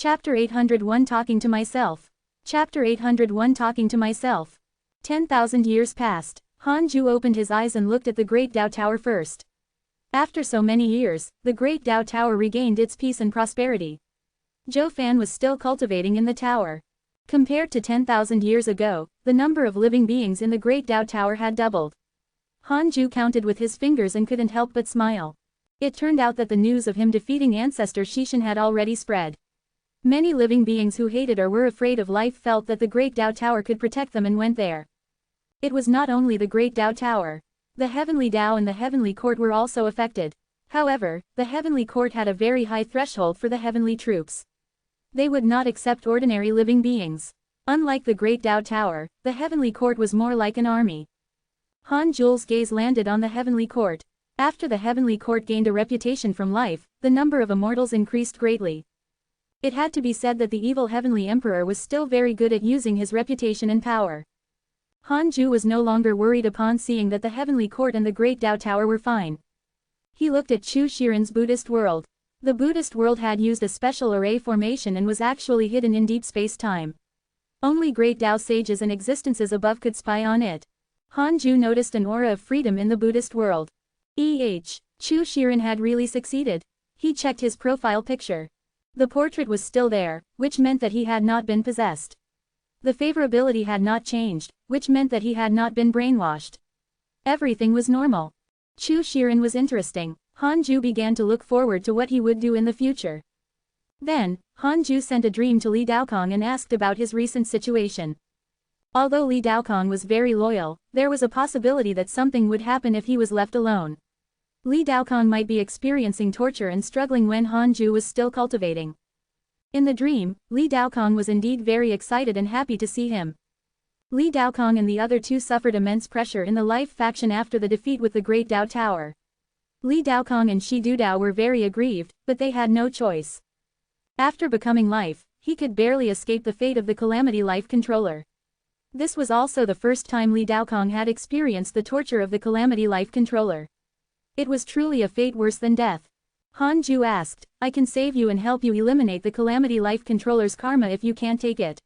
Chapter 801 Talking to Myself. Chapter 801 Talking to Myself. 10,000 years passed. Hanju opened his eyes and looked at the Great Tao Tower first. After so many years, the Great Tao Tower regained its peace and prosperity. Zhou Fan was still cultivating in the tower. Compared to 10,000 years ago, the number of living beings in the Great Tao Tower had doubled. Hanju counted with his fingers and couldn't help but smile. It turned out that the news of him defeating ancestor Shishan had already spread. Many living beings who hated or were afraid of life felt that the Great Tao Tower could protect them and went there. It was not only the Great Tao Tower. The Heavenly Tao and the Heavenly Court were also affected. However, the Heavenly Court had a very high threshold for the heavenly troops. They would not accept ordinary living beings. Unlike the Great Tao Tower, the Heavenly Court was more like an army. Han Jule's gaze landed on the Heavenly Court. After the Heavenly Court gained a reputation from life, the number of immortals increased greatly. It had to be said that the evil Heavenly Emperor was still very good at using his reputation and power. Hanju was no longer worried upon seeing that the Heavenly Court and the Great Tao Tower were fine. He looked at Chu Shiren's Buddhist world. The Buddhist world had used a special array formation and was actually hidden in deep space-time. Only Great Tao sages and existences above could spy on it. Hanju noticed an aura of freedom in the Buddhist world. Chu Shiren had really succeeded. He checked his profile picture. The portrait was still there, which meant that he had not been possessed. The favorability had not changed, which meant that he had not been brainwashed. Everything was normal. Chu Shiren was interesting. Hanju began to look forward to what he would do in the future. Then, Hanju sent a dream to Li Daokong and asked about his recent situation. Although Li Daokong was very loyal, there was a possibility that something would happen if he was left alone. Li Daokong might be experiencing torture and struggling when Hanju was still cultivating. In the dream, Li Daokong was indeed very excited and happy to see him. Li Daokong and the other two suffered immense pressure in the Life faction after the defeat with the Great Tao Tower. Li Daokong and Shi Dudao were very aggrieved, but they had no choice. After becoming Life, he could barely escape the fate of the Calamity Life controller. This was also the first time Li Daokong had experienced the torture of the Calamity Life controller. It was truly a fate worse than death. Hanju asked, I can save you and help you eliminate the Calamity Life controller's karma if you can't take it.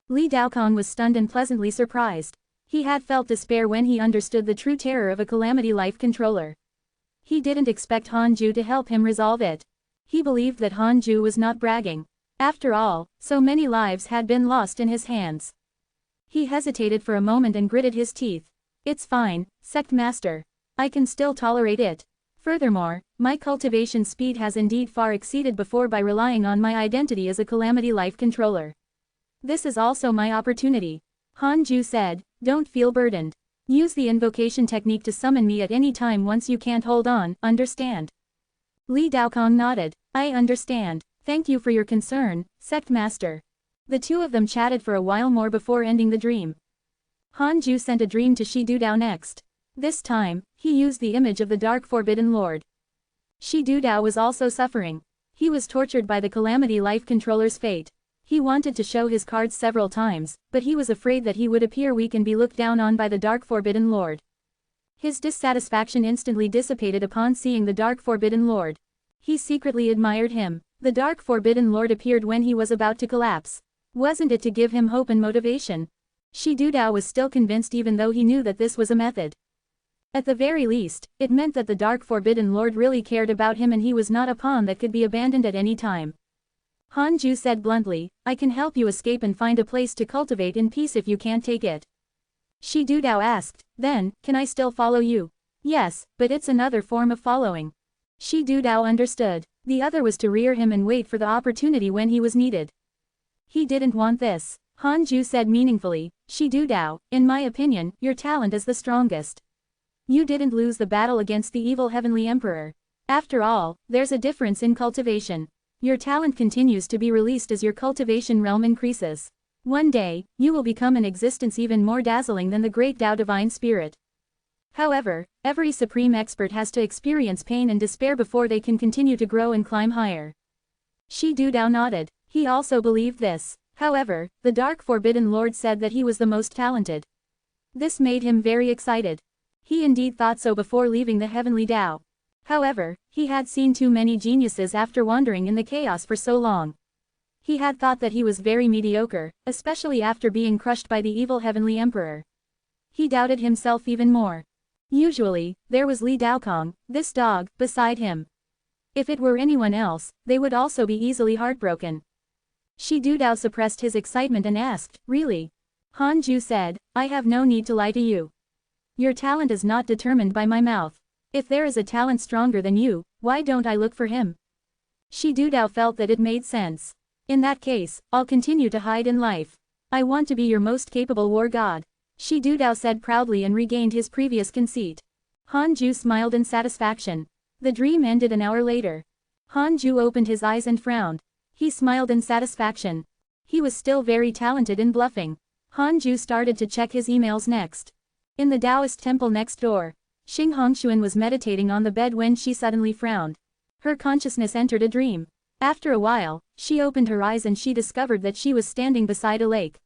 Li Daokong was stunned and pleasantly surprised. He had felt despair when he understood the true terror of a Calamity Life controller. He didn't expect Hanju to help him resolve it. He believed that Hanju was not bragging. After all, so many lives had been lost in his hands. He hesitated for a moment and gritted his teeth. It's fine, Sect Master. I can still tolerate it. Furthermore, my cultivation speed has indeed far exceeded before by relying on my identity as a Calamity Life controller. This is also my opportunity. Hanju said, don't feel burdened. Use the invocation technique to summon me at any time once you can't hold on, understand? Li Daokong nodded. I understand. Thank you for your concern, Sect Master. The two of them chatted for a while more before ending the dream. Hanju sent a dream to Shi Dudao next. This time, he used the image of the Dark Forbidden Lord. Shi Dudao was also suffering. He was tortured by the Calamity Life controller's fate. He wanted to show his cards several times, but he was afraid that he would appear weak and be looked down on by the Dark Forbidden Lord. His dissatisfaction instantly dissipated upon seeing the Dark Forbidden Lord. He secretly admired him. The Dark Forbidden Lord appeared when he was about to collapse. Wasn't it to give him hope and motivation? Shi Dudao was still convinced even though he knew that this was a method. At the very least, it meant that the Dark Forbidden Lord really cared about him and he was not a pawn that could be abandoned at any time. Hanju said bluntly, I can help you escape and find a place to cultivate in peace if you can't take it. Shi Dudao asked, then, can I still follow you? Yes, but it's another form of following. Shi Dudao understood. The other was to rear him and wait for the opportunity when he was needed. He didn't want this. Hanju said meaningfully, Shi Dudao, in my opinion, your talent is the strongest. You didn't lose the battle against the evil Heavenly Emperor. After all, there's a difference in cultivation. Your talent continues to be released as your cultivation realm increases. One day, you will become an existence even more dazzling than the Great Tao Divine Spirit. However, every supreme expert has to experience pain and despair before they can continue to grow and climb higher. Shi Dudao nodded. He also believed this. However, the Dark Forbidden Lord said that he was the most talented. This made him very excited. He indeed thought so before leaving the Heavenly Tao. However, he had seen too many geniuses after wandering in the chaos for so long. He had thought that he was very mediocre, especially after being crushed by the evil heavenly emperor. He doubted himself even more. Usually, there was Li Daokong, this dog, beside him. If it were anyone else, they would also be easily heartbroken. Shi Dudao suppressed his excitement and asked, "Really?" Han Ju said, "I have no need to lie to you. Your talent is not determined by my mouth. If there is a talent stronger than you, why don't I look for him?" Shi Dudao felt that it made sense. "In that case, I'll continue to hide in life. I want to be your most capable war god," Shi Dudao said proudly and regained his previous conceit. Han Ju smiled in satisfaction. The dream ended an hour later. Han Ju opened his eyes and frowned. He smiled in satisfaction. He was still very talented in bluffing. Han Ju started to check his emails next. In the Taoist temple next door, Xing Hongxuan was meditating on the bed when she suddenly frowned. Her consciousness entered a dream. After a while, she opened her eyes and she discovered that she was standing beside a lake.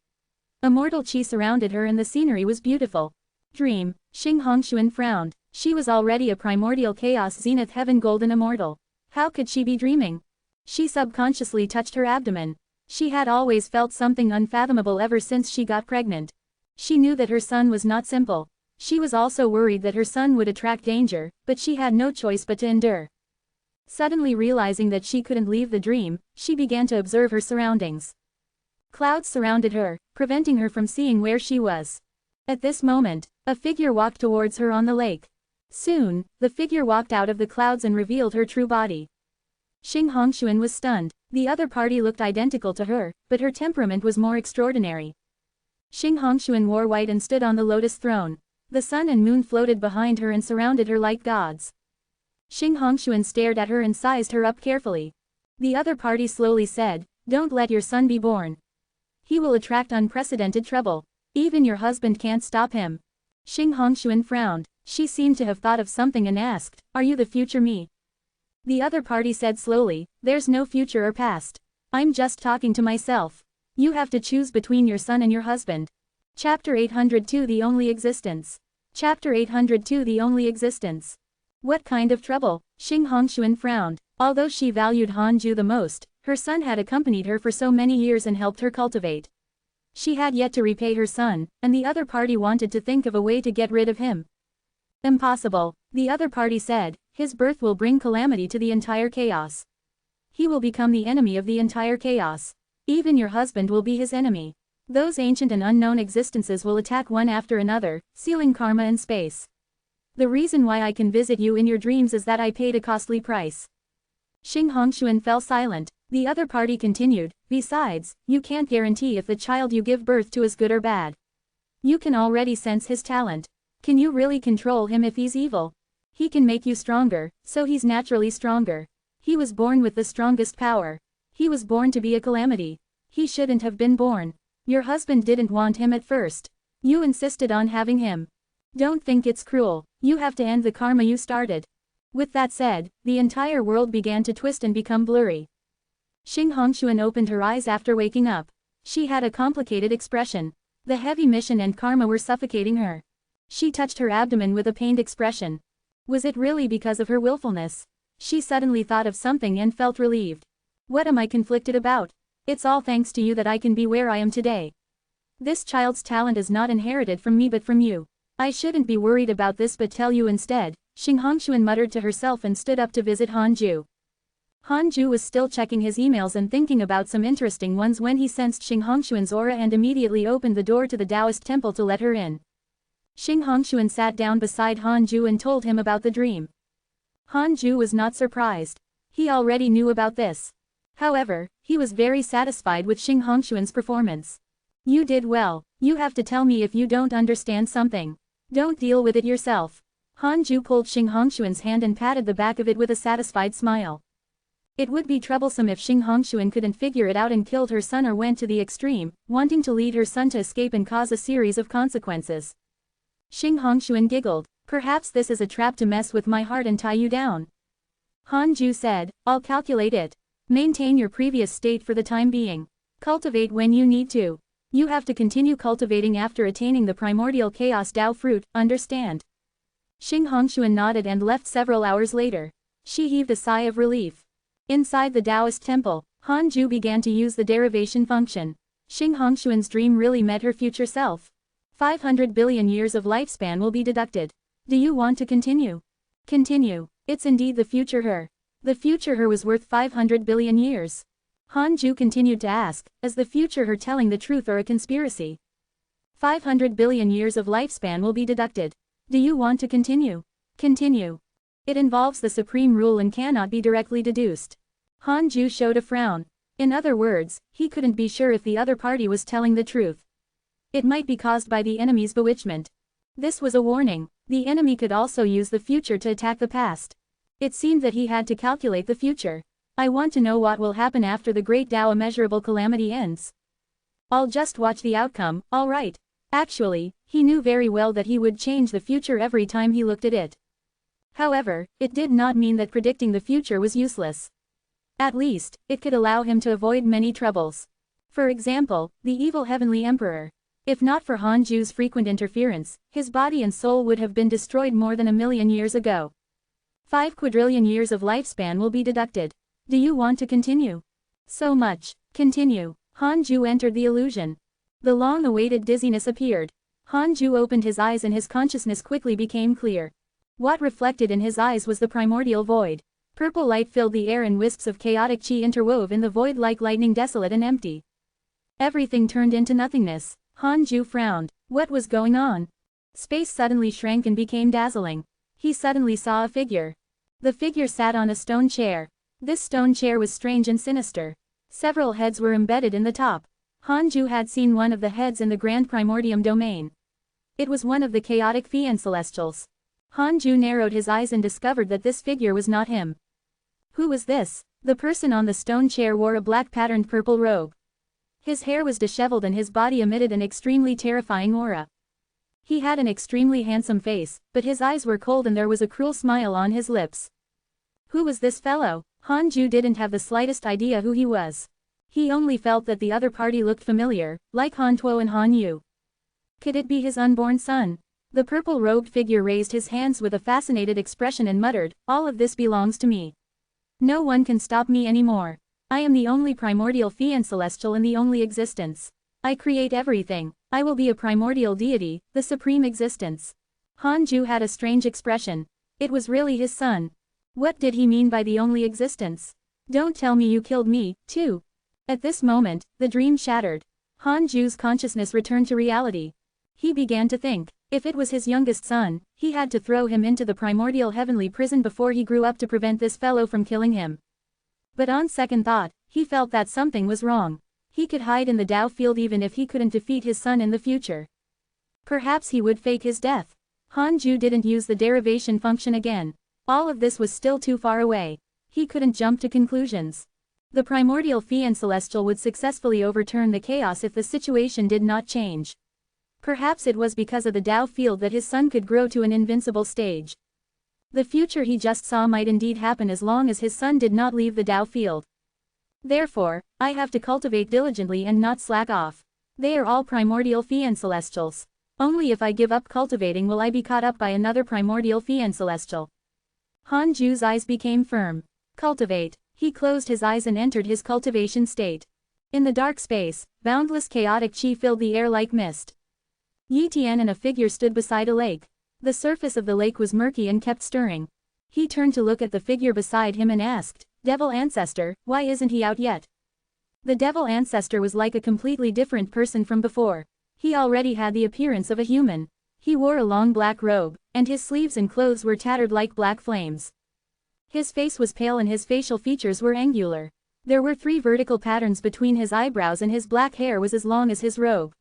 Immortal qi surrounded her and the scenery was beautiful. Dream, Xing Hongxuan frowned. She was already a primordial chaos zenith heaven golden immortal. How could she be dreaming? She subconsciously touched her abdomen. She had always felt something unfathomable ever since she got pregnant. She knew that her son was not simple. She was also worried that her son would attract danger, but she had no choice but to endure. Suddenly realizing that she couldn't leave the dream, she began to observe her surroundings. Clouds surrounded her, preventing her from seeing where she was. At this moment, a figure walked towards her on the lake. Soon, the figure walked out of the clouds and revealed her true body. Xing Hongxuan was stunned. The other party looked identical to her, but her temperament was more extraordinary. Xing Hongxuan wore white and stood on the lotus throne. The sun and moon floated behind her and surrounded her like gods. Xing Hongxuan stared at her and sized her up carefully. The other party slowly said, "Don't let your son be born. He will attract unprecedented trouble. Even your husband can't stop him." Xing Hongxuan frowned. She seemed to have thought of something and asked, "Are you the future me?" The other party said slowly, "There's no future or past. I'm just talking to myself. You have to choose between your son and your husband." Chapter 802 The Only Existence. Chapter 802 The Only Existence. What kind of trouble? Xing Hongxuan frowned. Although she valued Han Ju the most, her son had accompanied her for so many years and helped her cultivate. She had yet to repay her son, and the other party wanted to think of a way to get rid of him. "Impossible," the other party said, "his birth will bring calamity to the entire chaos. He will become the enemy of the entire chaos. Even your husband will be his enemy. Those ancient and unknown existences will attack one after another, sealing karma and space. The reason why I can visit you in your dreams is that I paid a costly price." Xing Hongxuan fell silent. The other party continued, "Besides, you can't guarantee if the child you give birth to is good or bad. You can already sense his talent. Can you really control him if he's evil? He can make you stronger, so he's naturally stronger. He was born with the strongest power. He was born to be a calamity. He shouldn't have been born. Your husband didn't want him at first. You insisted on having him. Don't think it's cruel. You have to end the karma you started." With that said, the entire world began to twist and become blurry. Xing Hongxuan opened her eyes after waking up. She had a complicated expression. The heavy mission and karma were suffocating her. She touched her abdomen with a pained expression. Was it really because of her willfulness? She suddenly thought of something and felt relieved. "What am I conflicted about? It's all thanks to you that I can be where I am today. This child's talent is not inherited from me but from you. I shouldn't be worried about this but tell you instead." Xing Hongxuan muttered to herself and stood up to visit Han Ju. Han Ju was still checking his emails and thinking about some interesting ones when he sensed Xing Hongxuan's aura and immediately opened the door to the Taoist temple to let her in. Xing Hongxuan sat down beside Han Ju and told him about the dream. Han Ju was not surprised. He already knew about this. However, he was very satisfied with Xing Hongxuan's performance. "You did well. You have to tell me if you don't understand something. Don't deal with it yourself." Han Ju pulled Xing Hongxuan's hand and patted the back of it with a satisfied smile. It would be troublesome if Xing Hongxuan couldn't figure it out and killed her son or went to the extreme, wanting to lead her son to escape and cause a series of consequences. Xing Hongxuan giggled. "Perhaps this is a trap to mess with my heart and tie you down." Han Ju said, "I'll calculate it. Maintain your previous state for the time being. Cultivate when you need to. You have to continue cultivating after attaining the primordial chaos Tao fruit, understand?" Xing Hongxuan nodded and left several hours later. She heaved a sigh of relief. Inside the Taoist temple, Han Ju began to use the derivation function. Xing Hongshuan's dream really met her future self. 500 billion years of lifespan will be deducted. Do you want to continue? Continue. It's indeed the future her. The future her was worth 500 billion years. Han Ju continued to ask, is the future her telling the truth or a conspiracy? 500 billion years of lifespan will be deducted. Do you want to continue? Continue. It involves the supreme rule and cannot be directly deduced. Han Ju showed a frown. In other words, he couldn't be sure if the other party was telling the truth. It might be caused by the enemy's bewitchment. This was a warning. The enemy could also use the future to attack the past. It seemed that he had to calculate the future. I want to know what will happen after the great Tao immeasurable calamity ends. I'll just watch the outcome, all right. Actually, he knew very well that he would change the future every time he looked at it. However, it did not mean that predicting the future was useless. At least, it could allow him to avoid many troubles. For example, the evil heavenly emperor. If not for Han Ju's frequent interference, his body and soul would have been destroyed more than 1,000,000 years ago. 5 quadrillion years of lifespan will be deducted. Do you want to continue? So much. Continue. Han Ju entered the illusion. The long-awaited dizziness appeared. Han Ju opened his eyes and his consciousness quickly became clear. What reflected in his eyes was the primordial void. Purple light filled the air and wisps of chaotic chi interwove in the void like lightning, desolate and empty. Everything turned into nothingness. Han Ju frowned. What was going on? Space suddenly shrank and became dazzling. He suddenly saw a figure. The figure sat on a stone chair. This stone chair was strange and sinister. Several heads were embedded in the top. Han Ju had seen one of the heads in the Grand Primordium domain. It was one of the chaotic Fian Celestials. Han Ju narrowed his eyes and discovered that this figure was not him. Who was this? The person on the stone chair wore a black patterned purple robe. His hair was disheveled and his body emitted an extremely terrifying aura. He had an extremely handsome face, but his eyes were cold and there was a cruel smile on his lips. Who was this fellow? Han Ju didn't have the slightest idea who he was. He only felt that the other party looked familiar, like Han Tuo and Han Yu. Could it be his unborn son? The purple-robed figure raised his hands with a fascinated expression and muttered, "All of this belongs to me. No one can stop me anymore. I am the only primordial Fian Celestial in the only existence. I create everything. I will be a primordial deity, the supreme existence." Han Ju had a strange expression. It was really his son. What did he mean by the only existence? Don't tell me you killed me, too. At this moment, the dream shattered. Han Ju's consciousness returned to reality. He began to think, if it was his youngest son, he had to throw him into the primordial heavenly prison before he grew up to prevent this fellow from killing him. But on second thought, he felt that something was wrong. He could hide in the Tao field even if he couldn't defeat his son in the future. Perhaps he would fake his death. Han Ju didn't use the derivation function again. All of this was still too far away. He couldn't jump to conclusions. The primordial Fian Celestial would successfully overturn the chaos if the situation did not change. Perhaps it was because of the Tao field that his son could grow to an invincible stage. The future he just saw might indeed happen as long as his son did not leave the Tao field. Therefore, I have to cultivate diligently and not slack off. They are all primordial Fian Celestials. Only if I give up cultivating will I be caught up by another primordial Fian Celestial. Han Ju's eyes became firm. Cultivate. He closed his eyes and entered his cultivation state. In the dark space, boundless chaotic chi filled the air like mist. Yi Tian and a figure stood beside a lake. The surface of the lake was murky and kept stirring. He turned to look at the figure beside him and asked, "Devil Ancestor, why isn't he out yet?" The Devil Ancestor was like a completely different person from before. He already had the appearance of a human. He wore a long black robe, and his sleeves and clothes were tattered like black flames. His face was pale and his facial features were angular. There were 3 vertical patterns between his eyebrows and his black hair was as long as his robe.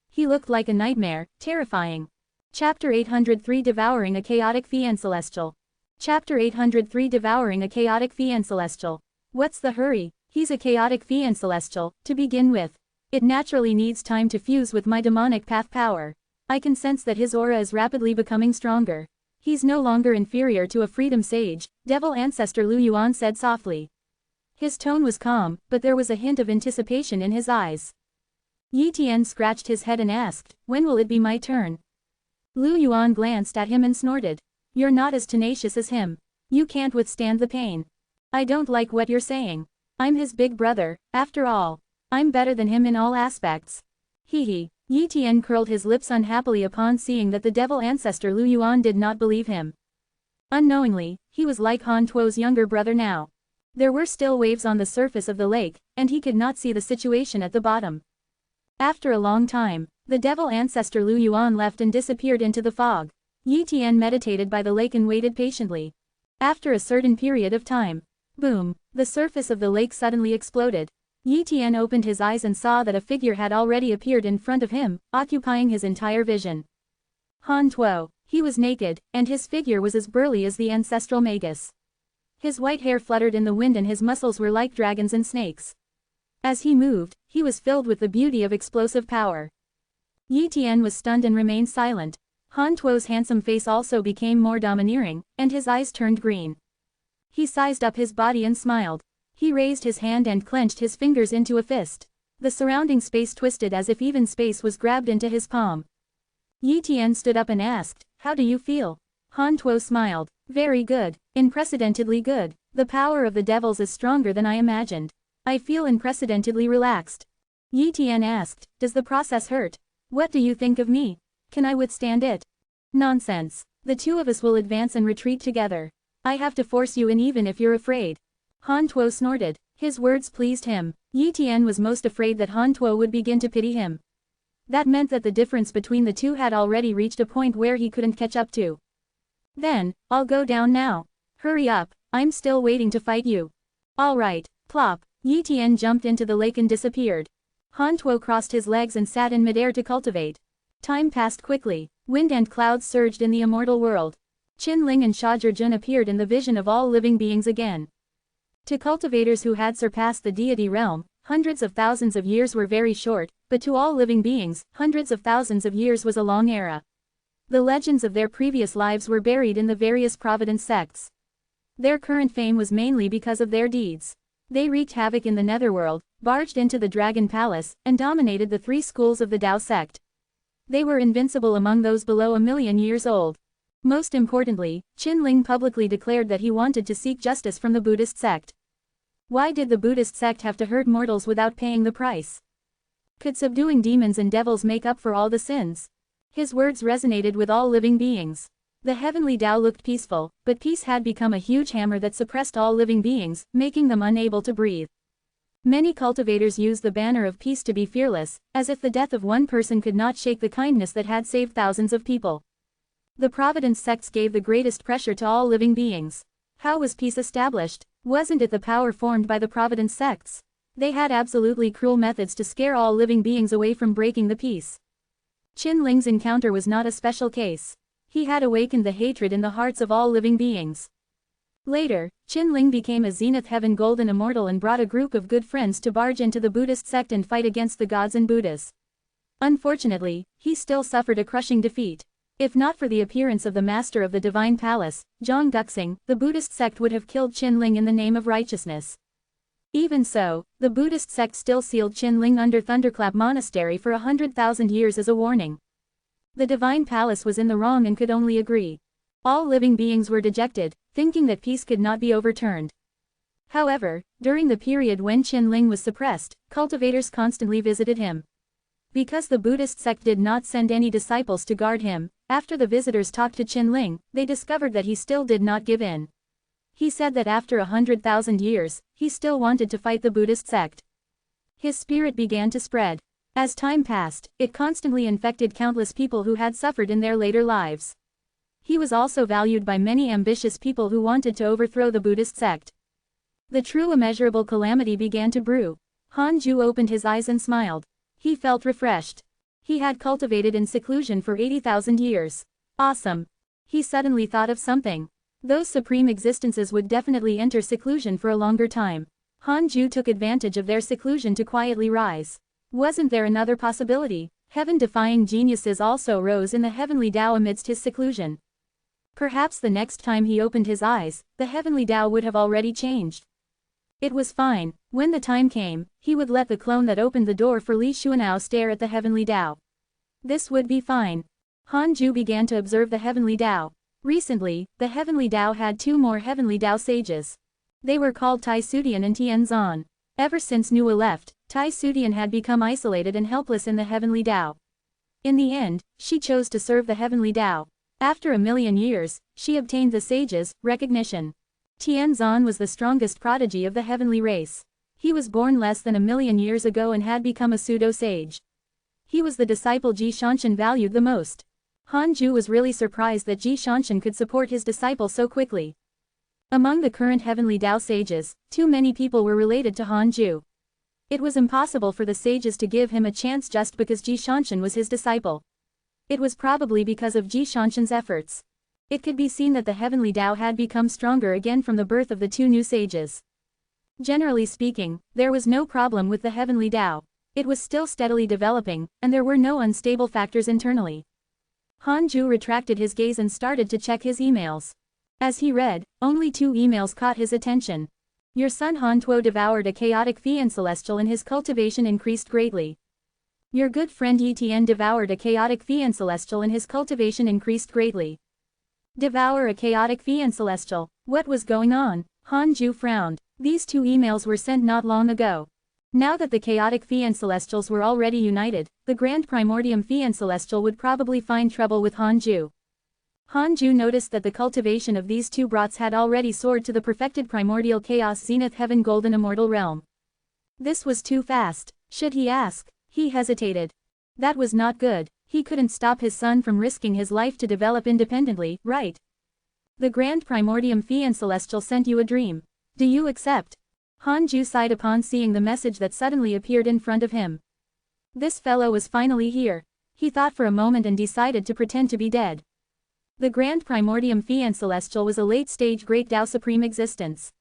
He looked like a nightmare, terrifying. Chapter 803 Devouring a Chaotic Fian Celestial. Chapter 803 Devouring a Chaotic Fian Celestial. What's the hurry? He's a chaotic Fian Celestial, to begin with. It naturally needs time to fuse with my demonic path power. I can sense that his aura is rapidly becoming stronger. He's no longer inferior to a freedom sage, Devil Ancestor Lu Yuan said softly. His tone was calm, but there was a hint of anticipation in his eyes. Yi Tian scratched his head and asked, "When will it be my turn?" Lu Yuan glanced at him and snorted. "You're not as tenacious as him. You can't withstand the pain. I don't like what you're saying. I'm his big brother, after all. I'm better than him in all aspects. Hee hee. Yi Tian curled his lips unhappily upon seeing that the devil ancestor Lu Yuan did not believe him. Unknowingly, he was like Han Tuo's younger brother now. There were still waves on the surface of the lake, and he could not see the situation at the bottom. After a long time, the devil ancestor Lu Yuan left and disappeared into the fog. Yi Tian meditated by the lake and waited patiently. After a certain period of time, boom, the surface of the lake suddenly exploded. Yi Tian opened his eyes and saw that a figure had already appeared in front of him, occupying his entire vision. Han Tuo. He was naked, and his figure was as burly as the ancestral magus. His white hair fluttered in the wind and his muscles were like dragons and snakes. As he moved, he was filled with the beauty of explosive power. Yi Tian was stunned and remained silent. Han Tuo's handsome face also became more domineering, and his eyes turned green. He sized up his body and smiled. He raised his hand and clenched his fingers into a fist. The surrounding space twisted as if even space was grabbed into his palm. Yi Tian stood up and asked, "How do you feel?" Han Tuo smiled. "Very good, unprecedentedly good. The power of the devils is stronger than I imagined. I feel unprecedentedly relaxed." Yi Tian asked, "Does the process hurt? What do you think of me? Can I withstand it?" "Nonsense. The two of us will advance and retreat together. I have to force you in even if you're afraid." Han Tuo snorted. His words pleased him. Yi Tian was most afraid that Han Tuo would begin to pity him. That meant that the difference between the two had already reached a point where he couldn't catch up to. "Then, I'll go down now. Hurry up, I'm still waiting to fight you." "All right." Plop. Yi Tian jumped into the lake and disappeared. Han Tuo crossed his legs and sat in midair to cultivate. Time passed quickly. Wind and clouds surged in the immortal world. Qin Ling and Sha Jun appeared in the vision of all living beings again. To cultivators who had surpassed the deity realm, hundreds of thousands of years were very short, but to all living beings, hundreds of thousands of years was a long era. The legends of their previous lives were buried in the various Providence sects. Their current fame was mainly because of their deeds. They wreaked havoc in the netherworld, barged into the Dragon Palace, and dominated the three schools of the Tao sect. They were invincible among those below 1,000,000 years old. Most importantly, Qin Ling publicly declared that he wanted to seek justice from the Buddhist sect. Why did the Buddhist sect have to hurt mortals without paying the price? Could subduing demons and devils make up for all the sins? His words resonated with all living beings. The heavenly Tao looked peaceful, but peace had become a huge hammer that suppressed all living beings, making them unable to breathe. Many cultivators use the banner of peace to be fearless, as if the death of one person could not shake the kindness that had saved thousands of people. The Providence sects gave the greatest pressure to all living beings. How was peace established? Wasn't it the power formed by the Providence sects? They had absolutely cruel methods to scare all living beings away from breaking the peace. Qin Ling's encounter was not a special case. He had awakened the hatred in the hearts of all living beings. Later, Qin Ling became a Zenith Heaven Golden Immortal and brought a group of good friends to barge into the Buddhist sect and fight against the gods and Buddhas. Unfortunately, he still suffered a crushing defeat. If not for the appearance of the master of the divine palace, Zhang Guxing, the Buddhist sect would have killed Qin Ling in the name of righteousness. Even so, the Buddhist sect still sealed Qin Ling under Thunderclap Monastery for 100,000 years as a warning. The divine palace was in the wrong and could only agree. All living beings were dejected, thinking that peace could not be overturned. However, during the period when Qin Ling was suppressed, cultivators constantly visited him. Because the Buddhist sect did not send any disciples to guard him, after the visitors talked to Qin Ling, they discovered that he still did not give in. He said that after 100,000 years, he still wanted to fight the Buddhist sect. His spirit began to spread. As time passed, it constantly infected countless people who had suffered in their later lives. He was also valued by many ambitious people who wanted to overthrow the Buddhist sect. The true immeasurable calamity began to brew. Han Ju opened his eyes and smiled. He felt refreshed. He had cultivated in seclusion for 80,000 years. Awesome. He suddenly thought of something. Those supreme existences would definitely enter seclusion for a longer time. Han Ju took advantage of their seclusion to quietly rise. Wasn't there another possibility? Heaven-defying geniuses also rose in the heavenly Tao amidst his seclusion. Perhaps the next time he opened his eyes, the heavenly Tao would have already changed. It was fine. When the time came, he would let the clone that opened the door for Li Xuanao stare at the heavenly Tao. This would be fine. Han Ju began to observe the heavenly Tao. Recently, the heavenly Tao had two more heavenly Tao sages. They were called Tai Sudian and Tian Zan. Ever since Nua left, Tai Sudian had become isolated and helpless in the heavenly Tao. In the end, she chose to serve the heavenly Tao. After a million years, she obtained the sage's recognition. Tianzan was the strongest prodigy of the heavenly race. He was born less than a million years ago and had become a pseudo-sage. He was the disciple Ji Shanshan valued the most. Han Ju was really surprised that Ji Shanshan could support his disciple so quickly. Among the current heavenly Tao sages, too many people were related to Han Ju. It was impossible for the sages to give him a chance just because Ji Shanshan was his disciple. It was probably because of Ji Shanshan's efforts. It could be seen that the heavenly Tao had become stronger again from the birth of the two new sages. Generally speaking, there was no problem with the heavenly Tao. It was still steadily developing, and there were no unstable factors internally. Han Ju retracted his gaze and started to check his emails. As he read, only 2 emails caught his attention. Your son Han Tuo devoured a chaotic fiend celestial and his cultivation increased greatly. Your good friend Yi Tian devoured a chaotic fiend celestial and his cultivation increased greatly. Devour a chaotic fiend celestial. What was going on? Han Ju frowned. These 2 emails were sent not long ago. Now that the chaotic fiend celestials were already united, the grand primordium fiend celestial would probably find trouble with Han Ju. Han Ju noticed that the cultivation of these 2 brats had already soared to the perfected primordial chaos zenith heaven golden immortal realm. This was too fast. Should he ask? He hesitated. That was not good. He couldn't stop his son from risking his life to develop independently, right? The grand primordium fiend celestial sent you a dream. Do you accept? Han Ju sighed upon seeing the message that suddenly appeared in front of him. This fellow was finally here. He thought for a moment and decided to pretend to be dead. The grand primordium fiend celestial was a late-stage great Tao supreme existence.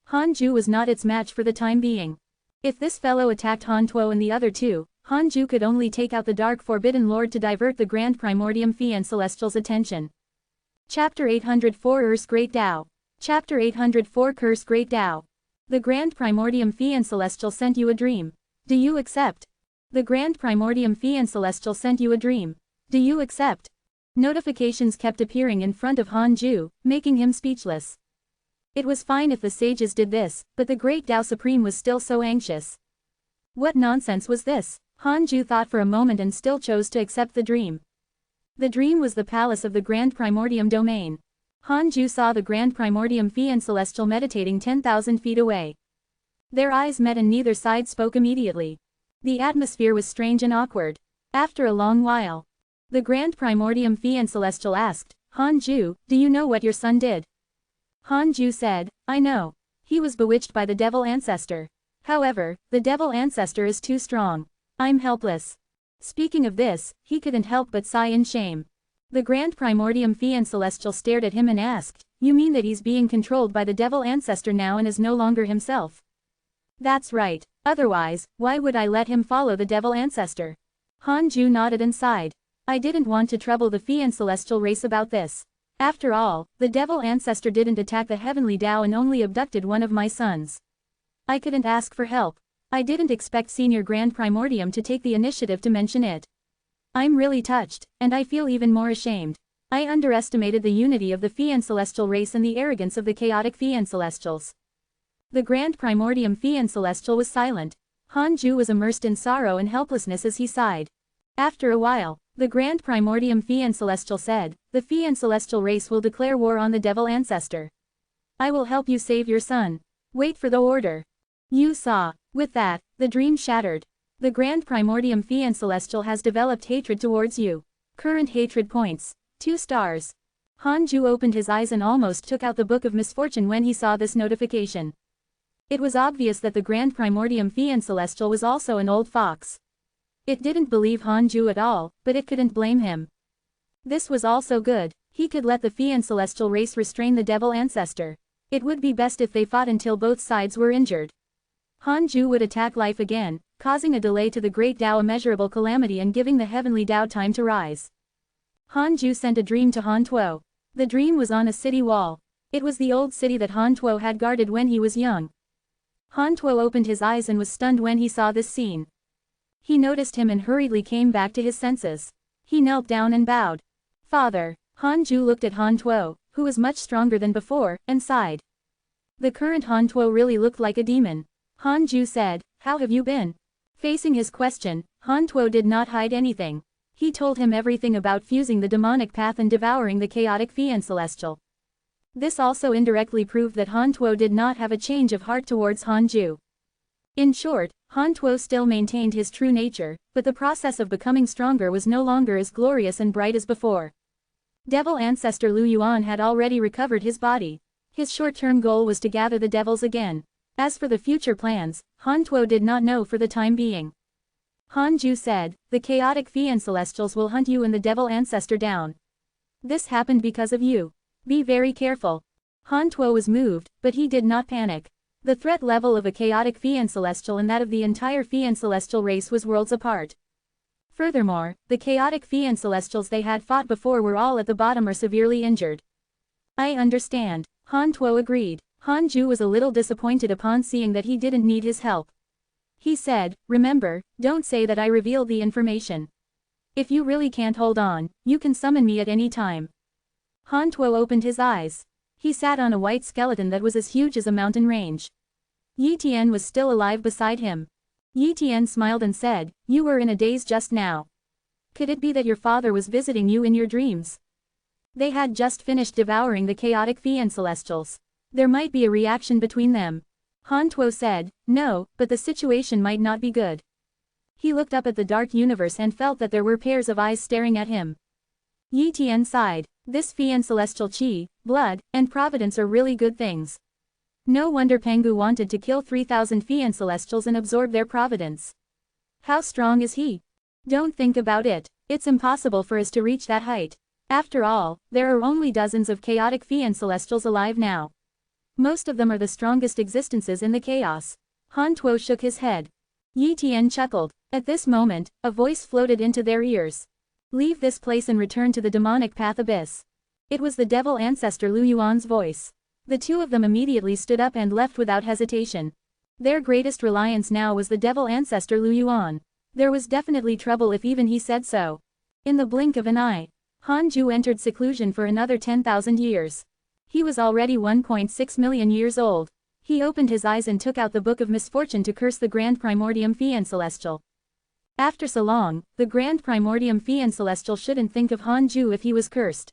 Han Ju was not its match for the time being. If this fellow attacked Han Tuo and the other 2, Han Ju could only take out the dark forbidden lord to divert the grand primordium fiend celestial's attention. Chapter 804 Earth's Great Tao. Chapter 804 Curse Great Tao. The grand primordium fiend celestial sent you a dream. Do you accept? The grand primordium fiend celestial sent you a dream. Do you accept? Notifications kept appearing in front of Han Ju, making him speechless. It was fine if the sages did this, but the great Tao Supreme was still so anxious. What nonsense was this? Han Ju thought for a moment and still chose to accept the dream. The dream was the palace of the grand primordium domain. Han Ju saw the grand primordium fiend celestial meditating 10,000 feet away. Their eyes met and neither side spoke immediately. The atmosphere was strange and awkward. After a long while, the grand primordium fiend celestial asked, Han Ju, do you know what your son did? Han Ju said, I know. He was bewitched by the devil ancestor. However, the devil ancestor is too strong. I'm helpless. Speaking of this, he couldn't help but sigh in shame. The grand primordium fiend celestial stared at him and asked, you mean that he's being controlled by the devil ancestor now and is no longer himself? That's right. Otherwise, why would I let him follow the devil ancestor? Han Ju nodded and sighed. I didn't want to trouble the fiend celestial race about this. After all, the devil ancestor didn't attack the heavenly Tao and only abducted one of my sons. I couldn't ask for help. I didn't expect Senior Grand Primordium to take the initiative to mention it. I'm really touched, and I feel even more ashamed. I underestimated the unity of the fiend celestial race and the arrogance of the chaotic fiend celestials. The Grand Primordium fiend celestial was silent. Han Ju was immersed in sorrow and helplessness as he sighed. After a while, the Grand Primordium fiend celestial said, the fiend celestial race will declare war on the devil ancestor. I will help you save your son. Wait for the order. You saw. With that, the dream shattered. The Grand Primordium fiend celestial has developed hatred towards you. Current hatred points. 2 stars. Han Ju opened his eyes and almost took out the Book of Misfortune when he saw this notification. It was obvious that the Grand Primordium fiend celestial was also an old fox. It didn't believe Han Ju at all, but it couldn't blame him. This was also good. He could let the fiend celestial race restrain the devil ancestor. It would be best if they fought until both sides were injured. Han Ju would attack life again, causing a delay to the great Tao immeasurable calamity and giving the heavenly Tao time to rise. Han Ju sent a dream to Han Tuo. The dream was on a city wall. It was the old city that Han Tuo had guarded when he was young. Han Tuo opened his eyes and was stunned when he saw this scene. He noticed him and hurriedly came back to his senses. He knelt down and bowed. Father. Han Ju looked at Han Tuo, who was much stronger than before, and sighed. The current Han Tuo really looked like a demon. Hanju said, "How have you been?" Facing his question, Hantuo did not hide anything. He told him everything about fusing the demonic path and devouring the chaotic fiend celestial. This also indirectly proved that Hantuo did not have a change of heart towards Hanju. In short, Hantuo still maintained his true nature, but the process of becoming stronger was no longer as glorious and bright as before. Devil ancestor Lu Yuan had already recovered his body. His short-term goal was to gather the devils again. As for the future plans, Hantuo did not know for the time being. Hanju said, "The chaotic fiend celestials will hunt you and the devil ancestor down. This happened because of you. Be very careful." Hantuo was moved, but he did not panic. The threat level of a chaotic fiend celestial and that of the entire fiend celestial race was worlds apart. Furthermore, the chaotic fiend celestials they had fought before were all at the bottom or severely injured. "I understand," Hantuo agreed. Hanju was a little disappointed upon seeing that he didn't need his help. He said, "Remember, don't say that I revealed the information. If you really can't hold on, you can summon me at any time." Hantuo opened his eyes. He sat on a white skeleton that was as huge as a mountain range. Yi Tian was still alive beside him. Yi Tian smiled and said, "You were in a daze just now. Could it be that your father was visiting you in your dreams?" They had just finished devouring the chaotic fiend celestials. There might be a reaction between them. Hantuo said, "No, but the situation might not be good." He looked up at the dark universe and felt that there were pairs of eyes staring at him. Yi Tian sighed. This fiend celestial qi, blood, and providence are really good things. No wonder Pengu wanted to kill 3,000 fiend celestials and absorb their providence. How strong is he? Don't think about it. It's impossible for us to reach that height. After all, there are only dozens of chaotic fiend celestials alive now. Most of them are the strongest existences in the chaos. Hantuo shook his head. Yi Tian chuckled. At this moment, a voice floated into their ears. "Leave this place and return to the demonic path abyss." It was the devil ancestor Lu Yuan's voice. The two of them immediately stood up and left without hesitation. Their greatest reliance now was the devil ancestor Lu Yuan. There was definitely trouble if even he said so. In the blink of an eye, Hanju entered seclusion for another 10,000 years. He was already 1.6 million years old. He opened his eyes and took out the Book of Misfortune to curse the Grand Primordium Fiend Celestial. After so long, the Grand Primordium Fiend Celestial shouldn't think of Hanju if he was cursed.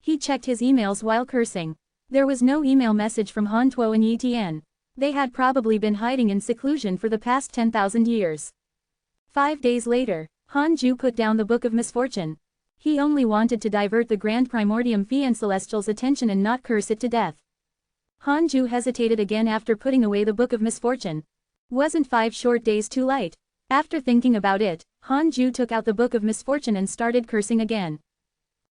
He checked his emails while cursing. There was no email message from Hantuo and Yi Tian. They had probably been hiding in seclusion for the past 10,000 years. 5 days later, Hanju put down the Book of Misfortune. He only wanted to divert the Grand Primordium Fiend Celestial's attention and not curse it to death. Hanju hesitated again after putting away the Book of Misfortune. Wasn't 5 short days too light? After thinking about it, Hanju took out the Book of Misfortune and started cursing again.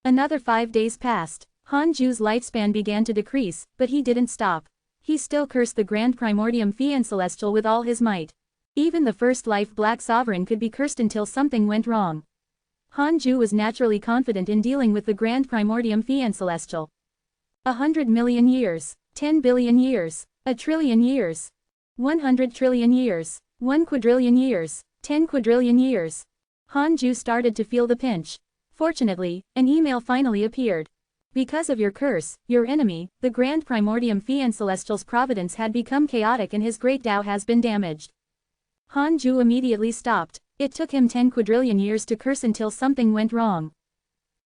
Another 5 days passed. Hanju's lifespan began to decrease, but he didn't stop. He still cursed the Grand Primordium Fiend Celestial with all his might. Even the first life Black Sovereign could be cursed until something went wrong. Hanju was naturally confident in dealing with the Grand Primordium Fiend Celestial. 100 million years, 10 billion years, a trillion years, 100 trillion years, 1 quadrillion years, 10 quadrillion years. Hanju started to feel the pinch. Fortunately, an email finally appeared. Because of your curse, your enemy, the Grand Primordium Fiend Celestial's providence had become chaotic and his great Tao has been damaged. Hanju immediately stopped. It took him 10 quadrillion years to curse until something went wrong.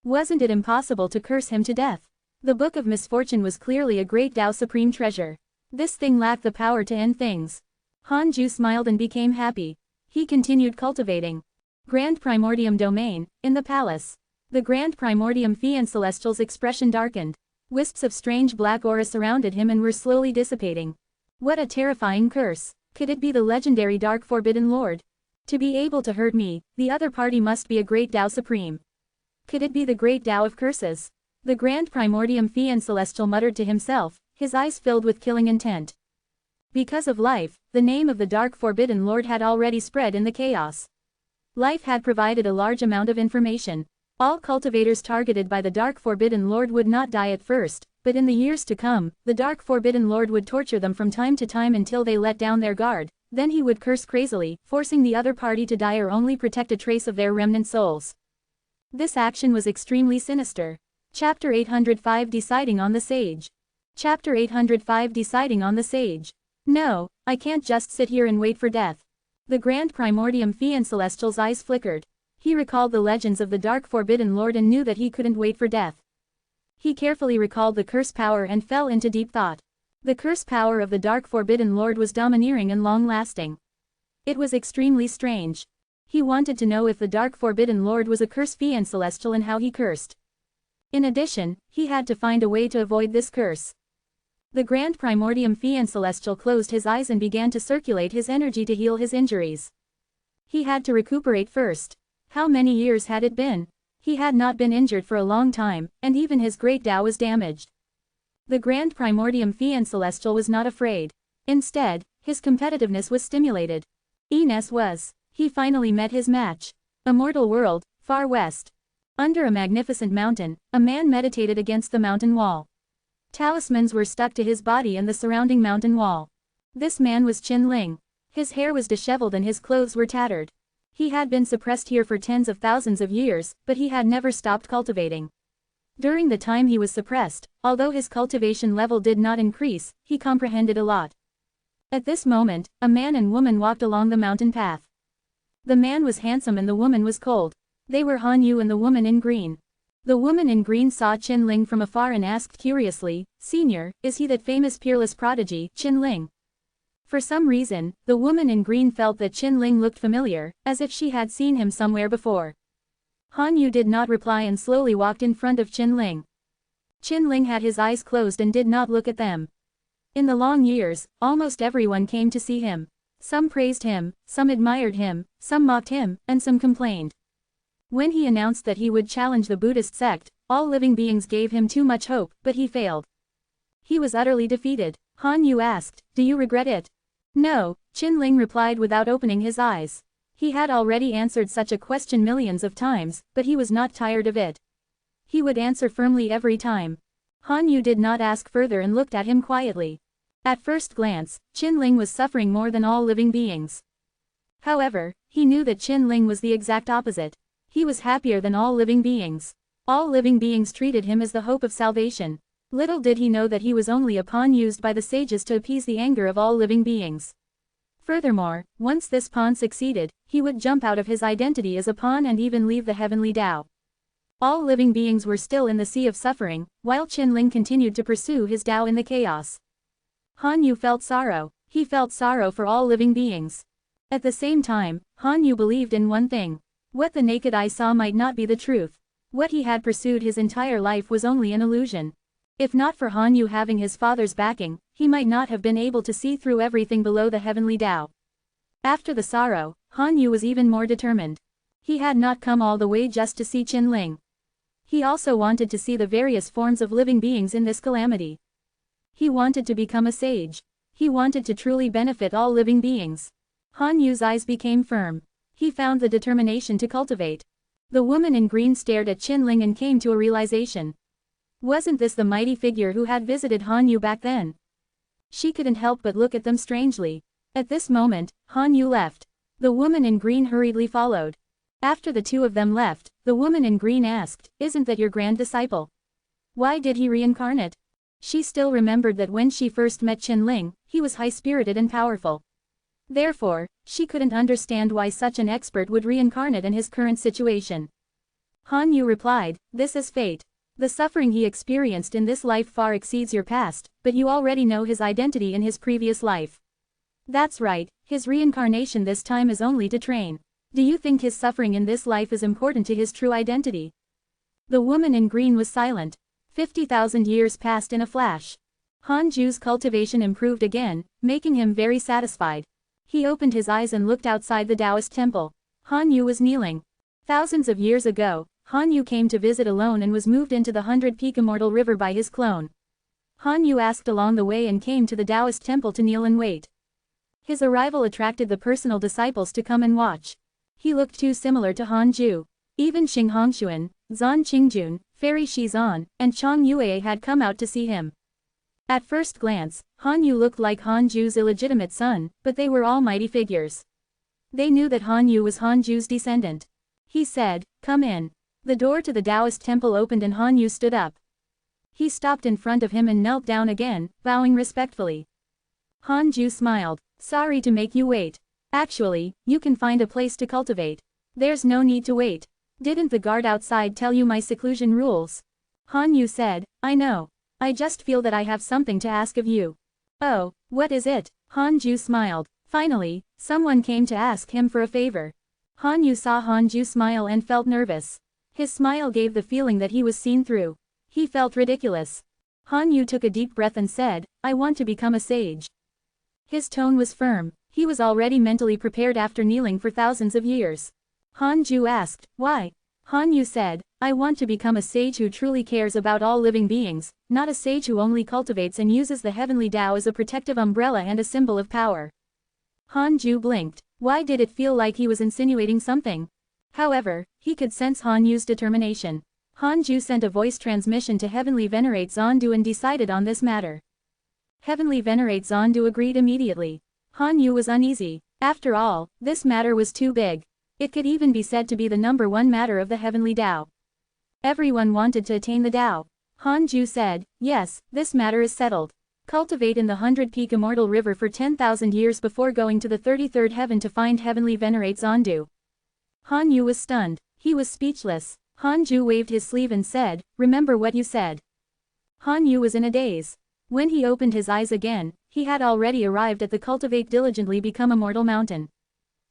Wasn't it impossible to curse him to death? The Book of Misfortune was clearly a great Tao supreme treasure. This thing lacked the power to end things. Hanju smiled and became happy. He continued cultivating. Grand Primordium Domain, in the palace. The Grand Primordium Fiend Celestial's expression darkened. Wisps of strange black aura surrounded him and were slowly dissipating. What a terrifying curse. Could it be the legendary Dark Forbidden Lord? To be able to hurt me, the other party must be a great Tao supreme. Could it be the great Tao of curses? The Grand Primordium Fiend Celestial muttered to himself, his eyes filled with killing intent. Because of life, the name of the Dark Forbidden Lord had already spread in the chaos. Life had provided a large amount of information. All cultivators targeted by the Dark Forbidden Lord would not die at first, but in the years to come, the Dark Forbidden Lord would torture them from time to time until they let down their guard. Then he would curse crazily, forcing the other party to die or only protect a trace of their remnant souls. This action was extremely sinister. Chapter 805 Deciding on the Sage. Chapter 805 Deciding on the Sage. No, I can't just sit here and wait for death. The Grand Primordium Fiend Celestial's eyes flickered. He recalled the legends of the Dark Forbidden Lord and knew that he couldn't wait for death. He carefully recalled the curse power and fell into deep thought. The curse power of the Dark Forbidden Lord was domineering and long-lasting. It was extremely strange. He wanted to know if the Dark Forbidden Lord was a cursed Fiend Celestial and how he cursed. In addition, he had to find a way to avoid this curse. The Grand Primordium Fiend Celestial closed his eyes and began to circulate his energy to heal his injuries. He had to recuperate first. How many years had it been? He had not been injured for a long time, and even his great Tao was damaged. The Grand Primordium Fiend Celestial was not afraid. Instead, his competitiveness was stimulated. Ines was. He finally met his match. Immortal world, far west. Under a magnificent mountain, a man meditated against the mountain wall. Talismans were stuck to his body and the surrounding mountain wall. This man was Qin Ling. His hair was disheveled and his clothes were tattered. He had been suppressed here for tens of thousands of years, but he had never stopped cultivating. During the time he was suppressed, although his cultivation level did not increase, he comprehended a lot. At this moment, a man and woman walked along the mountain path. The man was handsome and the woman was cold. They were Han Yu and the woman in green. The woman in green saw Qin Ling from afar and asked curiously, "Senior, is he that famous peerless prodigy, Qin Ling?" For some reason, the woman in green felt that Qin Ling looked familiar, as if she had seen him somewhere before. Han Yu did not reply and slowly walked in front of Qin Ling. Qin Ling had his eyes closed and did not look at them. In the long years, almost everyone came to see him. Some praised him, some admired him, some mocked him, and some complained. When he announced that he would challenge the Buddhist sect, all living beings gave him too much hope, but he failed. He was utterly defeated. Han Yu asked, "Do you regret it?" "No," Qin Ling replied without opening his eyes. He had already answered such a question millions of times, but he was not tired of it. He would answer firmly every time. Han Yu did not ask further and looked at him quietly. At first glance, Qin Ling was suffering more than all living beings. However, he knew that Qin Ling was the exact opposite. He was happier than all living beings. All living beings treated him as the hope of salvation. Little did he know that he was only a pawn used by the sages to appease the anger of all living beings. Furthermore, once this pawn succeeded, he would jump out of his identity as a pawn and even leave the heavenly Tao. All living beings were still in the sea of suffering, while Qin Ling continued to pursue his Tao in the chaos. Han Yu felt sorrow. He felt sorrow for all living beings. At the same time, Han Yu believed in one thing. What the naked eye saw might not be the truth. What he had pursued his entire life was only an illusion. If not for Han Yu having his father's backing, he might not have been able to see through everything below the heavenly Tao. After the sorrow, Han Yu was even more determined. He had not come all the way just to see Qin Ling. He also wanted to see the various forms of living beings in this calamity. He wanted to become a sage. He wanted to truly benefit all living beings. Han Yu's eyes became firm. He found the determination to cultivate. The woman in green stared at Qin Ling and came to a realization. Wasn't this the mighty figure who had visited Han Yu back then? She couldn't help but look at them strangely. At this moment, Han Yu left. The woman in green hurriedly followed. After the two of them left, the woman in green asked, "Isn't that your grand disciple? Why did he reincarnate?" She still remembered that when she first met Qin Ling, he was high-spirited and powerful. Therefore, she couldn't understand why such an expert would reincarnate in his current situation. Han Yu replied, "This is fate. The suffering he experienced in this life far exceeds your past, but you already know his identity in his previous life." "That's right, his reincarnation this time is only to train. Do you think his suffering in this life is important to his true identity?" The woman in green was silent. 50,000 years passed in a flash. Han Ju's cultivation improved again, making him very satisfied. He opened his eyes and looked outside the Taoist temple. Han Yu was kneeling. Thousands of years ago, Han Yu came to visit alone and was moved into the 100-peak immortal river by his clone. Han Yu asked along the way and came to the Taoist temple to kneel and wait. His arrival attracted the personal disciples to come and watch. He looked too similar to Han Ju. Even Xing Hongshuan, Zan Qingjun, Fairy Shizan, and Chang Yue had come out to see him. At first glance, Han Yu looked like Han Ju's illegitimate son, but they were all mighty figures. They knew that Han Yu was Han Ju's descendant. He said, "Come in." The door to the Taoist temple opened and Han Yu stood up. He stopped in front of him and knelt down again, bowing respectfully. Han Ju smiled. Sorry to make you wait. Actually, you can find a place to cultivate. There's no need to wait. Didn't the guard outside tell you my seclusion rules? Han Yu said, I know. I just feel that I have something to ask of you. Oh, what is it? Han Ju smiled. Finally, someone came to ask him for a favor. Han Yu saw Han Ju smile and felt nervous. His smile gave the feeling that he was seen through. He felt ridiculous. Han Yu took a deep breath and said, I want to become a sage. His tone was firm. He was already mentally prepared after kneeling for thousands of years. Han Ju asked, why? Han Yu said, I want to become a sage who truly cares about all living beings, not a sage who only cultivates and uses the heavenly Tao as a protective umbrella and a symbol of power. Han Ju blinked. Why did it feel like he was insinuating something? However, he could sense Han Yu's determination. Han Ju sent a voice transmission to Heavenly Venerate Zondu and decided on this matter. Heavenly Venerate Zondu agreed immediately. Han Yu was uneasy. After all, this matter was too big. It could even be said to be the number one matter of the heavenly Tao. Everyone wanted to attain the Tao. Han Ju said, yes, this matter is settled. Cultivate in the 100-peak immortal river for 10,000 years before going to the 33rd heaven to find Heavenly Venerate Zondu. Han Yu was stunned. He was speechless. Han Ju waved his sleeve and said, remember what you said. Han Yu was in a daze. When he opened his eyes again, he had already arrived at the Cultivate Diligently Become Immortal mountain.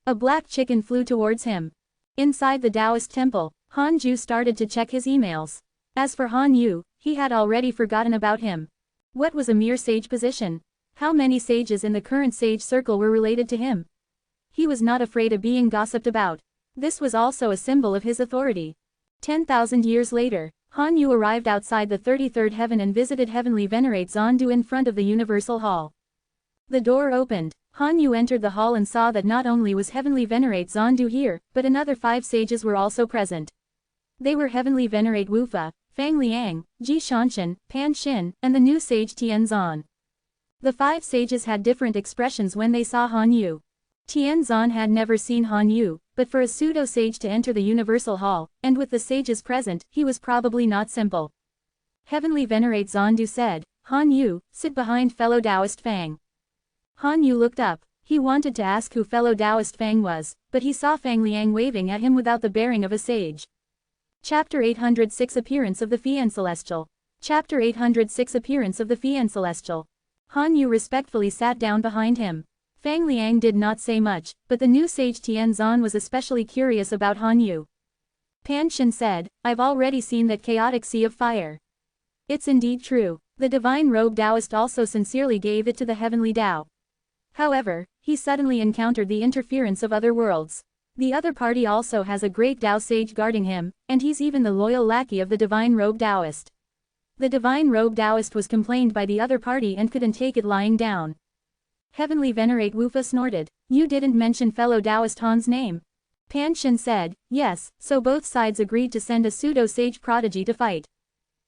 A black chicken flew towards him. Inside the Taoist temple, Han Ju started to check his emails. As for Han Yu, he had already forgotten about him. What was a mere sage position? How many sages in the current sage circle were related to him? He was not afraid of being gossiped about. This was also a symbol of his authority. 10,000 years later, Han Yu arrived outside the 33rd heaven and visited Heavenly Venerate Zondu in front of the Universal Hall. The door opened. Han Yu entered the hall and saw that not only was Heavenly Venerate Zondu here, but another 5 sages were also present. They were Heavenly Venerate Wufa, Fang Liang, Ji Shanshan, Pan Xin, and the new sage Tianzan. The 5 sages had different expressions when they saw Han Yu. Tianzan had never seen Han Yu, but for a pseudo-sage to enter the Universal Hall, and with the sages present, he was probably not simple. Heavenly Venerate Zondu said, Han Yu, sit behind fellow Taoist Fang. Han Yu looked up. He wanted to ask who fellow Taoist Fang was, but he saw Fang Liang waving at him without the bearing of a sage. Chapter 806 Appearance of the Fian Celestial. Chapter 806 Appearance of the Fian Celestial. Han Yu respectfully sat down behind him. Fang Liang did not say much, but the new sage Tianzan was especially curious about Han Yu. Pan Xin said, I've already seen that chaotic sea of fire. It's indeed true. The divine robe Taoist also sincerely gave it to the heavenly Tao. However, he suddenly encountered the interference of other worlds. The other party also has a great Tao sage guarding him, and he's even the loyal lackey of the divine robe Taoist. The divine robe Taoist was complained by the other party and couldn't take it lying down. Heavenly Venerate Wufa snorted. You didn't mention fellow Taoist Han's name. Pan Xin said, yes, so both sides agreed to send a pseudo-sage prodigy to fight.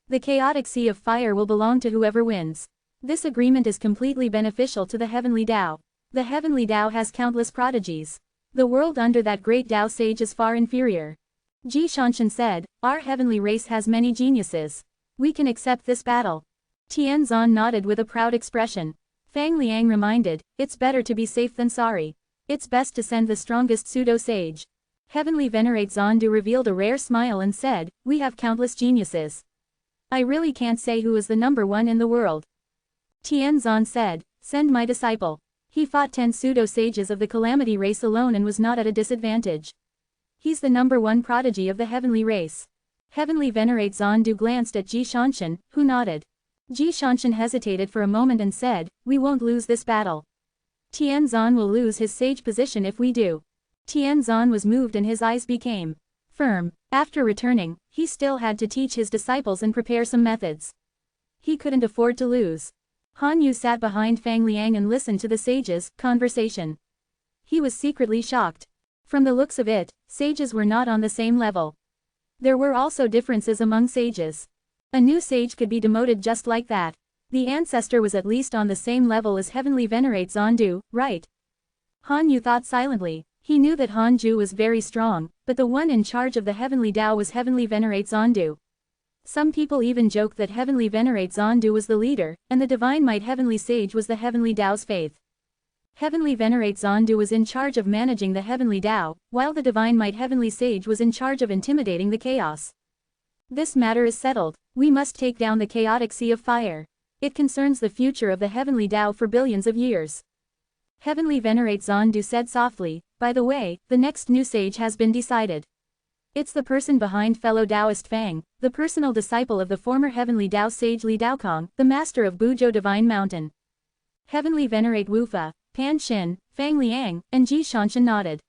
The chaotic sea of fire will belong to whoever wins. This agreement is completely beneficial to the heavenly Tao. The heavenly Tao has countless prodigies. The world under that great Tao sage is far inferior. Ji Shanshan said, our heavenly race has many geniuses. We can accept this battle. Tianzan nodded with a proud expression. Fang Liang reminded, it's better to be safe than sorry. It's best to send the strongest pseudo-sage. Heavenly Venerate Zondu revealed a rare smile and said, we have countless geniuses. I really can't say who is the number one in the world. Tianzan said, send my disciple. He fought 10 pseudo-sages of the Calamity race alone and was not at a disadvantage. He's the number one prodigy of the heavenly race. Heavenly Venerate Zondu glanced at Ji Shanshan, who nodded. Ji Shanshan hesitated for a moment and said, we won't lose this battle. Tianzan will lose his sage position if we do. Tianzan was moved and his eyes became firm. After returning, he still had to teach his disciples and prepare some methods. He couldn't afford to lose. Han Yu sat behind Fang Liang and listened to the sages' conversation. He was secretly shocked. From the looks of it, sages were not on the same level. There were also differences among sages. A new sage could be demoted just like that. The ancestor was at least on the same level as Heavenly Venerate Zondu, right? Han Yu thought silently. He knew that Han Ju was very strong, but the one in charge of the Heavenly Tao was Heavenly Venerate Zondu. Some people even joke that Heavenly Venerate Zondu was the leader, and the Divine Might Heavenly Sage was the Heavenly Tao's faith. Heavenly Venerate Zondu was in charge of managing the Heavenly Tao, while the Divine Might Heavenly Sage was in charge of intimidating the chaos. This matter is settled. We must take down the chaotic sea of fire. It concerns the future of the Heavenly Tao for billions of years. Heavenly Venerate Zondu said softly, by the way, the next new sage has been decided. It's the person behind fellow Taoist Fang, the personal disciple of the former Heavenly Tao sage Li Daokong, the master of Buzhou Divine Mountain. Heavenly Venerate Wufa, Pan Xin, Fang Liang, and Ji Shanshan nodded.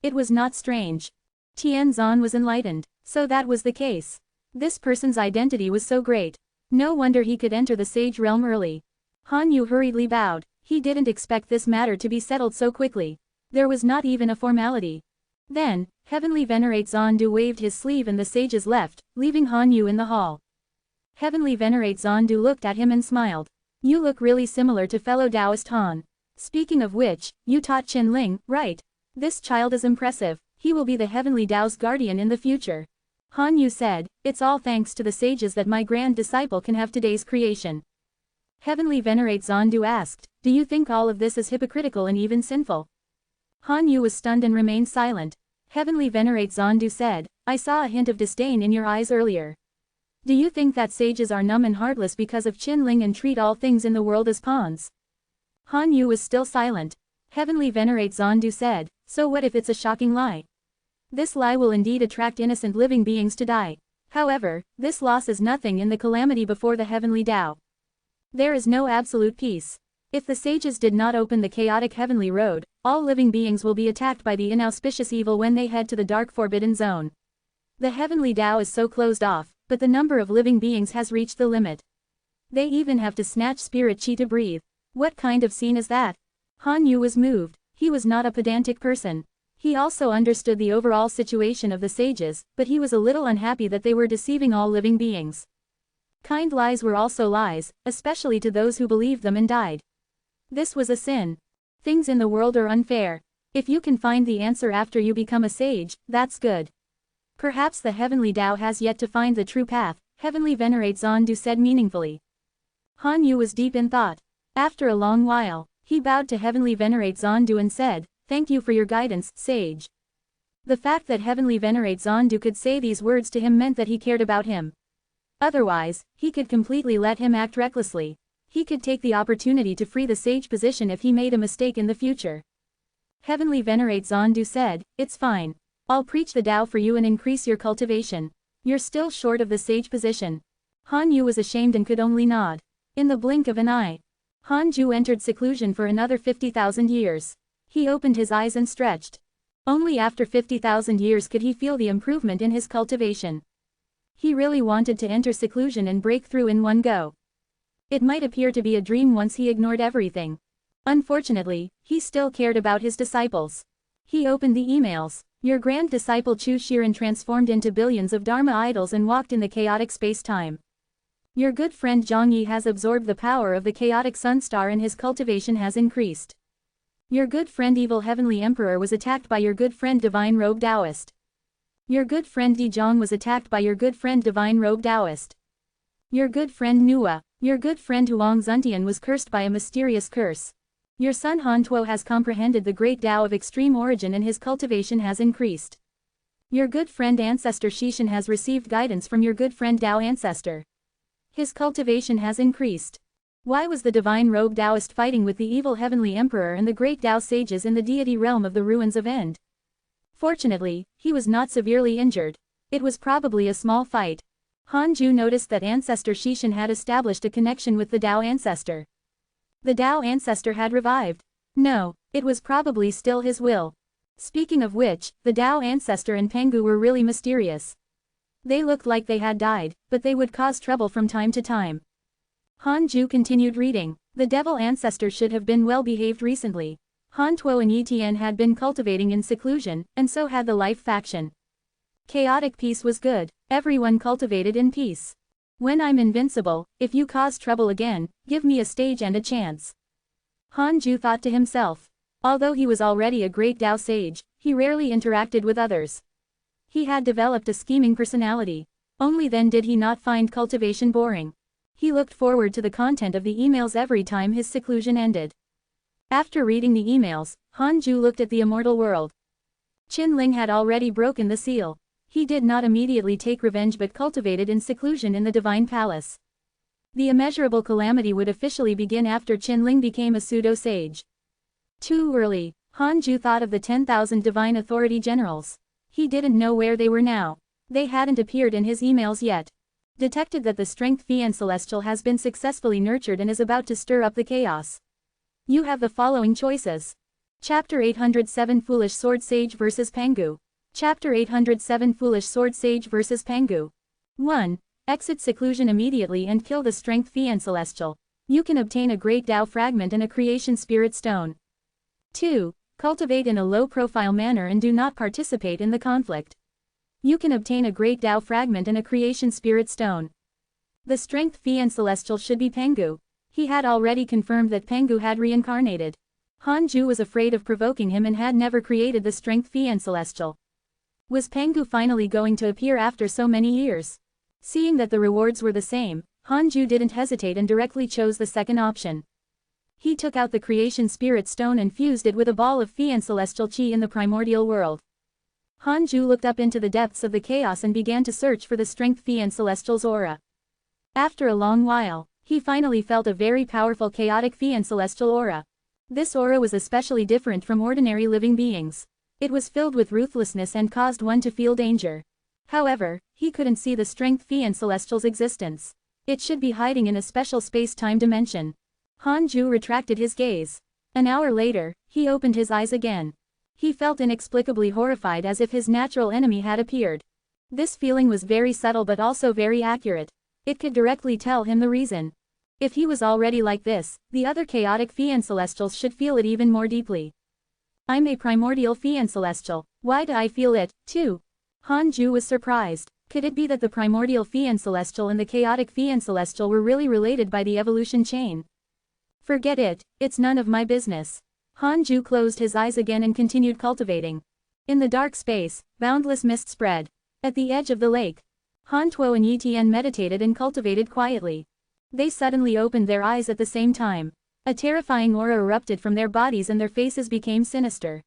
It was not strange. Tian Zan was enlightened. So that was the case. This person's identity was so great. No wonder he could enter the sage realm early. Han Yu hurriedly bowed. He didn't expect this matter to be settled so quickly. There was not even a formality. Then, Heavenly Venerate Zondu waved his sleeve and the sages left, leaving Han Yu in the hall. Heavenly Venerate Zondu looked at him and smiled. You look really similar to fellow Taoist Han. Speaking of which, you taught Qin Ling, right? This child is impressive. He will be the Heavenly Tao's guardian in the future. Han Yu said, it's all thanks to the sages that my grand disciple can have today's creation. Heavenly Venerate Zondu asked, do you think all of this is hypocritical and even sinful? Han Yu was stunned and remained silent. Heavenly Venerate Zondu said, I saw a hint of disdain in your eyes earlier. Do you think that sages are numb and heartless because of Qin Ling and treat all things in the world as pawns? Han Yu was still silent. Heavenly Venerate Zondu said, so what if it's a shocking lie? This lie will indeed attract innocent living beings to die. However, this loss is nothing in the calamity before the Heavenly Tao. There is no absolute peace. If the sages did not open the chaotic heavenly road, all living beings will be attacked by the inauspicious evil when they head to the dark forbidden zone. The Heavenly Tao is so closed off, but the number of living beings has reached the limit. They even have to snatch spirit chi to breathe. What kind of scene is that? Han Yu was moved. He was not a pedantic person. He also understood the overall situation of the sages, but he was a little unhappy that they were deceiving all living beings. Kind lies were also lies, especially to those who believed them and died. This was a sin. Things in the world are unfair. If you can find the answer after you become a sage, that's good. Perhaps the Heavenly Tao has yet to find the true path, Heavenly Venerate Zondu said meaningfully. Han Yu was deep in thought. After a long while, he bowed to Heavenly Venerate Zondu and said, thank you for your guidance, sage. The fact that Heavenly Venerate Zondu could say these words to him meant that he cared about him. Otherwise, he could completely let him act recklessly. He could take the opportunity to free the sage position if he made a mistake in the future. Heavenly Venerate Zondu said, it's fine. I'll preach the Tao for you and increase your cultivation. You're still short of the sage position. Han Yu was ashamed and could only nod. In the blink of an eye, Han Ju entered seclusion for another 50,000 years. He opened his eyes and stretched. Only after 50,000 years could he feel the improvement in his cultivation. He really wanted to enter seclusion and break through in one go. It might appear to be a dream once he ignored everything. Unfortunately, he still cared about his disciples. He opened the emails. Your grand disciple Chu Shiren transformed into billions of Dharma idols and walked in the chaotic space-time. Your good friend Zhang Yi has absorbed the power of the chaotic sun star and his cultivation has increased. Your good friend Evil Heavenly Emperor was attacked by your good friend Divine Robe Taoist. Your good friend Di Zhang was attacked by your good friend Divine Robe Taoist. Your good friend Nua, your good friend Huang Zuntian was cursed by a mysterious curse. Your son Han Tuo has comprehended the great Tao of extreme origin and his cultivation has increased. Your good friend Ancestor Shishan has received guidance from your good friend Tao Ancestor. His cultivation has increased. Why was the Divine Robe Taoist fighting with the evil Heavenly Emperor and the great Tao sages in the deity realm of the ruins of End? Fortunately, he was not severely injured. It was probably a small fight. Han Ju noticed that Ancestor Shishan had established a connection with the Tao Ancestor. The Tao Ancestor had revived. No, it was probably still his will. Speaking of which, the Tao Ancestor and Pengu were really mysterious. They looked like they had died, but they would cause trouble from time to time. Han Ju continued reading. The Devil Ancestor should have been well behaved recently. Han Tuo and Yi Tian had been cultivating in seclusion, and so had the Life faction. Chaotic peace was good. Everyone cultivated in peace. When I'm invincible, if you cause trouble again, give me a stage and a chance. Han Ju thought to himself. Although he was already a great Tao sage, he rarely interacted with others. He had developed a scheming personality. Only then did he not find cultivation boring. He looked forward to the content of the emails every time his seclusion ended. After reading the emails, Hanju looked at the immortal world. Qinling had already broken the seal. He did not immediately take revenge but cultivated in seclusion in the divine palace. The immeasurable calamity would officially begin after Qinling became a pseudo-sage. Too early, Hanju thought of the 10,000 divine authority generals. He didn't know where they were now. They hadn't appeared in his emails yet. Detected that the strength Fian Celestial has been successfully nurtured and is about to stir up the chaos. You have the following choices. Chapter 807 Foolish Sword Sage vs Pangu. Chapter 807 Foolish Sword Sage vs Pangu. 1. Exit seclusion immediately and kill the strength Fian Celestial. You can obtain a Great Tao Fragment and a Creation Spirit Stone. 2. Cultivate in a low-profile manner and do not participate in the conflict. You can obtain a Great Tao Fragment and a Creation Spirit Stone. The strength Fian Celestial should be Pangu. He had already confirmed that Pangu had reincarnated. Hanju was afraid of provoking him and had never created the strength Fian Celestial. Was Pangu finally going to appear after so many years? Seeing that the rewards were the same, Hanju didn't hesitate and directly chose the second option. He took out the Creation Spirit Stone and fused it with a ball of Fian Celestial Chi in the primordial world. Hanju looked up into the depths of the chaos and began to search for the strength Fian Celestial's aura. After a long while, he finally felt a very powerful chaotic Fian Celestial aura. This aura was especially different from ordinary living beings. It was filled with ruthlessness and caused one to feel danger. However, he couldn't see the strength Fian Celestial's existence. It should be hiding in a special space-time dimension. Hanju retracted his gaze. An hour later, he opened his eyes again. He felt inexplicably horrified as if his natural enemy had appeared. This feeling was very subtle but also very accurate. It could directly tell him the reason. If he was already like this, the other chaotic Fian Celestials should feel it even more deeply. I'm a primordial Fian Celestial, why do I feel it, too? Hanju was surprised. Could it be that the primordial Fian Celestial and the chaotic Fian Celestial were really related by the evolution chain? Forget it, it's none of my business. Hanju closed his eyes again and continued cultivating. In the dark space, boundless mist spread. At the edge of the lake, Hantuo and Yitian meditated and cultivated quietly. They suddenly opened their eyes at the same time. A terrifying aura erupted from their bodies and their faces became sinister.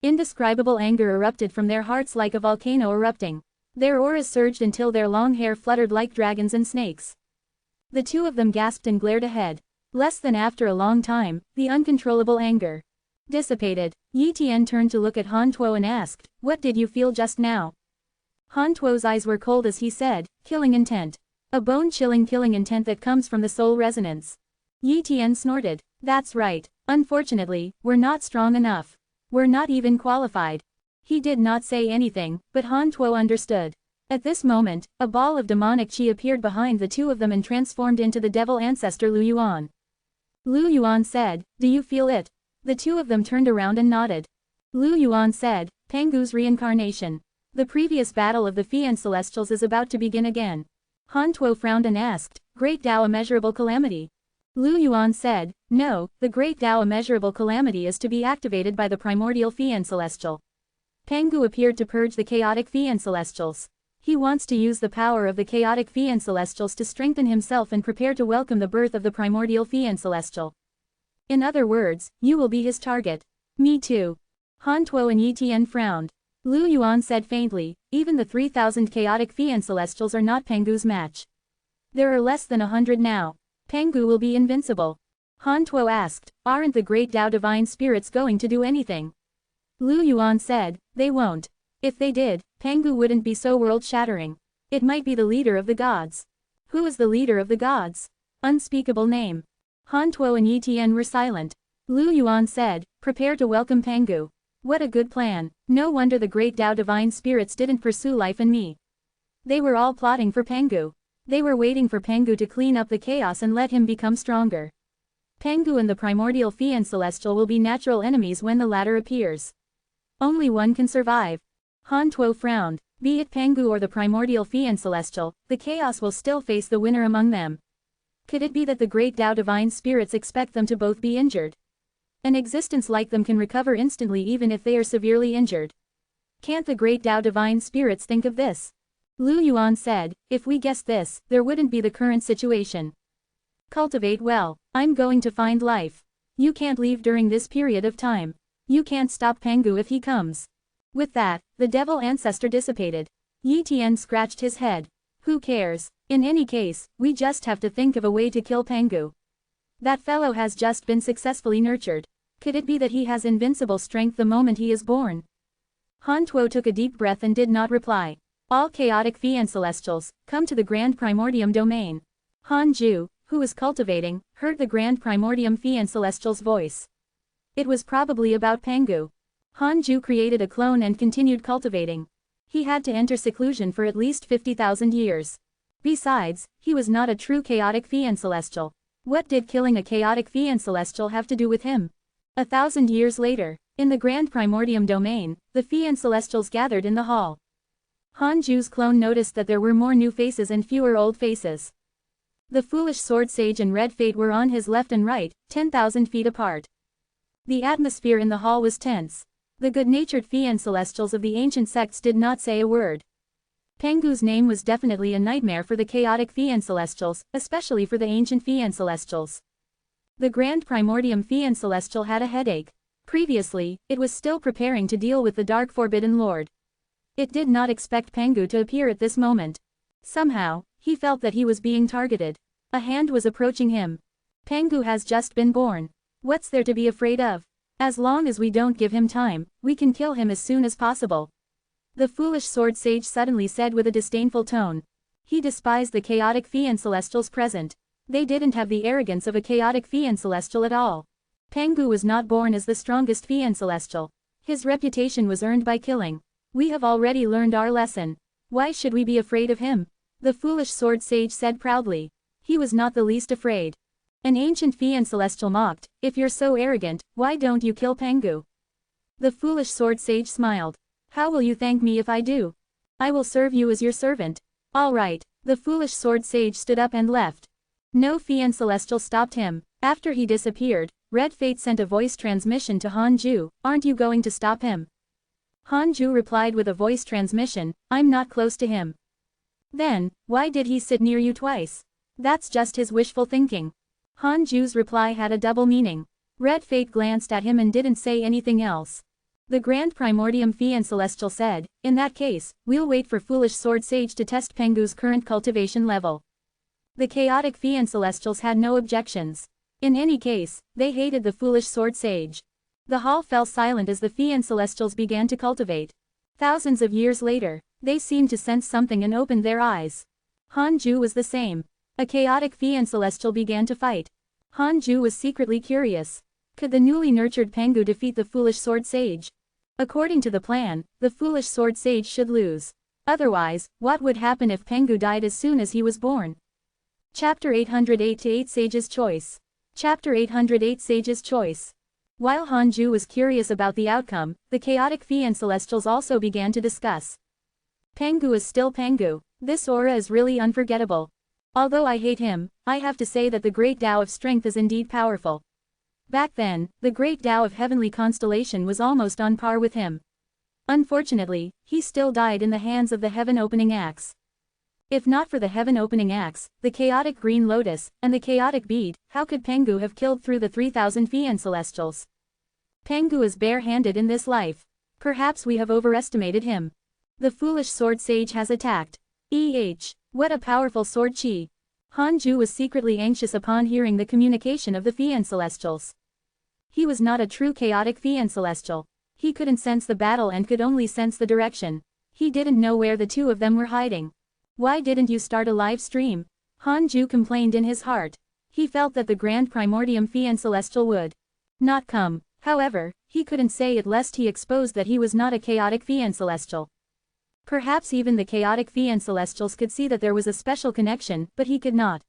Indescribable anger erupted from their hearts like a volcano erupting. Their auras surged until their long hair fluttered like dragons and snakes. The two of them gasped and glared ahead. Less than after a long time, the uncontrollable anger dissipated. Yitian turned to look at Hantuo and asked, "What did you feel just now?" Hantuo's eyes were cold as he said, "Killing intent. A bone-chilling killing intent that comes from the soul resonance." Yitian snorted. "That's right. Unfortunately, we're not strong enough. We're not even qualified." He did not say anything, but Hantuo understood. At this moment, a ball of demonic chi appeared behind the two of them and transformed into the devil ancestor Lu Yuan. Lu Yuan said, "Do you feel it?" The two of them turned around and nodded. Lu Yuan said, "Pangu's reincarnation. The previous battle of the Fian Celestials is about to begin again." Hantuo frowned and asked, "Great Tao Immeasurable Calamity?" Lu Yuan said, "No, the Great Tao Immeasurable Calamity is to be activated by the primordial Fian Celestial. Pangu appeared to purge the chaotic Fian Celestials. He wants to use the power of the chaotic Fian Celestials to strengthen himself and prepare to welcome the birth of the primordial Fian Celestial. In other words, you will be his target." "Me too." Hantuo and Yitian frowned. Lu Yuan said faintly, "Even the 3,000 chaotic Fian Celestials are not Pangu's match. There are less than 100 now. Pangu will be invincible." Hantuo asked, "Aren't the great Tao divine spirits going to do anything?" Lu Yuan said, "They won't. If they did, Pangu wouldn't be so world-shattering. It might be the leader of the gods." "Who is the leader of the gods?" "Unspeakable name." Hantuo and Yitian were silent. Lu Yuan said, "Prepare to welcome Pangu." What a good plan. No wonder the great Tao divine spirits didn't pursue Life and me. They were all plotting for Pangu. They were waiting for Pangu to clean up the chaos and let him become stronger. Pangu and the primordial Fian Celestial will be natural enemies when the latter appears. Only one can survive. Hantuo frowned. Be it Pangu or the primordial Fian Celestial, the chaos will still face the winner among them. Could it be that the great Tao divine spirits expect them to both be injured? An existence like them can recover instantly even if they are severely injured. Can't the great Tao divine spirits think of this? Lu Yuan said, if we guessed this, there wouldn't be the current situation. Cultivate well. I'm going to find life. You can't leave during this period of time. You can't stop Pangu if he comes. With that, the devil ancestor dissipated. Yi Tian scratched his head. Who cares? In any case, we just have to think of a way to kill Pangu. That fellow has just been successfully nurtured. Could it be that he has invincible strength the moment he is born? Han Tuo took a deep breath and did not reply. All chaotic Fian Celestials, come to the Grand Primordium domain. Han Ju, who was cultivating, heard the Grand Primordium Fian Celestial's voice. It was probably about Pangu. Han Ju created a clone and continued cultivating. He had to enter seclusion for at least 50,000 years. Besides, he was not a true chaotic Fian Celestial. What did killing a chaotic Fian Celestial have to do with him? 1,000 years later, in the Grand Primordium domain, the Fian Celestials gathered in the hall. Han Ju's clone noticed that there were more new faces and fewer old faces. The foolish sword sage and red fate were on his left and right, 10,000 feet apart. The atmosphere in the hall was tense. The good-natured Fian Celestials of the ancient sects did not say a word. Pangu's name was definitely a nightmare for the chaotic Fian Celestials, especially for the ancient Fian Celestials. The Grand Primordium Fian Celestial had a headache. Previously, it was still preparing to deal with the Dark Forbidden Lord. It did not expect Pangu to appear at this moment. Somehow, he felt that he was being targeted. A hand was approaching him. Pangu has just been born. What's there to be afraid of? As long as we don't give him time, we can kill him as soon as possible. The foolish sword sage suddenly said with a disdainful tone. He despised the chaotic Fian Celestials present. They didn't have the arrogance of a chaotic Fian Celestial at all. Pangu was not born as the strongest Fian Celestial. His reputation was earned by killing. We have already learned our lesson. Why should we be afraid of him? The foolish sword sage said proudly. He was not the least afraid. An ancient Fian Celestial mocked, if you're so arrogant, why don't you kill Pangu? The foolish sword sage smiled. How will you thank me if I do? I will serve you as your servant. All right. The foolish sword sage stood up and left. No Fian Celestial stopped him. After he disappeared, Red Fate sent a voice transmission to Han Ju. Aren't you going to stop him? Han Ju replied with a voice transmission, I'm not close to him. Then, why did he sit near you twice? That's just his wishful thinking. Han Ju's reply had a double meaning. Red Fate glanced at him and didn't say anything else. The Grand Primordium Fian Celestial said, in that case, we'll wait for foolish sword sage to test Pangu's current cultivation level. The chaotic Fian Celestials had no objections. In any case, they hated the foolish sword sage. The hall fell silent as the Fian Celestials began to cultivate. Thousands of years later, they seemed to sense something and opened their eyes. Han Ju was the same. A chaotic Fian Celestial began to fight. Han Ju was secretly curious. Could the newly nurtured Pangu defeat the foolish sword sage? According to the plan, the foolish sword sage should lose. Otherwise, what would happen if Pangu died as soon as he was born? Chapter 808 Sage's Choice. Chapter 808 Sage's Choice. While Han Ju was curious about the outcome, the chaotic Fian Celestials also began to discuss. Pangu is still Pangu. This aura is really unforgettable. Although I hate him, I have to say that the great Tao of strength is indeed powerful. Back then, the great Tao of heavenly constellation was almost on par with him. Unfortunately, he still died in the hands of the heaven-opening axe. If not for the heaven-opening axe, the chaotic green lotus, and the chaotic bead, how could Pangu have killed through the 3,000 Fian Celestials? Pangu is bare-handed in this life. Perhaps we have overestimated him. The foolish sword sage has attacked. What a powerful sword chi. Han Ju was secretly anxious upon hearing the communication of the Fian Celestials. He was not a true chaotic Fian Celestial. He couldn't sense the battle and could only sense the direction. He didn't know where the two of them were hiding. Why didn't you start a live stream? Han Ju complained in his heart. He felt that the Grand Primordium Fian Celestial would not come. However, he couldn't say it lest he exposed that he was not a chaotic Fian Celestial. Perhaps even the chaotic Fian Celestials could see that there was a special connection, but he could not.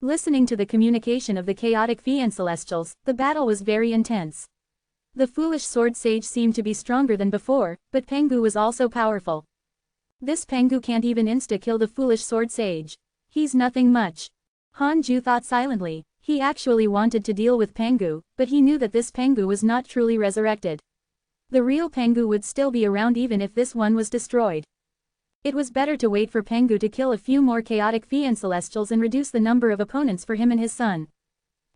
Listening to the communication of the chaotic Fian Celestials, the battle was very intense. The foolish sword sage seemed to be stronger than before, but Pangu was also powerful. This Pangu can't even insta-kill the foolish sword sage. He's nothing much. Han Ju thought silently. He actually wanted to deal with Pangu, but he knew that this Pangu was not truly resurrected. The real Pangu would still be around even if this one was destroyed. It was better to wait for Pengu to kill a few more chaotic Fian Celestials and reduce the number of opponents for him and his son.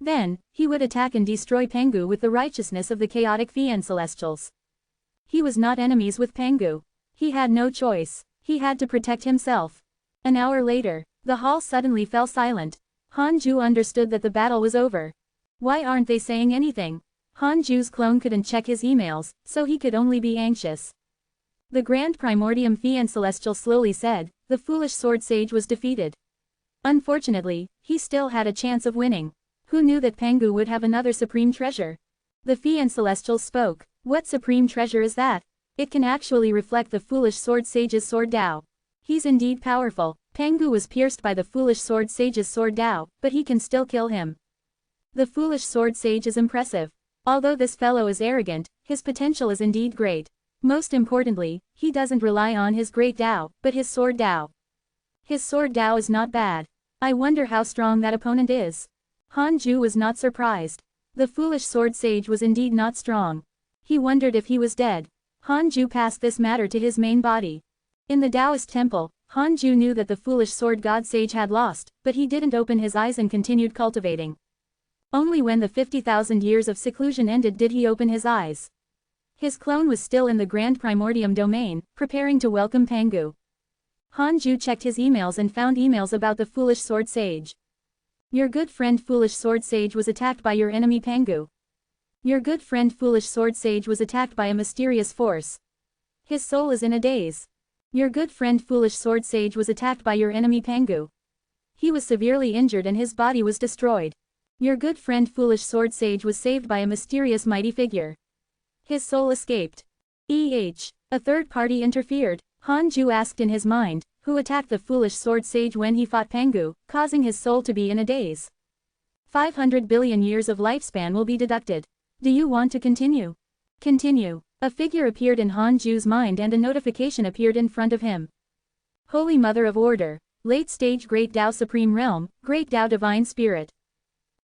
Then, he would attack and destroy Pengu with the righteousness of the chaotic Fian Celestials. He was not enemies with Pengu. He had no choice. He had to protect himself. An hour later, the hall suddenly fell silent. Hanju understood that the battle was over. Why aren't they saying anything? Hanju's clone couldn't check his emails, so he could only be anxious. The Grand Primordium Fian Celestial slowly said, the foolish sword sage was defeated. Unfortunately, he still had a chance of winning. Who knew that Pengu would have another supreme treasure? The Fian Celestials spoke. What supreme treasure is that? It can actually reflect the foolish sword sage's sword Dao. He's indeed powerful. Pengu was pierced by the foolish sword sage's sword Dao, but he can still kill him. The foolish sword sage is impressive. Although this fellow is arrogant, his potential is indeed great. Most importantly, he doesn't rely on his great Dao, but his sword Dao. His sword Dao is not bad. I wonder how strong that opponent is. Hanju was not surprised. The foolish sword sage was indeed not strong. He wondered if he was dead. Hanju passed this matter to his main body. In the Taoist temple, Hanju knew that the foolish sword god sage had lost, but he didn't open his eyes and continued cultivating. Only when the 50,000 years of seclusion ended did he open his eyes. His clone was still in the Grand Primordium domain, preparing to welcome Pengu. Hanju checked his emails and found emails about the foolish sword sage. Your good friend foolish sword sage was attacked by your enemy Pengu. Your good friend foolish sword sage was attacked by a mysterious force. His soul is in a daze. Your good friend foolish sword sage was attacked by your enemy Pengu. He was severely injured and his body was destroyed. Your good friend foolish sword sage was saved by a mysterious mighty figure. His soul escaped. A third party interfered. Hanju asked in his mind, who attacked the foolish sword sage when he fought Pengu, causing his soul to be in a daze. 500 billion years of lifespan will be deducted. Do you want to continue? Continue. A figure appeared in Hanju's mind and a notification appeared in front of him. Holy Mother of Order. Late stage Great Tao Supreme Realm, Great Tao Divine Spirit.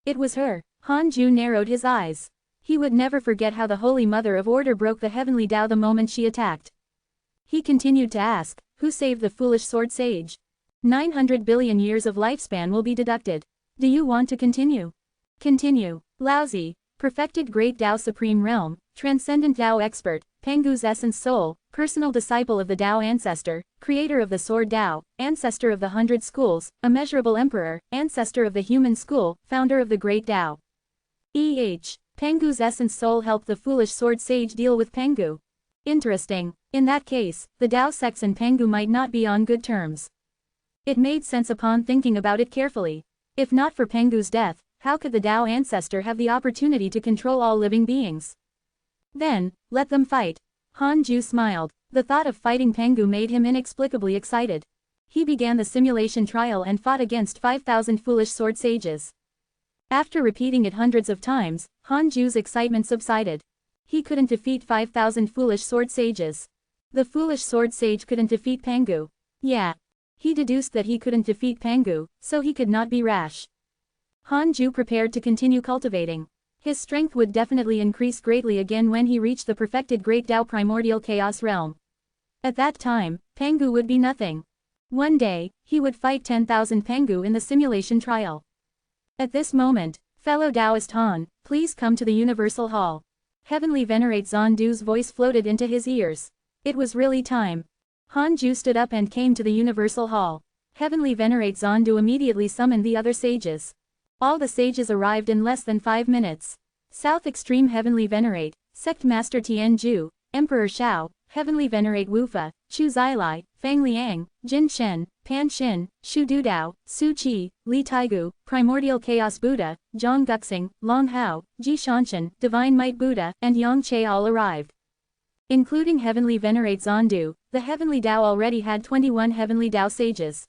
It was her. Hanju narrowed his eyes. He would never forget how the Holy Mother of Order broke the heavenly Tao the moment she attacked. He continued to ask, who saved the foolish sword sage? 900 billion years of lifespan will be deducted. Do you want to continue? Continue. Lousy. Perfected Great Tao Supreme Realm, Transcendent Tao Expert, Pengu's Essence Soul, Personal Disciple of the Tao Ancestor, Creator of the Sword Tao, Ancestor of the 100 Schools, Immeasurable Emperor, Ancestor of the Human School, Founder of the Great Tao. Pengu's Essence Soul helped the foolish sword sage deal with Pengu. Interesting. In that case, the Tao sects and Pengu might not be on good terms. It made sense upon thinking about it carefully. If not for Pengu's death, how could the Tao ancestor have the opportunity to control all living beings? Then, let them fight. Hanju smiled. The thought of fighting Pengu made him inexplicably excited. He began the simulation trial and fought against 5,000 foolish sword sages. After repeating it hundreds of times, Hanju's excitement subsided. He couldn't defeat 5,000 foolish sword sages. The foolish sword sage couldn't defeat Pengu. Yeah. He deduced that he couldn't defeat Pengu, so he could not be rash. Hanju prepared to continue cultivating. His strength would definitely increase greatly again when he reached the perfected Great Tao Primordial Chaos Realm. At that time, Pengu would be nothing. One day, he would fight 10,000 Pengu in the simulation trial. At this moment, fellow Taoist Han, please come to the Universal Hall. Heavenly Venerate Zondu's voice floated into his ears. It was really time. Hanju stood up and came to the Universal Hall. Heavenly Venerate Zondu immediately summoned the other sages. All the sages arrived in less than 5 minutes. South Extreme Heavenly Venerate, Sect Master Tianju, Emperor Shao, Heavenly Venerate Wufa, Chu Zilai, Fang Liang, Jin Shen, Pan Xin, Shu Dudao, Su Qi, Li Taigu, Primordial Chaos Buddha, Zhang Guxing, Long Hao, Ji Shanshan, Divine Might Buddha, and Yang Che all arrived. Including Heavenly Venerate Zondu, the Heavenly Tao already had 21 Heavenly Tao sages.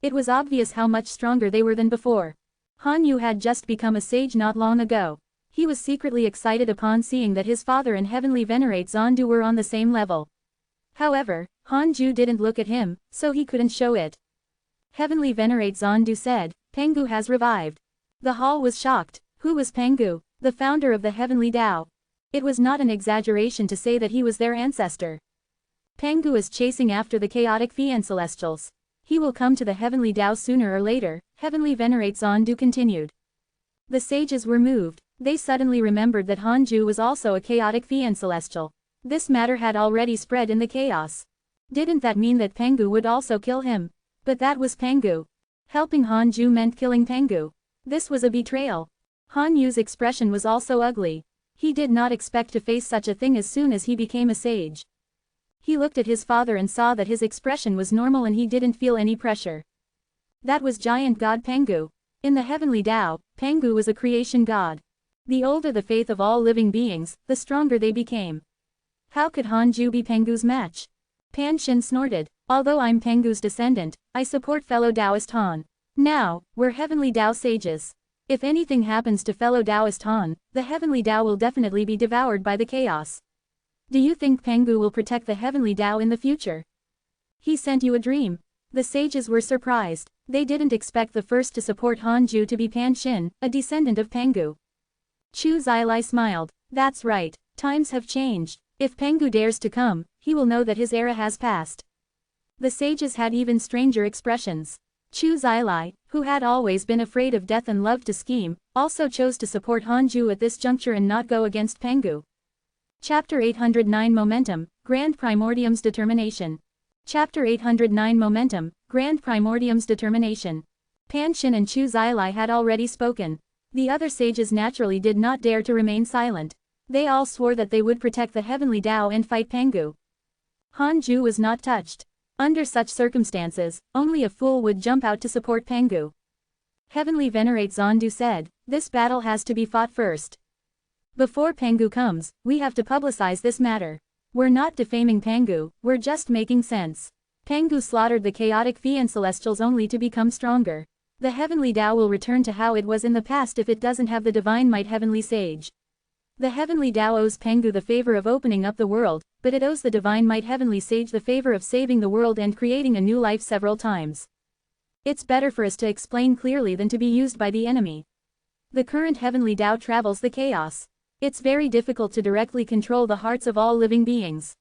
It was obvious how much stronger they were than before. Han Yu had just become a sage not long ago. He was secretly excited upon seeing that his father and Heavenly Venerate Zondu were on the same level. However, Hanju didn't look at him, so he couldn't show it. Heavenly Venerate Zondu said, Pengu has revived. The hall was shocked. Who was Pengu? The founder of the Heavenly Tao. It was not an exaggeration to say that he was their ancestor. Pangu is chasing after the chaotic Fian Celestials. He will come to the heavenly Tao sooner or later, Heavenly Venerate Zondu continued. The sages were moved. They suddenly remembered that Hanju was also a chaotic Fian Celestial. This matter had already spread in the chaos. Didn't that mean that Pangu would also kill him? But that was Pangu. Helping Hanju meant killing Pangu. This was a betrayal. Hanyu's expression was also ugly. He did not expect to face such a thing as soon as he became a sage. He looked at his father and saw that his expression was normal and he didn't feel any pressure. That was giant god Pangu. In the heavenly Tao, Pangu was a creation god. The older the faith of all living beings, the stronger they became. How could Hanju be Pangu's match? Pan Shin snorted. Although I'm Pangu's descendant, I support fellow Taoist Han. Now, we're heavenly Tao sages. If anything happens to fellow Taoist Han, the heavenly Tao will definitely be devoured by the chaos. Do you think Pangu will protect the heavenly Tao in the future? He sent you a dream. The sages were surprised. They didn't expect the first to support Hanju to be Pan Shin, a descendant of Pangu. Chu Zilai smiled. That's right. Times have changed. If Pangu dares to come, he will know that his era has passed. The sages had even stranger expressions. Chu Zilai, who had always been afraid of death and loved to scheme, also chose to support Hanju at this juncture and not go against Pangu. Chapter 809 Momentum, Grand Primordium's Determination. Chapter 809 Momentum, Grand Primordium's Determination. Pan Shin and Chu Zilai had already spoken. The other sages naturally did not dare to remain silent. They all swore that they would protect the heavenly Tao and fight Pangu. Hanju was not touched. Under such circumstances, only a fool would jump out to support Pangu. Heavenly Venerate Zondu said, this battle has to be fought first. Before Pangu comes, we have to publicize this matter. We're not defaming Pangu, we're just making sense. Pangu slaughtered the chaotic Fian Celestials only to become stronger. The heavenly Tao will return to how it was in the past if it doesn't have the divine might heavenly sage. The heavenly Tao owes Pangu the favor of opening up the world, but it owes the divine might heavenly sage the favor of saving the world and creating a new life several times. It's better for us to explain clearly than to be used by the enemy. The current heavenly Tao travels the chaos. It's very difficult to directly control the hearts of all living beings.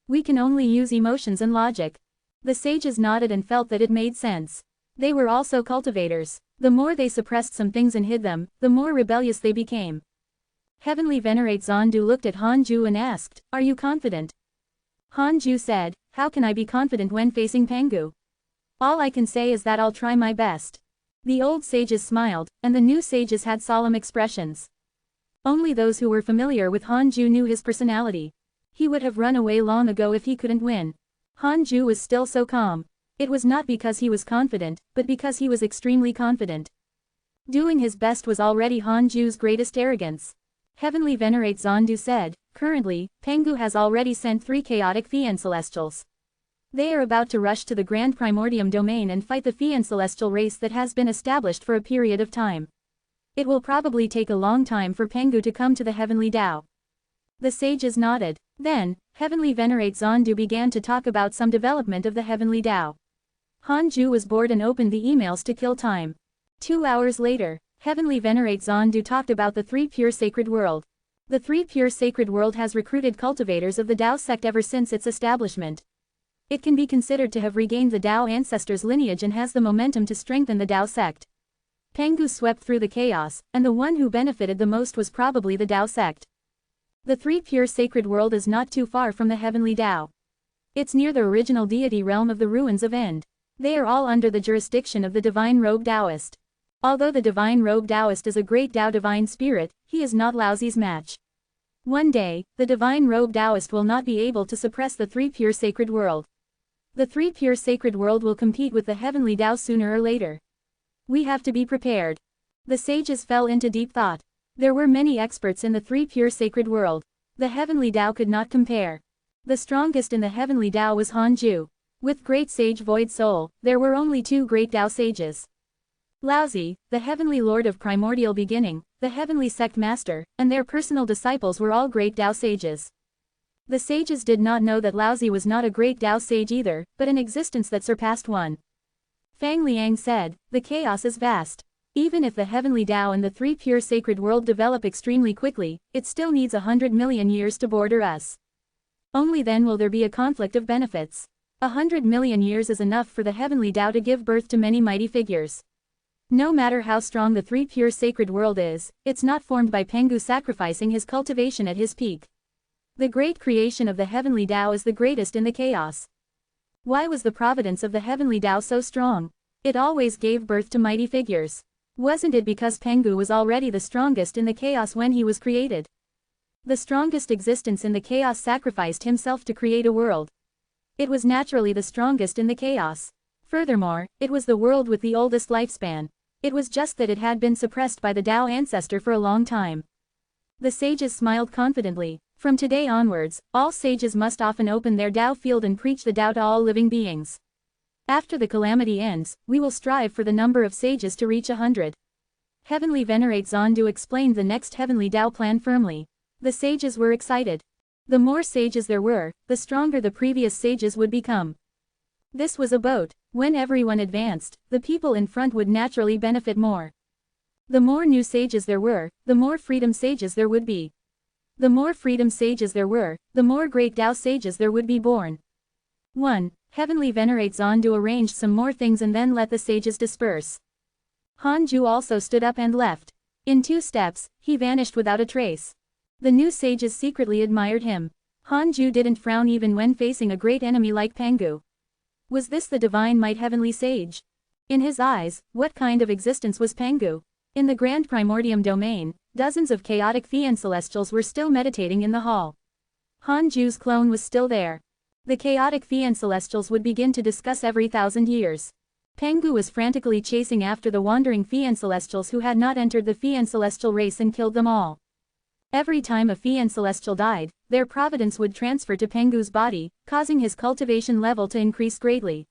We can only use emotions and logic. The sages nodded and felt that it made sense. They were also cultivators. The more they suppressed some things and hid them, the more rebellious they became. Heavenly Venerate Zondu looked at Hanju and asked, are you confident? Hanju said, how can I be confident when facing Pangu? All I can say is that I'll try my best. The old sages smiled, and the new sages had solemn expressions. Only those who were familiar with Hanju knew his personality. He would have run away long ago if he couldn't win. Hanju was still so calm. It was not because he was confident, but because he was extremely confident. Doing his best was already Hanju's greatest arrogance. Heavenly Venerate Zondu said, currently, Pangu has already sent 3 chaotic Fian Celestials. They are about to rush to the Grand Primordium domain and fight the Fian Celestial race that has been established for a period of time. It will probably take a long time for Pangu to come to the heavenly Tao. The sages nodded. Then, Heavenly Venerate Zondu began to talk about some development of the heavenly Tao. Hanju was bored and opened the emails to kill time. 2 hours later, Heavenly Venerate Zondu talked about the 3 Pure Sacred World. The 3 Pure Sacred World has recruited cultivators of the Tao sect ever since its establishment. It can be considered to have regained the Tao ancestors' lineage and has the momentum to strengthen the Tao sect. Pangu swept through the chaos, and the one who benefited the most was probably the Tao sect. The 3 Pure Sacred World is not too far from the heavenly Tao. It's near the original deity realm of the ruins of End. They are all under the jurisdiction of the Divine Robe Taoist. Although the Divine Robe Taoist is a great Tao divine spirit, he is not Laozi's match. One day, the Divine Robe Taoist will not be able to suppress the 3 Pure Sacred World. The 3 Pure Sacred World will compete with the heavenly Tao sooner or later. We have to be prepared. The sages fell into deep thought. There were many experts in the 3 Pure Sacred World. The heavenly Tao could not compare. The strongest in the heavenly Tao was Hanju. With great sage Void Soul, there were only 2 great Tao sages. Laozi, the heavenly lord of primordial beginning, the heavenly sect master, and their personal disciples were all great Tao sages. The sages did not know that Laozi was not a great Tao sage either, but an existence that surpassed one. Fang Liang said, the chaos is vast. Even if the heavenly Tao and the 3 Pure Sacred World develop extremely quickly, it still needs 100 million years to border us. Only then will there be a conflict of benefits. 100 million years is enough for the heavenly Tao to give birth to many mighty figures. No matter how strong the three pure sacred world is, it's not formed by Pengu sacrificing his cultivation at his peak. The great creation of the heavenly Tao is the greatest in the chaos. Why was the providence of the heavenly Tao so strong? It always gave birth to mighty figures. Wasn't it because Pengu was already the strongest in the chaos when he was created? The strongest existence in the chaos sacrificed himself to create a world. It was naturally the strongest in the chaos. Furthermore, it was the world with the oldest lifespan. It was just that it had been suppressed by the Tao ancestor for a long time. The sages smiled confidently. From today onwards, all sages must often open their Tao field and preach the Tao to all living beings. After the calamity ends, we will strive for the number of sages to reach 100. Heavenly Venerate Zondu explained the next heavenly Tao plan firmly. The sages were excited. The more sages there were, the stronger the previous sages would become. This was a boat. When everyone advanced, the people in front would naturally benefit more. The more new sages there were, the more freedom sages there would be. The more freedom sages there were, the more great Tao sages there would be born. 1. Heavenly Venerate Zondu arranged some more things and then let the sages disperse. Hanju also stood up and left. In 2 steps, he vanished without a trace. The new sages secretly admired him. Hanju didn't frown even when facing a great enemy like Pengu. Was this the divine might heavenly sage? In his eyes, what kind of existence was Pengu? In the grand primordium domain, dozens of chaotic Fian Celestials were still meditating in the hall. Hanju's clone was still there. The chaotic Fian Celestials would begin to discuss every 1,000 years. Pengu was frantically chasing after the wandering Fian Celestials who had not entered the Fian Celestial race and killed them all. Every time a Fian Celestial died, their providence would transfer to Pengu's body, causing his cultivation level to increase greatly.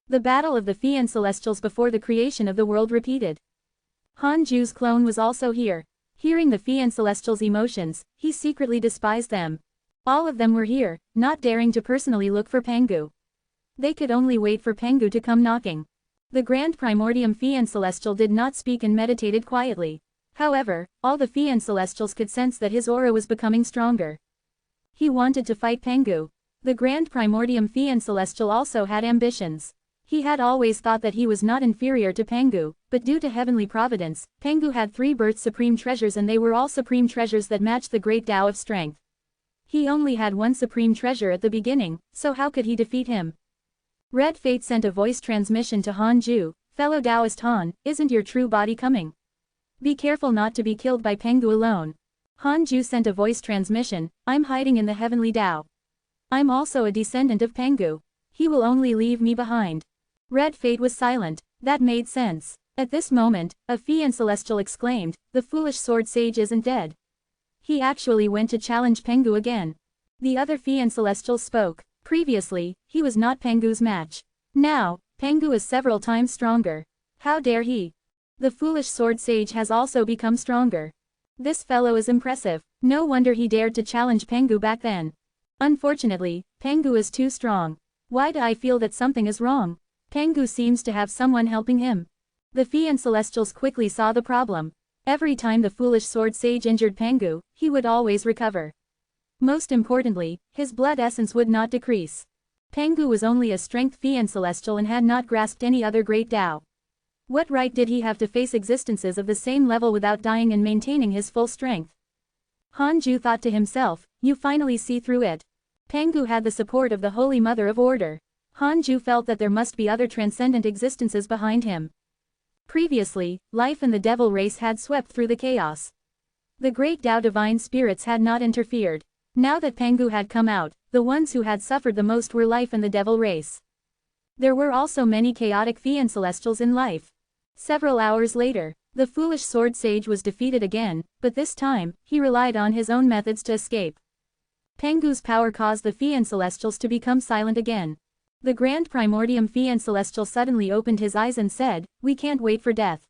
The battle of the Fian Celestials before the creation of the world repeated. Hanju's clone was also here. Hearing the Fian Celestials' emotions, he secretly despised them. All of them were here, not daring to personally look for Pengu. They could only wait for Pengu to come knocking. The grand primordium Fian Celestial did not speak and meditated quietly. However, all the Fian Celestials could sense that his aura was becoming stronger. He wanted to fight Pengu. The grand primordium Fian Celestial also had ambitions. He had always thought that he was not inferior to Pengu, but due to heavenly providence, Pengu had 3 birth supreme treasures and they were all supreme treasures that matched the great Tao of strength. He only had 1 supreme treasure at the beginning, so how could he defeat him? Red Fate sent a voice transmission to Hanju. Fellow Taoist Han, isn't your true body coming? Be careful not to be killed by Pengu alone. Hanju sent a voice transmission. I'm hiding in the heavenly Tao. I'm also a descendant of Pengu. He will only leave me behind. Red Fate was silent. That made sense. At this moment, a Fian Celestial exclaimed, the foolish sword sage isn't dead. He actually went to challenge Pengu again. The other Fian Celestials spoke. Previously, he was not Pengu's match. Now, Pengu is several times stronger. How dare he? The foolish sword sage has also become stronger. This fellow is impressive. No wonder he dared to challenge Pengu back then. Unfortunately, Pengu is too strong. Why do I feel that something is wrong? Pengu seems to have someone helping him. The Fian Celestials quickly saw the problem. Every time the foolish sword sage injured Pengu, he would always recover. Most importantly, his blood essence would not decrease. Pengu was only a strength Fian Celestial and had not grasped any other great Tao. What right did he have to face existences of the same level without dying and maintaining his full strength? Hanju thought to himself, you finally see through it. Pengu had the support of the Holy Mother of Order. Hanju felt that there must be other transcendent existences behind him. Previously, life and the devil race had swept through the chaos. The great Tao divine spirits had not interfered. Now that Pengu had come out, the ones who had suffered the most were life and the devil race. There were also many chaotic Fian Celestials in life. Several hours later, the foolish sword sage was defeated again, but this time, he relied on his own methods to escape. Pengu's power caused the Fian Celestials to become silent again. The grand primordium Fian Celestial suddenly opened his eyes and said, we can't wait for death.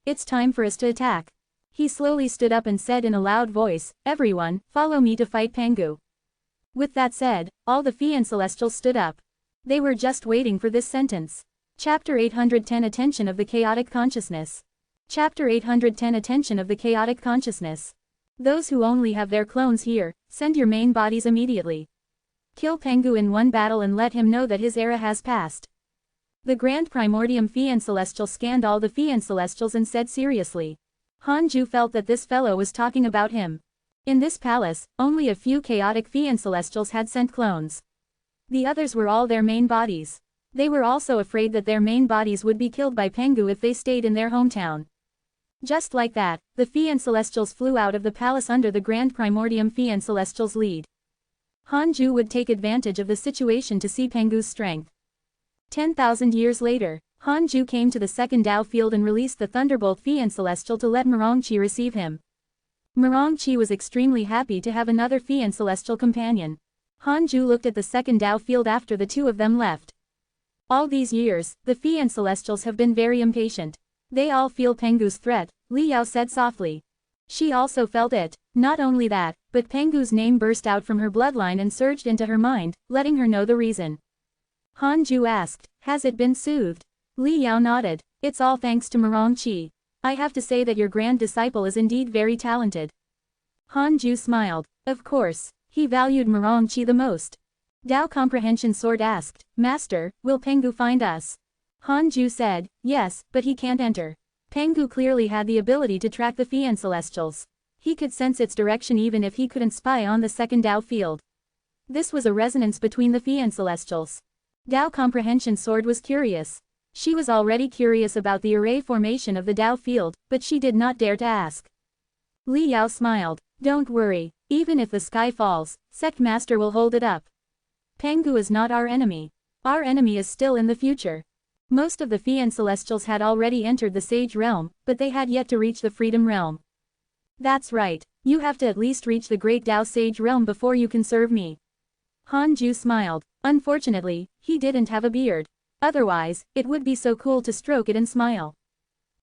It's time for us to attack. He slowly stood up and said in a loud voice, everyone, follow me to fight Pengu. With that said, all the Fian Celestials stood up. They were just waiting for this sentence. Chapter 810 Attention of the Chaotic Consciousness. Chapter 810 Attention of the Chaotic Consciousness. Those who only have their clones here, send your main bodies immediately. Kill Pengu in one battle and let him know that his era has passed. The Grand Primordium Fiend Celestial scanned all the Fiend Celestials and said seriously. Hanju felt that this fellow was talking about him. In this palace, only a few chaotic Fiend Celestials had sent clones. The others were all their main bodies. They were also afraid that their main bodies would be killed by Pengu if they stayed in their hometown. Just like that, the Fiend Celestials flew out of the palace under the Grand Primordium Fiend Celestial's lead. Hanju would take advantage of the situation to see Pengu's strength. 10,000 years later, Hanju came to the second Dao field and released the Thunderbolt Fiend Celestial to let Marongchi receive him. Marongchi was extremely happy to have another Fiend Celestial companion. Hanju looked at the second Dao field after the two of them left. All these years, the Fiend Celestials have been very impatient. They all feel Pengu's threat, Li Yao said softly. She also felt it. Not only that, but Pengu's name burst out from her bloodline and surged into her mind, letting her know the reason. Hanju asked, has it been soothed? Li Yao nodded. It's all thanks to Marongchi. I have to say that your grand disciple is indeed very talented. Hanju smiled. Of course, he valued Marongchi the most. Dao Comprehension Sword asked, Master, will Pengu find us? Hanju said, yes, but he can't enter. Pengu clearly had the ability to track the Fiend Celestials. He could sense its direction even if he couldn't spy on the second Dao field. This was a resonance between the Fiend Celestials. Dao Comprehension Sword was curious. She was already curious about the array formation of the Dao field, but she did not dare to ask. Li Yao smiled. Don't worry, even if the sky falls, Sect Master will hold it up. Pengu is not our enemy. Our enemy is still in the future. Most of the Fiend Celestials had already entered the Sage Realm, but they had yet to reach the Freedom Realm. That's right, you have to at least reach the Great Dao Sage Realm before you can serve me. Hanju smiled. Unfortunately, he didn't have a beard. Otherwise, it would be so cool to stroke it and smile.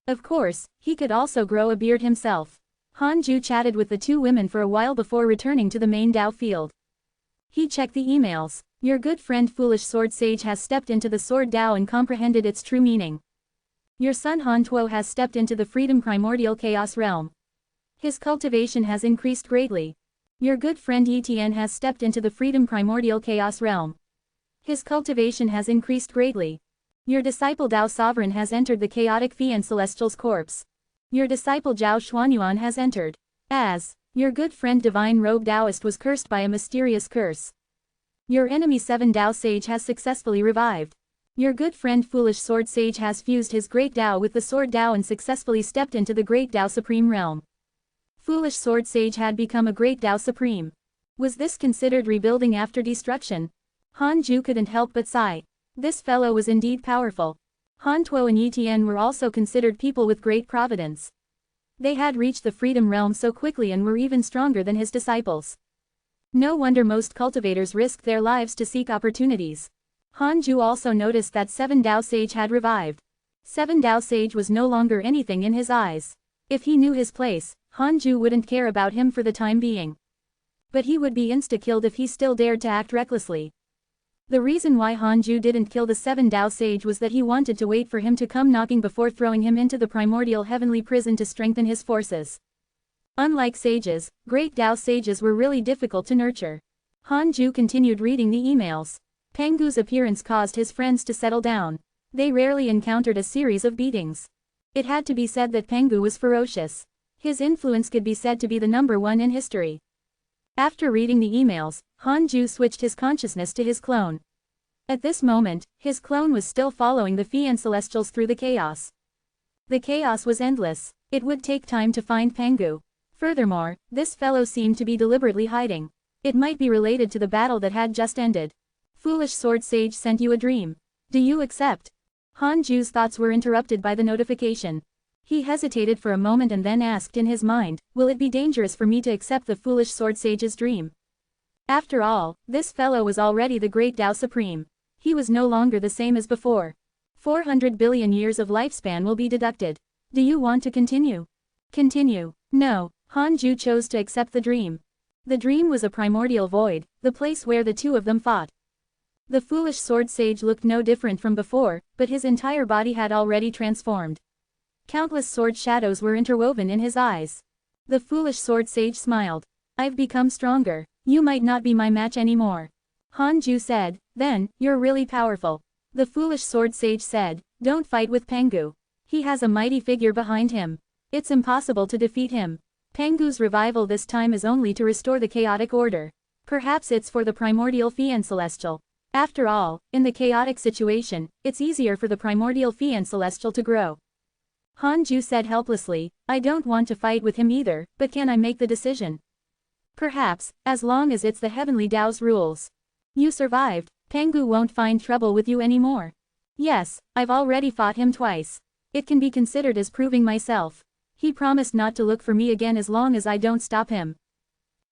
Of course, he could also grow a beard himself. Hanju chatted with the two women for a while before returning to the main Dao field. He checked the emails. Your good friend Foolish Sword Sage has stepped into the Sword Dao and comprehended its true meaning. Your son Han Tuo has stepped into the Freedom Primordial Chaos Realm. His cultivation has increased greatly. Your good friend Yi Tian has stepped into the Freedom Primordial Chaos Realm. His cultivation has increased greatly. Your disciple Dao Sovereign has entered the chaotic Fiend Celestial's corpse. Your disciple Zhao Xuanyuan has entered. As your good friend Divine Robe Daoist was cursed by a mysterious curse. Your enemy Seven Dao Sage has successfully revived. Your good friend Foolish Sword Sage has fused his Great Dao with the Sword Dao and successfully stepped into the Great Dao Supreme Realm. Foolish Sword Sage had become a Great Dao Supreme. Was this considered rebuilding after destruction? Hanju couldn't help but sigh. This fellow was indeed powerful. Han Tuo and Yi Tian were also considered people with great providence. They had reached the Freedom Realm so quickly and were even stronger than his disciples. No wonder most cultivators risked their lives to seek opportunities. Hanju also noticed that Seven Dao Sage had revived. Seven Dao Sage was no longer anything in his eyes. If he knew his place, Hanju wouldn't care about him for the time being. But he would be insta-killed if he still dared to act recklessly. The reason why Hanju didn't kill the Seven Dao Sage was that he wanted to wait for him to come knocking before throwing him into the primordial heavenly prison to strengthen his forces. Unlike sages, Great Dao Sages were really difficult to nurture. Hanju continued reading the emails. Pengu's appearance caused his friends to settle down. They rarely encountered a series of beatings. It had to be said that Pengu was ferocious. His influence could be said to be the #1 in history. After reading the emails, Hanju switched his consciousness to his clone. At this moment, his clone was still following the Fiend Celestials through the chaos. The chaos was endless. It would take time to find Pengu. Furthermore, this fellow seemed to be deliberately hiding. It might be related to the battle that had just ended. Foolish Sword Sage sent you a dream. Do you accept? Hanju's thoughts were interrupted by the notification. He hesitated for a moment and then asked in his mind, will it be dangerous for me to accept the Foolish Sword Sage's dream? After all, this fellow was already the Great Dao Supreme. He was no longer the same as before. 400 billion years of lifespan will be deducted. Do you want to continue? Continue. No, Hanju chose to accept the dream. The dream was a primordial void, the place where the two of them fought. The Foolish Sword Sage looked no different from before, but his entire body had already transformed. Countless sword shadows were interwoven in his eyes. The Foolish Sword Sage smiled. I've become stronger. You might not be my match anymore. Hanju said, then, you're really powerful. The foolish sword sage said, don't fight with Pengu. He has a mighty figure behind him. It's impossible to defeat him. Pengu's revival this time is only to restore the chaotic order. Perhaps it's for the primordial Fian Celestial. After all, in the chaotic situation, it's easier for the primordial Fian Celestial to grow. Hanju said helplessly, I don't want to fight with him either, but can I make the decision? Perhaps, as long as it's the heavenly Tao's rules. You survived, Pengu won't find trouble with you anymore. Yes, I've already fought him twice. It can be considered as proving myself. He promised not to look for me again as long as I don't stop him.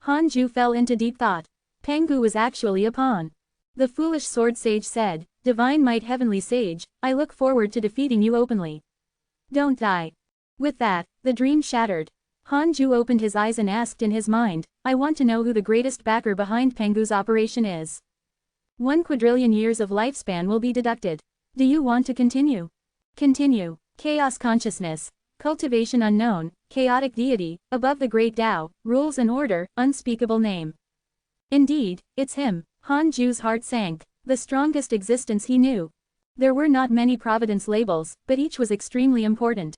Hanju fell into deep thought. Pengu was actually a pawn. The foolish sword sage said, Divine Might Heavenly Sage, I look forward to defeating you openly. Don't die. With that, the dream shattered. Hanju opened his eyes and asked in his mind, I want to know who the greatest backer behind Pengu's operation is. 1 quadrillion years of lifespan will be deducted. Do you want to continue? Continue. Chaos consciousness. Cultivation unknown, chaotic deity, above the great Tao, rules and order, unspeakable name. Indeed, it's him. Hanju's heart sank. The strongest existence he knew. There were not many Providence labels, but each was extremely important.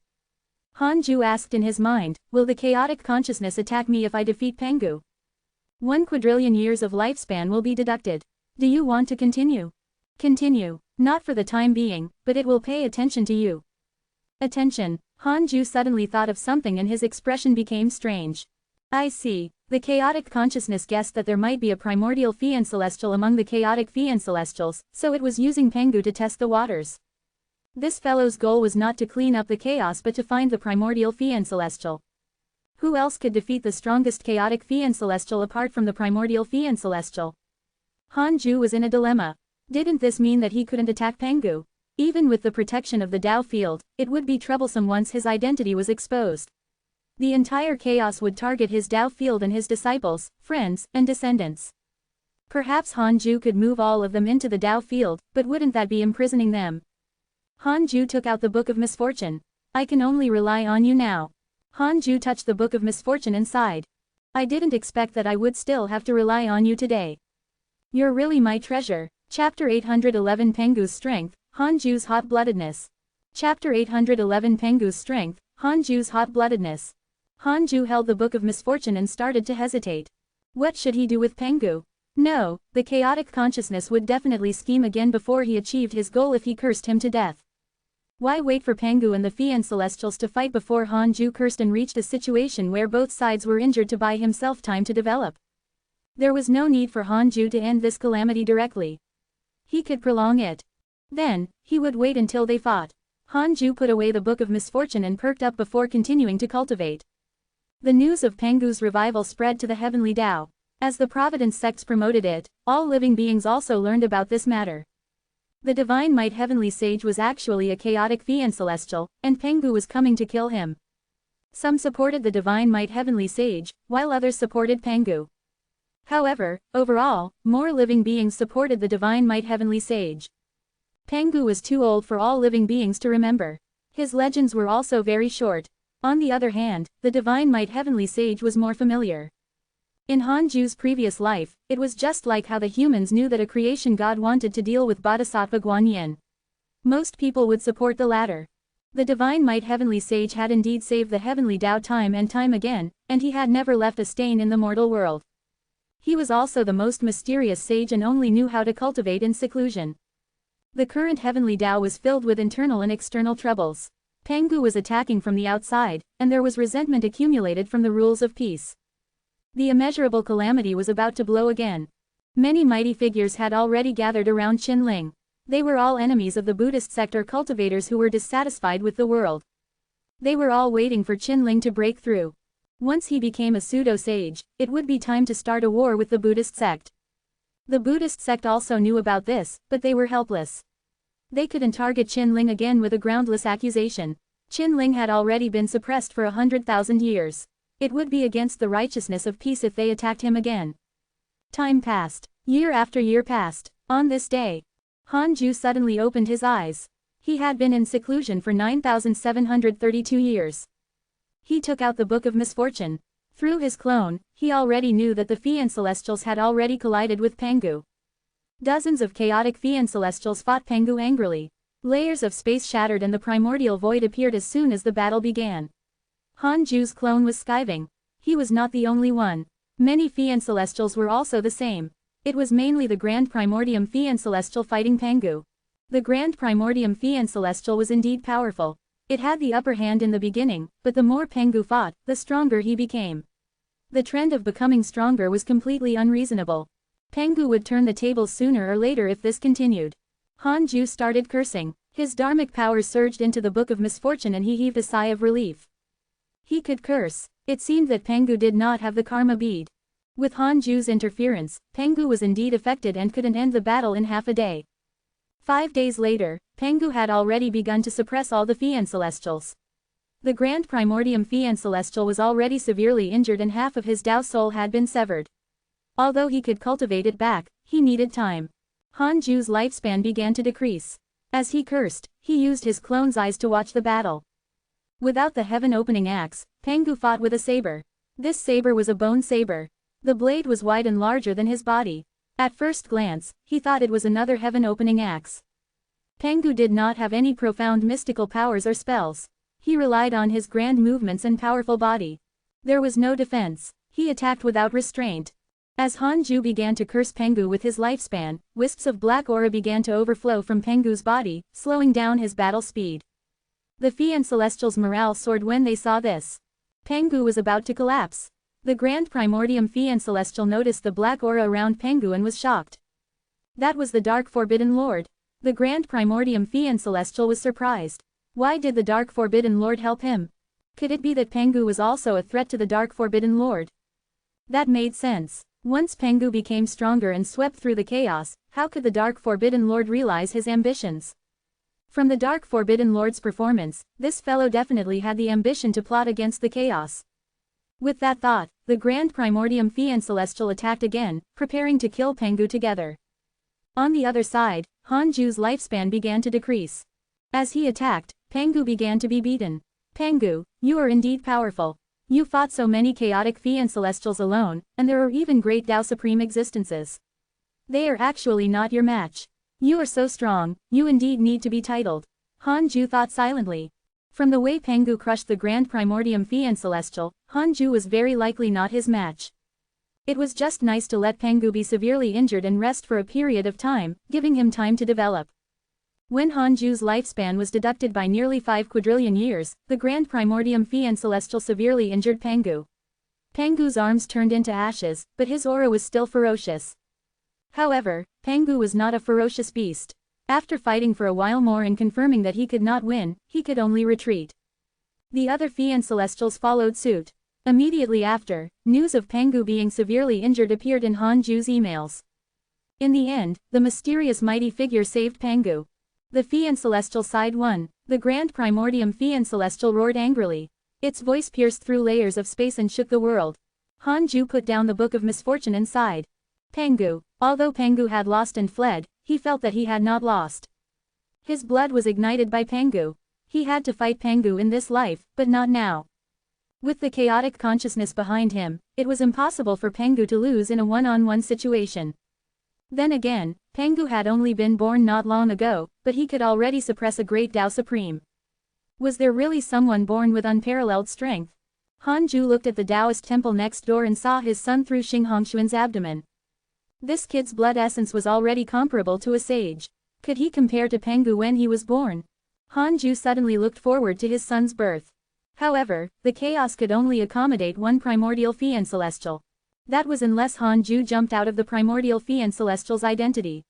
Hanju asked in his mind, will the chaotic consciousness attack me if I defeat Pengu? 1 quadrillion years of lifespan will be deducted. Do you want to continue? Continue. Not for the time being, but it will pay attention to you. Attention. Hanju suddenly thought of something and his expression became strange. I see. The chaotic consciousness guessed that there might be a primordial Fian Celestial among the chaotic Fian Celestials, so it was using Pengu to test the waters. This fellow's goal was not to clean up the chaos but to find the primordial Fian Celestial. Who else could defeat the strongest chaotic Fian Celestial apart from the primordial Fian Celestial? Hanju was in a dilemma. Didn't this mean that he couldn't attack Pengu? Even with the protection of the Tao field, it would be troublesome once his identity was exposed. The entire chaos would target his Tao field and his disciples, friends, and descendants. Perhaps Hanju could move all of them into the Tao field, but wouldn't that be imprisoning them? Hanju took out the Book of Misfortune. I can only rely on you now. Hanju touched the Book of Misfortune and sighed. I didn't expect that I would still have to rely on you today. You're really my treasure. Chapter 811 Pengu's Strength, Hanju's Hot-Bloodedness. Chapter 811 Pengu's Strength, Hanju's Hot-Bloodedness. Hanju held the Book of Misfortune and started to hesitate. What should he do with Pengu? No, the chaotic consciousness would definitely scheme again before he achieved his goal if he cursed him to death. Why wait for Pengu and the Fian Celestials to fight before Hanju cursed and reached a situation where both sides were injured to buy himself time to develop? There was no need for Hanju to end this calamity directly. He could prolong it. Then, he would wait until they fought. Hanju put away the Book of Misfortune and perked up before continuing to cultivate. The news of Pengu's revival spread to the heavenly Tao. As the Providence sects promoted it, all living beings also learned about this matter. The Divine Might Heavenly Sage was actually a chaotic Fian Celestial, and Pengu was coming to kill him. Some supported the Divine Might Heavenly Sage, while others supported Pengu. However, overall, more living beings supported the Divine Might Heavenly Sage. Pengu was too old for all living beings to remember. His legends were also very short. On the other hand, the Divine Might Heavenly Sage was more familiar. In Hanju's previous life, it was just like how the humans knew that a creation god wanted to deal with Bodhisattva Guanyin. Most people would support the latter. The Divine Might Heavenly Sage had indeed saved the heavenly Tao time and time again, and he had never left a stain in the mortal world. He was also the most mysterious sage and only knew how to cultivate in seclusion. The current heavenly Tao was filled with internal and external troubles. Pengu was attacking from the outside, and there was resentment accumulated from the rules of peace. The immeasurable calamity was about to blow again. Many mighty figures had already gathered around Qinling. They were all enemies of the Buddhist sector cultivators who were dissatisfied with the world. They were all waiting for Qinling to break through. Once he became a pseudo-sage, it would be time to start a war with the Buddhist sect. The Buddhist sect also knew about this, but they were helpless. They couldn't target Qinling again with a groundless accusation. Qinling had already been suppressed for 100,000 years. It would be against the righteousness of peace if they attacked him again. Time passed. Year after year passed. On this day, Hanju suddenly opened his eyes. He had been in seclusion for 9,732 years. He took out the Book of Misfortune. Through his clone, he already knew that the Fian Celestials had already collided with Pengu. Dozens of chaotic Fian Celestials fought Pengu angrily. Layers of space shattered and the primordial void appeared as soon as the battle began. Hanju's clone was skiving. He was not the only one. Many Fian Celestials were also the same. It was mainly the Grand Primordium Fian Celestial fighting Pengu. The Grand Primordium Fian Celestial was indeed powerful. It had the upper hand in the beginning, but the more Pengu fought, the stronger he became. The trend of becoming stronger was completely unreasonable. Pengu would turn the tables sooner or later if this continued. Hanju started cursing. His dharmic powers surged into the Book of Misfortune and he heaved a sigh of relief. He could curse. It seemed that Pengu did not have the karma bead. With Hanju's interference, Pengu was indeed affected and couldn't end the battle in half a day. 5 days later, Pengu had already begun to suppress all the Fian Celestials. The Grand Primordium Fian Celestial was already severely injured and half of his Tao soul had been severed. Although he could cultivate it back, he needed time. Hanju's lifespan began to decrease. As he cursed, he used his clone's eyes to watch the battle. Without the heaven-opening axe, Pengu fought with a saber. This saber was a bone saber. The blade was wide and larger than his body. At first glance, he thought it was another heaven-opening axe. Pengu did not have any profound mystical powers or spells. He relied on his grand movements and powerful body. There was no defense. He attacked without restraint. As Hanju began to curse Pengu with his lifespan, wisps of black aura began to overflow from Pengu's body, slowing down his battle speed. The Fian Celestials' morale soared when they saw this. Pengu was about to collapse. The Grand Primordium Fian Celestial noticed the black aura around Pengu and was shocked. That was the Dark Forbidden Lord. The Grand Primordium Fian Celestial was surprised. Why did the Dark Forbidden Lord help him? Could it be that Pengu was also a threat to the Dark Forbidden Lord? That made sense. Once Pengu became stronger and swept through the chaos, how could the Dark Forbidden Lord realize his ambitions? From the Dark Forbidden Lord's performance, this fellow definitely had the ambition to plot against the chaos. With that thought, the Grand Primordium Fian Celestial attacked again, preparing to kill Pengu together. On the other side, Hanju's lifespan began to decrease. As he attacked, Pengu began to be beaten. Pengu, you are indeed powerful. You fought so many chaotic Fian Celestials alone, and there are even great Tao Supreme existences. They are actually not your match. You are so strong, you indeed need to be titled. Hanju thought silently. From the way Pengu crushed the Grand Primordium Fian Celestial, Hanju was very likely not his match. It was just nice to let Pengu be severely injured and rest for a period of time, giving him time to develop. When Hanju's lifespan was deducted by nearly 5 quadrillion years, the Grand Primordium Fian Celestial severely injured Pengu. Pengu's arms turned into ashes, but his aura was still ferocious. However, Pengu was not a ferocious beast. After fighting for a while more and confirming that he could not win, he could only retreat. The other Fian Celestials followed suit. Immediately after, news of Pengu being severely injured appeared in Hanju's emails. In the end, the mysterious mighty figure saved Pengu. The Fian Celestial sighed one. The Grand Primordium Fian Celestial roared angrily. Its voice pierced through layers of space and shook the world. Hanju put down the Book of Misfortune and sighed. Pengu. Although Pengu had lost and fled, he felt that he had not lost. His blood was ignited by Pengu. He had to fight Pengu in this life, but not now. With the chaotic consciousness behind him, it was impossible for Pengu to lose in a one-on-one situation. Then again, Pengu had only been born not long ago, but he could already suppress a great Tao Supreme. Was there really someone born with unparalleled strength? Hanju looked at the Taoist temple next door and saw his son through Xing Hongshuan's abdomen. This kid's blood essence was already comparable to a sage. Could he compare to Pengu when he was born? Hanju suddenly looked forward to his son's birth. However, the chaos could only accommodate one primordial Fian Celestial. That was unless Hanju jumped out of the primordial Fian Celestial's identity.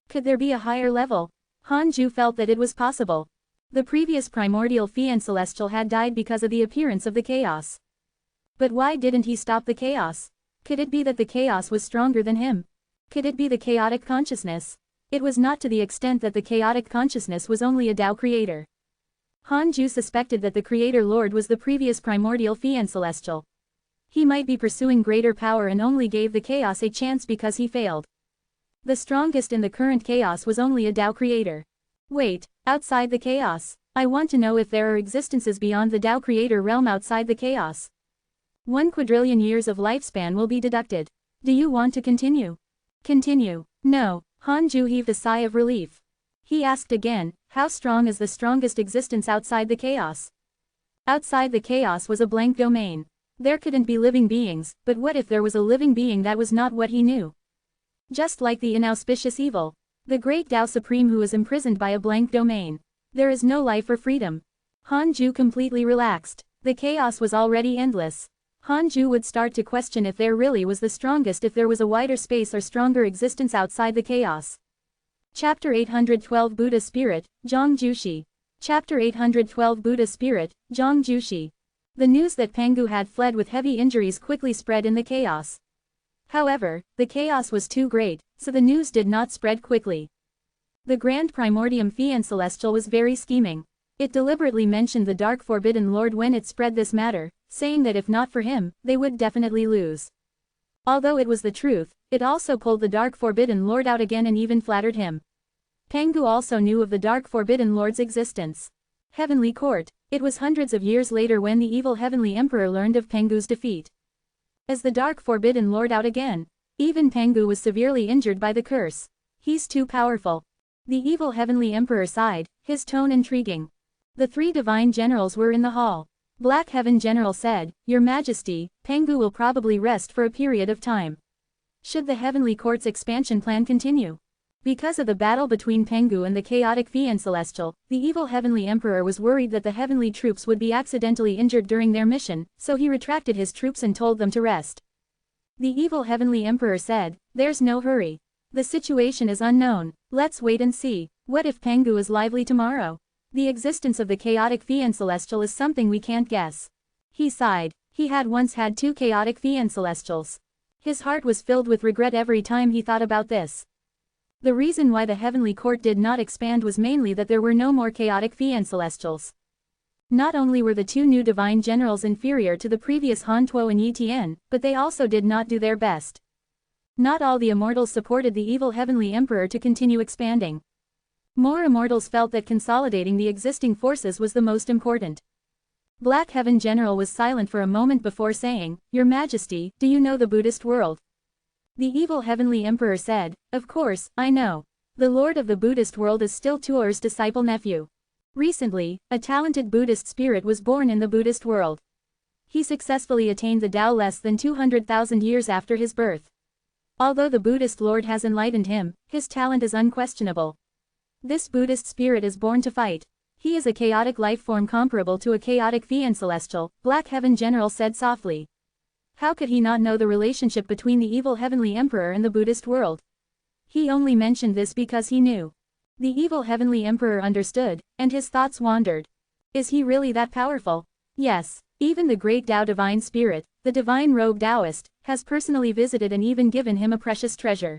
Could there be a higher level? Hanju felt that it was possible. The previous primordial Fian Celestial had died because of the appearance of the chaos. But why didn't he stop the chaos? Could it be that the chaos was stronger than him? Could it be the chaotic consciousness? It was not to the extent that the chaotic consciousness was only a Tao creator. Hanju suspected that the creator lord was the previous primordial Fian Celestial. He might be pursuing greater power and only gave the chaos a chance because he failed. The strongest in the current chaos was only a Tao creator. Wait, outside the chaos. I want to know if there are existences beyond the Tao creator realm outside the chaos. 1 quadrillion years of lifespan will be deducted. Do you want to continue? Continue. No, Hanju heaved a sigh of relief. He asked again, how strong is the strongest existence outside the chaos? Outside the chaos was a blank domain. There couldn't be living beings, but what if there was a living being that was not what he knew? Just like the inauspicious evil. The great Tao Supreme who is imprisoned by a blank domain. There is no life or freedom. Hanju completely relaxed. The chaos was already endless. Hanju would start to question if there really was the strongest, if there was a wider space or stronger existence outside the chaos. Chapter 812 Buddha Spirit, Zhangjushi. Chapter 812 Buddha Spirit, Zhangjushi. The news that Pangu had fled with heavy injuries quickly spread in the chaos. However, the chaos was too great, so the news did not spread quickly. The Grand Primordium Fian Celestial was very scheming. It deliberately mentioned the Dark Forbidden Lord when it spread this matter, saying that if not for him, they would definitely lose. Although it was the truth, it also pulled the Dark Forbidden Lord out again and even flattered him. Pangu also knew of the Dark Forbidden Lord's existence. Heavenly Court. It was hundreds of years later when the evil Heavenly Emperor learned of Pangu's defeat. As the Dark Forbidden Lord out again, even Pangu was severely injured by the curse. He's too powerful. The evil Heavenly Emperor sighed, his tone intriguing. The three divine generals were in the hall. Black Heaven General said, Your Majesty, Pangu will probably rest for a period of time. Should the Heavenly Court's expansion plan continue? Because of the battle between Pangu and the chaotic Fian Celestial, the evil Heavenly Emperor was worried that the heavenly troops would be accidentally injured during their mission, so he retracted his troops and told them to rest. The evil Heavenly Emperor said, There's no hurry. The situation is unknown. Let's wait and see. What if Pangu is lively tomorrow? The existence of the chaotic Fian Celestial is something we can't guess. He sighed. He had once had two chaotic Fian Celestials. His heart was filled with regret every time he thought about this. The reason why the Heavenly Court did not expand was mainly that there were no more chaotic Fian Celestials. Not only were the two new divine generals inferior to the previous Han Tuo and Yi Tian, but they also did not do their best. Not all the immortals supported the evil Heavenly Emperor to continue expanding. More immortals felt that consolidating the existing forces was the most important. Black Heaven General was silent for a moment before saying, Your Majesty, do you know the Buddhist world? The evil Heavenly Emperor said, Of course, I know. The Lord of the Buddhist world is still Tuo's disciple nephew. Recently, a talented Buddhist spirit was born in the Buddhist world. He successfully attained the Tao less than 200,000 years after his birth. Although the Buddhist Lord has enlightened him, his talent is unquestionable. This Buddhist spirit is born to fight. He is a chaotic life form comparable to a chaotic Fian Celestial, Black Heaven General said softly. How could he not know the relationship between the evil Heavenly Emperor and the Buddhist world? He only mentioned this because he knew. The evil Heavenly Emperor understood, and his thoughts wandered. Is he really that powerful? Yes, even the great Tao Divine Spirit, the Divine Robe Taoist, has personally visited and even given him a precious treasure.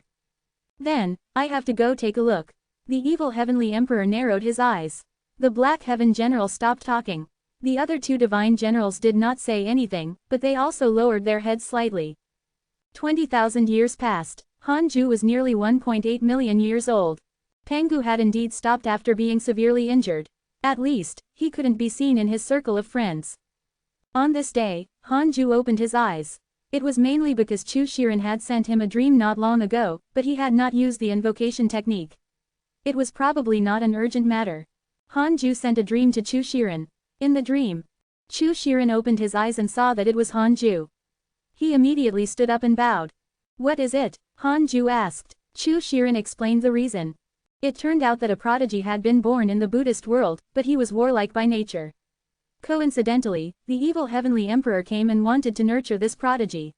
Then, I have to go take a look. The evil Heavenly Emperor narrowed his eyes. The Black Heaven General stopped talking. The other two divine generals did not say anything, but they also lowered their heads slightly. 20,000 years passed. Hanju was nearly 1.8 million years old. Pangu had indeed stopped after being severely injured. At least, he couldn't be seen in his circle of friends. On this day, Hanju opened his eyes. It was mainly because Chu Shiren had sent him a dream not long ago, but he had not used the invocation technique. It was probably not an urgent matter. Hanju sent a dream to Chu Shiren. In the dream, Chu Shiren opened his eyes and saw that it was Hanju. He immediately stood up and bowed. What is it? Hanju asked. Chu Shiren explained the reason. It turned out that a prodigy had been born in the Buddhist world, but he was warlike by nature. Coincidentally, the evil Heavenly Emperor came and wanted to nurture this prodigy.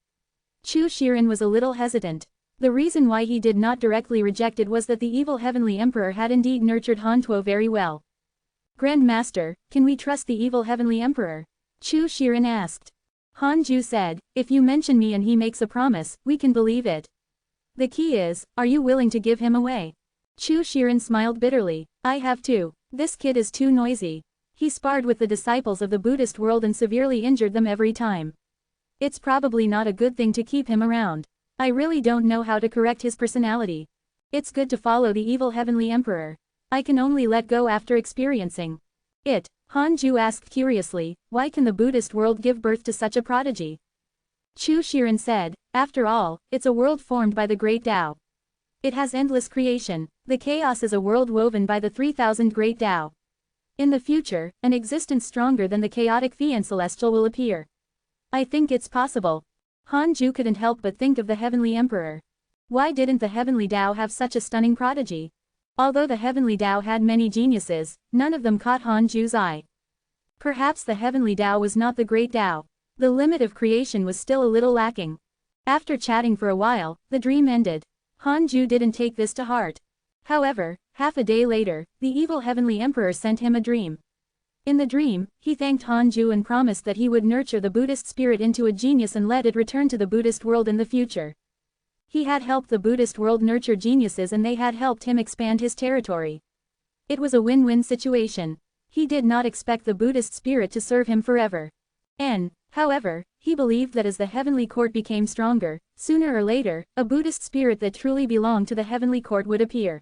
Chu Shiren was a little hesitant. The reason why he did not directly reject it was that the evil Heavenly Emperor had indeed nurtured Han Tuo very well. Grand Master, can we trust the evil Heavenly Emperor? Chu Shiren asked. Hanju said, if you mention me and he makes a promise, we can believe it. The key is, are you willing to give him away? Chu Shiren smiled bitterly. I have to. This kid is too noisy. He sparred with the disciples of the Buddhist world and severely injured them every time. It's probably not a good thing to keep him around. I really don't know how to correct his personality. It's good to follow the evil Heavenly Emperor. I can only let go after experiencing it. Hanju asked curiously, why can the Buddhist world give birth to such a prodigy? Chu Shiren said, after all, it's a world formed by the great Tao. It has endless creation. The chaos is a world woven by the 3,000 great Tao. In the future, an existence stronger than the chaotic fiend celestial will appear. I think it's possible. Hanju couldn't help but think of the Heavenly Emperor. Why didn't the Heavenly Tao have such a stunning prodigy? Although the Heavenly Tao had many geniuses, none of them caught Hanju's eye. Perhaps the Heavenly Tao was not the great Tao. The limit of creation was still a little lacking. After chatting for a while, the dream ended. Hanju didn't take this to heart. However, half a day later, the evil Heavenly Emperor sent him a dream. In the dream, he thanked Hanju and promised that he would nurture the Buddhist spirit into a genius and let it return to the Buddhist world in the future. He had helped the Buddhist world nurture geniuses and they had helped him expand his territory. It was a win-win situation. He did not expect the Buddhist spirit to serve him forever. However, he believed that as the heavenly court became stronger, sooner or later, a Buddhist spirit that truly belonged to the heavenly court would appear.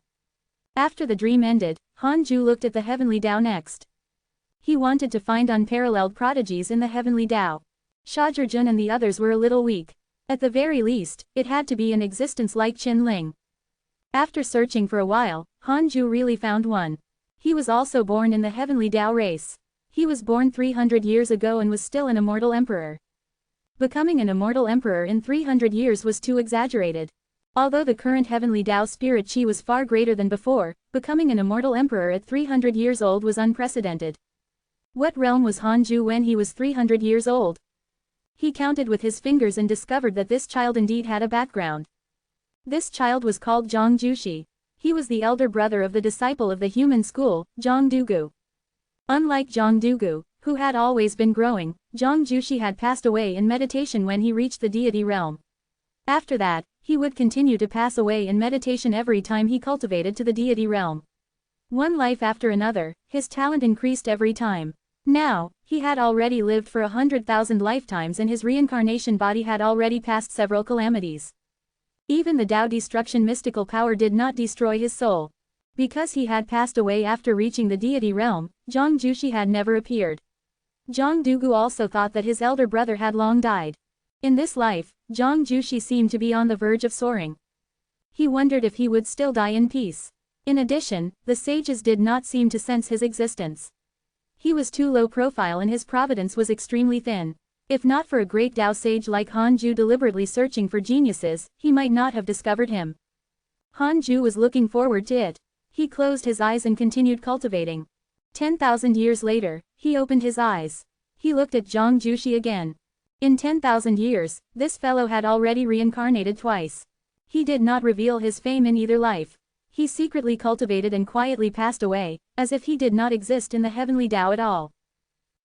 After the dream ended, Hanju looked at the heavenly Tao next. He wanted to find unparalleled prodigies in the heavenly Tao. Shajurjun and the others were a little weak. At the very least, it had to be an existence like Qin Ling. After searching for a while, Hanju really found one. He was also born in the heavenly Tao race. He was born 300 years ago and was still an immortal emperor. Becoming an immortal emperor in 300 years was too exaggerated. Although the current heavenly Tao spirit Qi was far greater than before, becoming an immortal emperor at 300 years old was unprecedented. What realm was Hanju when he was 300 years old? He counted with his fingers and discovered that this child indeed had a background. This child was called Zhang Jushi. He was the elder brother of the disciple of the human school, Zhang Dugu. Unlike Zhang Dugu, who had always been growing, Zhang Jushi had passed away in meditation when he reached the deity realm. After that, he would continue to pass away in meditation every time he cultivated to the deity realm. One life after another, his talent increased every time. Now, he had already lived for 100,000 lifetimes and his reincarnation body had already passed several calamities. Even the Tao destruction mystical power did not destroy his soul. Because he had passed away after reaching the deity realm, Zhang Jushi had never appeared. Zhang Dugu also thought that his elder brother had long died. In this life, Zhang Jushi seemed to be on the verge of soaring. He wondered if he would still die in peace. In addition, the sages did not seem to sense his existence. He was too low profile and his providence was extremely thin. If not for a great Tao sage like Hanju deliberately searching for geniuses, he might not have discovered him. Hanju was looking forward to it. He closed his eyes and continued cultivating. 10,000 years later, he opened his eyes. He looked at Zhang Jushi again. In 10,000 years, this fellow had already reincarnated twice. He did not reveal his fame in either life. He secretly cultivated and quietly passed away, as if he did not exist in the heavenly Tao at all.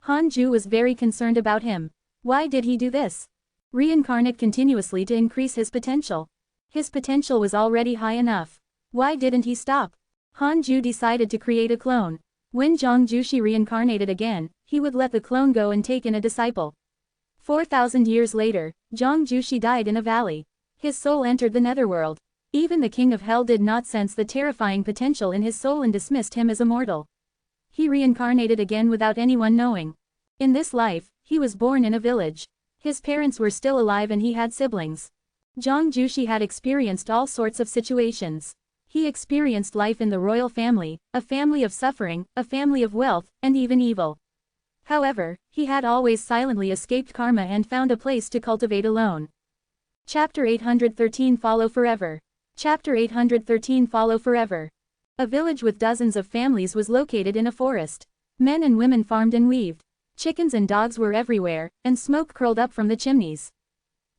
Hanju was very concerned about him. Why did he do this? Reincarnate continuously to increase his potential. His potential was already high enough. Why didn't he stop? Hanju decided to create a clone. When Zhang Jushi reincarnated again, he would let the clone go and take in a disciple. 4,000 years later, Zhang Jushi died in a valley. His soul entered the netherworld. Even the king of hell did not sense the terrifying potential in his soul and dismissed him as immortal. He reincarnated again without anyone knowing. In this life, he was born in a village. His parents were still alive and he had siblings. Zhang Jushi had experienced all sorts of situations. He experienced life in the royal family, a family of suffering, a family of wealth, and even evil. However, he had always silently escaped karma and found a place to cultivate alone. Chapter 813 Follow Forever. Chapter 813 Follow Forever. A village with dozens of families was located in a forest. Men and women farmed and weaved. Chickens and dogs were everywhere, and smoke curled up from the chimneys.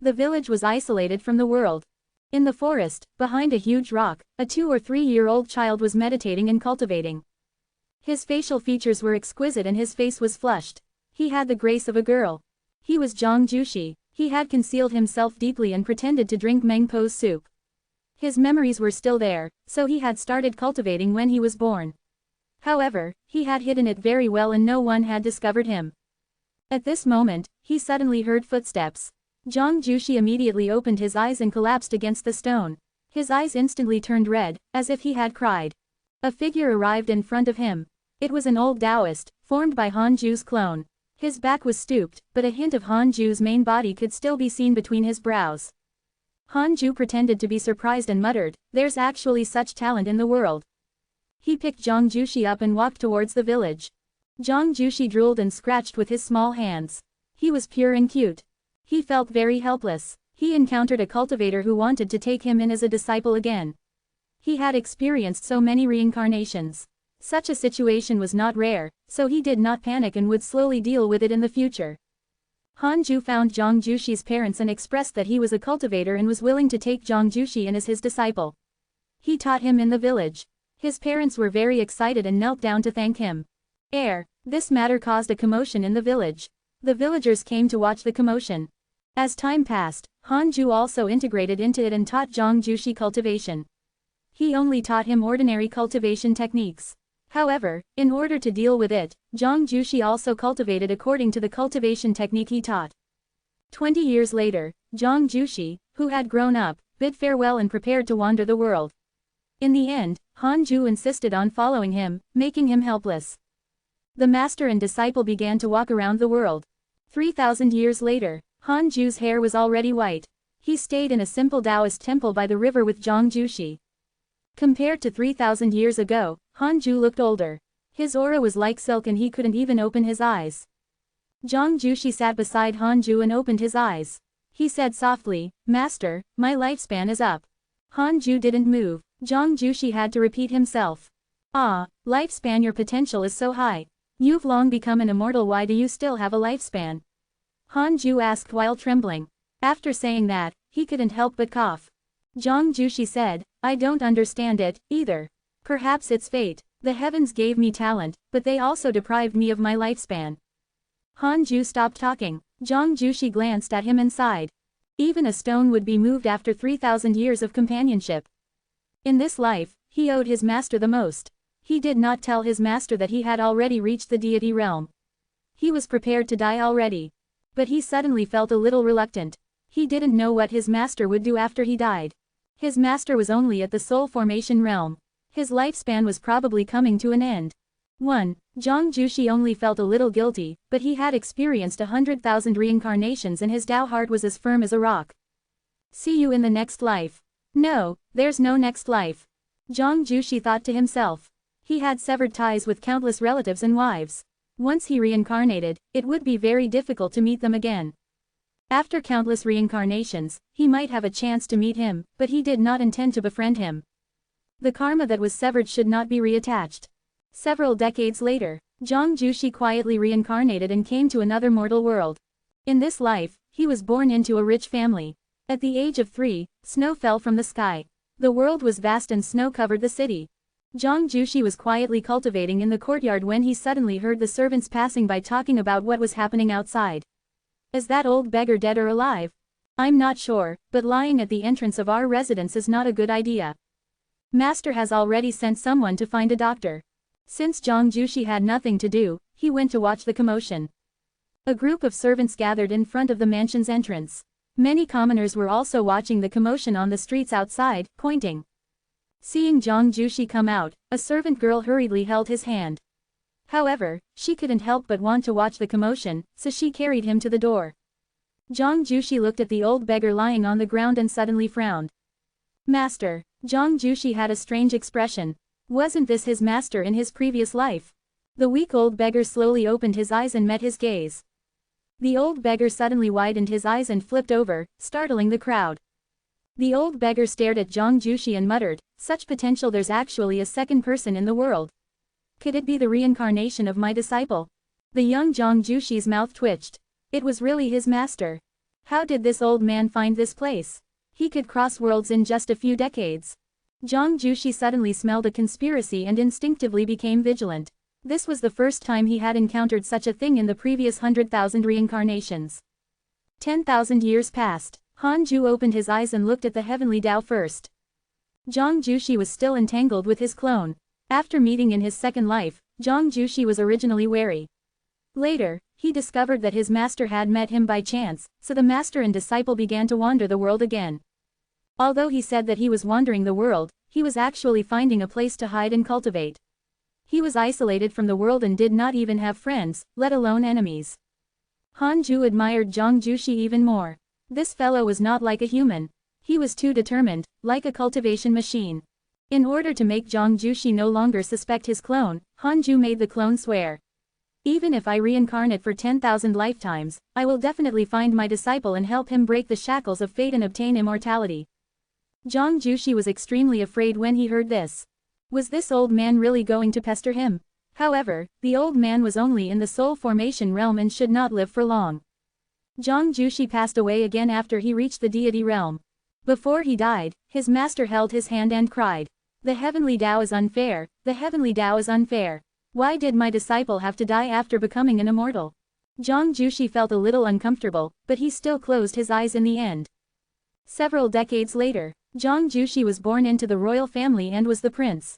The village was isolated from the world. In the forest, behind a huge rock, a 2- or 3-year-old child was meditating and cultivating. His facial features were exquisite and his face was flushed. He had the grace of a girl. He was Zhang Jushi. He had concealed himself deeply and pretended to drink Mengpo's soup. His memories were still there, so he had started cultivating when he was born. However, he had hidden it very well and no one had discovered him. At this moment, he suddenly heard footsteps. Zhang Jushi immediately opened his eyes and collapsed against the stone. His eyes instantly turned red, as if he had cried. A figure arrived in front of him. It was an old Taoist, formed by Hanju's clone. His back was stooped, but a hint of Hanju's main body could still be seen between his brows. Hanju pretended to be surprised and muttered, "There's actually such talent in the world." He picked Zhang Jushi up and walked towards the village. Zhang Jushi drooled and scratched with his small hands. He was pure and cute. He felt very helpless. He encountered a cultivator who wanted to take him in as a disciple again. He had experienced so many reincarnations. Such a situation was not rare, so he did not panic and would slowly deal with it in the future. Hanju found Zhang Jushi's parents and expressed that he was a cultivator and was willing to take Zhang Jushi in as his disciple. He taught him in the village. His parents were very excited and knelt down to thank him. This matter caused a commotion in the village. The villagers came to watch the commotion. As time passed, Hanju also integrated into it and taught Zhang Jushi cultivation. He only taught him ordinary cultivation techniques. However, in order to deal with it, Zhang Jushi also cultivated according to the cultivation technique he taught. 20 years later, Zhang Jushi, who had grown up, bid farewell and prepared to wander the world. In the end, Hanju insisted on following him, making him helpless. The master and disciple began to walk around the world. 3,000 years later, Hanju's hair was already white. He stayed in a simple Taoist temple by the river with Zhang Jushi. Compared to 3,000 years ago, Hanju looked older. His aura was like silk and he couldn't even open his eyes. Zhang Jushi sat beside Hanju and opened his eyes. He said softly, "Master, my lifespan is up." Hanju didn't move. Zhang Jushi had to repeat himself. "Ah, lifespan, your potential is so high. You've long become an immortal, why do you still have a lifespan?" Hanju asked while trembling. After saying that, he couldn't help but cough. Zhang Jushi said, "I don't understand it, either. Perhaps it's fate. The heavens gave me talent, but they also deprived me of my lifespan." Hanju stopped talking. Zhang Jushi glanced at him and sighed. Even a stone would be moved after 3,000 years of companionship. In this life, he owed his master the most. He did not tell his master that he had already reached the deity realm. He was prepared to die already. But he suddenly felt a little reluctant. He didn't know what his master would do after he died. His master was only at the soul formation realm. His lifespan was probably coming to an end. 1. Zhang Jushi only felt a little guilty, but he had experienced 100,000 reincarnations and his Tao heart was as firm as a rock. "See you in the next life." "No, there's no next life." Zhang Jushi thought to himself. He had severed ties with countless relatives and wives. Once he reincarnated, it would be very difficult to meet them again. After countless reincarnations, he might have a chance to meet him, but he did not intend to befriend him. The karma that was severed should not be reattached. Several decades later, Zhang Jushi quietly reincarnated and came to another mortal world. In this life, he was born into a rich family. At the age of 3, snow fell from the sky. The world was vast and snow covered the city. Zhang Jushi was quietly cultivating in the courtyard when he suddenly heard the servants passing by talking about what was happening outside. "Is that old beggar dead or alive?" "I'm not sure, but lying at the entrance of our residence is not a good idea. Master has already sent someone to find a doctor." Since Zhang Jushi had nothing to do, he went to watch the commotion. A group of servants gathered in front of the mansion's entrance. Many commoners were also watching the commotion on the streets outside, pointing. Seeing Zhang Jushi come out, a servant girl hurriedly held his hand. However, she couldn't help but want to watch the commotion, so she carried him to the door. Zhang Jushi looked at the old beggar lying on the ground and suddenly frowned. "Master." Zhang Jushi had a strange expression. Wasn't this his master in his previous life? The weak old beggar slowly opened his eyes and met his gaze. The old beggar suddenly widened his eyes and flipped over, startling the crowd. The old beggar stared at Zhang Jushi and muttered, "Such potential, there's actually a second person in the world. Could it be the reincarnation of my disciple?" The young Zhang Jushi's mouth twitched. It was really his master. How did this old man find this place? He could cross worlds in just a few decades. Zhang Jushi suddenly smelled a conspiracy and instinctively became vigilant. This was the first time he had encountered such a thing in the previous 100,000 reincarnations. 10,000 years passed. Hanju opened his eyes and looked at the heavenly Tao first. Zhang Jushi was still entangled with his clone. After meeting in his second life, Zhang Jushi was originally wary. Later, he discovered that his master had met him by chance, so the master and disciple began to wander the world again. Although he said that he was wandering the world, he was actually finding a place to hide and cultivate. He was isolated from the world and did not even have friends, let alone enemies. Hanju admired Zhang Jushi even more. This fellow was not like a human. He was too determined, like a cultivation machine. In order to make Zhang Jushi no longer suspect his clone, Hanju made the clone swear. Even if I reincarnate for 10,000 lifetimes, I will definitely find my disciple and help him break the shackles of fate and obtain immortality. Zhang Jushi was extremely afraid when he heard this. Was this old man really going to pester him? However, the old man was only in the soul formation realm and should not live for long. Zhang Jushi passed away again after he reached the deity realm. Before he died, his master held his hand and cried, "The heavenly Tao is unfair, the heavenly Tao is unfair. Why did my disciple have to die after becoming an immortal?" Zhang Jushi felt a little uncomfortable, but he still closed his eyes in the end. Several decades later, Zhang Jushi was born into the royal family and was the prince.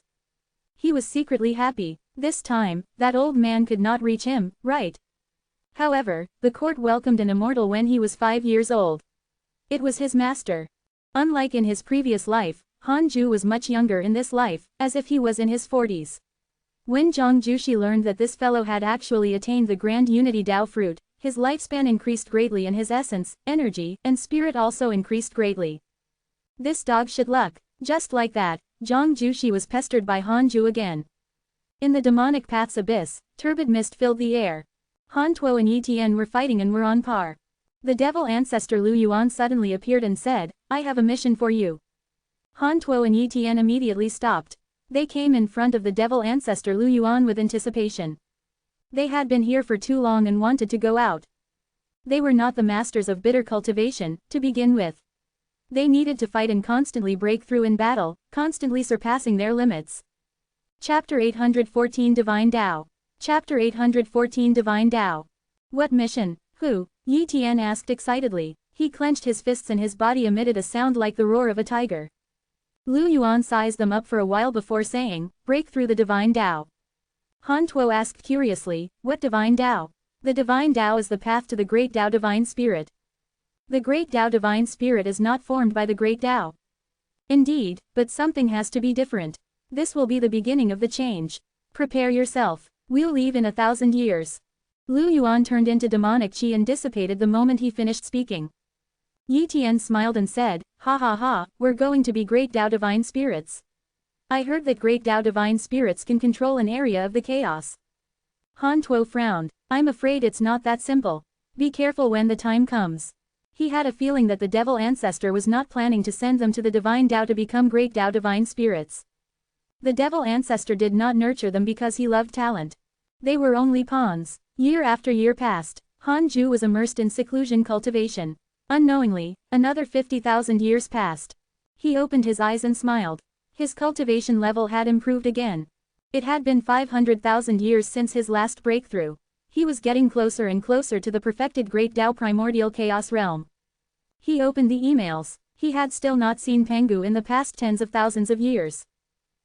He was secretly happy. This time, that old man could not reach him, right? However, the court welcomed an immortal when he was 5 years old. It was his master. Unlike in his previous life, Hanju was much younger in this life, as if he was in his 40s. When Zhang Jushi learned that this fellow had actually attained the grand unity Tao fruit, his lifespan increased greatly and his essence, energy, and spirit also increased greatly. This dog should luck. Just like that, Zhang Jushi was pestered by Hanju again. In the demonic path's abyss, turbid mist filled the air. Han Tuo and Yi Tian were fighting and were on par. The devil ancestor Lu Yuan suddenly appeared and said, "I have a mission for you." Han Tuo and Yi Tian immediately stopped. They came in front of the devil ancestor Lu Yuan with anticipation. They had been here for too long and wanted to go out. They were not the masters of bitter cultivation, to begin with. They needed to fight and constantly break through in battle, constantly surpassing their limits. Chapter 814 Divine Tao. Chapter 814 Divine Tao. What mission? Who? Yi Tian asked excitedly. He clenched his fists and his body emitted a sound like the roar of a tiger. Lu Yuan sized them up for a while before saying, "Break through the Divine Tao." Han Tuo asked curiously, "What Divine Tao?" The Divine Tao is the path to the Great Tao Divine Spirit. The Great Tao Divine Spirit is not formed by the Great Tao. Indeed, but something has to be different. This will be the beginning of the change. Prepare yourself. We'll leave in 1,000 years. Lu Yuan turned into demonic chi and dissipated the moment he finished speaking. Yi Tian smiled and said, "Ha ha ha, we're going to be Great Tao Divine Spirits. I heard that Great Tao Divine Spirits can control an area of the chaos." Han Tuo frowned. "I'm afraid it's not that simple. Be careful when the time comes." He had a feeling that the devil ancestor was not planning to send them to the Divine Tao to become Great Tao Divine Spirits. The devil ancestor did not nurture them because he loved talent. They were only pawns. Year after year passed. Hanju was immersed in seclusion cultivation. Unknowingly, another 50,000 years passed. He opened his eyes and smiled. His cultivation level had improved again. It had been 500,000 years since his last breakthrough. He was getting closer and closer to the perfected Great Tao Primordial Chaos Realm. He opened the emails. He had still not seen Pangu in the past tens of thousands of years.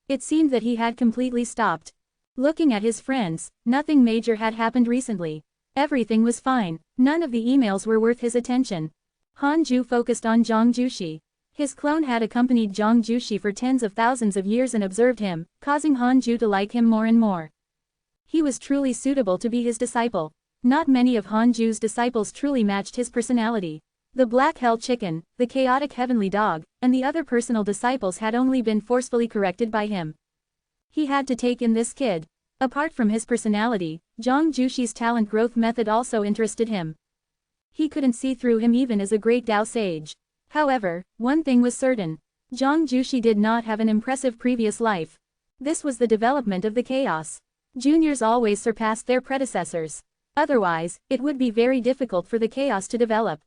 It seemed that he had completely stopped. Looking at his friends, nothing major had happened recently. Everything was fine. None of the emails were worth his attention. Hanju focused on Zhang Jushi. His clone had accompanied Zhang Jushi for tens of thousands of years and observed him, causing Hanju to like him more and more. He was truly suitable to be his disciple. Not many of Hanju's disciples truly matched his personality. The Black Hell Chicken, the Chaotic Heavenly Dog, and the other personal disciples had only been forcefully corrected by him. He had to take in this kid. Apart from his personality, Zhang Jushi's talent growth method also interested him. He couldn't see through him even as a great Tao sage. However, one thing was certain. Zhang Jushi did not have an impressive previous life. This was the development of the chaos. Juniors always surpassed their predecessors. Otherwise, it would be very difficult for the chaos to develop.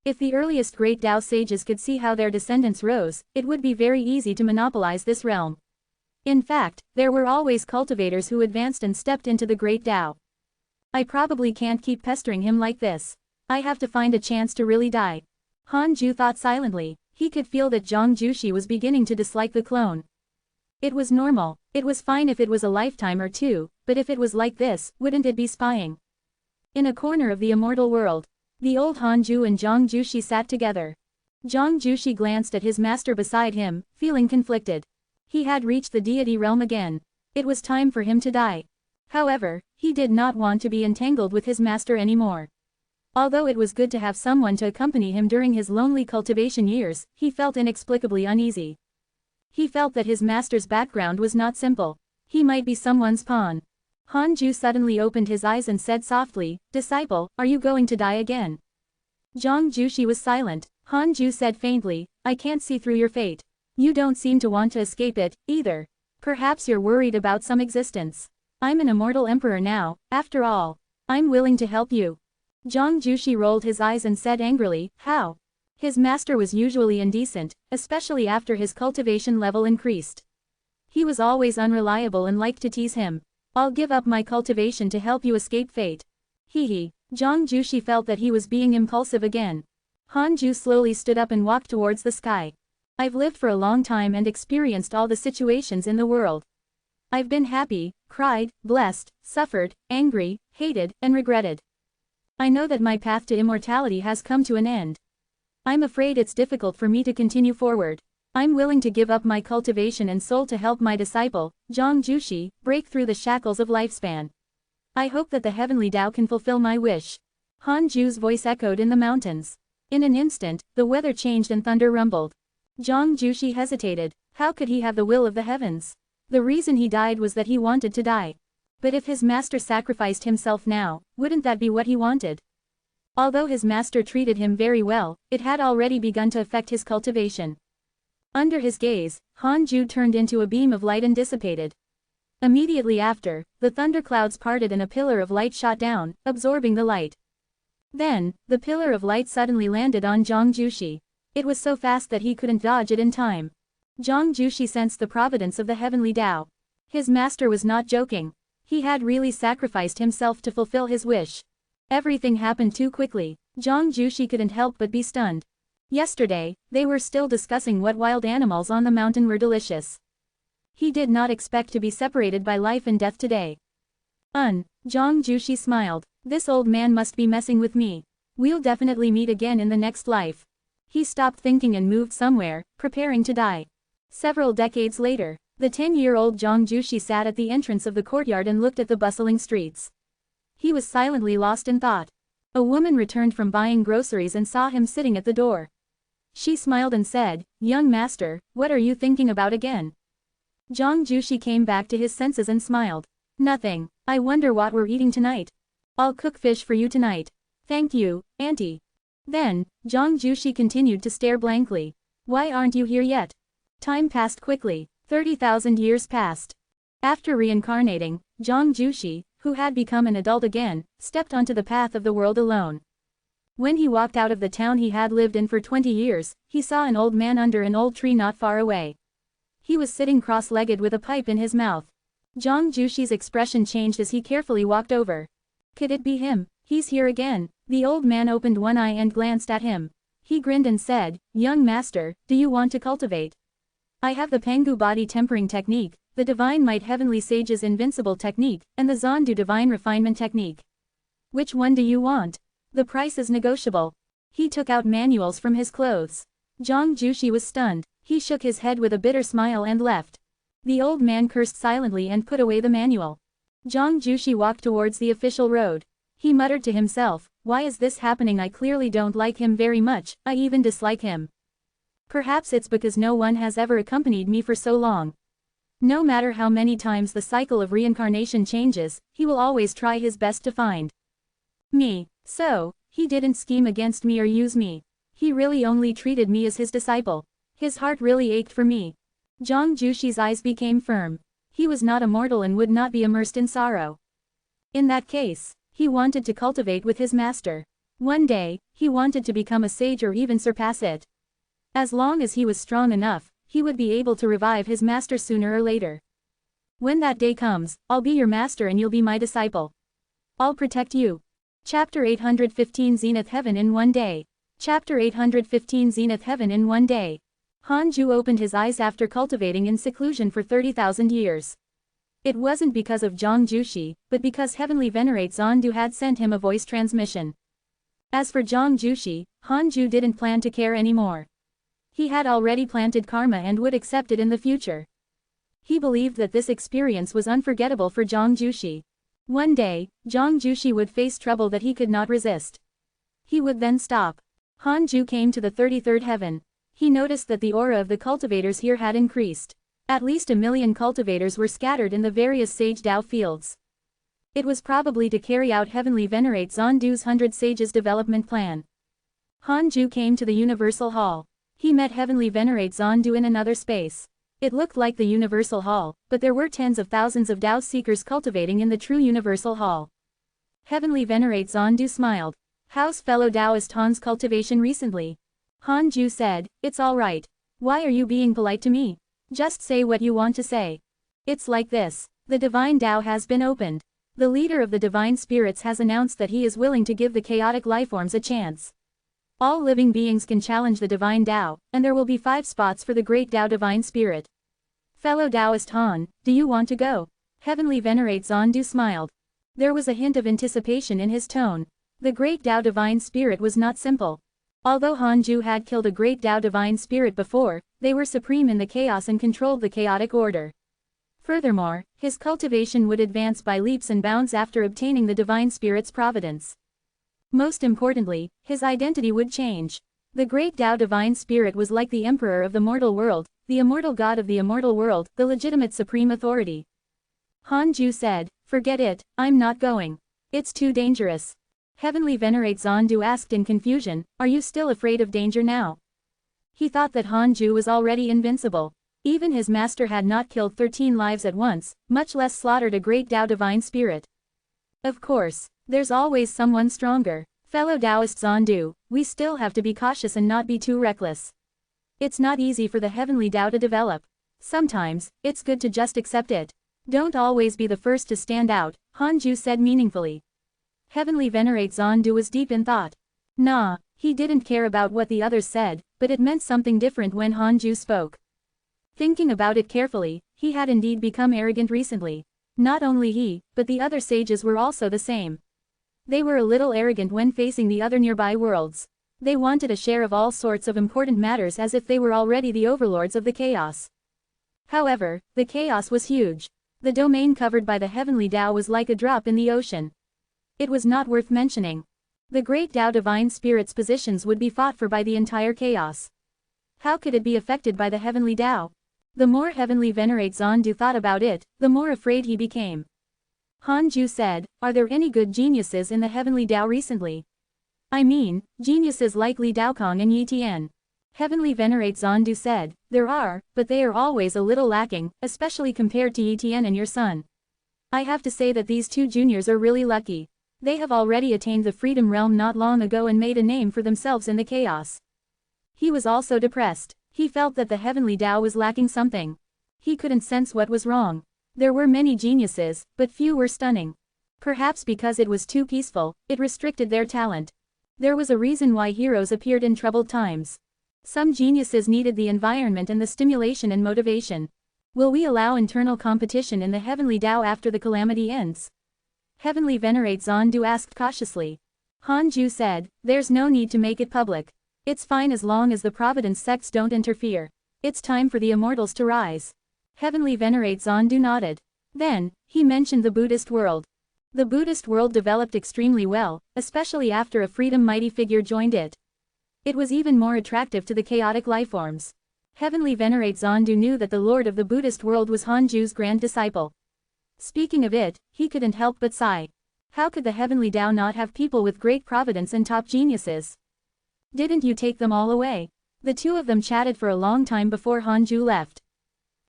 If the earliest great Tao sages could see how their descendants rose, it would be very easy to monopolize this realm. In fact, there were always cultivators who advanced and stepped into the great Tao. I probably can't keep pestering him like this. I have to find a chance to really die. Hanju thought silently. He could feel that Zhang Jushi was beginning to dislike the clone. It was normal. It was fine if it was a lifetime or two, but if it was like this, wouldn't it be spying? In a corner of the immortal world, the old Hanju and Zhang Jushi sat together. Zhang Jushi glanced at his master beside him, feeling conflicted. He had reached the deity realm again. It was time for him to die. However, he did not want to be entangled with his master anymore. Although it was good to have someone to accompany him during his lonely cultivation years, he felt inexplicably uneasy. He felt that his master's background was not simple. He might be someone's pawn. Hanju suddenly opened his eyes and said softly, "Disciple, are you going to die again?" Zhang Jushi was silent. Hanju said faintly, "I can't see through your fate. You don't seem to want to escape it, either. Perhaps you're worried about some existence. I'm an immortal emperor now, after all. I'm willing to help you." Zhang Jushi rolled his eyes and said angrily, "How?" His master was usually indecent, especially after his cultivation level increased. He was always unreliable and liked to tease him. "I'll give up my cultivation to help you escape fate." Hee. Zhang Jushi felt that he was being impulsive again. Hanju slowly stood up and walked towards the sky. "I've lived for a long time and experienced all the situations in the world. I've been happy, cried, blessed, suffered, angry, hated, and regretted. I know that my path to immortality has come to an end. I'm afraid it's difficult for me to continue forward. I'm willing to give up my cultivation and soul to help my disciple, Zhang Jushi, break through the shackles of lifespan. I hope that the heavenly Tao can fulfill my wish." Hanju's voice echoed in the mountains. In an instant, the weather changed and thunder rumbled. Zhang Jushi hesitated. How could he have the will of the heavens? The reason he died was that he wanted to die. But if his master sacrificed himself now, wouldn't that be what he wanted? Although his master treated him very well, it had already begun to affect his cultivation. Under his gaze, Hanju turned into a beam of light and dissipated. Immediately after, the thunderclouds parted and a pillar of light shot down, absorbing the light. Then, the pillar of light suddenly landed on Zhang Jushi. It was so fast that he couldn't dodge it in time. Zhang Jushi sensed the providence of the heavenly Tao. His master was not joking. He had really sacrificed himself to fulfill his wish. Everything happened too quickly. Zhang Jushi couldn't help but be stunned. Yesterday, they were still discussing what wild animals on the mountain were delicious. He did not expect to be separated by life and death today. Zhang Jushi smiled. This old man must be messing with me. We'll definitely meet again in the next life. He stopped thinking and moved somewhere, preparing to die. Several decades later, the 10-year-old Zhang Jushi sat at the entrance of the courtyard and looked at the bustling streets. He was silently lost in thought. A woman returned from buying groceries and saw him sitting at the door. She smiled and said, "Young master, what are you thinking about again?" Zhang Jushi came back to his senses and smiled. "Nothing. I wonder what we're eating tonight. I'll cook fish for you tonight." "Thank you, auntie." Then, Zhang Jushi continued to stare blankly. "Why aren't you here yet?" Time passed quickly. 30,000 years passed. After reincarnating, Zhang Jushi, who had become an adult again, stepped onto the path of the world alone. When he walked out of the town he had lived in for 20 years, he saw an old man under an old tree not far away. He was sitting cross-legged with a pipe in his mouth. Zhang Jushi's expression changed as he carefully walked over. Could it be him? He's here again. The old man opened one eye and glanced at him. He grinned and said, "Young master, do you want to cultivate? I have the Pengu body tempering technique, the Divine Might Heavenly Sage's invincible technique, and the Zondu Divine Refinement technique. Which one do you want? The price is negotiable." He took out manuals from his clothes. Zhang Jushi was stunned. He shook his head with a bitter smile and left. The old man cursed silently and put away the manual. Zhang Jushi walked towards the official road. He muttered to himself, "Why is this happening? I clearly don't like him very much, I even dislike him. Perhaps it's because no one has ever accompanied me for so long. No matter how many times the cycle of reincarnation changes, he will always try his best to find me. So, he didn't scheme against me or use me. He really only treated me as his disciple. His heart really ached for me." Zhang Jushi's eyes became firm. He was not immortal and would not be immersed in sorrow. In that case, he wanted to cultivate with his master. One day, he wanted to become a sage or even surpass it. As long as he was strong enough, he would be able to revive his master sooner or later. "When that day comes, I'll be your master and you'll be my disciple. I'll protect you." Chapter 815 Zenith Heaven in One Day. Chapter 815 Zenith Heaven in One Day. Hanju opened his eyes after cultivating in seclusion for 30,000 years. It wasn't because of Zhang Jushi, but because Heavenly Venerate Zondu had sent him a voice transmission. As for Zhang Jushi, Hanju didn't plan to care anymore. He had already planted karma and would accept it in the future. He believed that this experience was unforgettable for Zhang Jushi. One day, Zhang Jushi would face trouble that he could not resist. He would then stop. Hanju came to the 33rd heaven. He noticed that the aura of the cultivators here had increased. At least 1,000,000 cultivators were scattered in the various sage Dao fields. It was probably to carry out Heavenly Venerate Zondu's 100 Sages development plan. Hanju came to the Universal Hall. He met Heavenly Venerate Zondu in another space. It looked like the Universal Hall, but there were tens of thousands of Dao seekers cultivating in the true Universal Hall. Heavenly Venerate Zondu smiled. How's fellow Taoist Han's cultivation recently? Hanju said, it's alright. Why are you being polite to me? Just say what you want to say. It's like this. The Divine Tao has been opened. The leader of the Divine Spirits has announced that he is willing to give the chaotic lifeforms a chance. All living beings can challenge the Divine Tao, and there will be 5 spots for the Great Tao Divine Spirit. Fellow Taoist Han, do you want to go? Heavenly Venerate Zondu smiled. There was a hint of anticipation in his tone. The Great Tao Divine Spirit was not simple. Although Hanju had killed a Great Tao Divine Spirit before, they were supreme in the chaos and controlled the chaotic order. Furthermore, his cultivation would advance by leaps and bounds after obtaining the Divine Spirit's providence. Most importantly, his identity would change. The Great Tao Divine Spirit was like the Emperor of the mortal world, the immortal God of the immortal world, the legitimate supreme authority. Hanju said, forget it, I'm not going. It's too dangerous. Heavenly Venerate Zondu asked in confusion, are you still afraid of danger now? He thought that Hanju was already invincible. Even his master had not killed 13 lives at once, much less slaughtered a Great Tao Divine Spirit. Of course, there's always someone stronger. Fellow Taoist Zondu, we still have to be cautious and not be too reckless. It's not easy for the Heavenly Tao to develop. Sometimes, it's good to just accept it. Don't always be the first to stand out, Hanju said meaningfully. Heavenly Venerate Zondu was deep in thought. Nah, he didn't care about what the others said, but it meant something different when Hanju spoke. Thinking about it carefully, he had indeed become arrogant recently. Not only he, but the other sages were also the same. They were a little arrogant when facing the other nearby worlds. They wanted a share of all sorts of important matters as if they were already the overlords of the chaos. However, the chaos was huge. The domain covered by the Heavenly Tao was like a drop in the ocean. It was not worth mentioning. The Great Tao Divine Spirit's positions would be fought for by the entire chaos. How could it be affected by the Heavenly Tao? The more Heavenly Venerate Zondu thought about it, the more afraid he became. Hanju said, are there any good geniuses in the Heavenly Tao recently? I mean, geniuses like Li Daokong and Yi Tian. Heavenly Venerate Zondu said, there are, but they are always a little lacking, especially compared to Yi Tian and your son. I have to say that these 2 juniors are really lucky. They have already attained the Freedom Realm not long ago and made a name for themselves in the chaos. He was also depressed. He felt that the Heavenly Tao was lacking something. He couldn't sense what was wrong. There were many geniuses, but few were stunning. Perhaps because it was too peaceful, it restricted their talent. There was a reason why heroes appeared in troubled times. Some geniuses needed the environment and the stimulation and motivation. Will we allow internal competition in the Heavenly Tao after the calamity ends? Heavenly Venerate Zondu asked cautiously. Hanju said, there's no need to make it public. It's fine as long as the Providence sects don't interfere. It's time for the immortals to rise. Heavenly Venerate Zondu nodded. Then, he mentioned the Buddhist world. The Buddhist world developed extremely well, especially after a freedom mighty figure joined it. It was even more attractive to the chaotic lifeforms. Heavenly Venerate Zondu knew that the Lord of the Buddhist world was Hanju's grand disciple. Speaking of it, he couldn't help but sigh. How could the Heavenly Tao not have people with great providence and top geniuses? Didn't you take them all away? The 2 of them chatted for a long time before Hanju left.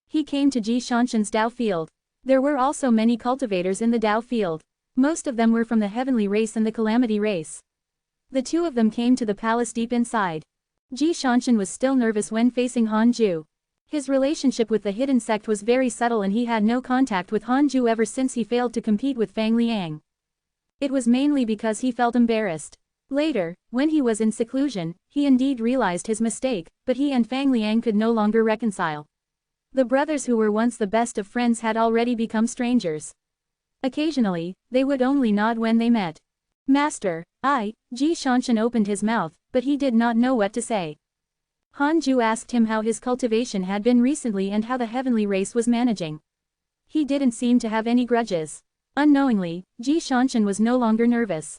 He came to Ji Shanshan's Tao field. There were also many cultivators in the Tao field. Most of them were from the Heavenly race and the Calamity race. The 2 of them came to the palace deep inside. Ji Shanshan was still nervous when facing Hanju. His relationship with the hidden sect was very subtle and he had no contact with Hanju ever since he failed to compete with Fang Liang. It was mainly because he felt embarrassed. Later, when he was in seclusion, he indeed realized his mistake, but he and Fang Liang could no longer reconcile. The brothers who were once the best of friends had already become strangers. Occasionally, they would only nod when they met. Master, Ji Shanshan opened his mouth, but he did not know what to say. Hanju asked him how his cultivation had been recently and how the Heavenly race was managing. He didn't seem to have any grudges. Unknowingly, Ji Shanshan was no longer nervous.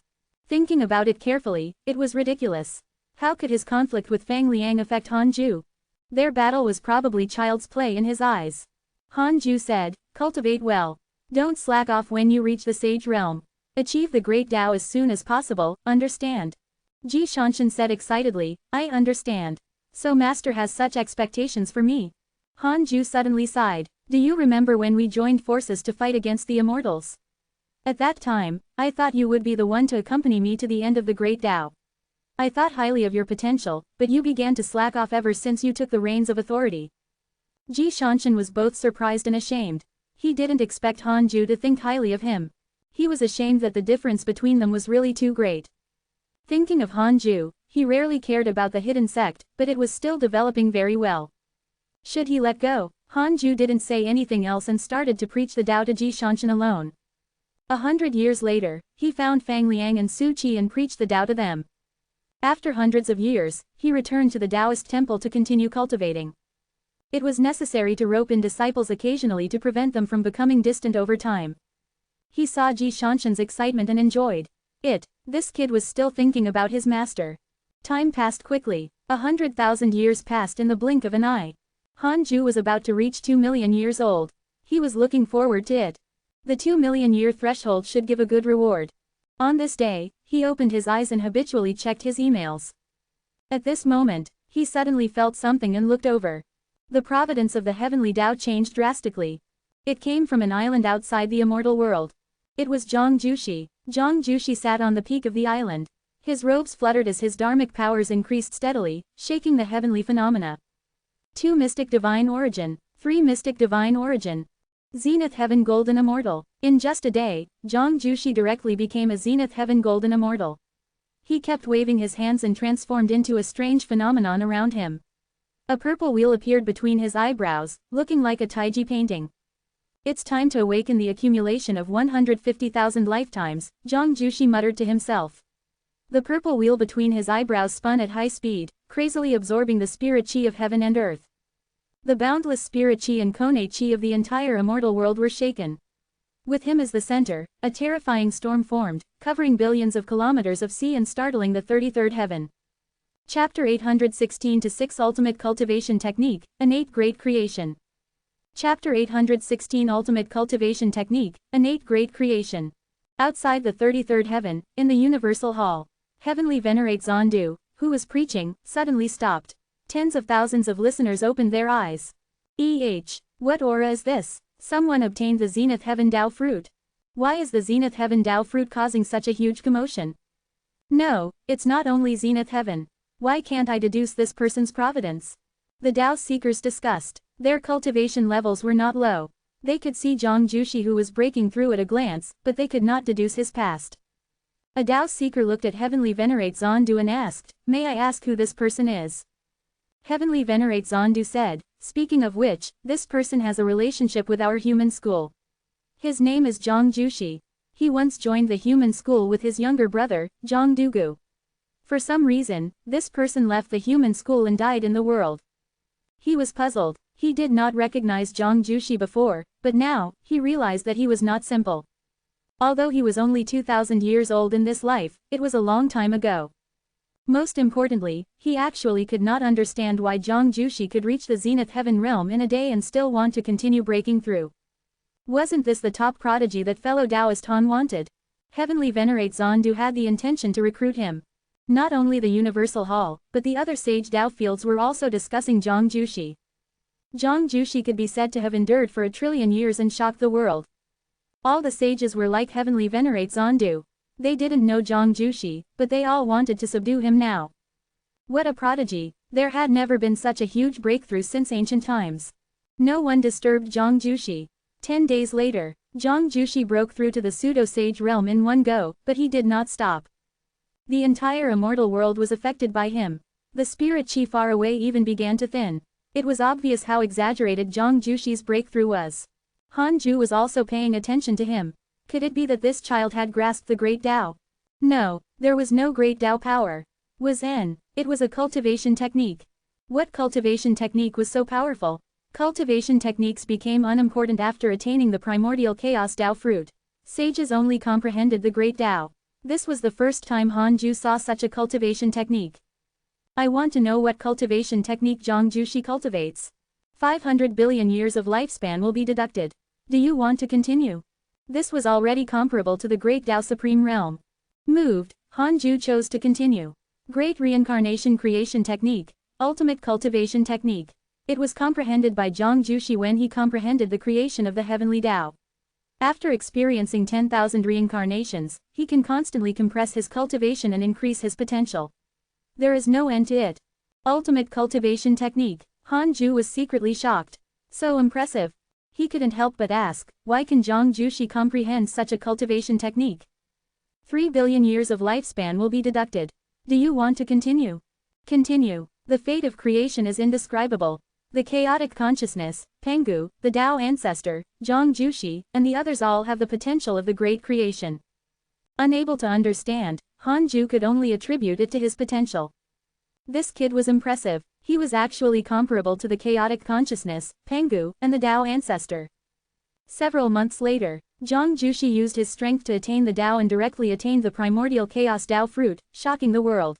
Thinking about it carefully, it was ridiculous. How could his conflict with Fang Liang affect Han Ju? Their battle was probably child's play in his eyes. Han Ju said, "Cultivate well. Don't slack off when you reach the sage realm. Achieve the great Tao as soon as possible, understand?" Ji Shanshan said excitedly, "I understand. So master has such expectations for me." Han Ju suddenly sighed. "Do you remember when we joined forces to fight against the immortals? At that time, I thought you would be the one to accompany me to the end of the great Tao. I thought highly of your potential, but you began to slack off ever since you took the reins of authority." Ji Shanshan was both surprised and ashamed. He didn't expect Han Ju to think highly of him. He was ashamed that the difference between them was really too great. Thinking of Han Ju, he rarely cared about the hidden sect, but it was still developing very well. Should he let go? Han Ju didn't say anything else and started to preach the Tao to Ji Shanshan alone. 100 years later, he found Fang Liang and Su Qi and preached the Tao to them. After hundreds of years, he returned to the Taoist temple to continue cultivating. It was necessary to rope in disciples occasionally to prevent them from becoming distant over time. He saw Ji Shanshan's excitement and enjoyed it. This kid was still thinking about his master. Time passed quickly. 100,000 years passed in the blink of an eye. Han Ju was about to reach 2 million years old. He was looking forward to it. The 2 million year threshold should give a good reward. On this day, he opened his eyes and habitually checked his emails. At this moment, he suddenly felt something and looked over. The providence of the heavenly Tao changed drastically. It came from an island outside the immortal world. It was Zhang Jushi. Zhang Jushi sat on the peak of the island. His robes fluttered as his dharmic powers increased steadily, shaking the heavenly phenomena. 2 Mystic Divine Origin. 3 Mystic Divine Origin. Zenith Heaven Golden Immortal. In just a day, Zhang Jushi directly became a Zenith Heaven Golden Immortal. He kept waving his hands and transformed into a strange phenomenon around him. A purple wheel appeared between his eyebrows, looking like a Taiji painting. "It's time to awaken the accumulation of 150,000 lifetimes," Zhang Jushi muttered to himself. The purple wheel between his eyebrows spun at high speed, crazily absorbing the spirit chi of heaven and earth. The boundless spirit chi and kone chi of the entire immortal world were shaken. With him as the center, a terrifying storm formed, covering billions of kilometers of sea and startling the 33rd heaven. Chapter 816-6 Ultimate Cultivation Technique, Innate Great Creation. Chapter 816 Ultimate Cultivation Technique, Innate Great Creation. Outside the 33rd heaven, in the Universal Hall, Heavenly Venerate Zondu, who was preaching, suddenly stopped. Tens of thousands of listeners opened their eyes. What aura is this? Someone obtained the Zenith Heaven Tao fruit. Why is the Zenith Heaven Tao fruit causing such a huge commotion? No, it's not only Zenith Heaven. Why can't I deduce this person's providence? The Tao seekers discussed. Their cultivation levels were not low. They could see Zhang Jushi who was breaking through at a glance, but they could not deduce his past. A Tao seeker looked at Heavenly Venerate Zondu and asked, "May I ask who this person is?" Heavenly Venerate Zondu said, "Speaking of which, this person has a relationship with our human school. His name is Zhang Jushi. He once joined the human school with his younger brother, Zhang Dugu. For some reason, this person left the human school and died in the world." He was puzzled. He did not recognize Zhang Jushi before, but now, he realized that he was not simple. Although he was only 2,000 years old in this life, it was a long time ago. Most importantly, he actually could not understand why Zhang Jushi could reach the Zenith Heaven realm in a day and still want to continue breaking through. Wasn't this the top prodigy that fellow Taoist Han wanted? Heavenly Venerate Zondu had the intention to recruit him. Not only the Universal Hall, but the other sage Tao fields were also discussing Zhang Jushi. Zhang Jushi could be said to have endured for 1 trillion years and shocked the world. All the sages were like Heavenly Venerate Zondu. They didn't know Zhang Jushi, but they all wanted to subdue him now. What a prodigy! There had never been such a huge breakthrough since ancient times. No one disturbed Zhang Jushi. 10 days later, Zhang Jushi broke through to the pseudo-sage realm in one go, but he did not stop. The entire immortal world was affected by him. The spirit chi far away even began to thin. It was obvious how exaggerated Zhang Jushi's breakthrough was. Han Ju was also paying attention to him. Could it be that this child had grasped the great Tao? No, there was no great Tao power. It was a cultivation technique. What cultivation technique was so powerful? Cultivation techniques became unimportant after attaining the primordial chaos Tao fruit. Sages only comprehended the great Tao. This was the first time Han Ju saw such a cultivation technique. I want to know what cultivation technique Zhang Jushi cultivates. 500 billion years of lifespan will be deducted. Do you want to continue? This was already comparable to the Great Tao Supreme Realm. Moved, Han Ju chose to continue. Great Reincarnation Creation Technique, Ultimate Cultivation Technique. It was comprehended by Zhang Jushi when he comprehended the creation of the Heavenly Tao. After experiencing 10,000 reincarnations, he can constantly compress his cultivation and increase his potential. There is no end to it. Ultimate Cultivation Technique. Han Ju was secretly shocked. So impressive. He couldn't help but ask, why can Zhang Jushi comprehend such a cultivation technique? 3 billion years of lifespan will be deducted. Do you want to continue? Continue. The fate of creation is indescribable. The chaotic consciousness, Pengu, the Tao ancestor, Zhang Jushi, and the others all have the potential of the great creation. Unable to understand, Han Ju could only attribute it to his potential. This kid was impressive. He was actually comparable to the chaotic consciousness, Pengu, and the Tao ancestor. Several months later, Zhang Jushi used his strength to attain the Tao and directly attained the primordial chaos Tao fruit, shocking the world.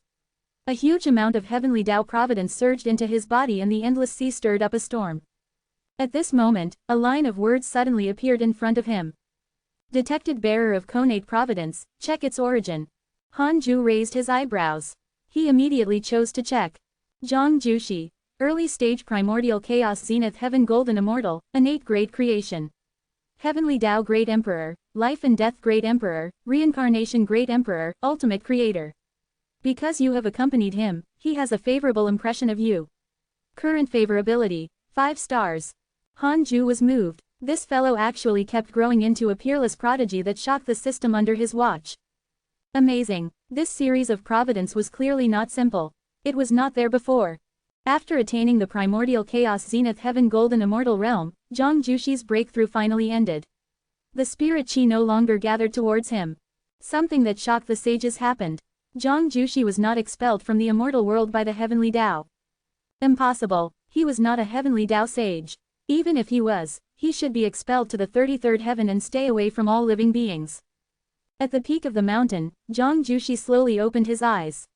A huge amount of heavenly Tao providence surged into his body and the endless sea stirred up a storm. At this moment, a line of words suddenly appeared in front of him. Detected bearer of connate providence, check its origin. Han Ju raised his eyebrows. He immediately chose to check. Zhang Jushi, early stage primordial chaos zenith heaven golden immortal, innate great creation. Heavenly Tao great emperor, life and death great emperor, reincarnation great emperor, ultimate creator. Because you have accompanied him, he has a favorable impression of you. Current favorability, 5 stars. Han Ju was moved. This fellow actually kept growing into a peerless prodigy that shocked the system under his watch. Amazing. This series of providence was clearly not simple. It was not there before. After attaining the primordial chaos zenith heaven golden immortal realm, Zhang Jushi's breakthrough finally ended. The spirit chi no longer gathered towards him. Something that shocked the sages happened. Zhang Jushi was not expelled from the immortal world by the heavenly Tao. Impossible. He was not a heavenly Tao sage. Even if he was, he should be expelled to the 33rd heaven and stay away from all living beings. At the peak of the mountain, Zhang Jushi slowly opened his eyes.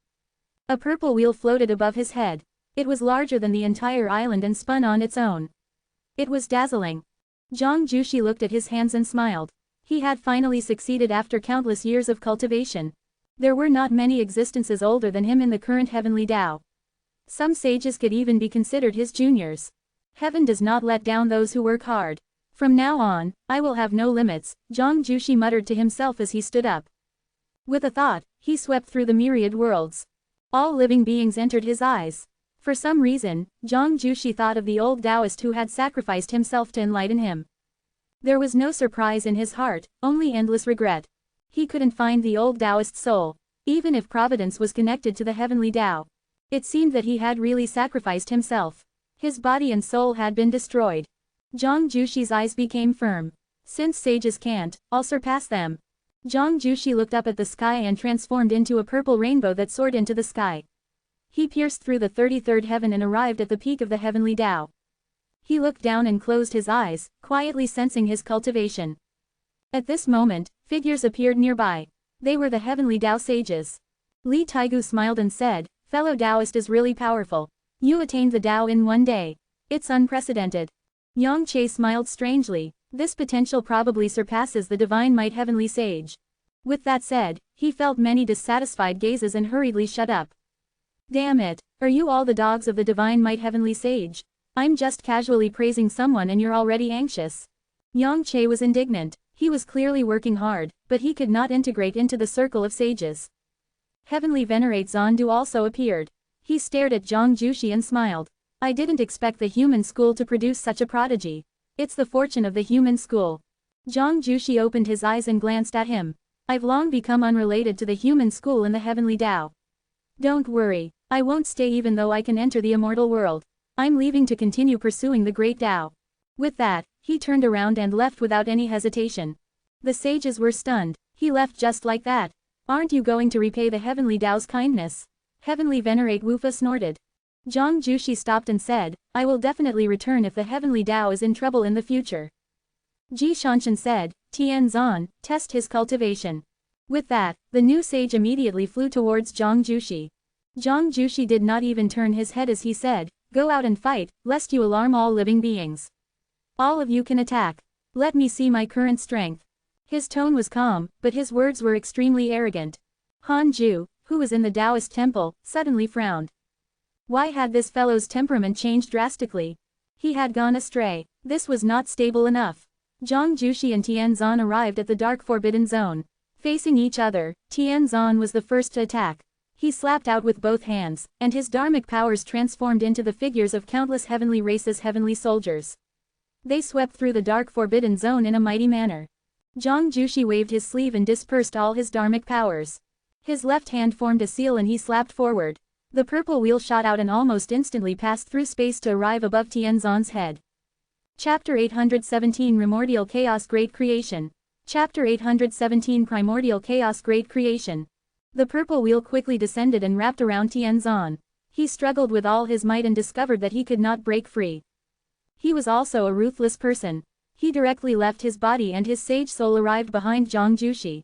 A purple wheel floated above his head. It was larger than the entire island and spun on its own. It was dazzling. Zhang Jushi looked at his hands and smiled. He had finally succeeded after countless years of cultivation. There were not many existences older than him in the current heavenly Tao. Some sages could even be considered his juniors. Heaven does not let down those who work hard. From now on, I will have no limits, Zhang Jushi muttered to himself as he stood up. With a thought, he swept through the myriad worlds. All living beings entered his eyes. For some reason, Zhang Jushi thought of the old Taoist who had sacrificed himself to enlighten him. There was no surprise in his heart, only endless regret. He couldn't find the old Taoist soul. Even if providence was connected to the heavenly Tao. It seemed that he had really sacrificed himself. His body and soul had been destroyed. Zhang Jushi's eyes became firm. Since sages can't, I'll surpass them. Zhang Jushi looked up at the sky and transformed into a purple rainbow that soared into the sky. He pierced through the 33rd heaven and arrived at the peak of the heavenly Tao. He looked down and closed his eyes, quietly sensing his cultivation. At this moment, figures appeared nearby. They were the heavenly Tao sages. Li Taigu smiled and said, fellow Taoist is really powerful. You attained the Tao in one day. It's unprecedented. Yang Che smiled strangely. This potential probably surpasses the divine might heavenly sage. With that said, he felt many dissatisfied gazes and hurriedly shut up. Damn it, are you all the dogs of the divine might heavenly sage? I'm just casually praising someone and you're already anxious. Yang Che was indignant. He was clearly working hard, but he could not integrate into the circle of sages. Heavenly Venerate Zandu also appeared. He stared at Zhang Jushi and smiled. I didn't expect the human school to produce such a prodigy. It's the fortune of the human school. Zhang Jushi opened his eyes and glanced at him. I've long become unrelated to the human school in the heavenly Tao. Don't worry, I won't stay even though I can enter the immortal world. I'm leaving to continue pursuing the great Tao. With that, he turned around and left without any hesitation. The sages were stunned. He left just like that. Aren't you going to repay the heavenly Tao's kindness? Heavenly Venerate Wufa snorted. Zhang Jushi stopped and said, I will definitely return if the heavenly Tao is in trouble in the future. Ji Shanshan said, Tian Zan, test his cultivation. With that, the new sage immediately flew towards Zhang Jushi. Zhang Jushi did not even turn his head as he said, "Go out and fight, lest you alarm all living beings. All of you can attack. Let me see my current strength." His tone was calm, but his words were extremely arrogant. Han Ju, who was in the Taoist temple, suddenly frowned. Why had this fellow's temperament changed drastically? He had gone astray. This was not stable enough. Zhang Jushi and Tianzan arrived at the dark forbidden zone. Facing each other, Tianzan was the first to attack. He slapped out with both hands, and his dharmic powers transformed into the figures of countless heavenly races' heavenly soldiers. They swept through the dark forbidden zone in a mighty manner. Zhang Jushi waved his sleeve and dispersed all his dharmic powers. His left hand formed a seal and he slapped forward. The purple wheel shot out and almost instantly passed through space to arrive above Tianzan's head. Chapter 817 Primordial Chaos Great Creation. Chapter 817 Primordial Chaos Great Creation. The purple wheel quickly descended and wrapped around Tianzan. He struggled with all his might and discovered that he could not break free. He was also a ruthless person. He directly left his body and his sage soul arrived behind Zhang Jushi.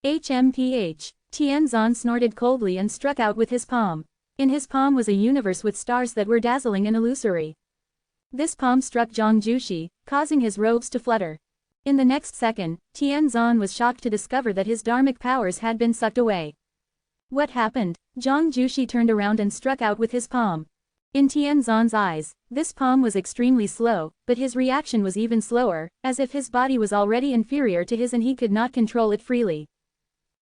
HMPH. Tianzan snorted coldly and struck out with his palm. In his palm was a universe with stars that were dazzling and illusory. This palm struck Zhang Jushi, causing his robes to flutter. In the next second, Tianzan was shocked to discover that his dharmic powers had been sucked away. What happened? Zhang Jushi turned around and struck out with his palm. In Tianzan's eyes, this palm was extremely slow, but his reaction was even slower, as if his body was already inferior to his and he could not control it freely.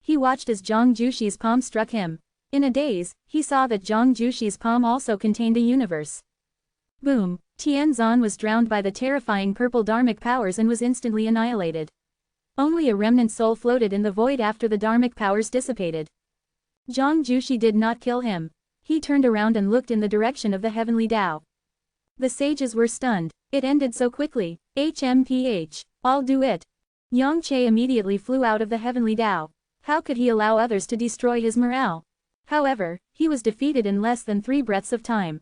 He watched as Zhang Jushi's palm struck him. In a daze, he saw that Zhang Jushi's palm also contained a universe. Boom! Tianzan was drowned by the terrifying purple dharmic powers and was instantly annihilated. Only a remnant soul floated in the void after the dharmic powers dissipated. Zhang Jushi did not kill him. He turned around and looked in the direction of the heavenly Tao. The sages were stunned. It ended so quickly. HMPH. I'll do it. Yang Che immediately flew out of the heavenly Tao. How could he allow others to destroy his morale? However, he was defeated in less than 3 breaths of time.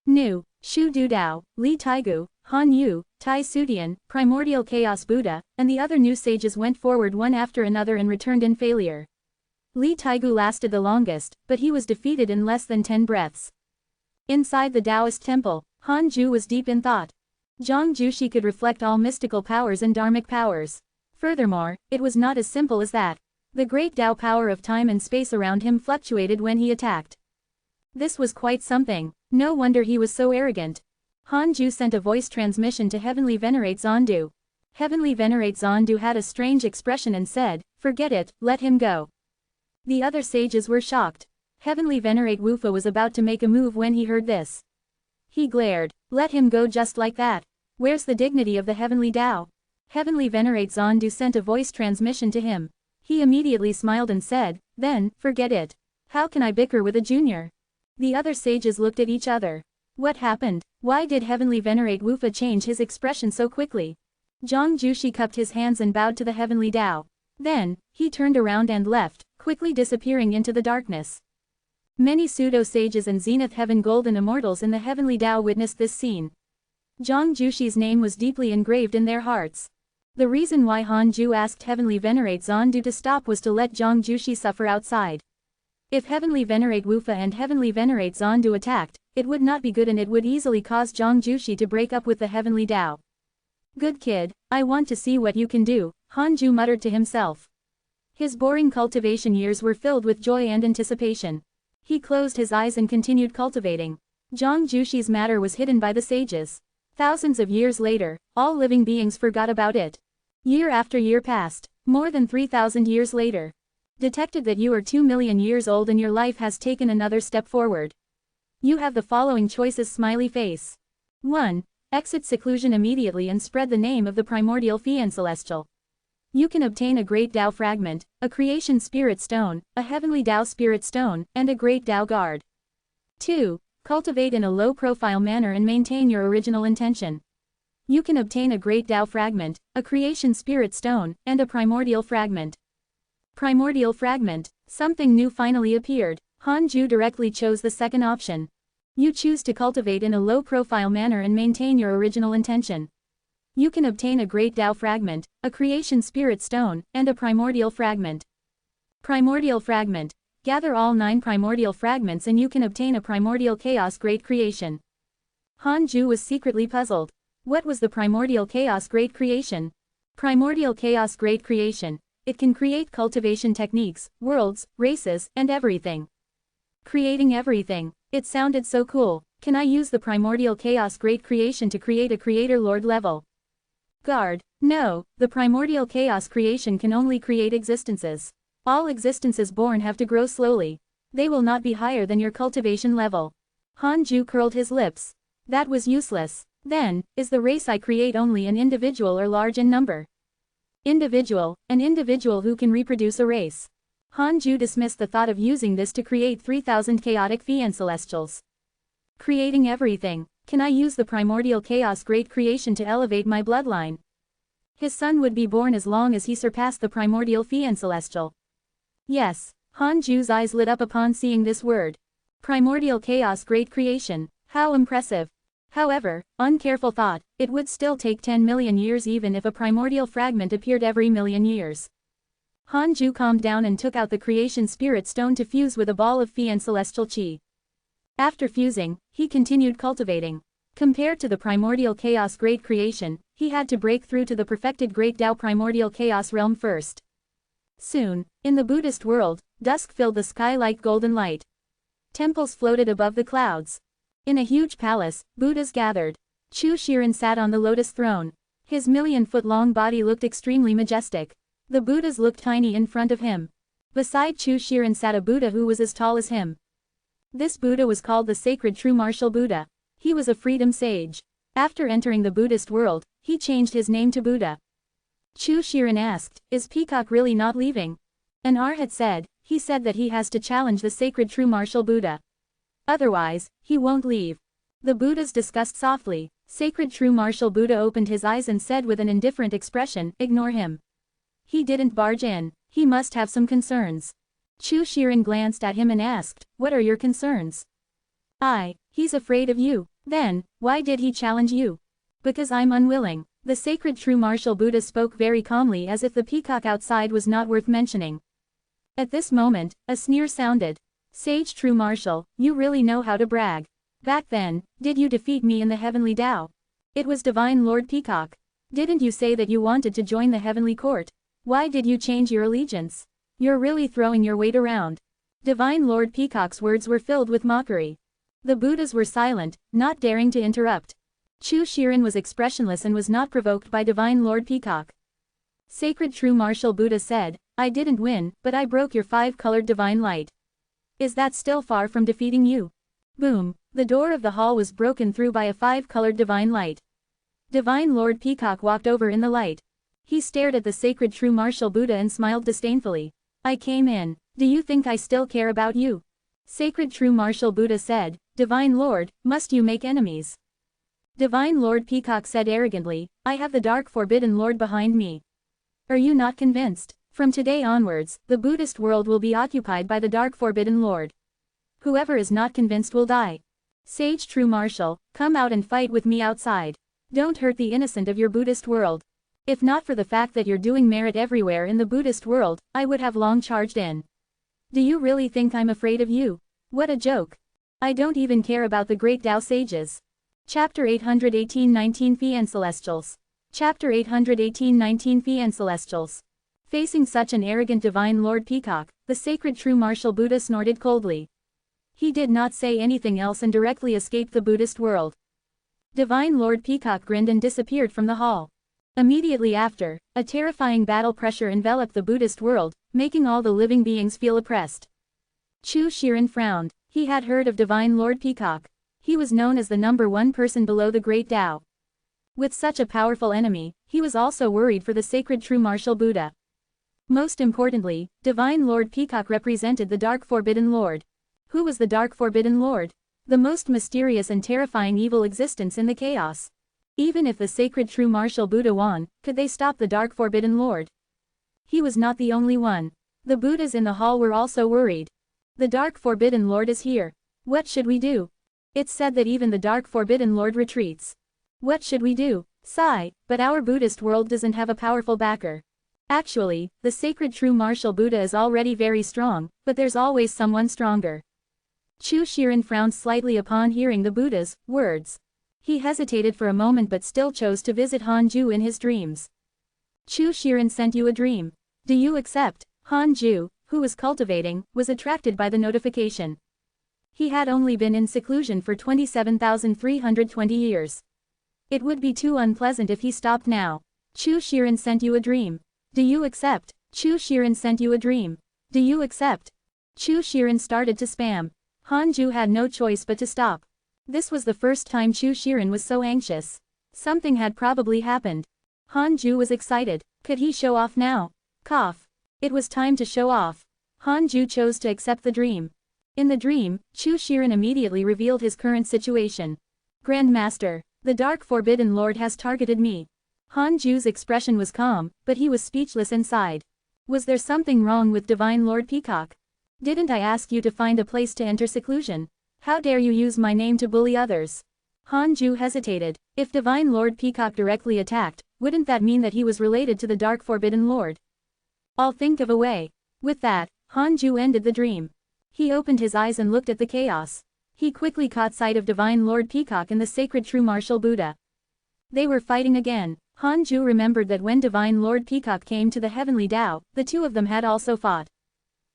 Nu, Shu Du Dao, Li Taigu, Han Yu, Tai Sudian, Primordial Chaos Buddha, and the other new sages went forward one after another and returned in failure. Li Taigu lasted the longest, but he was defeated in less than 10 breaths. Inside the Taoist temple, Han Ju was deep in thought. Zhang Jushi could reflect all mystical powers and dharmic powers. Furthermore, it was not as simple as that. The great Tao power of time and space around him fluctuated when he attacked. This was quite something. No wonder he was so arrogant. Han Ju sent a voice transmission to Heavenly Venerate Zondu. Heavenly Venerate Zondu had a strange expression and said, "Forget it, let him go." The other sages were shocked. Heavenly Venerate Wufa was about to make a move when he heard this. He glared. Let him go just like that. Where's the dignity of the Heavenly Tao? Heavenly Venerate Zondu sent a voice transmission to him. He immediately smiled and said, "Then, forget it. How can I bicker with a junior?" The other sages looked at each other. What happened? Why did Heavenly Venerate Wufa change his expression so quickly? Zhang Jushi cupped his hands and bowed to the Heavenly Tao. Then, he turned around and left, quickly disappearing into the darkness. Many pseudo-sages and Zenith Heaven Golden Immortals in the Heavenly Tao witnessed this scene. Zhang Jushi's name was deeply engraved in their hearts. The reason why Han Ju asked Heavenly Venerate Zondu to stop was to let Zhang Jushi suffer outside. If Heavenly Venerate Wufa and Heavenly Venerate Zondu attacked, it would not be good and it would easily cause Zhang Jushi to break up with the Heavenly Tao. Good kid, I want to see what you can do, Han Ju muttered to himself. His boring cultivation years were filled with joy and anticipation. He closed his eyes and continued cultivating. Zhang Jushi's matter was hidden by the sages. Thousands of years later, all living beings forgot about it. Year after year passed. More than 3,000 years later. Detected that you are 2 million years old and your life has taken another step forward. You have the following choices: smiley face. 1. Exit seclusion immediately and spread the name of the primordial Fian Celestial. You can obtain a great Tao fragment, a creation spirit stone, a heavenly Tao spirit stone, and a great Tao guard. 2. Cultivate in a low-profile manner and maintain your original intention. You can obtain a great Tao fragment, a creation spirit stone, and a primordial fragment. Primordial fragment. Something new finally appeared. Han Ju directly chose the second option. You choose to cultivate in a low-profile manner and maintain your original intention. You can obtain a great Tao fragment, a creation spirit stone, and a primordial fragment. Primordial fragment. Gather all 9 primordial fragments and you can obtain a primordial chaos great creation. Hanju was secretly puzzled. What was the primordial chaos great creation? Primordial chaos great creation. It can create cultivation techniques, worlds, races, and everything. Creating everything. It sounded so cool. Can I use the primordial chaos great creation to create a creator lord level? Guard. No, the primordial chaos creation can only create existences. All existences born have to grow slowly. They will not be higher than your cultivation level. Hanju curled his lips. That was useless. Then, is the race I create only an individual or large in number? Individual, an individual who can reproduce a race. Hanju dismissed the thought of using this to create 3,000 chaotic Fian Celestials. Creating everything. Can I use the primordial chaos great creation to elevate my bloodline? His son would be born as long as he surpassed the primordial Fian Celestial. Yes, Hanju's eyes lit up upon seeing this word. Primordial chaos great creation. How impressive. However, uncareful thought, it would still take 10 million years even if a primordial fragment appeared every million years. Hanju calmed down and took out the creation spirit stone to fuse with a ball of Fian Celestial Chi. After fusing, he continued cultivating. Compared to the primordial chaos great creation, he had to break through to the perfected great Tao primordial chaos realm first. Soon, in the Buddhist world, dusk filled the sky like golden light. Temples floated above the clouds. In a huge palace, Buddhas gathered. Chu Shiren sat on the lotus throne. His million-foot-long body looked extremely majestic. The Buddhas looked tiny in front of him. Beside Chu Shiren sat a Buddha who was as tall as him. This Buddha was called the Sacred True Martial Buddha. He was a freedom sage. After entering the Buddhist world, he changed his name to Buddha. Chu Shiren asked, is Peacock really not leaving? An Arhat said, he said that he has to challenge the Sacred True Martial Buddha. Otherwise, he won't leave. The Buddhas discussed softly. Sacred True Martial Buddha opened his eyes and said with an indifferent expression, ignore him. He didn't barge in. He must have some concerns. Chu Shiren glanced at him and asked, what are your concerns? He's afraid of you. Then, why did he challenge you? Because I'm unwilling. The Sacred True Martial Buddha spoke very calmly as if the peacock outside was not worth mentioning. At this moment, a sneer sounded. Sage True Martial, you really know how to brag. Back then, did you defeat me in the Heavenly Tao? It was Divine Lord Peacock. Didn't you say that you wanted to join the Heavenly Court? Why did you change your allegiance? You're really throwing your weight around. Divine Lord Peacock's words were filled with mockery. The Buddhas were silent, not daring to interrupt. Chu Shiren was expressionless and was not provoked by Divine Lord Peacock. Sacred True Martial Buddha said, I didn't win, but I broke your 5-colored divine light. Is that still far from defeating you? Boom, the door of the hall was broken through by a 5-colored divine light. Divine Lord Peacock walked over in the light. He stared at the Sacred True Martial Buddha and smiled disdainfully. I came in. Do you think I still care about you? Sacred True Martial Buddha said, Divine Lord, must you make enemies? Divine Lord Peacock said arrogantly, I have the Dark Forbidden Lord behind me. Are you not convinced? From today onwards, the Buddhist world will be occupied by the Dark Forbidden Lord. Whoever is not convinced will die. Sage True Martial, come out and fight with me outside. Don't hurt the innocent of your Buddhist world. If not for the fact that you're doing merit everywhere in the Buddhist world, I would have long charged in. Do you really think I'm afraid of you? What a joke. I don't even care about the great Tao sages. Chapter 818-19 Fian Celestials. Chapter 818-19 Fian Celestials. Facing such an arrogant Divine Lord Peacock, the Sacred True Martial Buddha snorted coldly. He did not say anything else and directly escaped the Buddhist world. Divine Lord Peacock grinned and disappeared from the hall. Immediately after, a terrifying battle pressure enveloped the Buddhist world, making all the living beings feel oppressed. Chu Shiren frowned. He had heard of Divine Lord Peacock. He was known as the #1 person below the Great Tao. With such a powerful enemy, he was also worried for the Sacred True Martial Buddha. Most importantly, Divine Lord Peacock represented the Dark Forbidden Lord. Who was the Dark Forbidden Lord? The most mysterious and terrifying evil existence in the chaos. Even if the Sacred True Martial Buddha won, could they stop the Dark Forbidden Lord? He was not the only one. The Buddhas in the hall were also worried. The Dark Forbidden Lord is here. What should we do? It's said that even the Dark Forbidden Lord retreats. What should we do? Sigh, but our Buddhist world doesn't have a powerful backer. Actually, the sacred true martial Buddha is already very strong, but there's always someone stronger. Chu Shiren frowned slightly upon hearing the Buddha's words. He hesitated for a moment but still chose to visit Hanju in his dreams. Chu Shiren sent you a dream. Do you accept? Hanju, who was cultivating, was attracted by the notification. He had only been in seclusion for 27,320 years. It would be too unpleasant if he stopped now. Chu Shiren sent you a dream. Do you accept? Chu Shiren sent you a dream. Do you accept? Chu Shiren started to spam. Hanju had no choice but to stop. This was the first time Chu Shiren was so anxious. Something had probably happened. Hanju was excited. Could he show off now? Cough. It was time to show off. Hanju chose to accept the dream. In the dream, Chu Shiren immediately revealed his current situation. Grandmaster, the Dark Forbidden Lord has targeted me. Hanju's expression was calm, but he was speechless inside. Was there something wrong with Divine Lord Peacock? Didn't I ask you to find a place to enter seclusion? How dare you use my name to bully others? Hanju hesitated. If Divine Lord Peacock directly attacked, wouldn't that mean that he was related to the Dark Forbidden Lord? I'll think of a way. With that, Hanju ended the dream. He opened his eyes and looked at the chaos. He quickly caught sight of Divine Lord Peacock and the sacred true martial Buddha. They were fighting again. Hanju remembered that when Divine Lord Peacock came to the heavenly Tao, the two of them had also fought.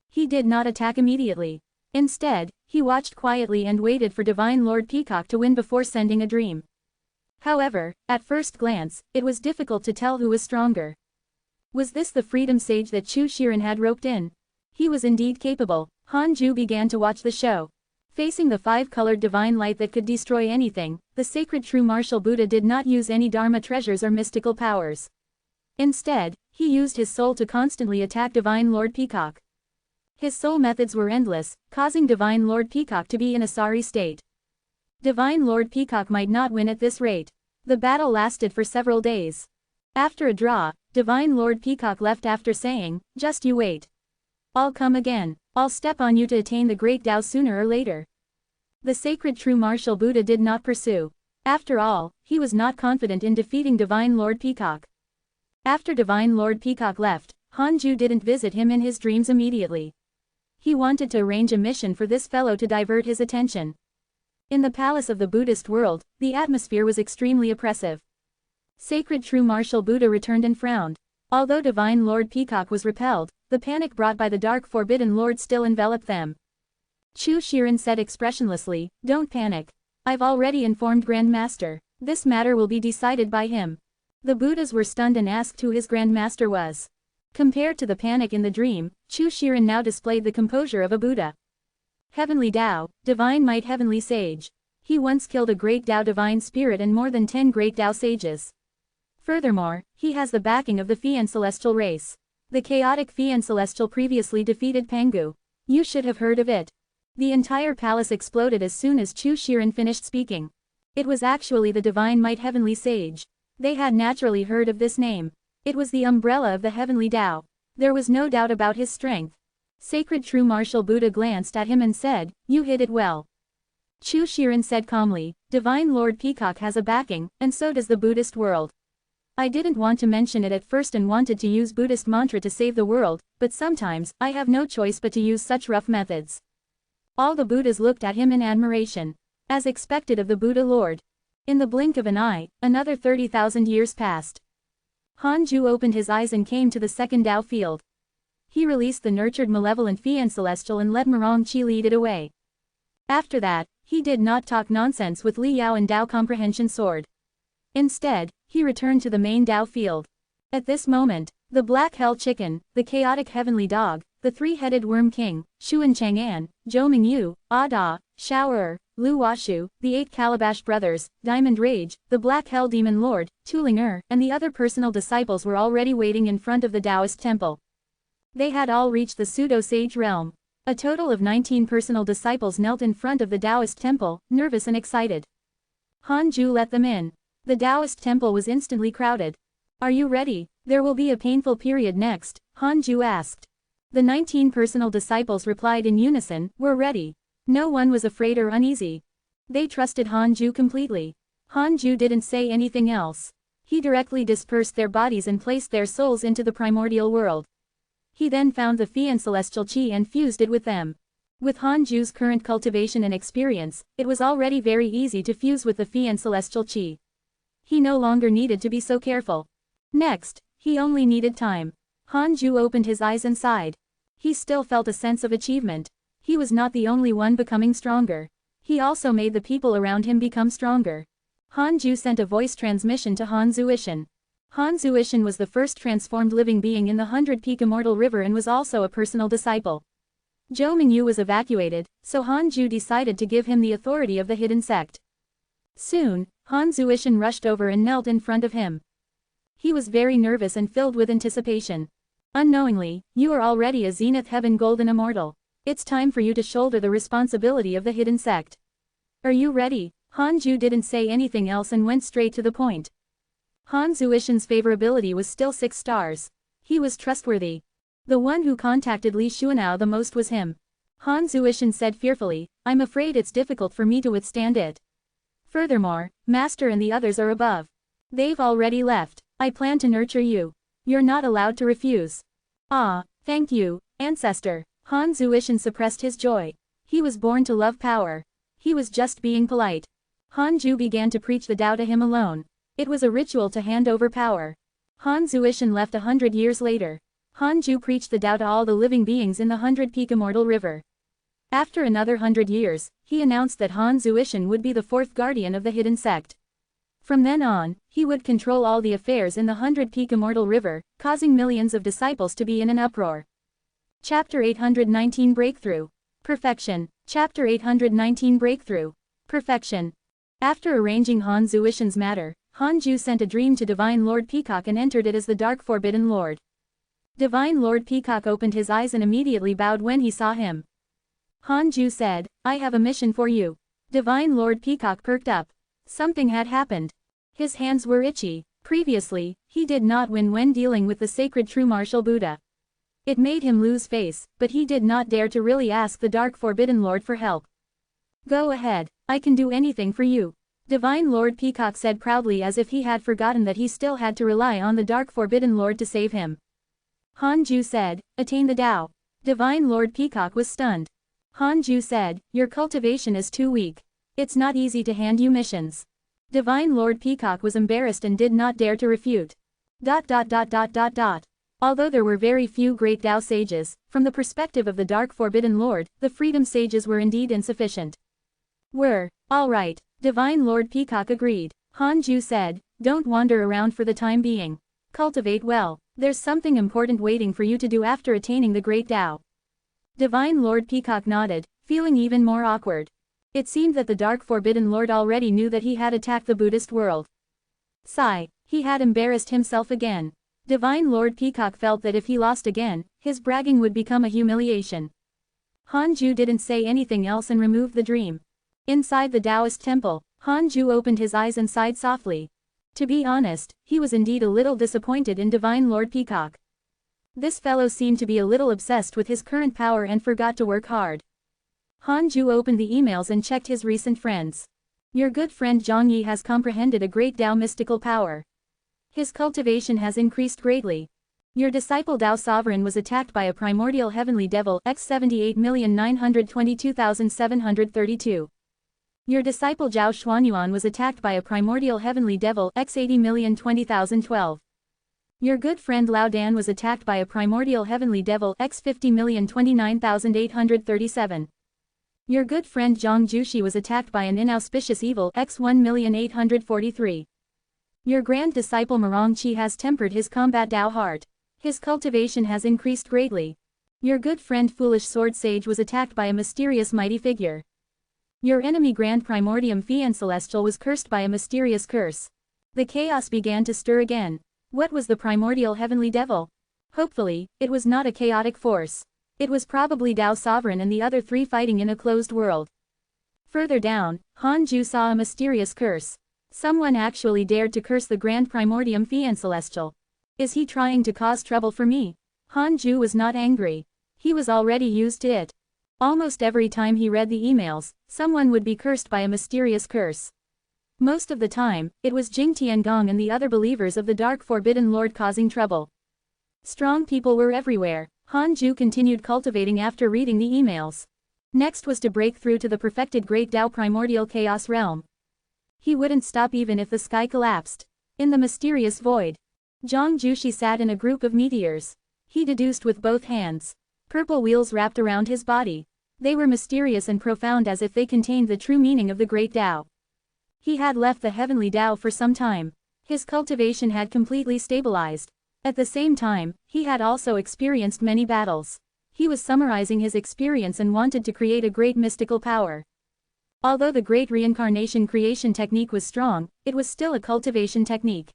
He did not attack immediately. Instead, he watched quietly and waited for Divine Lord Peacock to win before sending a dream. However, at first glance, it was difficult to tell who was stronger. Was this the freedom sage that Chu Shiren had roped in? He was indeed capable. Hanju began to watch the show. Facing the five-colored divine light that could destroy anything, the sacred true martial Buddha did not use any dharma treasures or mystical powers. Instead, he used his soul to constantly attack Divine Lord Peacock. His soul methods were endless, causing Divine Lord Peacock to be in a sorry state. Divine Lord Peacock might not win at this rate. The battle lasted for several days. After a draw, Divine Lord Peacock left after saying, "Just you wait. I'll come again. I'll step on you to attain the great Tao sooner or later." The sacred true martial Buddha did not pursue. After all, he was not confident in defeating Divine Lord Peacock. After Divine Lord Peacock left, Hanju didn't visit him in his dreams immediately. He wanted to arrange a mission for this fellow to divert his attention. In the palace of the Buddhist world, the atmosphere was extremely oppressive. Sacred true martial Buddha returned and frowned. Although Divine Lord Peacock was repelled, the panic brought by the Dark Forbidden Lord still enveloped them. Chu Shiren said expressionlessly, "Don't panic. I've already informed Grandmaster. This matter will be decided by him." The Buddhas were stunned and asked who his Grandmaster was. Compared to the panic in the dream, Chu Shiren now displayed the composure of a Buddha. Heavenly Tao, Divine Might Heavenly Sage. He once killed a great Tao Divine Spirit and more than 10 great Tao sages. Furthermore, he has the backing of the Fian Celestial race. The chaotic Fian Celestial previously defeated Pangu. You should have heard of it. The entire palace exploded as soon as Chu Shiren finished speaking. It was actually the Divine Might Heavenly Sage. They had naturally heard of this name. It was the umbrella of the Heavenly Tao. There was no doubt about his strength. Sacred True Martial Buddha glanced at him and said, "You hit it well." Chu Shiren said calmly, "Divine Lord Peacock has a backing, and so does the Buddhist world. I didn't want to mention it at first and wanted to use Buddhist mantra to save the world, but sometimes, I have no choice but to use such rough methods." All the Buddhas looked at him in admiration. As expected of the Buddha Lord. In the blink of an eye, another 30,000 years passed. Hanju opened his eyes and came to the second Tao field. He released the nurtured malevolent Fian Celestial and let Marong Chi lead it away. After that, he did not talk nonsense with Li Yao and Tao Comprehension Sword. Instead, he returned to the main Tao field. At this moment, the Black Hell Chicken, the Chaotic Heavenly Dog, the Three-Headed Worm King, Xuan Chang'an, Zhou Mingyu, Ada, Shao Lu Washu, the 8 Calabash Brothers, Diamond Rage, the Black Hell Demon Lord, Tuling and the other personal disciples were already waiting in front of the Taoist temple. They had all reached the pseudo-sage realm. A total of 19 personal disciples knelt in front of the Taoist temple, nervous and excited. Hanju let them in. The Taoist temple was instantly crowded. "Are you ready? There will be a painful period next," Hanju asked. The 19 personal disciples replied in unison, "We're ready." No one was afraid or uneasy. They trusted Hanju completely. Hanju didn't say anything else. He directly dispersed their bodies and placed their souls into the primordial world. He then found the Fi and celestial Qi and fused it with them. With Hanju's current cultivation and experience, it was already very easy to fuse with the Fi and celestial Qi. He no longer needed to be so careful. Next, he only needed time. Hanju opened his eyes and sighed. He still felt a sense of achievement. He was not the only one becoming stronger. He also made the people around him become stronger. Hanju sent a voice transmission to Han Zuishan. Han Zuishan was the first transformed living being in the 100-peak immortal river and was also a personal disciple. Zhou Mingyu was evacuated, so Hanju decided to give him the authority of the hidden sect. Soon, Han Zuishan rushed over and knelt in front of him. He was very nervous and filled with anticipation. Unknowingly, you are already a Zenith Heaven Golden Immortal. It's time for you to shoulder the responsibility of the hidden sect. Are you ready? Hanju didn't say anything else and went straight to the point. Han Zuishan's favorability was still 6 stars. He was trustworthy. The one who contacted Li Xuanao the most was him. Han Zuishan said fearfully, I'm afraid it's difficult for me to withstand it. Furthermore, Master and the others are above. They've already left. I plan to nurture you. You're not allowed to refuse. Ah, thank you, Ancestor. Han Zuishan suppressed his joy. He was born to love power. He was just being polite. Hanju began to preach the Tao to him alone. It was a ritual to hand over power. Han Zuishan left 100 years later. Hanju preached the Tao to all the living beings in the 100-peak immortal river. After another 100 years, he announced that Han Zuishan would be the 4th guardian of the hidden sect. From then on, he would control all the affairs in the 100-peak immortal river, causing millions of disciples to be in an uproar. Chapter 819 Breakthrough. Perfection. Chapter 819 Breakthrough. Perfection. After arranging Han Zuishan's matter, Hanju sent a dream to Divine Lord Peacock and entered it as the Dark Forbidden Lord. Divine Lord Peacock opened his eyes and immediately bowed when he saw him. Hanju said, I have a mission for you. Divine Lord Peacock perked up. Something had happened. His hands were itchy. Previously, he did not win when dealing with the sacred true martial Buddha. It made him lose face, but he did not dare to really ask the Dark Forbidden Lord for help. Go ahead, I can do anything for you. Divine Lord Peacock said proudly as if he had forgotten that he still had to rely on the Dark Forbidden Lord to save him. Hanju said, attain the Tao. Divine Lord Peacock was stunned. Hanju said, your cultivation is too weak. It's not easy to hand you missions. Divine Lord Peacock was embarrassed and did not dare to refute. Although there were very few great Tao sages, from the perspective of the Dark Forbidden Lord, the Freedom Sages were indeed insufficient. All right, Divine Lord Peacock agreed. Hanju said, don't wander around for the time being. Cultivate well. There's something important waiting for you to do after attaining the Great Tao. Divine Lord Peacock nodded, feeling even more awkward. It seemed that the Dark Forbidden Lord already knew that he had attacked the Buddhist world. Sigh, he had embarrassed himself again. Divine Lord Peacock felt that if he lost again, his bragging would become a humiliation. Hanju didn't say anything else and removed the dream. Inside the Taoist temple, Hanju opened his eyes and sighed softly. To be honest, he was indeed a little disappointed in Divine Lord Peacock. This fellow seemed to be a little obsessed with his current power and forgot to work hard. Hanju opened the emails and checked his recent friends. Your good friend Zhang Yi has comprehended a great Tao mystical power. His cultivation has increased greatly. Your disciple Tao Sovereign was attacked by a primordial heavenly devil x 78,922,732. Your disciple Zhao Xuanyuan was attacked by a primordial heavenly devil x 80,020,012. Your good friend Lao Dan was attacked by a primordial heavenly devil x 50,029,837. Your good friend Zhang Jushi was attacked by an inauspicious evil x 1,843. Your grand disciple Marong Qi has tempered his combat Tao heart. His cultivation has increased greatly. Your good friend Foolish Sword Sage was attacked by a mysterious mighty figure. Your enemy Grand Primordium Fian Celestial was cursed by a mysterious curse. The chaos began to stir again. What was the primordial heavenly devil? Hopefully, it was not a chaotic force. It was probably Tao Sovereign and the other 3 fighting in a closed world. Further down, Hanju saw a mysterious curse. Someone actually dared to curse the Grand Primordium Fian Celestial. Is he trying to cause trouble for me? Hanju was not angry. He was already used to it. Almost every time he read the emails, someone would be cursed by a mysterious curse. Most of the time, it was Jing Tiangong and the other believers of the Dark Forbidden Lord causing trouble. Strong people were everywhere. Han Ju continued cultivating after reading the emails. Next was to break through to the perfected Great Tao Primordial Chaos Realm. He wouldn't stop even if the sky collapsed. In the mysterious void, Zhang Jushi sat in a group of meteors. He deduced with both hands. Purple wheels wrapped around his body. They were mysterious and profound as if they contained the true meaning of the Great Tao. He had left the Heavenly Tao for some time. His cultivation had completely stabilized. At the same time, he had also experienced many battles. He was summarizing his experience and wanted to create a great mystical power. Although the great reincarnation creation technique was strong, it was still a cultivation technique.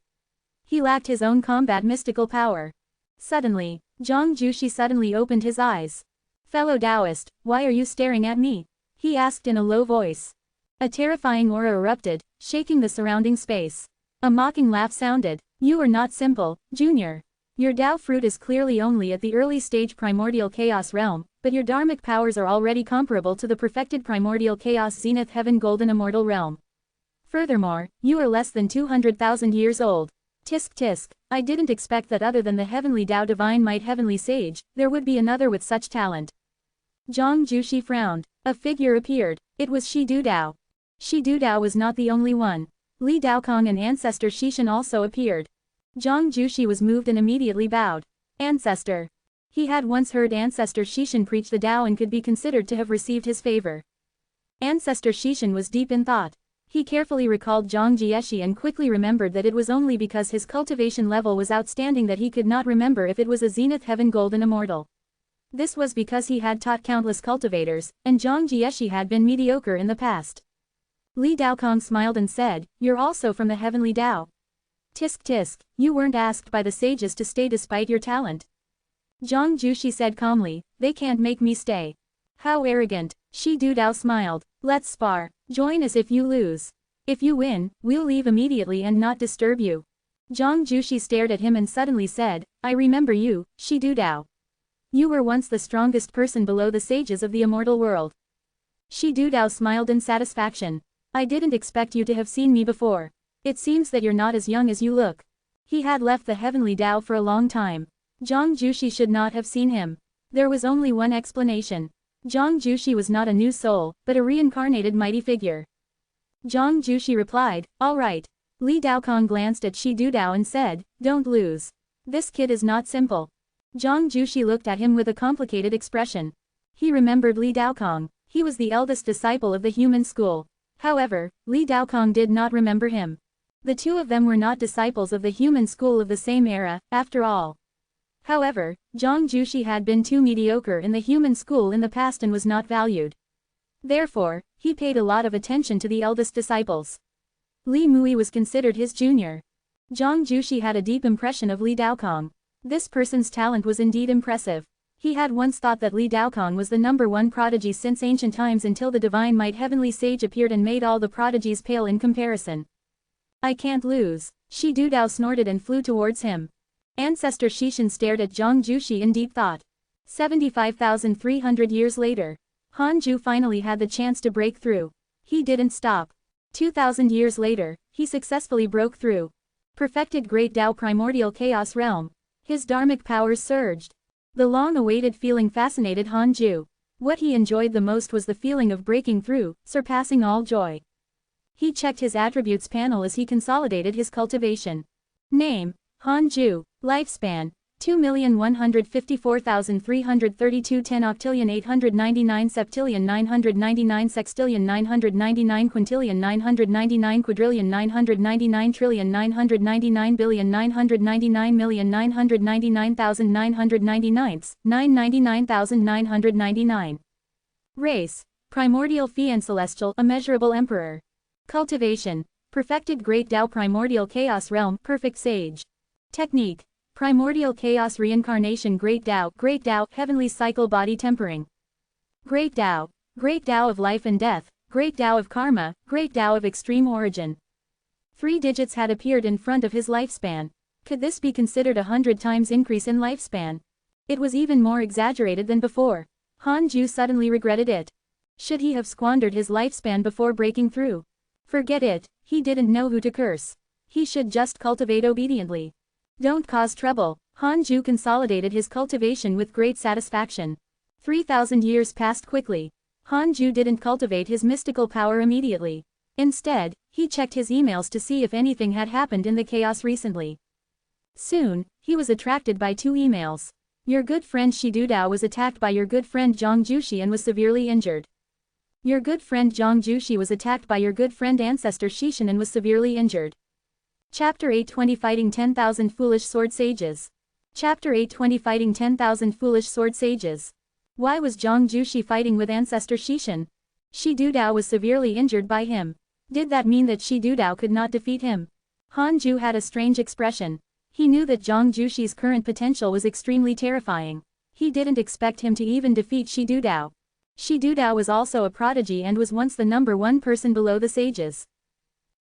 He lacked his own combat mystical power. Suddenly, Zhang Jushi suddenly opened his eyes. "Fellow Taoist, why are you staring at me?" he asked in a low voice. A terrifying aura erupted, shaking the surrounding space. A mocking laugh sounded. "You are not simple, Junior. Your Tao fruit is clearly only at the early stage primordial chaos realm, but your dharmic powers are already comparable to the perfected primordial chaos zenith heaven golden immortal realm. Furthermore, you are less than 200,000 years old. Tisk tisk, I didn't expect that other than the heavenly Tao divine might heavenly sage, there would be another with such talent." Zhang Jushi frowned. A figure appeared. It was Shi Dudao. Shi Dudao was not the only one. Li Daokong and Ancestor Shishan also appeared. Zhang Jushi was moved and immediately bowed. Ancestor. He had once heard Ancestor Shishan preach the Tao and could be considered to have received his favor. Ancestor Shishan was deep in thought. He carefully recalled Zhang Jieshi and quickly remembered that it was only because his cultivation level was outstanding that he could not remember if it was a zenith heaven golden immortal. This was because he had taught countless cultivators, and Zhang Jieshi had been mediocre in the past. Li Daokong smiled and said, "You're also from the heavenly Tao." "Tisk tisk, you weren't asked by the sages to stay despite your talent." Zhang Jushi said calmly, "They can't make me stay." "How arrogant." Shi Dudao smiled. "Let's spar. Join us if you lose. If you win, we'll leave immediately and not disturb you." Zhang Jushi stared at him and suddenly said, "I remember you, Shi Dudao. You were once the strongest person below the sages of the immortal world." Shi Dudao smiled in satisfaction. "I didn't expect you to have seen me before. It seems that you're not as young as you look." He had left the heavenly Tao for a long time. Zhang Jushi should not have seen him. There was only one explanation. Zhang Jushi was not a new soul, but a reincarnated mighty figure. Zhang Jushi replied, "All right." Li Daokong glanced at Shi Dudao and said, "Don't lose. This kid is not simple." Zhang Jushi looked at him with a complicated expression. He remembered Li Daokong. He was the eldest disciple of the human school. However, Li Daokong did not remember him. The two of them were not disciples of the human school of the same era, after all. However, Zhang Jushi had been too mediocre in the human school in the past and was not valued. Therefore, he paid a lot of attention to the eldest disciples. Li Mui was considered his junior. Zhang Jushi had a deep impression of Li Daokong. This person's talent was indeed impressive. He had once thought that Li Daokong was the #1 prodigy since ancient times until the divine might heavenly sage appeared and made all the prodigies pale in comparison. "I can't lose." Shi Dudao snorted and flew towards him. Ancestor Shishan stared at Zhang Jushi in deep thought. 75,300 years later, Han Ju finally had the chance to break through. He didn't stop. 2,000 years later, he successfully broke through. Perfected Great Tao Primordial Chaos Realm. His dharmic powers surged. The long-awaited feeling fascinated Han Ju. What he enjoyed the most was the feeling of breaking through, surpassing all joy. He checked his attributes panel as he consolidated his cultivation. Name: Han Ju. Lifespan: 2,154,332 10 octillion 899 septillion 999 sextillion 999 quintillion 999 quadrillion 999 trillion 999 billion 999 million 999,999 999,999. Race: Primordial Fiend Celestial Immeasurable Emperor. Cultivation: Perfected Great Tao Primordial Chaos Realm Perfect Sage. Technique: Primordial Chaos Reincarnation Great Tao Heavenly Cycle Body Tempering. Great Tao of Life and Death, Great Tao of Karma, Great Tao of Extreme Origin. 3 digits had appeared in front of his lifespan. Could this be considered 100 times increase in lifespan? It was even more exaggerated than before. Han Ju suddenly regretted it. Should he have squandered his lifespan before breaking through? Forget it, he didn't know who to curse. He should just cultivate obediently. Don't cause trouble. Hanju consolidated his cultivation with great satisfaction. 3,000 years passed quickly. Hanju didn't cultivate his mystical power immediately. Instead, he checked his emails to see if anything had happened in the chaos recently. Soon, he was attracted by 2 emails. Your good friend Shidudao was attacked by your good friend Zhang Jushi and was severely injured. Your good friend Zhang Jushi was attacked by your good friend ancestor Shishin and was severely injured. Chapter 820 Fighting 10,000 Foolish Sword Sages. Chapter 820 Fighting 10,000 Foolish Sword Sages. Why was Zhang Jushi fighting with ancestor Shishin? Shidudao was severely injured by him. Did that mean that Shidudao could not defeat him? Hanju had a strange expression. He knew that Zhang Jushi's current potential was extremely terrifying. He didn't expect him to even defeat Shidudao. Shidudao was also a prodigy and was once the #1 person below the sages.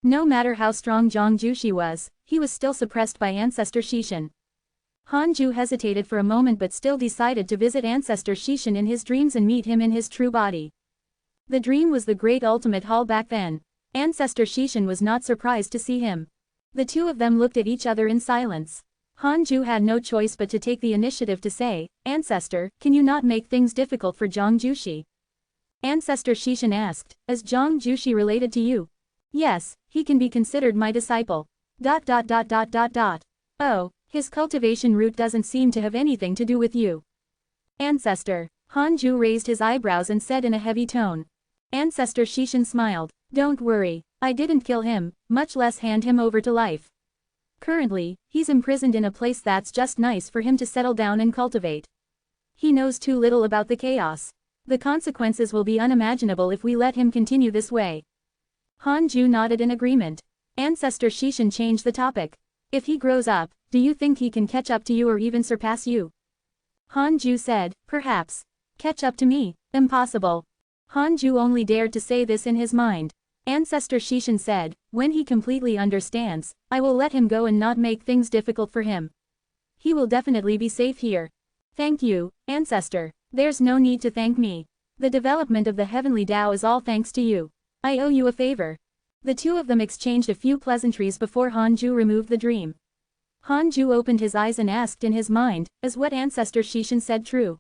No matter how strong Zhang Jushi was, he was still suppressed by ancestor Shishin. Hanju hesitated for a moment but still decided to visit ancestor Shishin in his dreams and meet him in his true body. The dream was the great ultimate hall back then. Ancestor Shishin was not surprised to see him. The 2 of them looked at each other in silence. Hanju had no choice but to take the initiative to say, Ancestor, can you not make things difficult for Zhang Jushi? Ancestor Shishin asked, is Zhang Jushi related to you? Yes, he can be considered my disciple. Oh, his cultivation route doesn't seem to have anything to do with you. Ancestor. Hanju raised his eyebrows and said in a heavy tone. Ancestor Shishin smiled. Don't worry, I didn't kill him, much less hand him over to life. Currently, he's imprisoned in a place that's just nice for him to settle down and cultivate. He knows too little about the chaos. The consequences will be unimaginable if we let him continue this way. Hanju nodded in agreement. Ancestor Shishin changed the topic. If he grows up, do you think he can catch up to you or even surpass you? Hanju said, perhaps. Catch up to me? Impossible. Hanju only dared to say this in his mind. Ancestor Shishin said, when he completely understands, I will let him go and not make things difficult for him. He will definitely be safe here. Thank you, Ancestor. There's no need to thank me. The development of the heavenly Tao is all thanks to you. I owe you a favor. The 2 of them exchanged a few pleasantries before Hanju removed the dream. Hanju opened his eyes and asked in his mind, is what Ancestor Shishin said true?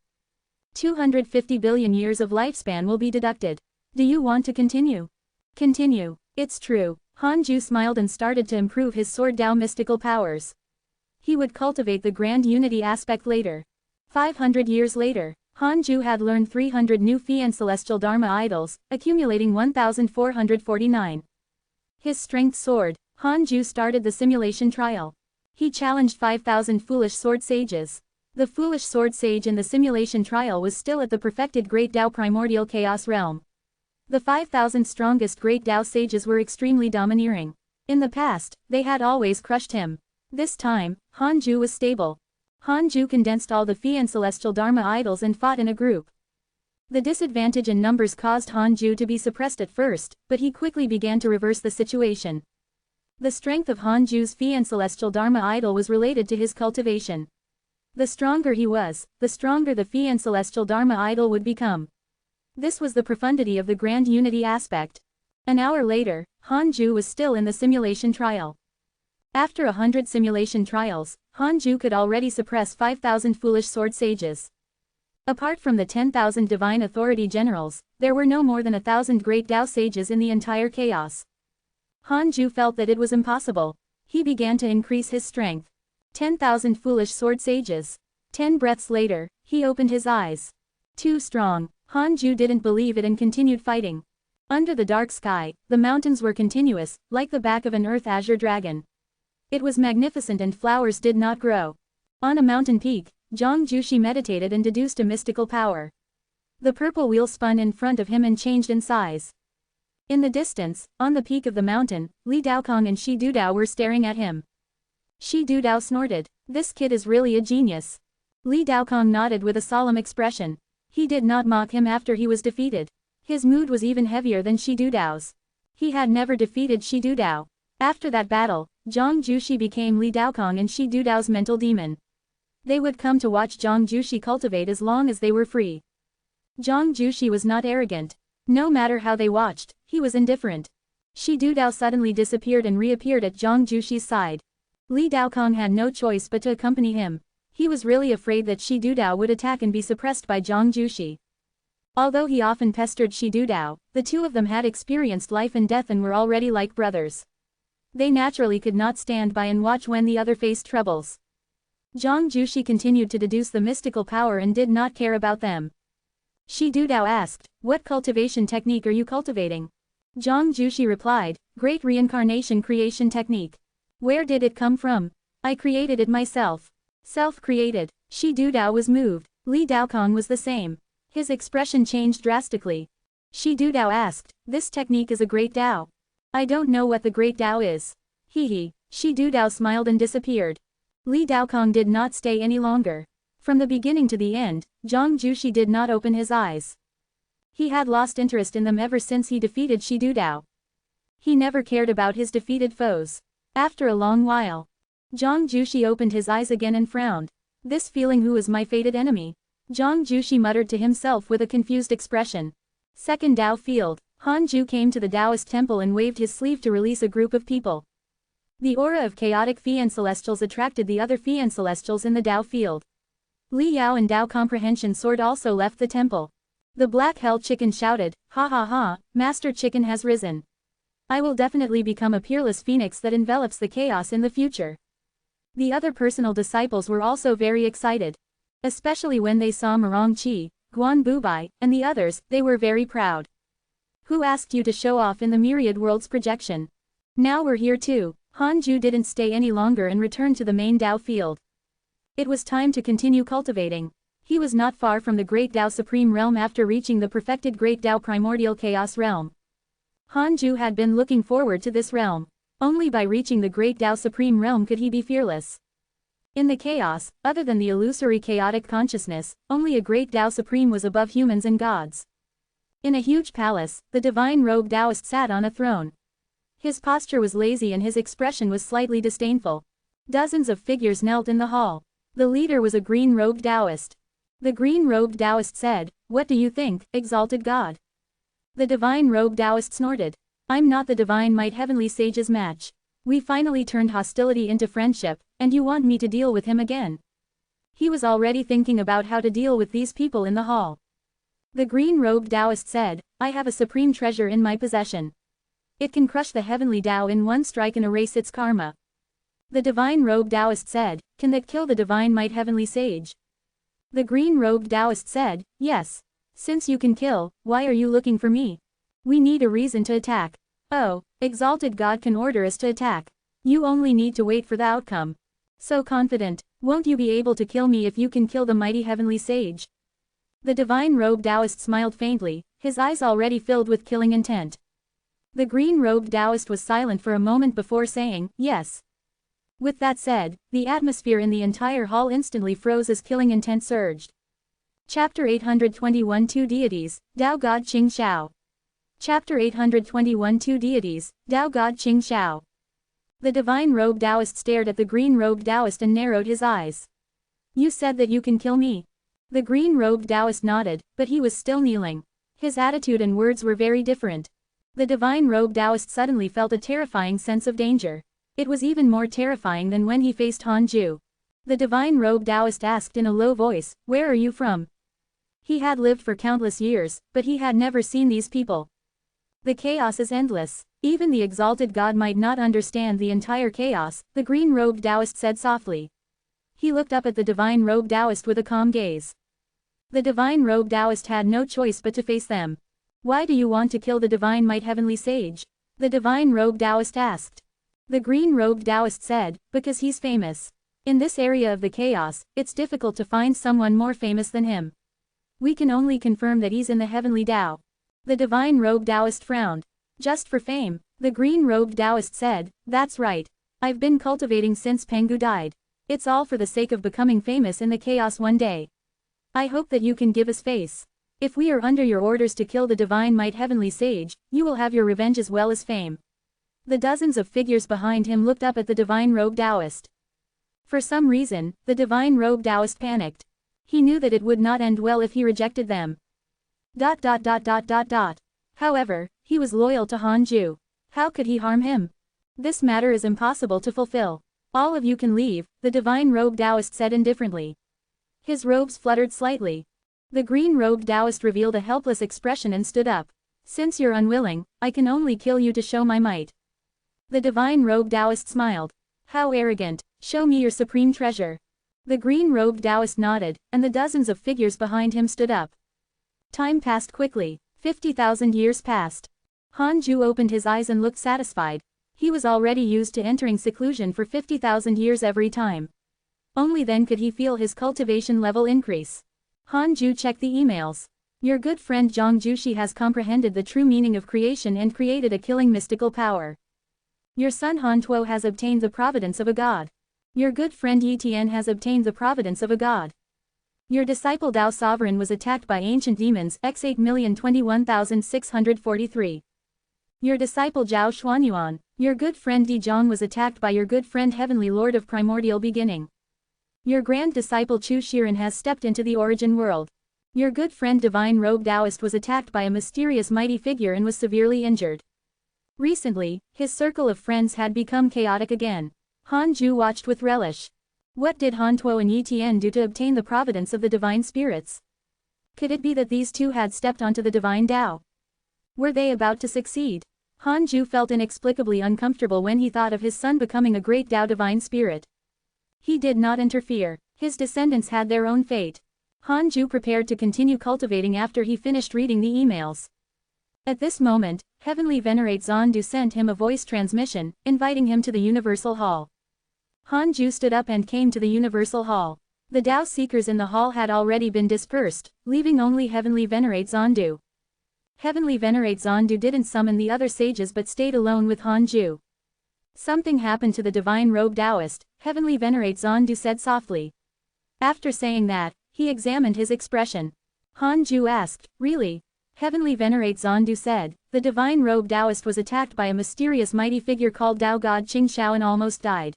250 billion years of lifespan will be deducted. Do you want to continue? Continue. It's true. Hanju smiled and started to improve his Sword Dao mystical powers. He would cultivate the grand unity aspect later. 500 years later, Hanju had learned 300 new Fi and Celestial Dharma idols, accumulating 1,449. His strength soared. Hanju started the simulation trial. He challenged 5,000 foolish sword sages. The foolish sword sage in the simulation trial was still at the perfected Great Tao primordial chaos realm. The 5,000 strongest Great Tao sages were extremely domineering. In the past, they had always crushed him. This time, Hanju was stable. Hanju condensed all the Fi and Celestial Dharma idols and fought in a group. The disadvantage in numbers caused Hanju to be suppressed at first, but he quickly began to reverse the situation. The strength of Hanju's Fi and Celestial Dharma idol was related to his cultivation. The stronger he was, the stronger the Fi and Celestial Dharma idol would become. This was the profundity of the grand unity aspect. An hour later, Hanju was still in the simulation trial. After 100 simulation trials, Hanju could already suppress 5,000 foolish sword sages. Apart from the 10,000 divine authority generals, there were no more than 1,000 great Tao sages in the entire chaos. Hanju felt that it was impossible. He began to increase his strength. 10,000 foolish sword sages. 10 breaths later, he opened his eyes. Too strong. Hanju didn't believe it and continued fighting. Under the dark sky, the mountains were continuous, like the back of an earth azure dragon. It was magnificent and flowers did not grow. On a mountain peak, Zhang Jushi meditated and deduced a mystical power. The purple wheel spun in front of him and changed in size. In the distance, on the peak of the mountain, Li Daokong and Shi Dudao were staring at him. Shi Dudao snorted. This kid is really a genius. Li Daokong nodded with a solemn expression. He did not mock him after he was defeated. His mood was even heavier than Shi Dudao's. He had never defeated Shi Dudao. After that battle, Zhang Jushi became Li Daokong and Shi Dudao's mental demon. They would come to watch Zhang Jushi cultivate as long as they were free. Zhang Jushi was not arrogant. No matter how they watched, he was indifferent. Shi Dudao suddenly disappeared and reappeared at Zhang Jushi's side. Li Daokong had no choice but to accompany him. He was really afraid that Shi Dudao would attack and be suppressed by Zhang Jushi. Although he often pestered Shi Dudao, the two of them had experienced life and death and were already like brothers. They naturally could not stand by and watch when the other faced troubles. Zhang Jushi continued to deduce the mystical power and did not care about them. Shi Dudao asked, "What cultivation technique are you cultivating?" Zhang Jushi replied, "Great reincarnation creation technique." "Where did it come from?" "I created it myself." Self-created. Shi Dudao was moved. Li Daokong was the same. His expression changed drastically. Shi Dudao asked, "This technique is a great Dao." "I don't know what the great Dao is." He. Shi Dudao smiled and disappeared. Li Daokong did not stay any longer. From the beginning to the end, Zhang Jushi did not open his eyes. He had lost interest in them ever since he defeated Shi Dudao. He never cared about his defeated foes. After a long while, Zhang Jushi opened his eyes again and frowned. "This feeling, who is my fated enemy?" Zhang Jushi muttered to himself with a confused expression. Second Dao Field. Han Ju came to the Taoist temple and waved his sleeve to release a group of people. The aura of chaotic Fian Celestials attracted the other Fian Celestials in the Dao Field. Li Yao and Dao Comprehension Sword also left the temple. The Black Hell Chicken shouted, "Ha ha ha, Master Chicken has risen. I will definitely become a peerless phoenix that envelops the chaos in the future." The other personal disciples were also very excited. Especially when they saw Marong Qi, Guan Bubai, and the others, they were very proud. "Who asked you to show off in the Myriad Worlds projection? Now we're here too." Han Ju didn't stay any longer and returned to the main Dao Field. It was time to continue cultivating. He was not far from the Great Dao Supreme Realm after reaching the perfected Great Dao Primordial Chaos Realm. Han Ju had been looking forward to this realm. Only by reaching the Great Dao Supreme Realm could he be fearless. In the chaos, other than the illusory chaotic consciousness, only a Great Dao Supreme was above humans and gods. In a huge palace, the divine robed Taoist sat on a throne. His posture was lazy and his expression was slightly disdainful. Dozens of figures knelt in the hall. The leader was a green-robed Taoist. The green-robed Taoist said, "What do you think, exalted God?" The divine-robed Taoist snorted. "I'm not the divine might heavenly sage's match. We finally turned hostility into friendship, and you want me to deal with him again?" He was already thinking about how to deal with these people in the hall. The green-robed Taoist said, "I have a supreme treasure in my possession. It can crush the heavenly Tao in one strike and erase its karma." The divine-robed Taoist said, "Can that kill the divine might heavenly sage?" The green-robed Taoist said, "Yes. Since you can kill, why are you looking for me? We need a reason to attack." "Oh, exalted God can order us to attack. You only need to wait for the outcome." "So confident, won't you be able to kill me if you can kill the mighty heavenly sage?" The divine-robed Taoist smiled faintly, his eyes already filled with killing intent. The green-robed Taoist was silent for a moment before saying, "Yes." With that said, the atmosphere in the entire hall instantly froze as killing intent surged. Chapter 821 Two Deities, Dao God Qing Xiao. Chapter 821 Two Deities, Dao God Qing Xiao. The divine-robed Taoist stared at the green-robed Taoist and narrowed his eyes. "You said that you can kill me?" The green-robed Taoist nodded, but he was still kneeling. His attitude and words were very different. The divine-robed Taoist suddenly felt a terrifying sense of danger. It was even more terrifying than when he faced Han Ju. The divine-robed Taoist asked in a low voice, "Where are you from?" He had lived for countless years, but he had never seen these people. The chaos is endless. Even the exalted God might not understand the entire chaos, the green-robed Taoist said softly. He looked up at the divine-robed Taoist with a calm gaze. The divine-robed Taoist had no choice but to face them. "Why do you want to kill the divine might heavenly sage?" the divine-robed Taoist asked. The green-robed Taoist said, "Because he's famous. In this area of the chaos, it's difficult to find someone more famous than him. We can only confirm that he's in the heavenly Tao." The divine-robed Taoist frowned. "Just for fame?" The green-robed Taoist said, "That's right. I've been cultivating since Pengu died. It's all for the sake of becoming famous in the chaos one day. I hope that you can give us face. If we are under your orders to kill the divine might heavenly sage, you will have your revenge as well as fame." The dozens of figures behind him looked up at the divine-robed Taoist. For some reason, the divine-robed Taoist panicked. He knew that it would not end well if he rejected them. However, he was loyal to Han Ju. How could he harm him? This matter is impossible to fulfill. All of you can leave, the divine-robed Taoist said indifferently. His robes fluttered slightly. The green-robed Taoist revealed a helpless expression and stood up. Since you're unwilling, I can only kill you to show my might. The divine-robed Taoist smiled. How arrogant, show me your supreme treasure. The green-robed Taoist nodded, and the dozens of figures behind him stood up. Time passed quickly. 50,000 years passed. Hanju opened his eyes and looked satisfied. He was already used to entering seclusion for 50,000 years every time. Only then could he feel his cultivation level increase. Hanju checked the emails. Your good friend Zhang Jushi has comprehended the true meaning of creation and created a killing mystical power. Your son Han Tuo has obtained the providence of a god. Your good friend Yi Tian has obtained the providence of a god. Your disciple Dao Sovereign was attacked by ancient demons x 8,021,643. Your disciple Zhao Xuanyuan, your good friend Di Zhang was attacked by your good friend Heavenly Lord of Primordial Beginning. Your grand disciple Chu Shiren has stepped into the origin world. Your good friend Divine Robe Taoist was attacked by a mysterious mighty figure and was severely injured. Recently, his circle of friends had become chaotic again. Han Ju watched with relish. What did Han Tuo and Yi Tian do to obtain the providence of the divine spirits? Could it be that these two had stepped onto the divine Tao? Were they about to succeed? Han Ju felt inexplicably uncomfortable when he thought of his son becoming a great Tao divine spirit. He did not interfere. His descendants had their own fate. Han Ju prepared to continue cultivating after he finished reading the emails. At this moment, Heavenly Venerate Zondu sent him a voice transmission, inviting him to the Universal Hall. Han Ju stood up and came to the Universal Hall. The Tao seekers in the hall had already been dispersed, leaving only Heavenly Venerate Zondu. Heavenly Venerate Zondu didn't summon the other sages but stayed alone with Han Ju. Something happened to the Divine Robe Taoist, Heavenly Venerate Zondu said softly. After saying that, he examined his expression. Han Ju asked, really? Heavenly Venerate Zondu said, the Divine Robe Taoist was attacked by a mysterious mighty figure called Tao God Qing Shao and almost died.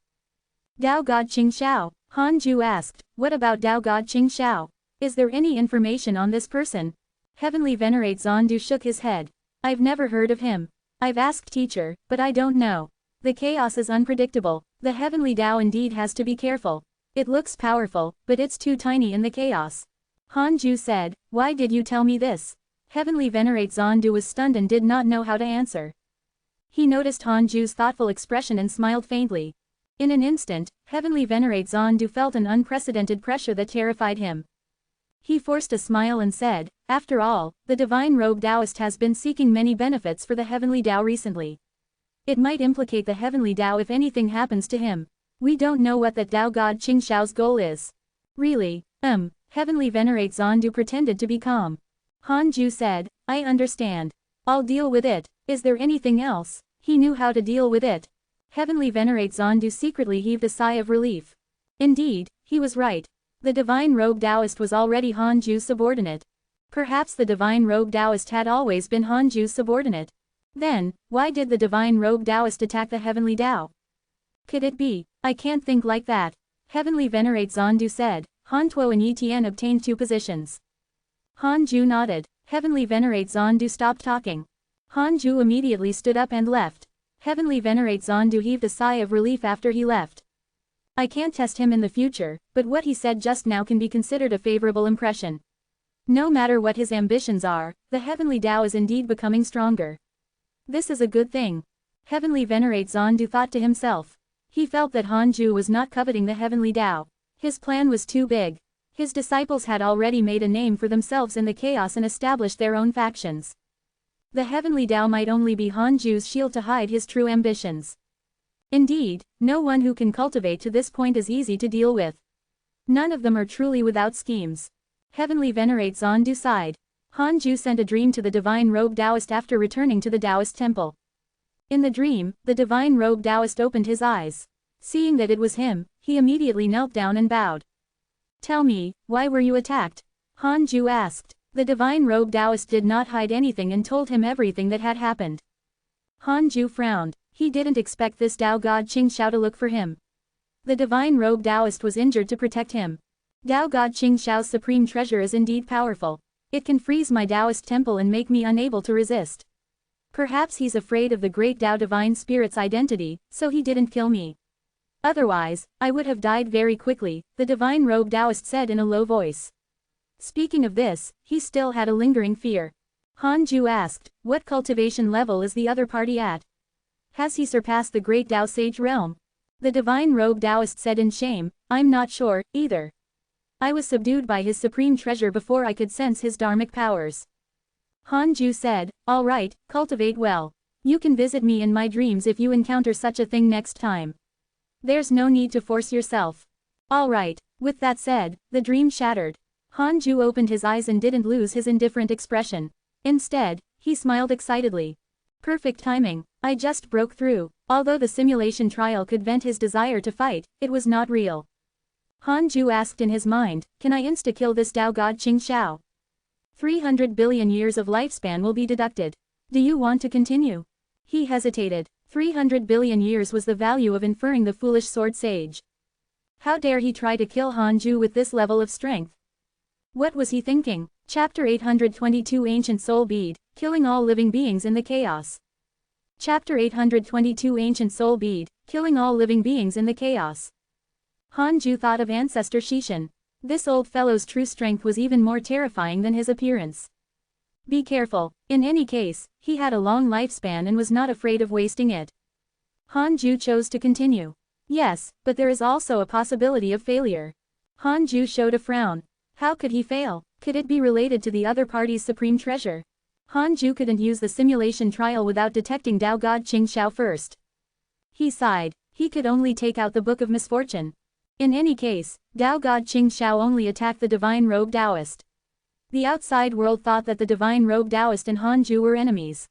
Tao God Qing Shao? Han Ju asked, what about Tao God Qing Shao? Is there any information on this person? Heavenly Venerate Zondu shook his head. I've never heard of him. I've asked teacher, but I don't know. The chaos is unpredictable. The heavenly Tao indeed has to be careful. It looks powerful, but it's too tiny in the chaos. Han Ju said, why did you tell me this? Heavenly Venerate Zondu was stunned and did not know how to answer. He noticed Han Ju's thoughtful expression and smiled faintly. In an instant, Heavenly Venerate Zondu felt an unprecedented pressure that terrified him. He forced a smile and said, after all, the Divine Robe Taoist has been seeking many benefits for the Heavenly Tao recently. It might implicate the Heavenly Tao if anything happens to him. We don't know what that Tao God Qing Shao's goal is. Really? Heavenly Venerate Zondu pretended to be calm. Han Ju said, I understand. I'll deal with it. Is there anything else? He knew how to deal with it. Heavenly Venerate Zondu secretly heaved a sigh of relief. Indeed, he was right. The Divine Robe Taoist was already Han Ju's subordinate. Perhaps the Divine Robe Taoist had always been Han Ju's subordinate. Then, why did the Divine Robe Taoist attack the Heavenly Tao? Could it be? I can't think like that. Heavenly Venerate Zondu said, Han Tuo and Yi Tian obtained 2 positions. Han Ju nodded. Heavenly Venerate Zondu stopped talking. Han Ju immediately stood up and left. Heavenly Venerate Zondu heaved a sigh of relief after he left. I can't test him in the future, but what he said just now can be considered a favorable impression. No matter what his ambitions are, the Heavenly Tao is indeed becoming stronger. This is a good thing. Heavenly Venerate Zondu thought to himself. He felt that Han Ju was not coveting the Heavenly Tao. His plan was too big. His disciples had already made a name for themselves in the chaos and established their own factions. The Heavenly Tao might only be Han Ju's shield to hide his true ambitions. Indeed, no one who can cultivate to this point is easy to deal with. None of them are truly without schemes. Heavenly Venerate Zondu sighed. Han Ju sent a dream to the Divine Robe Taoist after returning to the Taoist temple. In the dream, the Divine Robe Taoist opened his eyes. Seeing that it was him, he immediately knelt down and bowed. Tell me, why were you attacked? Han Ju asked. The Divine Robe Taoist did not hide anything and told him everything that had happened. Han Ju frowned. He didn't expect this Tao God Qing Shao to look for him. The Divine Robe Taoist was injured to protect him. Tao God Qing Shao's supreme treasure is indeed powerful. It can freeze my Taoist temple and make me unable to resist. Perhaps he's afraid of the great Tao Divine Spirit's identity, so he didn't kill me. Otherwise, I would have died very quickly, the Divine Robe Taoist said in a low voice. Speaking of this, he still had a lingering fear. Han Ju asked, what cultivation level is the other party at? Has he surpassed the great Tao Sage realm? The Divine Robe Taoist said in shame, I'm not sure, either. I was subdued by his supreme treasure before I could sense his dharmic powers. Han Ju said, all right, cultivate well. You can visit me in my dreams if you encounter such a thing next time. There's no need to force yourself. All right, with that said, the dream shattered. Han Ju opened his eyes and didn't lose his indifferent expression. Instead, he smiled excitedly. Perfect timing, I just broke through. Although the simulation trial could vent his desire to fight, it was not real. Han Ju asked in his mind, can I insta-kill this Tao God Qing Xiao? 300 billion years of lifespan will be deducted. Do you want to continue? He hesitated. 300 billion years was the value of inferring the foolish sword sage. How dare he try to kill Han Ju with this level of strength? What was he thinking? Chapter 822 Ancient Soul Bead, Killing All Living Beings in the Chaos. Chapter 822 Ancient Soul Bead, Killing All Living Beings in the Chaos. Han Ju thought of Ancestor Shishin. This old fellow's true strength was even more terrifying than his appearance. Be careful, in any case, he had a long lifespan and was not afraid of wasting it. Han Ju chose to continue. Yes, but there is also a possibility of failure. Han Ju showed a frown. How could he fail? Could it be related to the other party's supreme treasure? Han Ju couldn't use the simulation trial without detecting Tao God Qing Xiao first. He sighed. He could only take out the Book of Misfortune. In any case, Tao God Qing Xiao only attacked the Divine Robe Taoist. The outside world thought that the Divine Robe Taoist and Han Ju were enemies.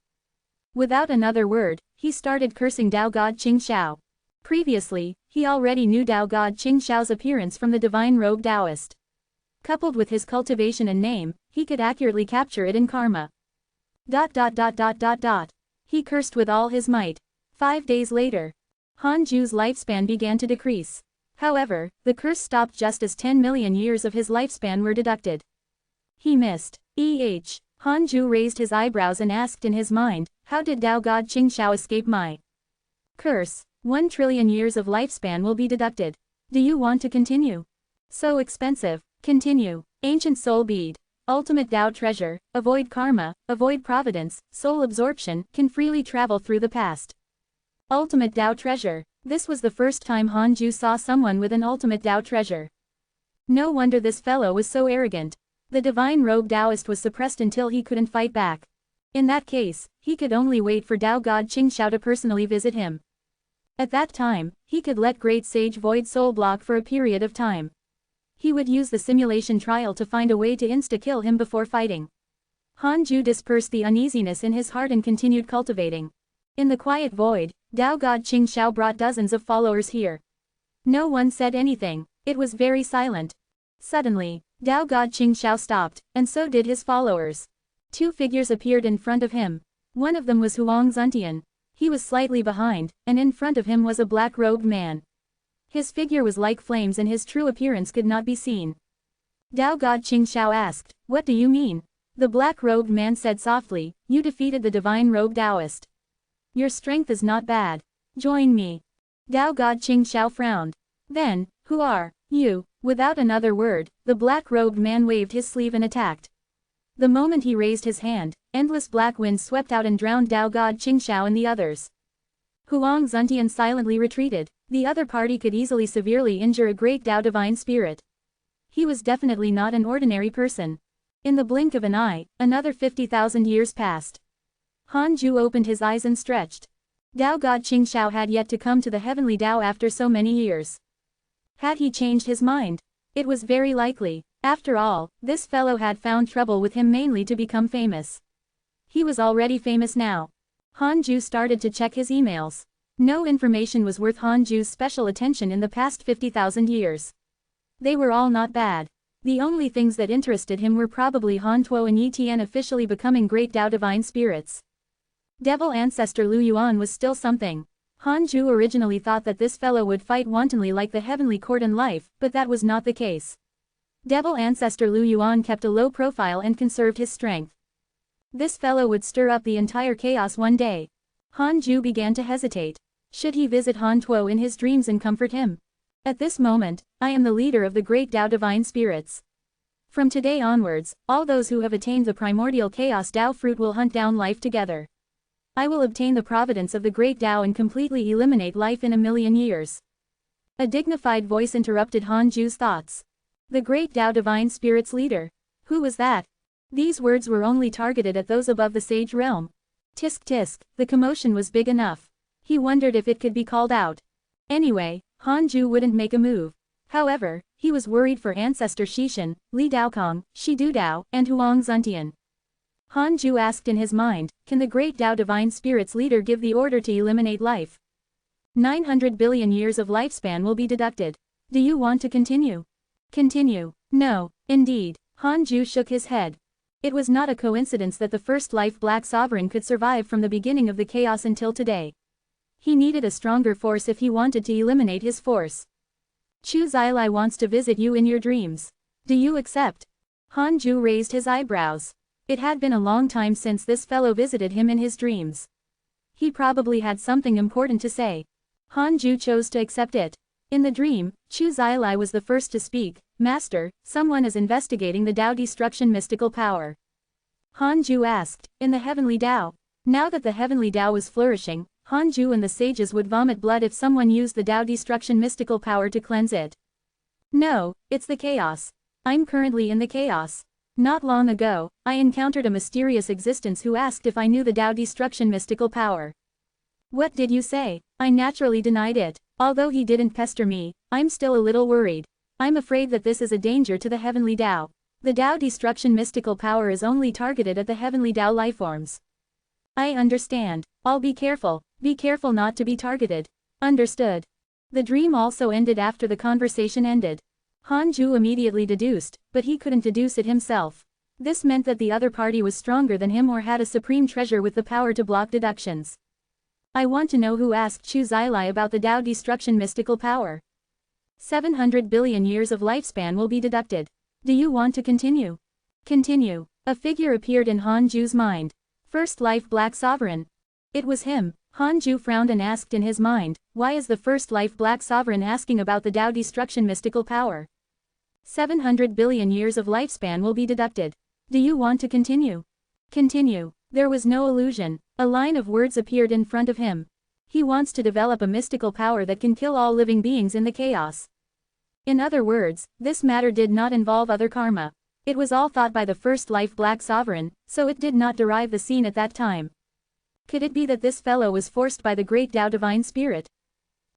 Without another word, he started cursing Tao God Qing Xiao. Previously, he already knew Tao God Qing Xiao's appearance from the Divine Robe Taoist. Coupled with his cultivation and name, he could accurately capture it in karma. ... He cursed with all his might. 5 days later, Han Ju's lifespan began to decrease. However, the curse stopped just as 10 million years of his lifespan were deducted. He missed. Han Ju raised his eyebrows and asked in his mind, how did Tao God Qing Xiao escape my curse? 1 trillion years of lifespan will be deducted. Do you want to continue? So expensive. Continue. Ancient Soul Bead. Ultimate Tao Treasure. Avoid karma, avoid providence, soul absorption, can freely travel through the past. Ultimate Tao Treasure. This was the first time Han Ju saw someone with an ultimate Tao treasure. No wonder this fellow was so arrogant. The Divine Robe Taoist was suppressed until he couldn't fight back. In that case, he could only wait for Tao God Qing Xiao to personally visit him. At that time, he could let Great Sage Void Soul block for a period of time. He would use the simulation trial to find a way to insta-kill him before fighting. Han Ju dispersed the uneasiness in his heart and continued cultivating. In the quiet void, Tao God Qing Xiao brought dozens of followers here. No one said anything, it was very silent. Suddenly, Tao God Qing Xiao stopped, and so did his followers. 2 figures appeared in front of him. One of them was Huang Zuntian. He was slightly behind, and in front of him was a black-robed man. His figure was like flames and his true appearance could not be seen. Tao God Qing Xiao asked, what do you mean? The black-robed man said softly, you defeated the Divine Robe Taoist. Your strength is not bad. Join me. Tao God Qing Xiao frowned. Then, who are you? Without another word, the black-robed man waved his sleeve and attacked. The moment he raised his hand, endless black wind swept out and drowned Tao God Qing Xiao and the others. Huang Zuntian silently retreated. The other party could easily severely injure a great Tao Divine Spirit. He was definitely not an ordinary person. In the blink of an eye, another 50,000 years passed. Han Ju opened his eyes and stretched. Tao God Qing Xiao had yet to come to the heavenly Tao after so many years. Had he changed his mind? It was very likely. After all, this fellow had found trouble with him mainly to become famous. He was already famous now. Han Ju started to check his emails. No information was worth Han Ju's special attention in the past 50,000 years. They were all not bad. The only things that interested him were probably Han Tuo and Yi Tian officially becoming great Tao Divine Spirits. Devil Ancestor Lu Yuan was still something. Han Ju originally thought that this fellow would fight wantonly like the heavenly court in life, but that was not the case. Devil Ancestor Lu Yuan kept a low profile and conserved his strength. This fellow would stir up the entire chaos one day. Hanju began to hesitate. Should he visit Han Tuo in his dreams and comfort him? At this moment, I am the leader of the great Tao divine spirits. From today onwards, all those who have attained the primordial chaos Tao fruit will hunt down life together. I will obtain the providence of the great Tao and completely eliminate life in 1,000,000 years. A dignified voice interrupted Hanju's thoughts. The great Tao divine spirits leader. Who was that? These words were only targeted at those above the sage realm. Tisk tisk, the commotion was big enough. He wondered if it could be called out. Anyway, Hanju wouldn't make a move. However, he was worried for ancestor Shishan, Li Daokong, Shi Dudao, and Huang Zuntian. Hanju asked in his mind, can the great Tao divine spirits leader give the order to eliminate life? 900 billion years of lifespan will be deducted. Do you want to continue? Continue. No, indeed. Hanju shook his head. It was not a coincidence that the first life Black Sovereign could survive from the beginning of the chaos until today. He needed a stronger force if he wanted to eliminate his force. Chu Zilai wants to visit you in your dreams. Do you accept? Hanju raised his eyebrows. It had been a long time since this fellow visited him in his dreams. He probably had something important to say. Hanju chose to accept it. In the dream, Chu Zilai was the first to speak. Master, someone is investigating the Tao destruction mystical power. Hanju asked, in the heavenly Tao. Now that the heavenly Tao was flourishing, Hanju and the sages would vomit blood if someone used the Tao destruction mystical power to cleanse it. No, it's the chaos. I'm currently in the chaos. Not long ago, I encountered a mysterious existence who asked if I knew the Tao destruction mystical power. What did you say? I naturally denied it. Although he didn't pester me, I'm still a little worried. I'm afraid that this is a danger to the heavenly Tao. The Tao destruction mystical power is only targeted at the heavenly Tao lifeforms. I understand. I'll be careful not to be targeted. Understood. The dream also ended after the conversation ended. Hanju immediately deduced, but he couldn't deduce it himself. This meant that the other party was stronger than him or had a supreme treasure with the power to block deductions. I want to know who asked Chu Zilai about the Tao destruction mystical power. 700 billion years of lifespan will be deducted. Do you want to continue? Continue. A figure appeared in Hanju's mind. First life Black Sovereign. It was him. Hanju frowned and asked in his mind, why is the first life Black Sovereign asking about the Tao destruction mystical power? 700 billion years of lifespan will be deducted. Do you want to continue? Continue. There was no illusion. A line of words appeared in front of him. He wants to develop a mystical power that can kill all living beings in the chaos. In other words, this matter did not involve other karma. It was all thought by the first life Black Sovereign, so it did not derive the scene at that time. Could it be that this fellow was forced by the great Tao divine spirit?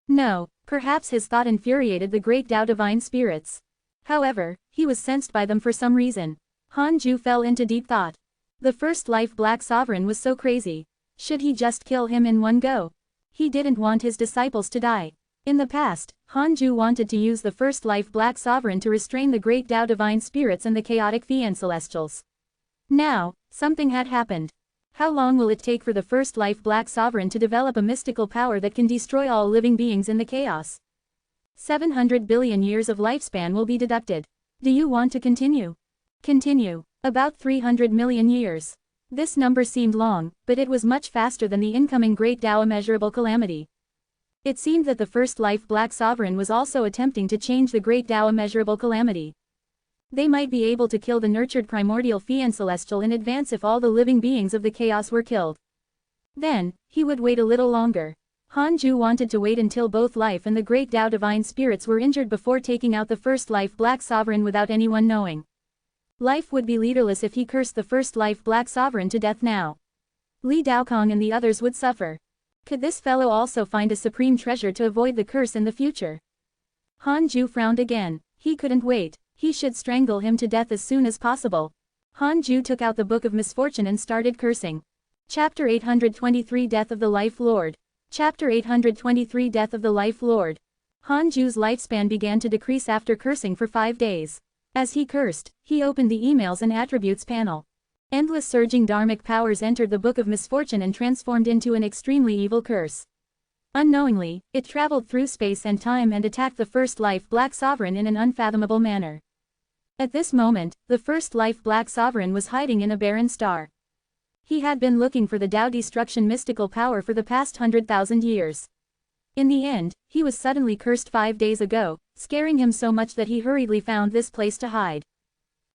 No, perhaps his thought infuriated the great Tao divine spirits. However, he was sensed by them for some reason. Hanju fell into deep thought. The first life Black Sovereign was so crazy. Should he just kill him in one go? He didn't want his disciples to die. In the past, Hanju wanted to use the first life Black Sovereign to restrain the great Tao divine spirits and the chaotic Fian celestials. Now, something had happened. How long will it take for the first life Black Sovereign to develop a mystical power that can destroy all living beings in the chaos? 700 billion years of lifespan will be deducted. Do you want to continue? Continue. About 300 million years. This number seemed long, but it was much faster than the incoming great Tao immeasurable calamity. It seemed that the first life Black Sovereign was also attempting to change the great Tao immeasurable calamity. They might be able to kill the nurtured primordial Fian celestial in advance if all the living beings of the chaos were killed. Then, he would wait a little longer. Hanju wanted to wait until both life and the great Tao divine spirits were injured before taking out the first life Black Sovereign without anyone knowing. Life would be leaderless if he cursed the first life Black Sovereign to death now. Li Daokong and the others would suffer. Could this fellow also find a supreme treasure to avoid the curse in the future? Hanju frowned again. He couldn't wait. He should strangle him to death as soon as possible. Hanju took out the Book of Misfortune and started cursing. Chapter 823 Death of the Life Lord. Chapter 823 Death of the Life Lord. Hanju's lifespan began to decrease after cursing for 5 days. As he cursed, he opened the emails and attributes panel. Endless surging dharmic powers entered the Book of Misfortune and transformed into an extremely evil curse. Unknowingly, it traveled through space and time and attacked the first life Black Sovereign in an unfathomable manner. At this moment, the first life Black Sovereign was hiding in a barren star. He had been looking for the Tao destruction mystical power for the past 100,000 years. In the end, he was suddenly cursed 5 days ago, scaring him so much that he hurriedly found this place to hide.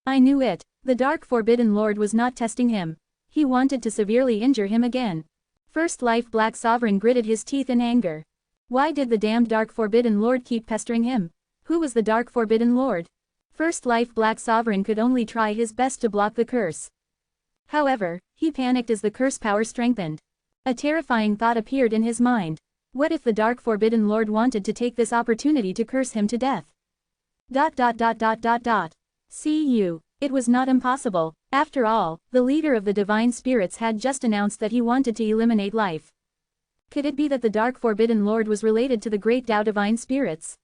I knew it. The Dark Forbidden Lord was not testing him. He wanted to severely injure him again. First Life Black Sovereign gritted his teeth in anger. Why did the damned Dark Forbidden Lord keep pestering him? Who was the Dark Forbidden Lord? First Life Black Sovereign could only try his best to block the curse. However, he panicked as the curse power strengthened. A terrifying thought appeared in his mind. What if the Dark Forbidden Lord wanted to take this opportunity to curse him to death? See you. It was not impossible. After all, the leader of the Divine Spirits had just announced that he wanted to eliminate life. Could it be that the Dark Forbidden Lord was related to the Great Tao Divine Spirits?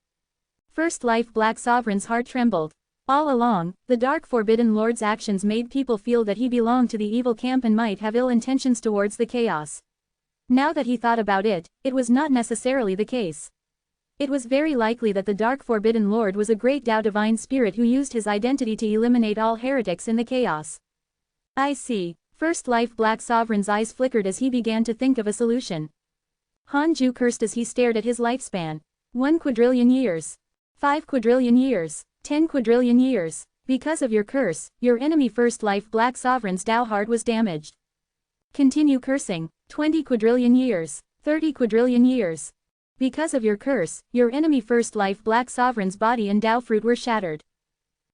First Life Black Sovereign's heart trembled. All along, the Dark Forbidden Lord's actions made people feel that he belonged to the evil camp and might have ill intentions towards the chaos. Now that he thought about it, it was not necessarily the case. It was very likely that the Dark Forbidden Lord was a Great Tao Divine Spirit who used his identity to eliminate all heretics in the chaos. I see. First Life Black Sovereign's eyes flickered as he began to think of a solution. Hanju cursed as he stared at his lifespan. 1 quadrillion years. 5 quadrillion years. 10 quadrillion years. Because of your curse, your enemy First Life Black Sovereign's Tao heart was damaged. Continue cursing. 20 quadrillion years. 30 quadrillion years. Because of your curse, your enemy First Life Black Sovereign's body and Tao fruit were shattered.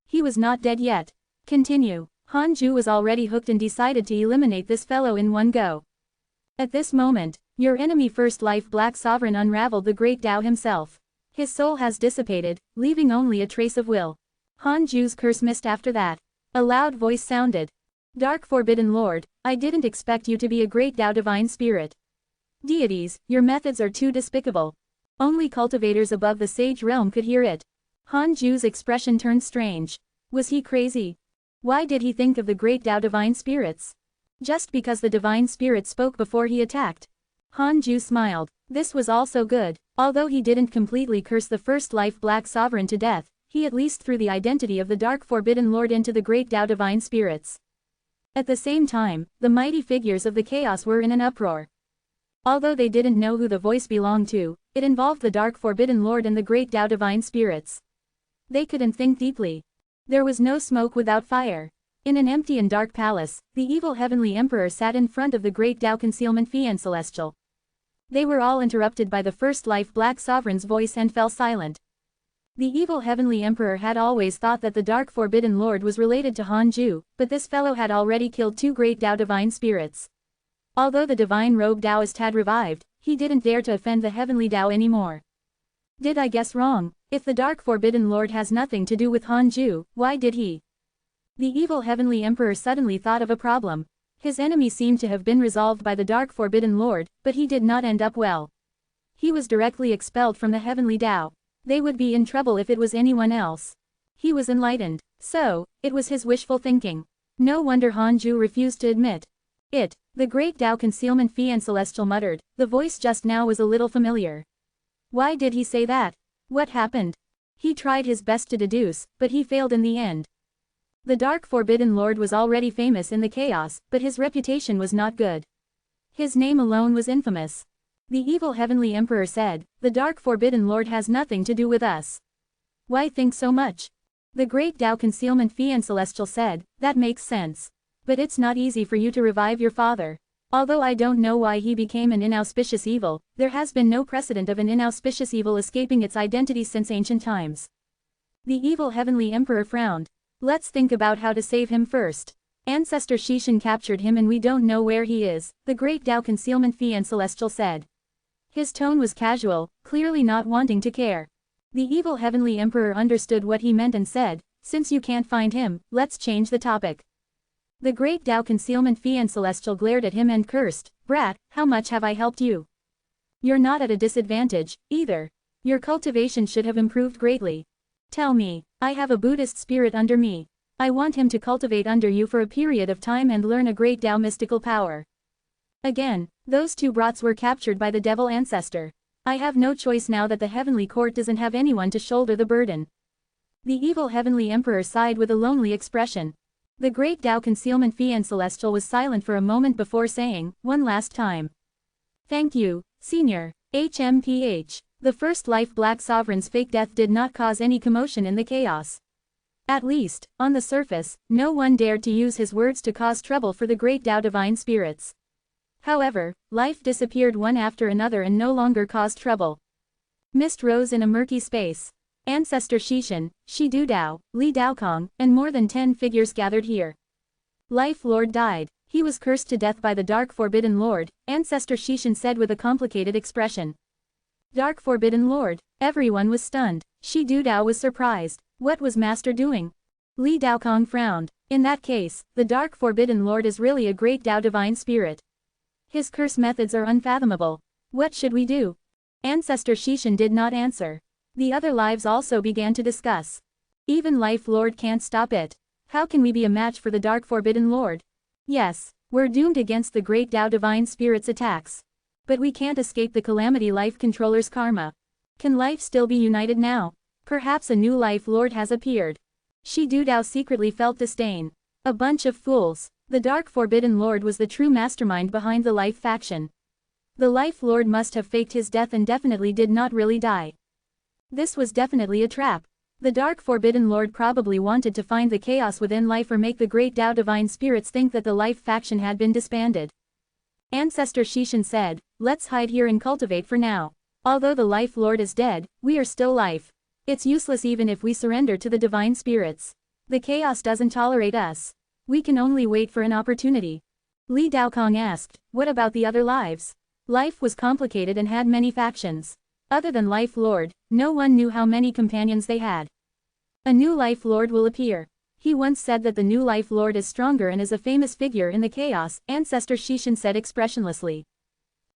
He was not dead yet. Continue. Hanju was already hooked and decided to eliminate this fellow in one go. At this moment, your enemy First Life Black Sovereign unraveled the Great Tao himself. His soul has dissipated, leaving only a trace of will. Hanju's curse missed after that. A loud voice sounded. Dark Forbidden Lord, I didn't expect you to be a Great Tao Divine Spirit. Deities, your methods are too despicable. Only cultivators above the sage realm could hear it. Hanju's expression turned strange. Was he crazy? Why did he think of the Great Tao Divine Spirits? Just because the Divine Spirit spoke before he attacked. Hanju smiled. This was also good. Although he didn't completely curse the First Life Black Sovereign to death, he at least threw the identity of the Dark Forbidden Lord into the Great Tao Divine Spirits. At the same time, the mighty figures of the chaos were in an uproar. Although they didn't know who the voice belonged to, it involved the Dark Forbidden Lord and the Great Tao Divine Spirits. They couldn't think deeply. There was no smoke without fire. In an empty and dark palace, the evil Heavenly Emperor sat in front of the Great Tao Concealment Fiend Celestial. They were all interrupted by the First Life Black Sovereign's voice and fell silent. The evil Heavenly Emperor had always thought that the Dark Forbidden Lord was related to Hanju, but this fellow had already killed 2 Great Tao Divine Spirits. Although the Divine Robe Taoist had revived, he didn't dare to offend the Heavenly Tao anymore. Did I guess wrong? If the Dark Forbidden Lord has nothing to do with Hanju, why did he? The evil Heavenly Emperor suddenly thought of a problem. His enemy seemed to have been resolved by the Dark Forbidden Lord, but he did not end up well. He was directly expelled from the Heavenly Tao. They would be in trouble if it was anyone else. He was enlightened. So, it was his wishful thinking. No wonder Hanju refused to admit it. The Great Tao Concealment Fiend Celestial muttered. The voice just now was a little familiar. Why did he say that? What happened? He tried his best to deduce, but he failed in the end. The Dark Forbidden Lord was already famous in the chaos, but his reputation was not good. His name alone was infamous. The evil Heavenly Emperor said, "The Dark Forbidden Lord has nothing to do with us." Why think so much? The Great Tao Concealment Fiend Celestial said, "That makes sense. But it's not easy for you to revive your father. Although I don't know why he became an inauspicious evil, there has been no precedent of an inauspicious evil escaping its identity since ancient times." The evil Heavenly Emperor frowned. Let's think about how to save him first. Ancestor Shishin captured him and we don't know where he is, the Great Tao Concealment Fiend Celestial said. His tone was casual, clearly not wanting to care. The evil Heavenly Emperor understood what he meant and said, "Since you can't find him, let's change the topic." The Great Tao Concealment Fiend Celestial glared at him and cursed, "Brat, how much have I helped you? You're not at a disadvantage, either. Your cultivation should have improved greatly. Tell me, I have a Buddhist spirit under me. I want him to cultivate under you for a period of time and learn a Great Tao mystical power." Again, those 2 brats were captured by the devil ancestor. I have no choice now that the Heavenly Court doesn't have anyone to shoulder the burden. The evil Heavenly Emperor sighed with a lonely expression. The great Tao Concealment Fiend Celestial was silent for a moment before saying, one last time. Thank you, Senior. HMPH. The first life Black Sovereign's fake death did not cause any commotion in the chaos. At least, on the surface, no one dared to use his words to cause trouble for the great Tao Divine Spirits. However, life disappeared one after another and no longer caused trouble. Mist rose in a murky space. Ancestor Shishan, Shi Du Dao, Li Daokong, and more than 10 figures gathered here. Life Lord died. He was cursed to death by the Dark Forbidden Lord, Ancestor Shishan said with a complicated expression. Dark Forbidden Lord. Everyone was stunned. Shi Du Dao was surprised. What was Master doing? Li Daokong frowned. In that case, the Dark Forbidden Lord is really a great Tao Divine Spirit. His curse methods are unfathomable. What should we do? Ancestor Shishan did not answer. The other lives also began to discuss. Even Life Lord can't stop it. How can we be a match for the Dark Forbidden Lord? Yes, we're doomed against the great Tao Divine Spirit's attacks. But we can't escape the Calamity Life Controller's karma. Can life still be united now? Perhaps a new Life Lord has appeared. Shi Du Dao secretly felt disdain. A bunch of fools. The Dark Forbidden Lord was the true mastermind behind the Life faction. The Life Lord must have faked his death and definitely did not really die. This was definitely a trap. The Dark Forbidden Lord probably wanted to find the chaos within life or make the great Tao Divine Spirits think that the Life faction had been disbanded. Ancestor Shishan said, let's hide here and cultivate for now. Although the Life Lord is dead, we are still life. It's useless even if we surrender to the Divine Spirits. The chaos doesn't tolerate us. We can only wait for an opportunity. Li Daokong asked, what about the other lives? Life was complicated and had many factions. Other than Life Lord, no one knew how many companions they had. A new Life Lord will appear. He once said that the new Life Lord is stronger and is a famous figure in the chaos, Ancestor Shishan said expressionlessly.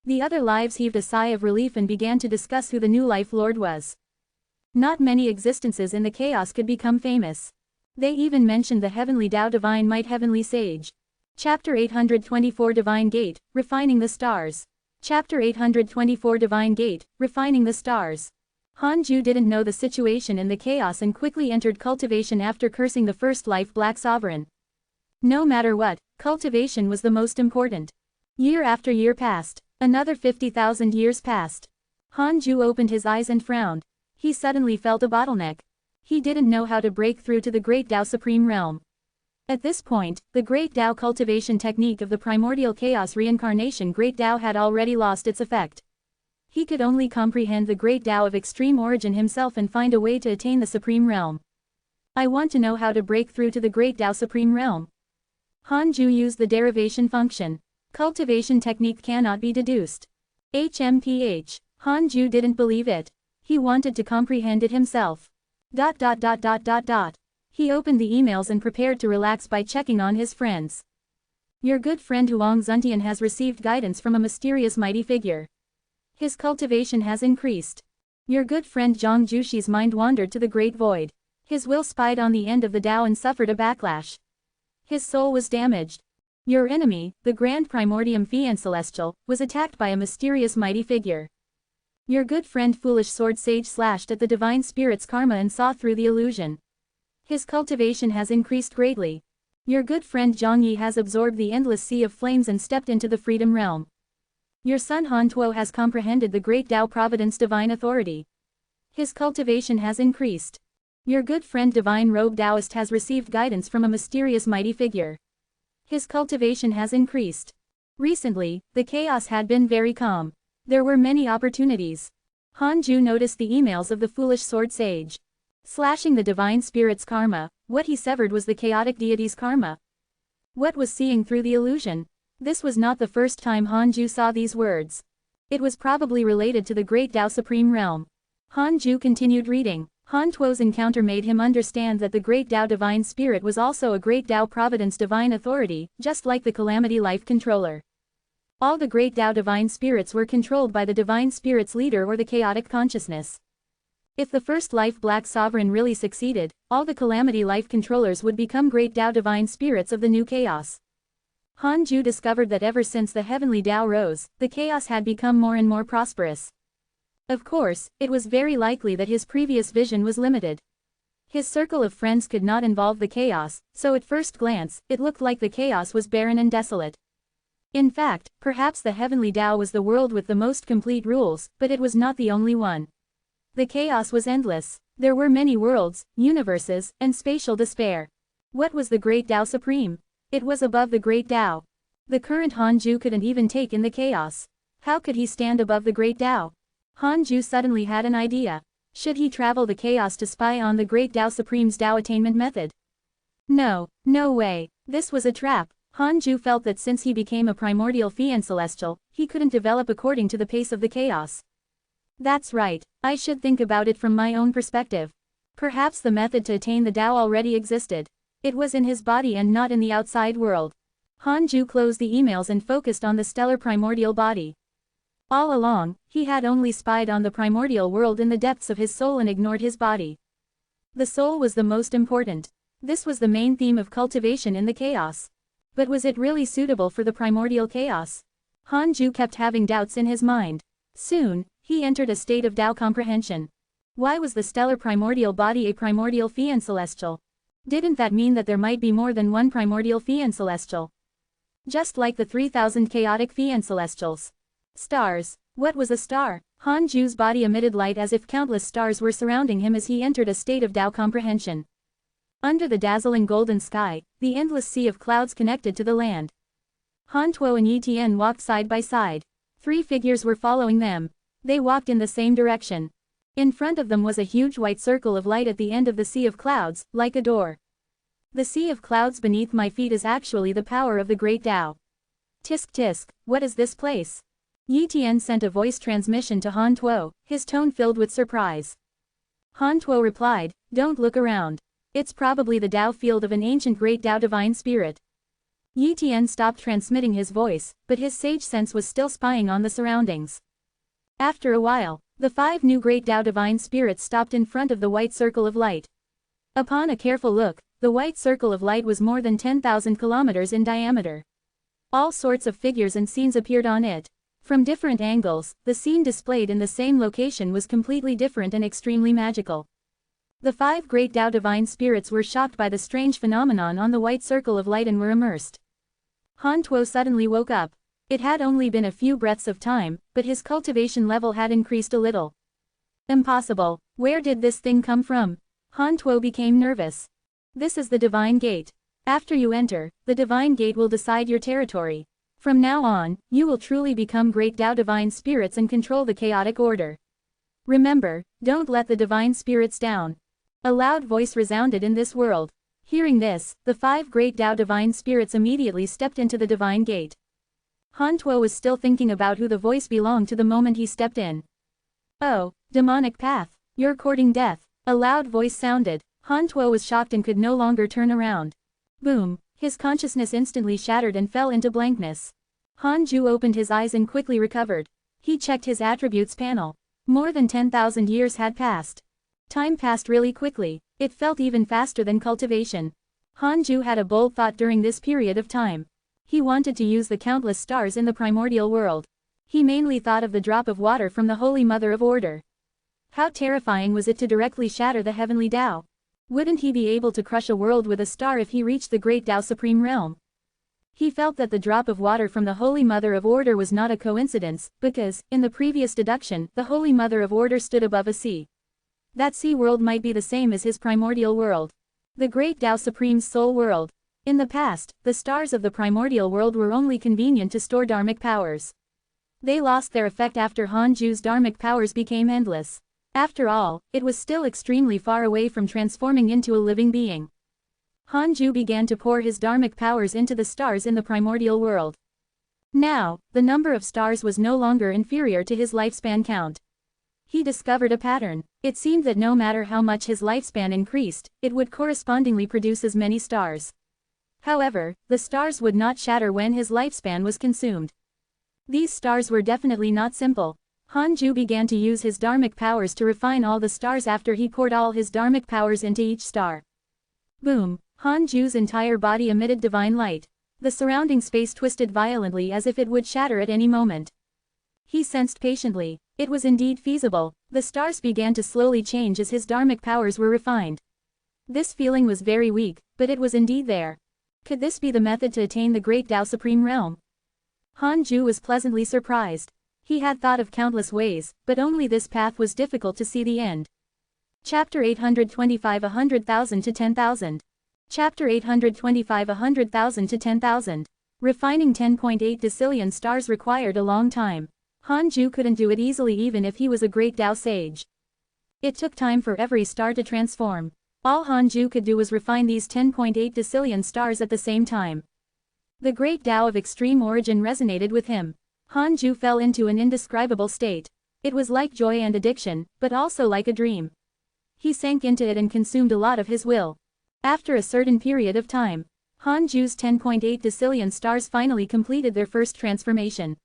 The other lives heaved a sigh of relief and began to discuss who the new Life Lord was. Not many existences in the chaos could become famous. They even mentioned the Heavenly Tao Divine Might Heavenly Sage. Chapter 824 Divine Gate, Refining the Stars. Chapter 824 Divine Gate, Refining the Stars. Hanju didn't know the situation in the chaos and quickly entered cultivation after cursing the first life Black Sovereign. No matter what, cultivation was the most important. Year after year passed. Another 50,000 years passed. Hanju opened his eyes and frowned. He suddenly felt a bottleneck. He didn't know how to break through to the Great Tao Supreme Realm. At this point, the Great Tao cultivation technique of the primordial chaos reincarnation Great Tao had already lost its effect. He could only comprehend the Great Tao of extreme origin himself and find a way to attain the Supreme Realm. I want to know how to break through to the Great Tao Supreme Realm. Hanju used the derivation function. Cultivation technique cannot be deduced. HMPH. Hanju didn't believe it. He wanted to comprehend it himself. ... He opened the emails and prepared to relax by checking on his friends. Your good friend Huang Zuntian has received guidance from a mysterious mighty figure. His cultivation has increased. Your good friend Zhang Jushi's mind wandered to the great void. His will spied on the end of the Tao and suffered a backlash. His soul was damaged. Your enemy, the Grand Primordium Fiend Celestial, was attacked by a mysterious mighty figure. Your good friend Foolish Sword Sage slashed at the Divine Spirit's karma and saw through the illusion. His cultivation has increased greatly. Your good friend Zhang Yi has absorbed the endless sea of flames and stepped into the Freedom Realm. Your son Han Tuo has comprehended the great Tao Providence Divine Authority. His cultivation has increased. Your good friend Divine Robe Taoist has received guidance from a mysterious mighty figure. His cultivation has increased. Recently, the chaos had been very calm. There were many opportunities. Hanju noticed the emails of the Foolish Sword Sage. Slashing the Divine Spirit's karma, what he severed was the chaotic deity's karma. What was seeing through the illusion? This was not the first time Hanju saw these words. It was probably related to the Great Tao Supreme Realm. Hanju continued reading. Han Tuo's encounter made him understand that the Great Tao Divine Spirit was also a Great Tao Providence Divine Authority, just like the Calamity Life Controller. All the Great Tao Divine Spirits were controlled by the Divine Spirit's leader or the chaotic consciousness. If the first life Black Sovereign really succeeded, all the Calamity Life Controllers would become Great Tao Divine Spirits of the new chaos. Hanju discovered that ever since the Heavenly Tao rose, the chaos had become more and more prosperous. Of course, it was very likely that his previous vision was limited. His circle of friends could not involve the chaos, so at first glance, it looked like the chaos was barren and desolate. In fact, perhaps the heavenly Tao was the world with the most complete rules, but it was not the only one. The chaos was endless. There were many worlds, universes, and spatial despair. What was the Great Tao Supreme? It was above the Great Tao. The current Hanju couldn't even take in the chaos. How could he stand above the Great Tao? Hanju suddenly had an idea. Should he travel the chaos to spy on the Great Tao Supreme's Tao attainment method? No, no way. This was a trap. Hanju felt that since he became a primordial fiend celestial, he couldn't develop according to the pace of the chaos. That's right, I should think about it from my own perspective. Perhaps the method to attain the Tao already existed. It was in his body and not in the outside world. Hanju closed the emails and focused on the stellar primordial body. All along, he had only spied on the primordial world in the depths of his soul and ignored his body. The soul was the most important. This was the main theme of cultivation in the chaos. But was it really suitable for the primordial chaos? Hanju kept having doubts in his mind. Soon, he entered a state of Tao comprehension. Why was the stellar primordial body a primordial fiend celestial? Didn't that mean that there might be more than one primordial fiend celestial? Just like the 3,000 chaotic fiend celestials. Stars. What was a star? Hanju's body emitted light as if countless stars were surrounding him as he entered a state of Tao comprehension. Under the dazzling golden sky, the endless sea of clouds connected to the land. Han Tuo and Yi Tian walked side by side. 3 figures were following them. They walked in the same direction. In front of them was a huge white circle of light at the end of the sea of clouds, like a door. The sea of clouds beneath my feet is actually the power of the Great Tao. Tisk tisk, what is this place? Yi Tian sent a voice transmission to Han Tuo, his tone filled with surprise. Han Tuo replied, don't look around. It's probably the Tao field of an ancient Great Tao divine spirit. Yi Tian stopped transmitting his voice, but his sage sense was still spying on the surroundings. After a while, the 5 new Great Tao divine spirits stopped in front of the white circle of light. Upon a careful look, the white circle of light was more than 10,000 kilometers in diameter. All sorts of figures and scenes appeared on it. From different angles, the scene displayed in the same location was completely different and extremely magical. The 5 Great Tao divine spirits were shocked by the strange phenomenon on the white circle of light and were immersed. Han Tuo suddenly woke up. It had only been a few breaths of time, but his cultivation level had increased a little. Impossible. Where did this thing come from? Han Tuo became nervous. This is the Divine Gate. After you enter, the Divine Gate will decide your territory. From now on, you will truly become Great Tao divine spirits and control the chaotic order. Remember, don't let the divine spirits down. A loud voice resounded in this world. Hearing this, the 5 Great Tao divine spirits immediately stepped into the Divine Gate. Han Tuo was still thinking about who the voice belonged to the moment he stepped in. Oh, demonic path, you're courting death. A loud voice sounded. Han Tuo was shocked and could no longer turn around. Boom, his consciousness instantly shattered and fell into blankness. Hanju opened his eyes and quickly recovered. He checked his attributes panel. More than 10,000 years had passed. Time passed really quickly. It felt even faster than cultivation. Hanju had a bold thought during this period of time. He wanted to use the countless stars in the primordial world. He mainly thought of the drop of water from the Holy Mother of Order. How terrifying was it to directly shatter the heavenly Tao? Wouldn't he be able to crush a world with a star if he reached the Great Tao Supreme Realm? He felt that the drop of water from the Holy Mother of Order was not a coincidence, because, in the previous deduction, the Holy Mother of Order stood above a sea. That sea world might be the same as his primordial world. The Great Tao Supreme's soul world. In the past, the stars of the primordial world were only convenient to store dharmic powers. They lost their effect after Hanju's dharmic powers became endless. After all, it was still extremely far away from transforming into a living being. Hanju began to pour his dharmic powers into the stars in the primordial world. Now, the number of stars was no longer inferior to his lifespan count. He discovered a pattern. It seemed that no matter how much his lifespan increased, it would correspondingly produce as many stars. However, the stars would not shatter when his lifespan was consumed. These stars were definitely not simple. Hanju began to use his dharmic powers to refine all the stars after he poured all his dharmic powers into each star. Boom! Hanju's entire body emitted divine light. The surrounding space twisted violently as if it would shatter at any moment. He sensed patiently. It was indeed feasible. The stars began to slowly change as his dharmic powers were refined. This feeling was very weak, but it was indeed there. Could this be the method to attain the great Tao Supreme Realm? Han Ju was pleasantly surprised. He had thought of countless ways, but only this path was difficult to see the end. Chapter 825 100,000 to 10,000. Chapter 825 100,000 to 10,000. Refining 10.8 decillion stars required a long time. Han Ju couldn't do it easily even if he was a great Tao sage. It took time for every star to transform. All Han Ju could do was refine these 10.8 decillion stars at the same time. The great Tao of extreme origin resonated with him. Han Ju fell into an indescribable state. It was like joy and addiction, but also like a dream. He sank into it and consumed a lot of his will. After a certain period of time, Han Ju's 10.8 decillion stars finally completed their first transformation.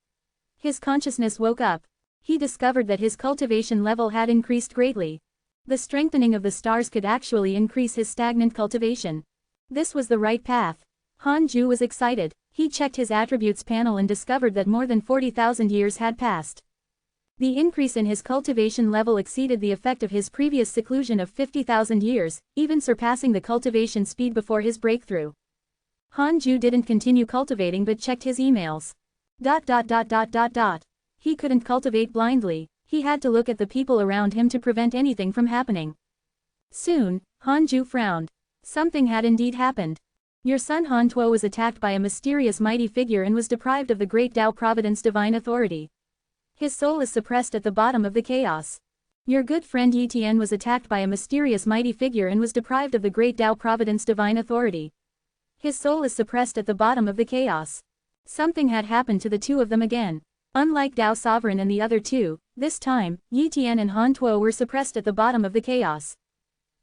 His consciousness woke up. He discovered that his cultivation level had increased greatly. The strengthening of the stars could actually increase his stagnant cultivation. This was the right path. Han Ju was excited. He checked his attributes panel and discovered that more than 40,000 years had passed. The increase in his cultivation level exceeded the effect of his previous seclusion of 50,000 years, even surpassing the cultivation speed before his breakthrough. Han Ju didn't continue cultivating but checked his emails. He couldn't cultivate blindly. He had to look at the people around him to prevent anything from happening. Soon, Han Ju frowned. Something had indeed happened. Your son Han Tuo was attacked by a mysterious mighty figure and was deprived of the great Tao Providence divine authority. His soul is suppressed at the bottom of the chaos. Your good friend Yi Tian was attacked by a mysterious mighty figure and was deprived of the great Tao Providence divine authority. His soul is suppressed at the bottom of the chaos. Something had happened to the two of them again. Unlike Tao Sovereign and the other two, this time, Yi Tian and Han Tuo were suppressed at the bottom of the chaos.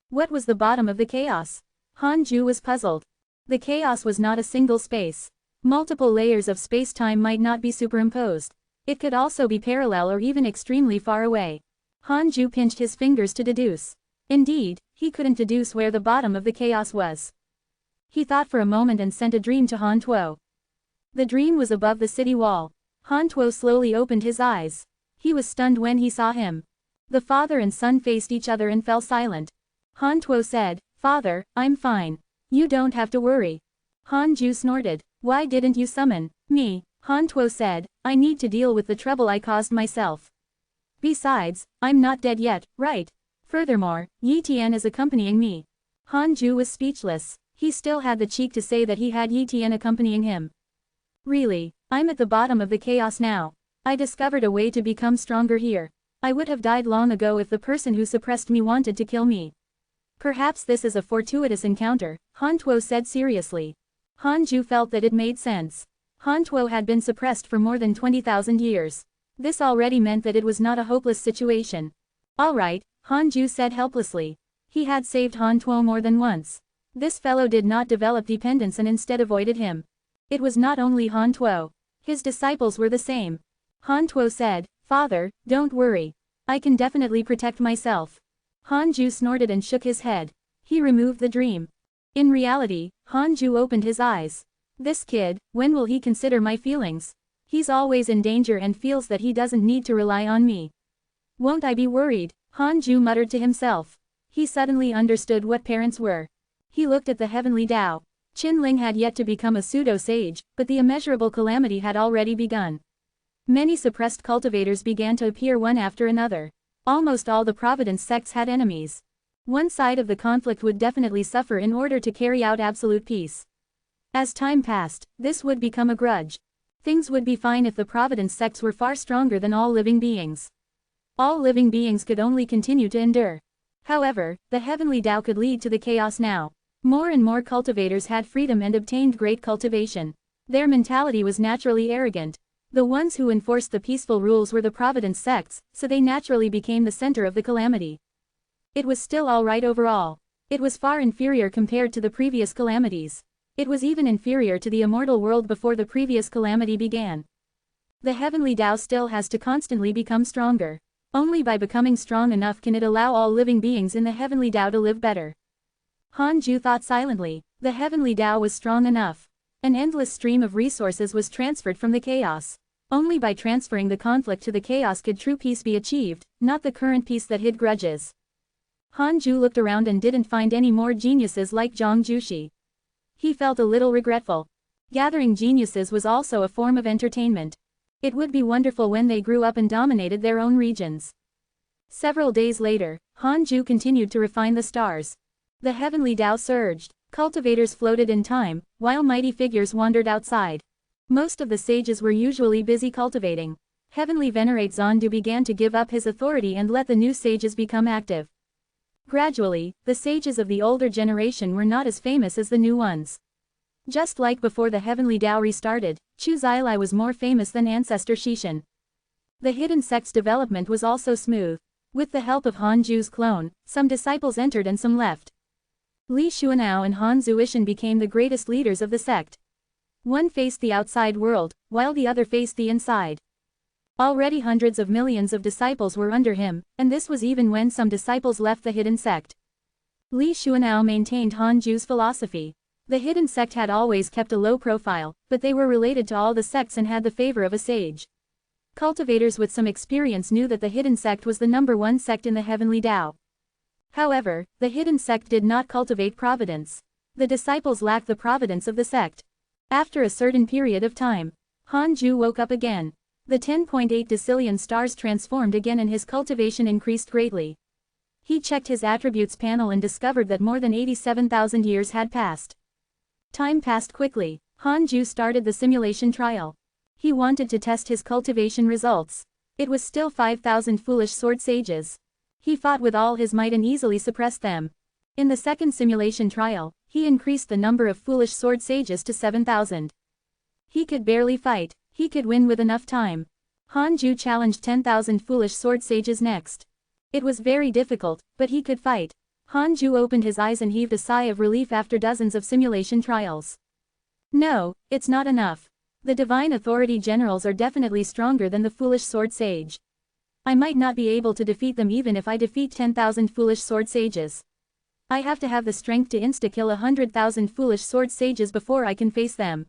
What was the bottom of the chaos? Han Ju was puzzled. The chaos was not a single space. Multiple layers of space-time might not be superimposed. It could also be parallel or even extremely far away. Han Ju pinched his fingers to deduce. Indeed, he couldn't deduce where the bottom of the chaos was. He thought for a moment and sent a dream to Han Tuo. The dream was above the city wall. Han Tuo slowly opened his eyes. He was stunned when he saw him. The father and son faced each other and fell silent. Han Tuo said, "Father, I'm fine. You don't have to worry." Han Ju snorted. "Why didn't you summon me?" Han Tuo said, "I need to deal with the trouble I caused myself. Besides, I'm not dead yet, right? Furthermore, Yi Tian is accompanying me." Han Ju was speechless. He still had the cheek to say that he had Yi Tian accompanying him. "Really, I'm at the bottom of the chaos now. I discovered a way to become stronger here. I would have died long ago if the person who suppressed me wanted to kill me. Perhaps this is a fortuitous encounter," Han Tuo said seriously. Han Ju felt that it made sense. Han Tuo had been suppressed for more than 20,000 years. This already meant that it was not a hopeless situation. "All right," Han Ju said helplessly. He had saved Han Tuo more than once. This fellow did not develop dependence and instead avoided him. It was not only Han Tuo. His disciples were the same. Han Tuo said, "Father, don't worry. I can definitely protect myself." Han Ju snorted and shook his head. He removed the dream. In reality, Han Ju opened his eyes. This kid, when will he consider my feelings? He's always in danger and feels that he doesn't need to rely on me. Won't I be worried? Han Ju muttered to himself. He suddenly understood what parents were. He looked at the heavenly Tao. Qin Ling had yet to become a pseudo-sage, but the immeasurable calamity had already begun. Many suppressed cultivators began to appear one after another. Almost all the Providence sects had enemies. One side of the conflict would definitely suffer in order to carry out absolute peace. As time passed, this would become a grudge. Things would be fine if the Providence sects were far stronger than all living beings. All living beings could only continue to endure. However, the heavenly Tao could lead to the chaos now. More and more cultivators had freedom and obtained great cultivation. Their mentality was naturally arrogant. The ones who enforced the peaceful rules were the Providence sects, so they naturally became the center of the calamity. It was still alright overall. It was far inferior compared to the previous calamities. It was even inferior to the immortal world before the previous calamity began. The heavenly Tao still has to constantly become stronger. Only by becoming strong enough can it allow all living beings in the heavenly Tao to live better. Han Ju thought silently. The heavenly Tao was strong enough. An endless stream of resources was transferred from the chaos. Only by transferring the conflict to the chaos could true peace be achieved, not the current peace that hid grudges. Hanju looked around and didn't find any more geniuses like Zhang Jushi. He felt a little regretful. Gathering geniuses was also a form of entertainment. It would be wonderful when they grew up and dominated their own regions. Several days later, Hanju continued to refine the stars. The heavenly Tao surged. Cultivators floated in time, while mighty figures wandered outside. Most of the sages were usually busy cultivating. Heavenly Venerate Zondu began to give up his authority and let the new sages become active. Gradually, the sages of the older generation were not as famous as the new ones. Just like before the heavenly Tao restarted, Chu Zilai was more famous than ancestor Shishan. The hidden sect's development was also smooth. With the help of Hanju's clone, some disciples entered and some left. Li Xuanao and Han Zuishan became the greatest leaders of the sect. One faced the outside world, while the other faced the inside. Already hundreds of millions of disciples were under him, and this was even when some disciples left the hidden sect. Li Xuanao maintained Hanju's philosophy. The hidden sect had always kept a low profile, but they were related to all the sects and had the favor of a sage. Cultivators with some experience knew that the hidden sect was the #1 sect in the heavenly Tao. However, the hidden sect did not cultivate providence. The disciples lacked the providence of the sect. After a certain period of time, Hanju woke up again. The 10.8 decillion stars transformed again and his cultivation increased greatly. He checked his attributes panel and discovered that more than 87,000 years had passed. Time passed quickly. Hanju started the simulation trial. He wanted to test his cultivation results. It was still 5,000 foolish sword sages. He fought with all his might and easily suppressed them. In the second simulation trial, he increased the number of foolish sword sages to 7,000. He could barely fight. He could win with enough time. Hanju challenged 10,000 foolish sword sages next. It was very difficult, but he could fight. Hanju opened his eyes and heaved a sigh of relief after dozens of simulation trials. No, it's not enough. The divine authority generals are definitely stronger than the foolish sword sage. I might not be able to defeat them even if I defeat 10,000 foolish sword sages. I have to have the strength to insta-kill 100,000 foolish sword sages before I can face them.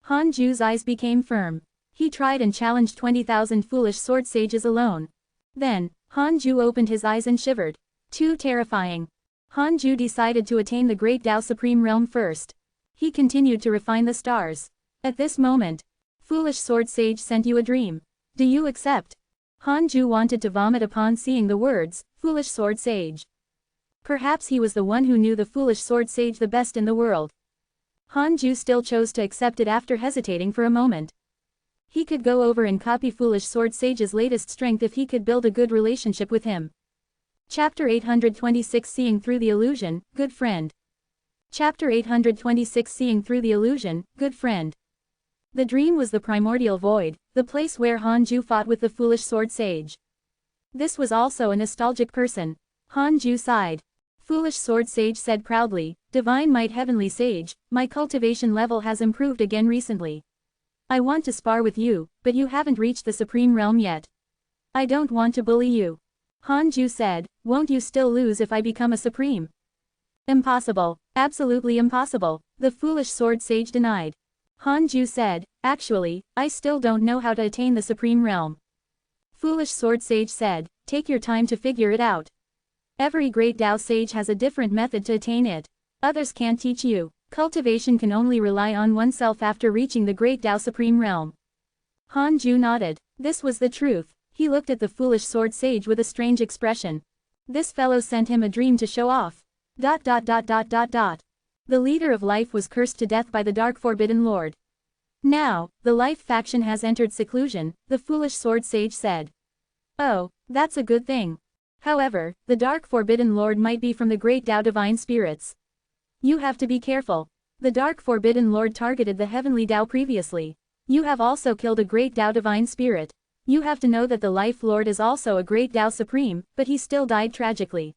Hanju's eyes became firm. He tried and challenged 20,000 foolish sword sages alone. Then, Hanju opened his eyes and shivered. Too terrifying. Hanju decided to attain the Great Tao Supreme Realm first. He continued to refine the stars. At this moment, foolish sword sage sent you a dream. Do you accept? Hanju wanted to vomit upon seeing the words, foolish sword sage. Perhaps he was the one who knew the foolish sword sage the best in the world. Hanju still chose to accept it after hesitating for a moment. He could go over and copy foolish sword sage's latest strength if he could build a good relationship with him. Chapter 826 Seeing Through the Illusion, Good Friend. Chapter 826 Seeing Through the Illusion, Good Friend. The dream was the primordial void, the place where Hanju fought with the foolish sword sage. This was also a nostalgic person. Hanju sighed. Foolish sword sage said proudly, Divine might heavenly sage, my cultivation level has improved again recently. I want to spar with you, but you haven't reached the supreme realm yet. I don't want to bully you. Hanju said, won't you still lose if I become a supreme? Impossible, absolutely impossible, the foolish sword sage denied. Hanju said, actually, I still don't know how to attain the supreme realm. Foolish sword sage said, take your time to figure it out. Every great Tao sage has a different method to attain it. Others can't teach you. Cultivation can only rely on oneself after reaching the great Tao supreme realm. Hanju nodded. This was the truth. He looked at the foolish sword sage with a strange expression. This fellow sent him a dream to show off. The leader of life was cursed to death by the Dark Forbidden Lord. Now, the life faction has entered seclusion, the foolish sword sage said. Oh, that's a good thing. However, the Dark Forbidden Lord might be from the Great Tao Divine Spirits. You have to be careful. The Dark Forbidden Lord targeted the Heavenly Tao previously. You have also killed a Great Tao Divine Spirit. You have to know that the Life Lord is also a Great Tao Supreme, but he still died tragically.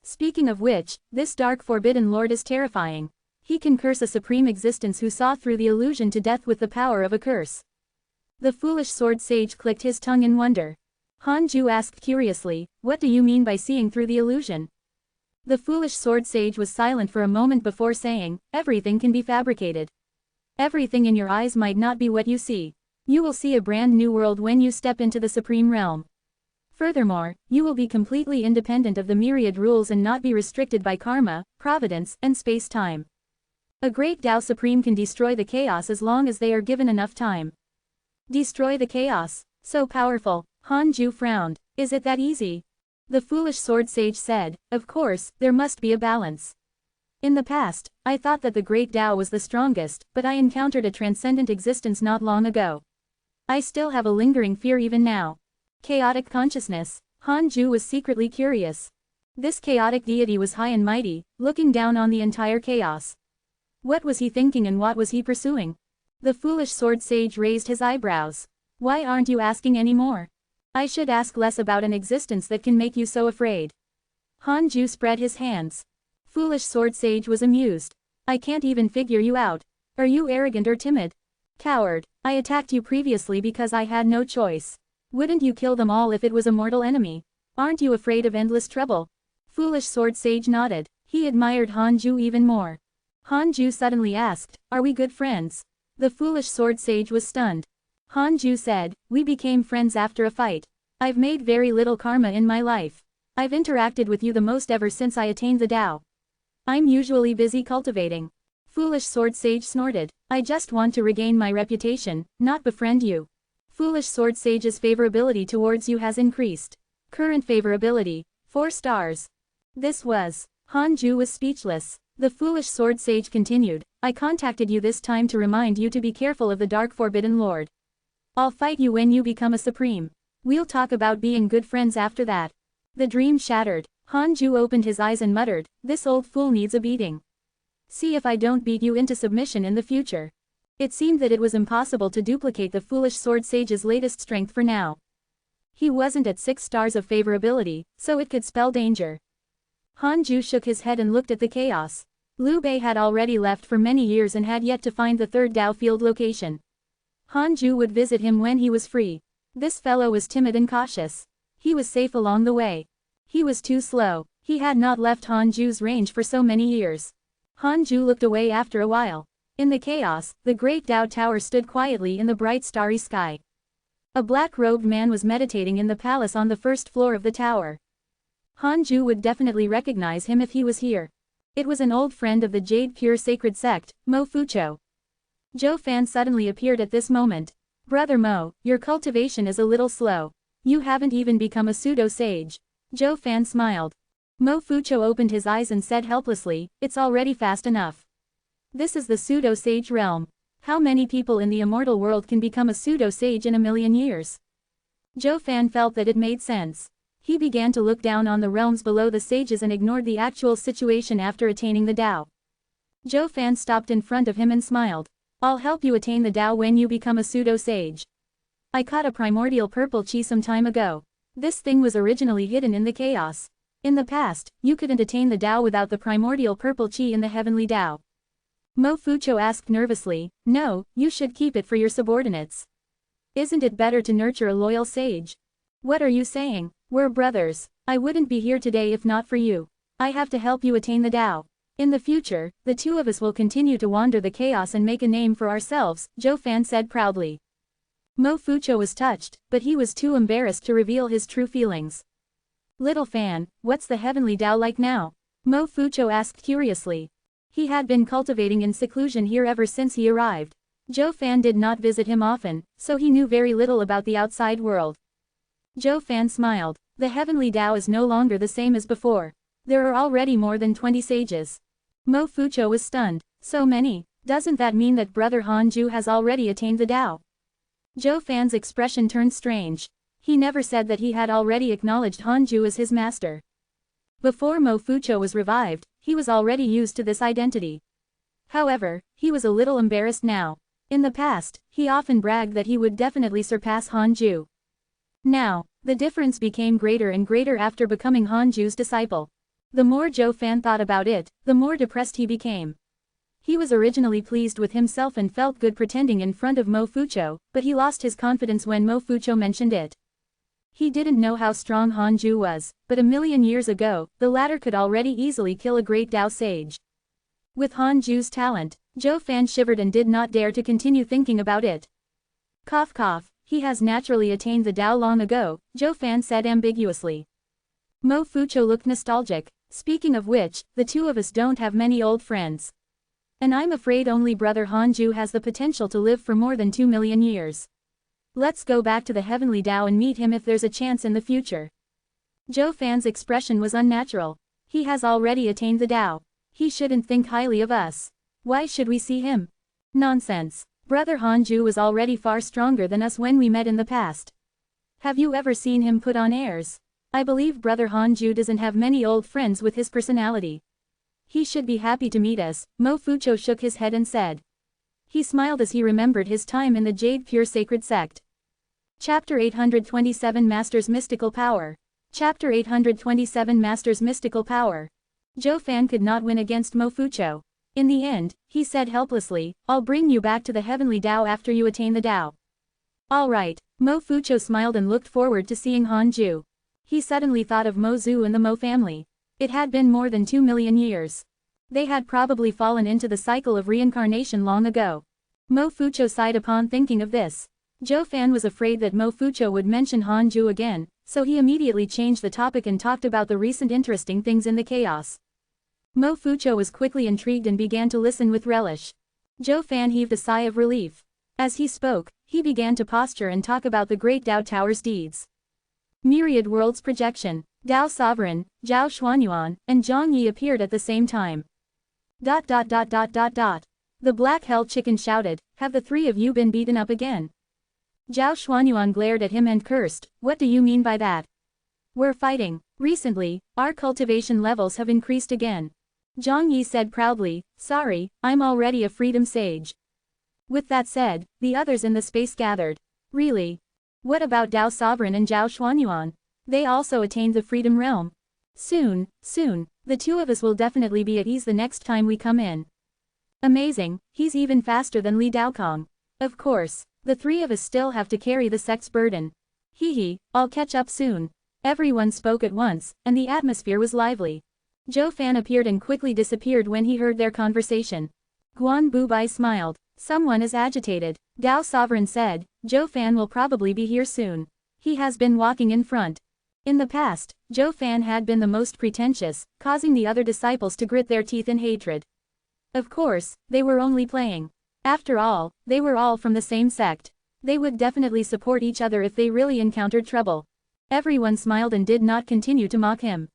Speaking of which, this Dark Forbidden Lord is terrifying. He can curse a supreme existence who saw through the illusion to death with the power of a curse. The foolish sword sage clicked his tongue in wonder. Hanju asked curiously, what do you mean by seeing through the illusion? The foolish sword sage was silent for a moment before saying, everything can be fabricated. Everything in your eyes might not be what you see. You will see a brand new world when you step into the supreme realm. Furthermore, you will be completely independent of the myriad rules and not be restricted by karma, providence, and space-time. A great Tao Supreme can destroy the chaos as long as they are given enough time. Destroy the chaos. So powerful. Han Ju frowned. Is it that easy? The foolish sword sage said, of course, there must be a balance. In the past, I thought that the great Tao was the strongest, but I encountered a transcendent existence not long ago. I still have a lingering fear even now. Chaotic consciousness. Han Ju was secretly curious. This chaotic deity was high and mighty, looking down on the entire chaos. What was he thinking and what was he pursuing? The foolish sword sage raised his eyebrows. Why aren't you asking any more? I should ask less about an existence that can make you so afraid. Han Ju spread his hands. Foolish sword sage was amused. I can't even figure you out. Are you arrogant or timid? Coward, I attacked you previously because I had no choice. Wouldn't you kill them all if it was a mortal enemy? Aren't you afraid of endless trouble? Foolish sword sage nodded. He admired Han Ju even more. Han Ju suddenly asked, are we good friends? The foolish sword sage was stunned. Han Ju said, we became friends after a fight. I've made very little karma in my life. I've interacted with you the most ever since I attained the Tao. I'm usually busy cultivating. Foolish sword sage snorted. I just want to regain my reputation, not befriend you. Foolish sword sage's favorability towards you has increased. Current favorability, 4 stars. This was. Han Ju was speechless. The foolish sword sage continued, I contacted you this time to remind you to be careful of the Dark Forbidden Lord. I'll fight you when you become a supreme. We'll talk about being good friends after that. The dream shattered. Han Ju opened his eyes and muttered, this old fool needs a beating. See if I don't beat you into submission in the future. It seemed that it was impossible to duplicate the foolish sword sage's latest strength for now. He wasn't at 6 stars of favorability, so it could spell danger. Han Ju shook his head and looked at the chaos. Liu Bei had already left for many years and had yet to find the third Dao field location. Han Ju would visit him when he was free. This fellow was timid and cautious. He was safe along the way. He was too slow. He had not left Han Ju's range for so many years. Han Ju looked away after a while. In the chaos, the great Dao Tower stood quietly in the bright starry sky. A black-robed man was meditating in the palace on the first floor of the tower. Han Ju would definitely recognize him if he was here. It was an old friend of the Jade Pure Sacred Sect, Mo Fucho. Zhou Fan suddenly appeared at this moment. Brother Mo, your cultivation is a little slow. You haven't even become a pseudo-sage. Zhou Fan smiled. Mo Fucho opened his eyes and said helplessly, it's already fast enough. This is the pseudo-sage realm. How many people in the immortal world can become a pseudo-sage in a million years? Zhou Fan felt that it made sense. He began to look down on the realms below the sages and ignored the actual situation after attaining the Tao. Zhou Fan stopped in front of him and smiled. I'll help you attain the Tao when you become a pseudo-sage. I caught a primordial purple chi some time ago. This thing was originally hidden in the chaos. In the past, you couldn't attain the Tao without the primordial purple chi in the heavenly Tao. Mo Fucho asked nervously, no, you should keep it for your subordinates. Isn't it better to nurture a loyal sage? What are you saying? We're brothers. I wouldn't be here today if not for you. I have to help you attain the Tao. In the future, the two of us will continue to wander the chaos and make a name for ourselves, Zhou Fan said proudly. Mo Fucho was touched, but he was too embarrassed to reveal his true feelings. Little Fan, what's the heavenly Tao like now? Mo Fucho asked curiously. He had been cultivating in seclusion here ever since he arrived. Zhou Fan did not visit him often, so he knew very little about the outside world. Zhou Fan smiled. The heavenly Tao is no longer the same as before. There are already more than 20 sages. Mo Fucho was stunned. So many? Doesn't that mean that brother Han Ju has already attained the Tao? Zhou Fan's expression turned strange. He never said that he had already acknowledged Han Ju as his master. Before Mo Fucho was revived, he was already used to this identity. However, he was a little embarrassed now. In the past, he often bragged that he would definitely surpass Han Ju. Now, the difference became greater and greater after becoming Han Ju's disciple. The more Zhou Fan thought about it, the more depressed he became. He was originally pleased with himself and felt good pretending in front of Mo Fucho, but he lost his confidence when Mo Fucho mentioned it. He didn't know how strong Han Ju was, but a million years ago, the latter could already easily kill a great Tao sage. With Han Ju's talent, Zhou Fan shivered and did not dare to continue thinking about it. Cough cough, He has naturally attained the Tao long ago, Zhou Fan said ambiguously. Mo Fucho looked nostalgic. Speaking of which, the two of us don't have many old friends. And I'm afraid only brother Hanju has the potential to live for more than 2 million years. Let's go back to the heavenly Tao and meet him if there's a chance in the future. Zhou Fan's expression was unnatural. He has already attained the Tao. He shouldn't think highly of us. Why should we see him? Nonsense. Brother Hanju was already far stronger than us when we met in the past. Have you ever seen him put on airs? I believe brother Hanju doesn't have many old friends with his personality. He should be happy to meet us, Mo Fucho shook his head and said. He smiled as he remembered his time in the Jade Pure Sacred Sect. Chapter 827 Master's Mystical Power. Chapter 827 Master's Mystical Power. Zhou Fan could not win against Mo Fucho. In the end, he said helplessly, I'll bring you back to the heavenly Tao after you attain the Tao. All right, Mo Fucho smiled and looked forward to seeing Hanju. He suddenly thought of Mo Zhu and the Mo family. It had been more than 2 million years. They had probably fallen into the cycle of reincarnation long ago. Mo Fucho sighed upon thinking of this. Zhou Fan was afraid that Mo Fucho would mention Hanju again, so he immediately changed the topic and talked about the recent interesting things in the chaos. Mo Fucho was quickly intrigued and began to listen with relish. Zhou Fan heaved a sigh of relief. As he spoke, he began to posture and talk about the great Tao Tower's deeds. Myriad worlds projection, Tao Sovereign, Zhao Xuanyuan, and Zhang Yi appeared at the same time. The black-haired chicken shouted, have the three of you been beaten up again? Zhao Xuanyuan glared at him and cursed, what do you mean by that? We're fighting. Recently, our cultivation levels have increased again. Zhang Yi said proudly, sorry, I'm already a freedom sage. With that said, the others in the space gathered. Really? What about Tao Sovereign and Zhao Xuanyuan? They also attained the freedom realm. Soon, the two of us will definitely be at ease the next time we come in. Amazing, he's even faster than Li Daokong. Of course, the three of us still have to carry the sect's burden. Hee, I'll catch up soon. Everyone spoke at once, and the atmosphere was lively. Zhou Fan appeared and quickly disappeared when he heard their conversation. Guan Bubai smiled. Someone is agitated. Tao Sovereign said, Zhou Fan will probably be here soon. He has been walking in front. In the past, Zhou Fan had been the most pretentious, causing the other disciples to grit their teeth in hatred. Of course, they were only playing. After all, they were all from the same sect. They would definitely support each other if they really encountered trouble. Everyone smiled and did not continue to mock him.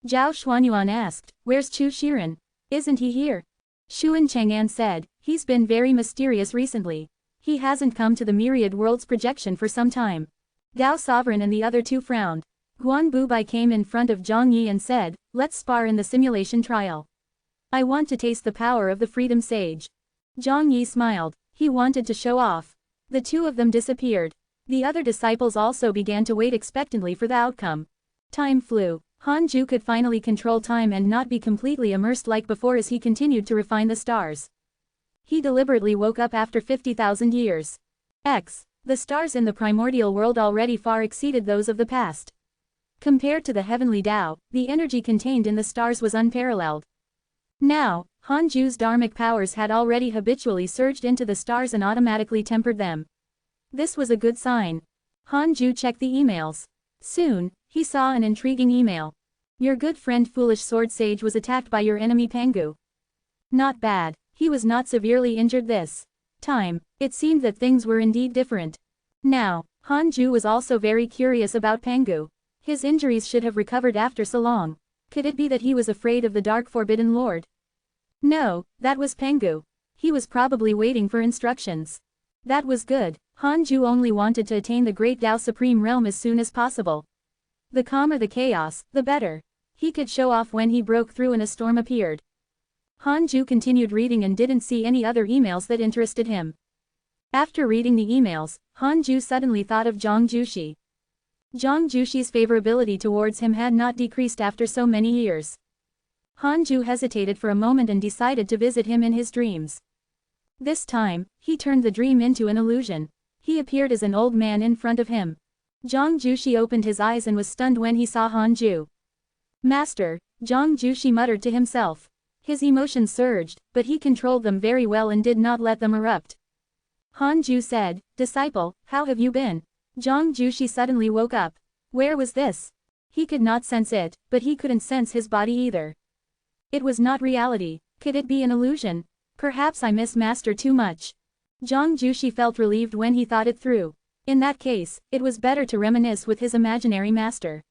Zhao Xuanyuan asked, where's Chu Shiren? Isn't he here? Xuan Chang'an said, he's been very mysterious recently. He hasn't come to the Myriad Worlds projection for some time. Tao Sovereign and the other two frowned. Guan Bubai came in front of Zhang Yi and said, let's spar in the simulation trial. I want to taste the power of the Freedom Sage. Zhang Yi smiled. He wanted to show off. The two of them disappeared. The other disciples also began to wait expectantly for the outcome. Time flew. Hanju could finally control time and not be completely immersed like before as he continued to refine the stars. He deliberately woke up after 50,000 years. The stars in the primordial world already far exceeded those of the past. Compared to the heavenly Tao, the energy contained in the stars was unparalleled. Now, Hanju's dharmic powers had already habitually surged into the stars and automatically tempered them. This was a good sign. Hanju checked the emails. Soon, he saw an intriguing email. Your good friend Foolish Sword Sage was attacked by your enemy Pangu. Not bad. He was not severely injured this time. It seemed that things were indeed different. Now, Hanju was also very curious about Pangu. His injuries should have recovered after so long. Could it be that he was afraid of the Dark Forbidden Lord? No, that was Pangu. He was probably waiting for instructions. That was good. Hanju only wanted to attain the Great Tao Supreme Realm as soon as possible. The calmer the chaos, the better. He could show off when he broke through and a storm appeared. Hanju continued reading and didn't see any other emails that interested him. After reading the emails, Hanju suddenly thought of Zhang Jushi. Zhang Jushi's favorability towards him had not decreased after so many years. Hanju hesitated for a moment and decided to visit him in his dreams. This time, he turned the dream into an illusion. He appeared as an old man in front of him. Zhang Jushi opened his eyes and was stunned when he saw Hanju. Master, Zhang Jushi muttered to himself. His emotions surged, but he controlled them very well and did not let them erupt. Hanju said, Disciple, how have you been? Zhang Jushi suddenly woke up. Where was this? He could not sense it, but he couldn't sense his body either. It was not reality. Could it be an illusion? Perhaps I miss Master too much. Zhang Jushi felt relieved when he thought it through. In that case, it was better to reminisce with his imaginary master.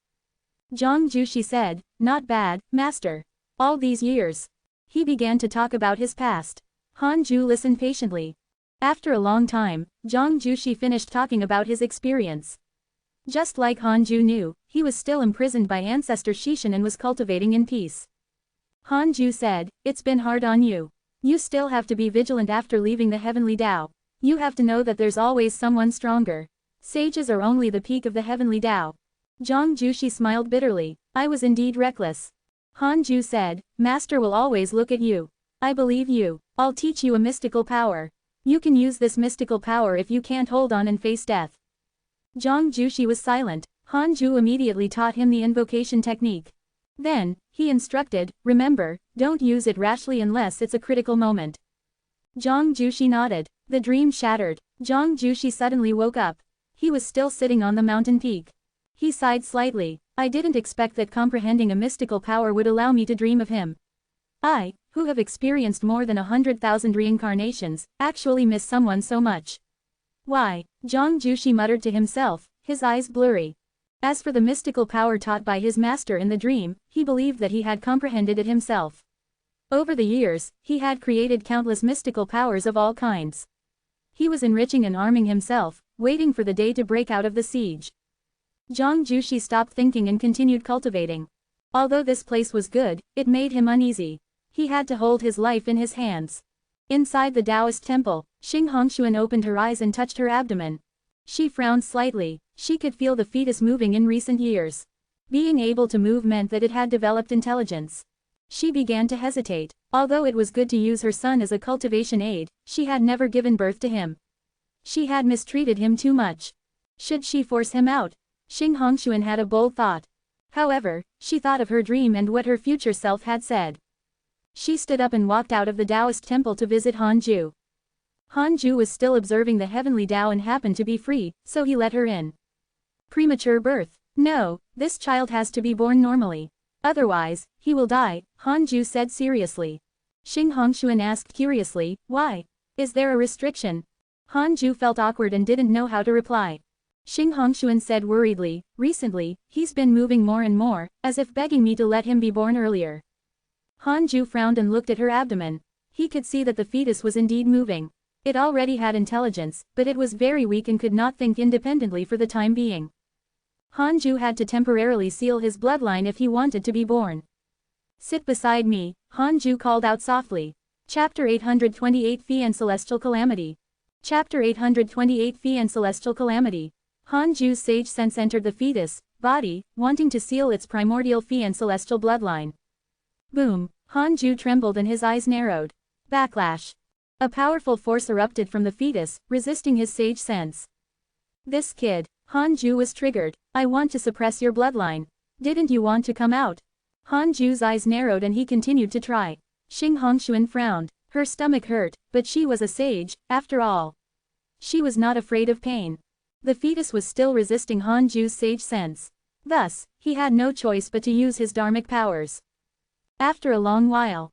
Zhang Jushi said, "Not bad, Master. All these years." He began to talk about his past. Han Ju listened patiently. After a long time, Zhang Jushi finished talking about his experience. Just like Han Ju knew, he was still imprisoned by ancestor Shishan and was cultivating in peace. Han Ju said, "It's been hard on you. You still have to be vigilant after leaving the heavenly Tao. You have to know that there's always someone stronger. Sages are only the peak of the heavenly Tao." Zhang Jushi smiled bitterly. "I was indeed reckless." Han Ju said, "Master will always look at you. I believe you. I'll teach you a mystical power. You can use this mystical power if you can't hold on and face death." Zhang Jushi was silent. Han Ju immediately taught him the invocation technique. Then, he instructed, "Remember, don't use it rashly unless it's a critical moment." Zhang Jushi nodded. The dream shattered. Zhang Jushi suddenly woke up. He was still sitting on the mountain peak. He sighed slightly. "I didn't expect that comprehending a mystical power would allow me to dream of him. I, who have experienced more than 100,000 reincarnations, actually miss someone so much." "Why?" Zhang Jushi muttered to himself, his eyes blurry. As for the mystical power taught by his master in the dream, he believed that he had comprehended it himself. Over the years, he had created countless mystical powers of all kinds. He was enriching and arming himself, waiting for the day to break out of the siege. Zhang Jushi stopped thinking and continued cultivating. Although this place was good, it made him uneasy. He had to hold his life in his hands. Inside the Taoist temple, Xing Hongshuan opened her eyes and touched her abdomen. She frowned slightly. She could feel the fetus moving in recent years. Being able to move meant that it had developed intelligence. She began to hesitate. Although it was good to use her son as a cultivation aid, she had never given birth to him. She had mistreated him too much. Should she force him out? Xing Hongshuan had a bold thought. However, she thought of her dream and what her future self had said. She stood up and walked out of the Taoist temple to visit Han Ju. Han Ju was still observing the heavenly Tao and happened to be free, so he let her in. Premature birth. No, this child has to be born normally. Otherwise, he will die, Han Ju said seriously. Xing Hongshuan asked curiously, "Why? Is there a restriction?" Han Ju felt awkward and didn't know how to reply. Xing Hongshuan said worriedly, "Recently, he's been moving more and more, as if begging me to let him be born earlier." Han Ju frowned and looked at her abdomen. He could see that the fetus was indeed moving. It already had intelligence, but it was very weak and could not think independently for the time being. Han Ju had to temporarily seal his bloodline if he wanted to be born. "Sit beside me," Han Ju called out softly. Chapter 828 Fee and Celestial Calamity. Chapter 828 Fee and Celestial Calamity. Han Ju's sage sense entered the fetus body, wanting to seal its primordial fee and celestial bloodline. Boom! Han Ju trembled and his eyes narrowed. Backlash. A powerful force erupted from the fetus, resisting his sage sense. "This kid." Han Ju was triggered. "I want to suppress your bloodline. Didn't you want to come out?" Han Ju's eyes narrowed and he continued to try. Xing Hongshuan frowned. Her stomach hurt, but she was a sage, after all. She was not afraid of pain. The fetus was still resisting Han Ju's sage sense. Thus, he had no choice but to use his dharmic powers. After a long while,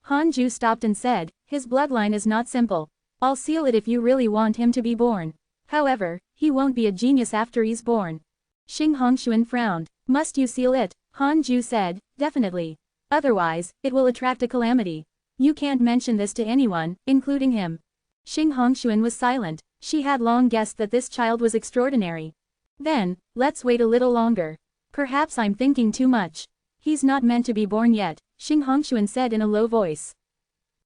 Han Ju stopped and said, "His bloodline is not simple. I'll seal it if you really want him to be born. However, he won't be a genius after he's born." Xing Hongshuan frowned. "Must you seal it?" Han Ju said, "Definitely. Otherwise, it will attract a calamity. You can't mention this to anyone, including him." Xing Hongshuan was silent. She had long guessed that this child was extraordinary. "Then, let's wait a little longer. Perhaps I'm thinking too much. He's not meant to be born yet," Xing Hongshuan said in a low voice.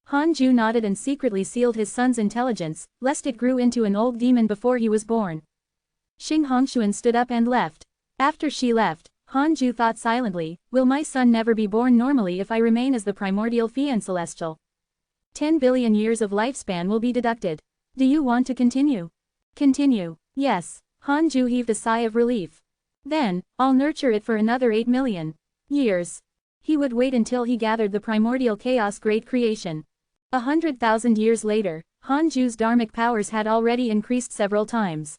Han Ju nodded and secretly sealed his son's intelligence, lest it grew into an old demon before he was born. Xing Hongshuan stood up and left. After she left, Han Ju thought silently, "Will my son never be born normally if I remain as the primordial Fian Celestial? 10 billion years of lifespan will be deducted. Do you want to continue?" "Continue. Yes." Han Ju heaved a sigh of relief. "Then, I'll nurture it for another 8 million years." He would wait until he gathered the primordial chaos great creation. 100,000 years later, Hanju's dharmic powers had already increased several times.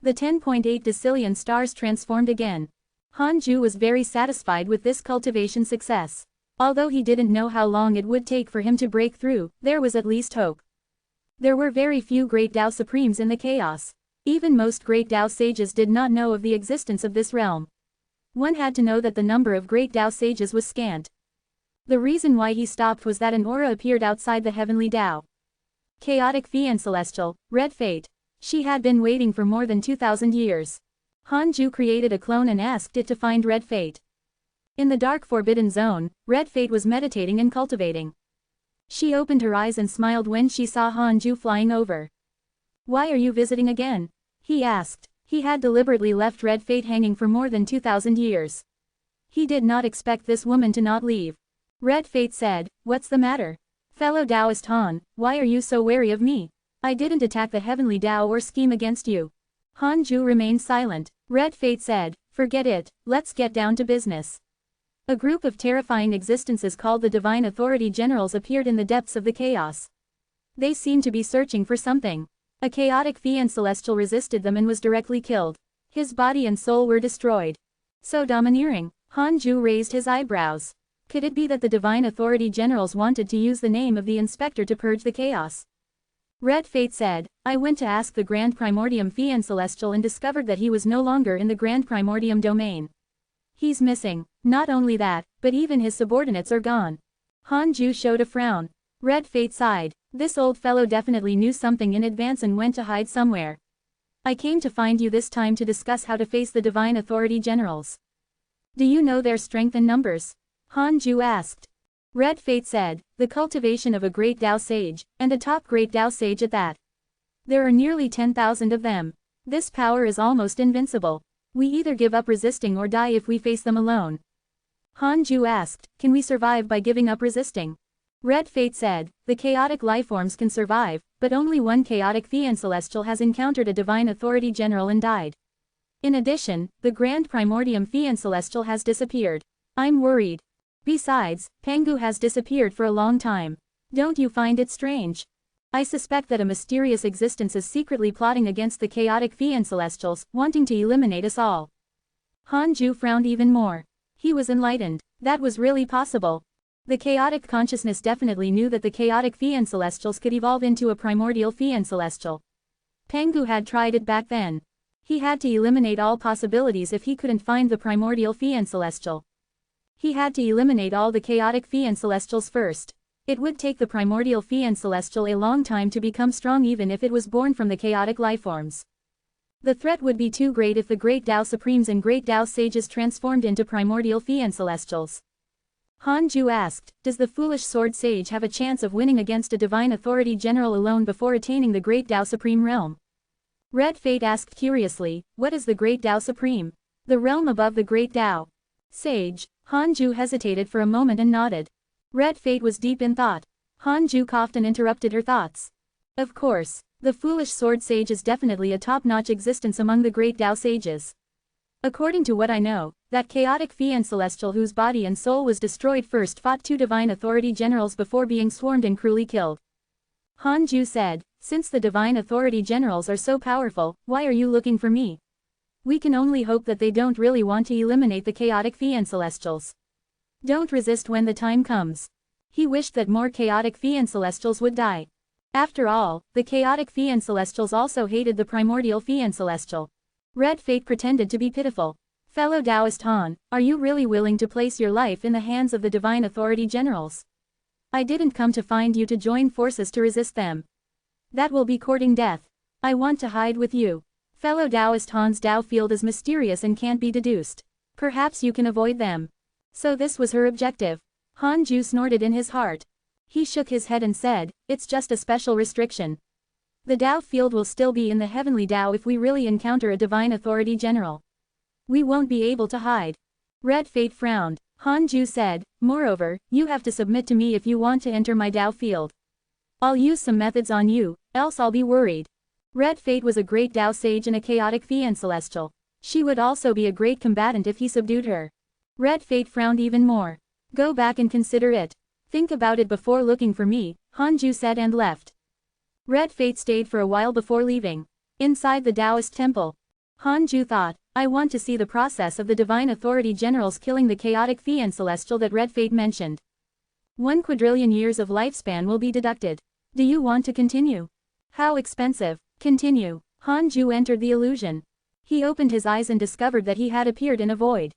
The 10.8 decillion stars transformed again. Hanju was very satisfied with this cultivation success. Although he didn't know how long it would take for him to break through, there was at least hope. There were very few great Tao Supremes in the chaos. Even most great Tao sages did not know of the existence of this realm. One had to know that the number of great Tao sages was scant. The reason why he stopped was that an aura appeared outside the heavenly Tao. Chaotic Fiend Celestial, Red Fate. She had been waiting for more than 2,000 years. Hanju created a clone and asked it to find Red Fate. In the dark forbidden zone, Red Fate was meditating and cultivating. She opened her eyes and smiled when she saw Hanju flying over. "Why are you visiting again?" he asked. He had deliberately left Red Fate hanging for more than 2,000 years. He did not expect this woman to not leave. Red Fate said, "What's the matter? Fellow Taoist Han, why are you so wary of me? I didn't attack the heavenly Tao or scheme against you." Hanju remained silent. Red Fate said, "Forget it, let's get down to business." A group of terrifying existences called the Divine Authority Generals appeared in the depths of the chaos. They seemed to be searching for something. A chaotic Fiend Celestial resisted them and was directly killed. His body and soul were destroyed. So domineering. Hanju raised his eyebrows. Could it be that the Divine Authority Generals wanted to use the name of the inspector to purge the chaos? Red Fate said, "I went to ask the Grand Primordium Fiend Celestial and discovered that he was no longer in the Grand Primordium domain. He's missing. Not only that, but even his subordinates are gone." Hanju showed a frown. Red Fate sighed. This old fellow definitely knew something in advance and went to hide somewhere. "I came to find you this time to discuss how to face the Divine Authority Generals. Do you know their strength and numbers?" Hanju asked. Red Fate said, "The cultivation of a great Tao sage, and a top great Tao sage at that. There are nearly 10,000 of them. This power is almost invincible. We either give up resisting or die if we face them alone." Hanju asked, "Can we survive by giving up resisting?" Red Fate said, "The chaotic lifeforms can survive, but only one chaotic Fiend Celestial has encountered a Divine Authority General and died. In addition, the Grand Primordium Fiend Celestial has disappeared. I'm worried. Besides, Pengu has disappeared for a long time. Don't you find it strange? I suspect that a mysterious existence is secretly plotting against the chaotic Fiend Celestials, wanting to eliminate us all." Hanju frowned even more. He was enlightened. That was really possible. The chaotic consciousness definitely knew that the chaotic Fiend Celestials could evolve into a primordial Fiend Celestial. Pengu had tried it back then. He had to eliminate all possibilities if he couldn't find the primordial Fiend Celestial. He had to eliminate all the chaotic Fiend Celestials first. It would take the primordial Fiend Celestial a long time to become strong even if it was born from the chaotic lifeforms. The threat would be too great if the Great Tao Supremes and Great Tao Sages transformed into primordial Fiend Celestials. Hanju asked, "Does the foolish sword sage have a chance of winning against a Divine Authority General alone before attaining the Great Tao Supreme realm?" Red Fate asked curiously, "What is the Great Tao Supreme?" "The realm above the Great Tao Sage." Hanju hesitated for a moment and nodded. Red Fate was deep in thought. Hanju coughed and interrupted her thoughts. "Of course, the foolish sword sage is definitely a top-notch existence among the great Tao sages. According to what I know, that chaotic Fiend Celestial whose body and soul was destroyed first fought 2 Divine Authority Generals before being swarmed and cruelly killed." Hanju said, "Since the Divine Authority Generals are so powerful, why are you looking for me? We can only hope that they don't really want to eliminate the chaotic Fiend Celestials. Don't resist when the time comes." He wished that more chaotic Fiend Celestials would die. After all, the chaotic Fiend Celestials also hated the primordial Fiend Celestial. Red Fate pretended to be pitiful. "Fellow Taoist Han, are you really willing to place your life in the hands of the Divine Authority Generals? I didn't come to find you to join forces to resist them. That will be courting death. I want to hide with you. Fellow Taoist Han's Tao field is mysterious and can't be deduced. Perhaps you can avoid them." So this was her objective. Hanju snorted in his heart. He shook his head and said, "It's just a special restriction. The Tao field will still be in the heavenly Tao if we really encounter a Divine Authority General. We won't be able to hide." Red Fate frowned. Hanju said, "Moreover, you have to submit to me if you want to enter my Tao field. I'll use some methods on you, else I'll be worried." Red Fate was a great Tao sage and a chaotic Fiend Celestial. She would also be a great combatant if he subdued her. Red Fate frowned even more. "Go back and consider it. Think about it before looking for me," Hanju said and left. Red Fate stayed for a while before leaving. Inside the Taoist temple, Hanju thought, I want to see the process of the divine authority generals killing the chaotic fiend celestial that Red Fate mentioned. 1 quadrillion years of lifespan will be deducted. Do you want to continue? How expensive. Continue. Hanju entered the illusion. He opened his eyes and discovered that he had appeared in a void.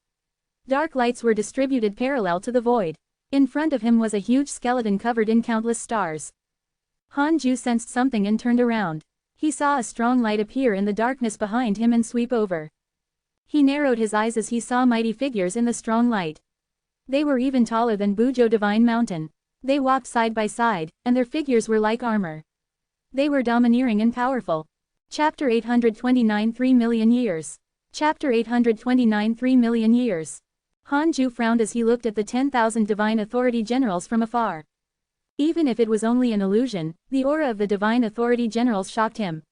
Dark lights were distributed parallel to the void. In front of him was a huge skeleton covered in countless stars. Hanju sensed something and turned around. He saw a strong light appear in the darkness behind him and sweep over. He narrowed his eyes as he saw mighty figures in the strong light. They were even taller than Bujo Divine Mountain. They walked side by side, and their figures were like armor. They were domineering and powerful. Chapter 829 3 million years. Chapter 829 3 million years. Hanju frowned as he looked at the 10,000 divine authority generals from afar. Even if it was only an illusion, the aura of the divine authority generals shocked him.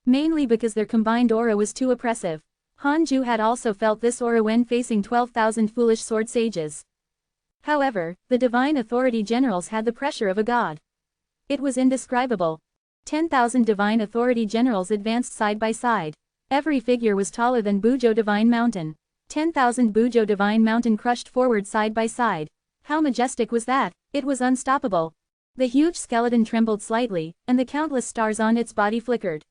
Mainly because their combined aura was too oppressive. Hanju had also felt this aura when facing 12,000 foolish sword sages. However, the divine authority generals had the pressure of a god. It was indescribable. 10,000 divine authority generals advanced side by side. Every figure was taller than Bujo Divine Mountain. 10,000 Bujo Divine Mountain crushed forward side by side. How majestic was that? It was unstoppable. The huge skeleton trembled slightly, and the countless stars on its body flickered.